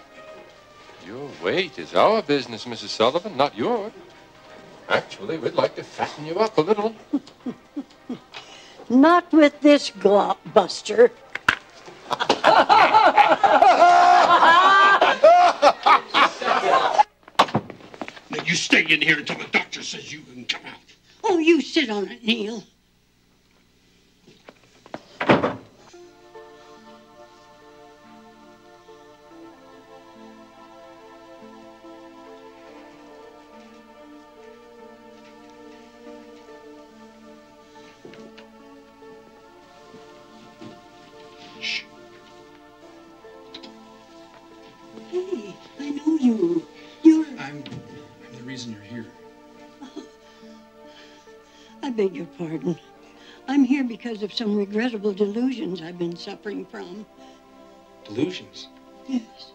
Your weight is our business, Mrs. Sullivan, not yours. Actually, we'd like to fatten you up a little. Not with this glop buster. Now you stay in here until the doctor says you can come out. Oh, you sit on it, Neil. Shh. Hey, I know you. You're... I'm the reason you're here. I beg your pardon. I'm here because of some regrettable delusions I've been suffering from. Delusions? Yes.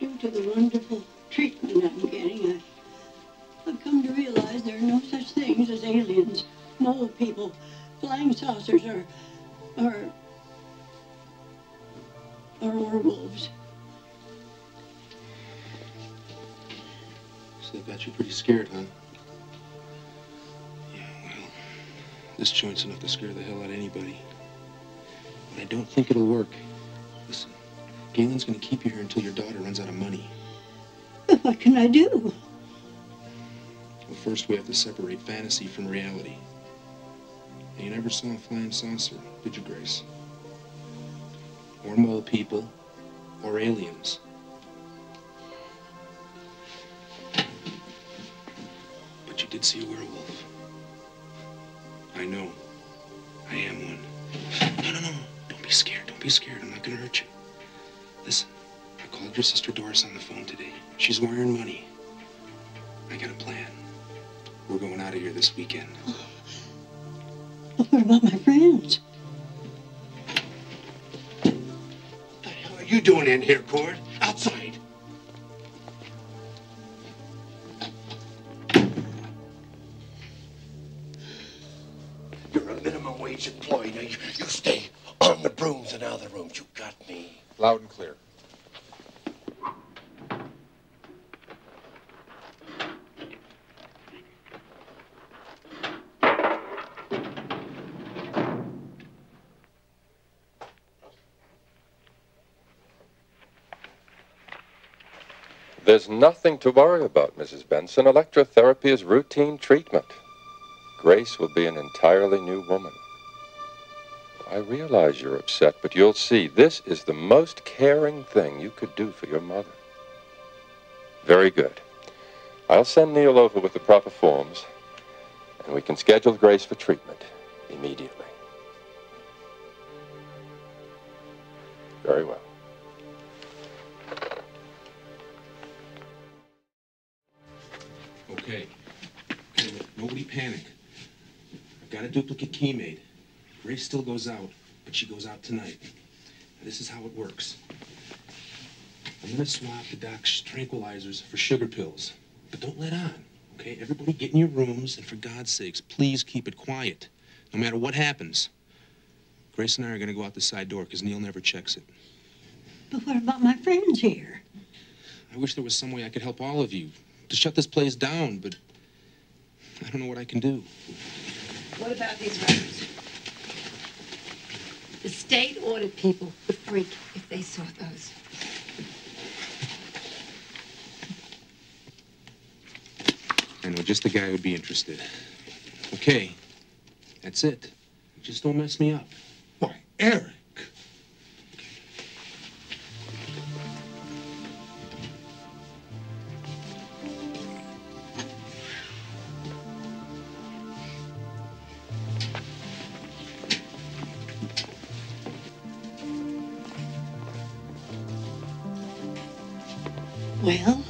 Due to the wonderful treatment I'm getting, I've come to realize there are no such things as aliens, mole people, flying saucers, or werewolves. So that got you pretty scared, huh? Yeah, well, this joint's enough to scare the hell out of anybody. But I don't think it'll work. Listen, Galen's gonna keep you here until your daughter runs out of money. But what can I do? Well, first we have to separate fantasy from reality. And you never saw a flying saucer, did you, Grace? Or mole people, or aliens. But you did see a werewolf. I know. I am one. No. Don't be scared. Don't be scared. I'm not gonna hurt you. Listen, I called your sister Doris on the phone today. She's wiring money. I got a plan. We're going out of here this weekend. What about my friends? What the hell are you doing in here, Cord? Outside. You're a minimum wage employee. Now you stay on the brooms and out of the rooms. You got me. Loud and clear. There's nothing to worry about, Mrs. Benson. Electrotherapy is routine treatment. Grace will be an entirely new woman. I realize you're upset, but you'll see this is the most caring thing you could do for your mother. Very good. I'll send Neil over with the proper forms, and we can schedule Grace for treatment immediately. Very well. Okay, look, nobody panic. I've got a duplicate key made. Grace still goes out, but she goes out tonight. Now, this is how it works. I'm gonna swap the doc's tranquilizers for sugar pills. But don't let on, okay? Everybody get in your rooms, and for God's sakes, please keep it quiet. No matter what happens. Grace and I are going to go out the side door because Neil never checks it. But what about my friends here? I wish there was some way I could help all of you to shut this place down, but I don't know what I can do. What about these records? The state ordered people would freak if they saw those. I know just the guy who would be interested. Okay, that's it. Just don't mess me up. Why, Eric. Well?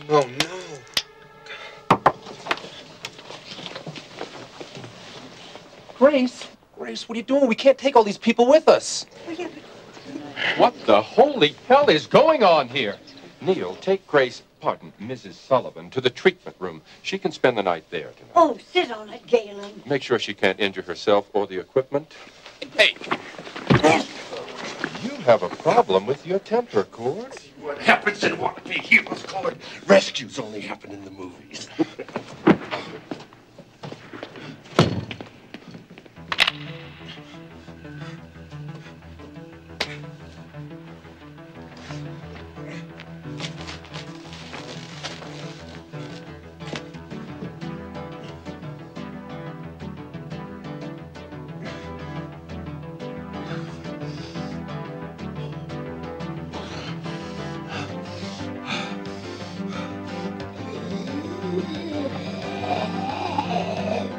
Oh, no. Grace? Grace, what are you doing? We can't take all these people with us. What the holy hell is going on here? Neil, take Grace, pardon, Mrs. Sullivan, to the treatment room. She can spend the night there tonight. Oh, sit on it, Galen. Make sure she can't injure herself or the equipment. Hey! You have a problem with your temper, Cord. What happens in what we heroes call it, rescues only happen in the movies.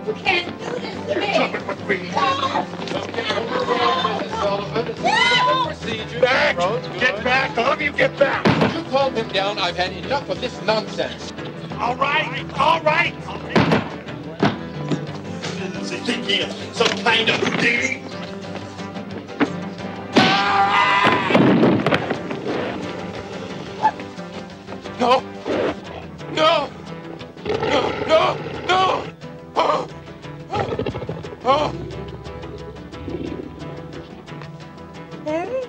You can't do this to me! Back! Get back! All of you get back! You calm him down. I've had enough of this nonsense. All right! All right! Does he think he is some kind of Houdini? No! No! No! No! No! Oh! Oh! Eric?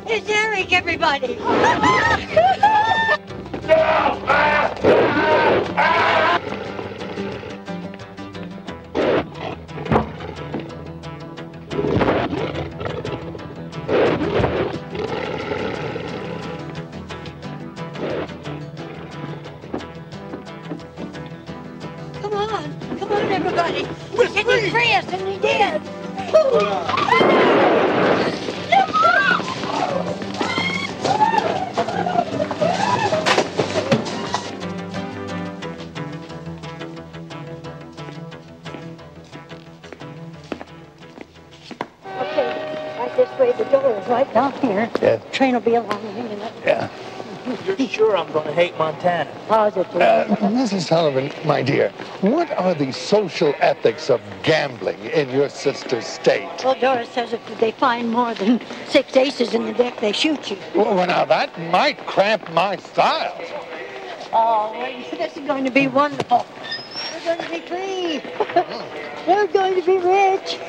It's Eric, everybody! Come on, everybody! Can you free us? And he did! Okay, right this way. The door is right down here. Yeah. Train will be along in a minute. Yeah. You're sure I'm going to hate Montana? Positive. Mrs. Sullivan, my dear, what are the social ethics of gambling in your sister's state? Well, Doris says if they find more than 6 aces in the deck, they shoot you. Well, now that might cramp my style. Oh, this is going to be wonderful. We're going to be free. We're going to be rich.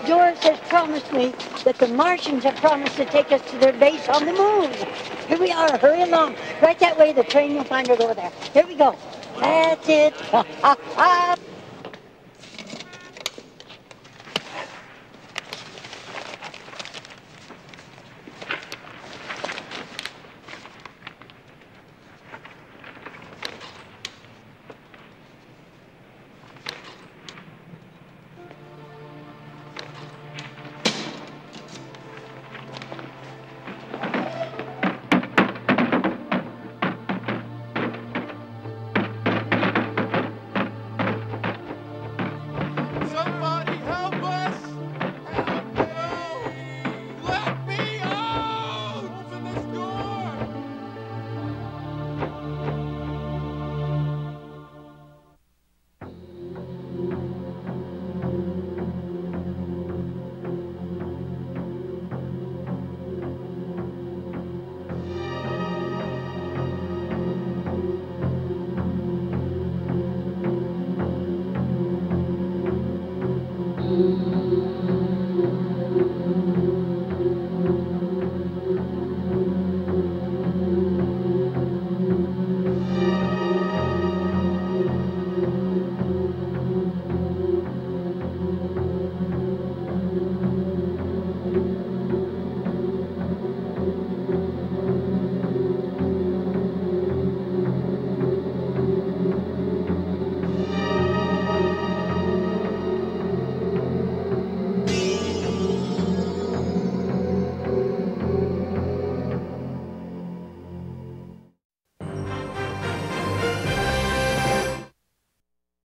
Doris has promised me that the Martians have promised to take us to their base on the moon. Here we are. Hurry along. Right that way. The train, you'll find it over there. Here we go. That's it.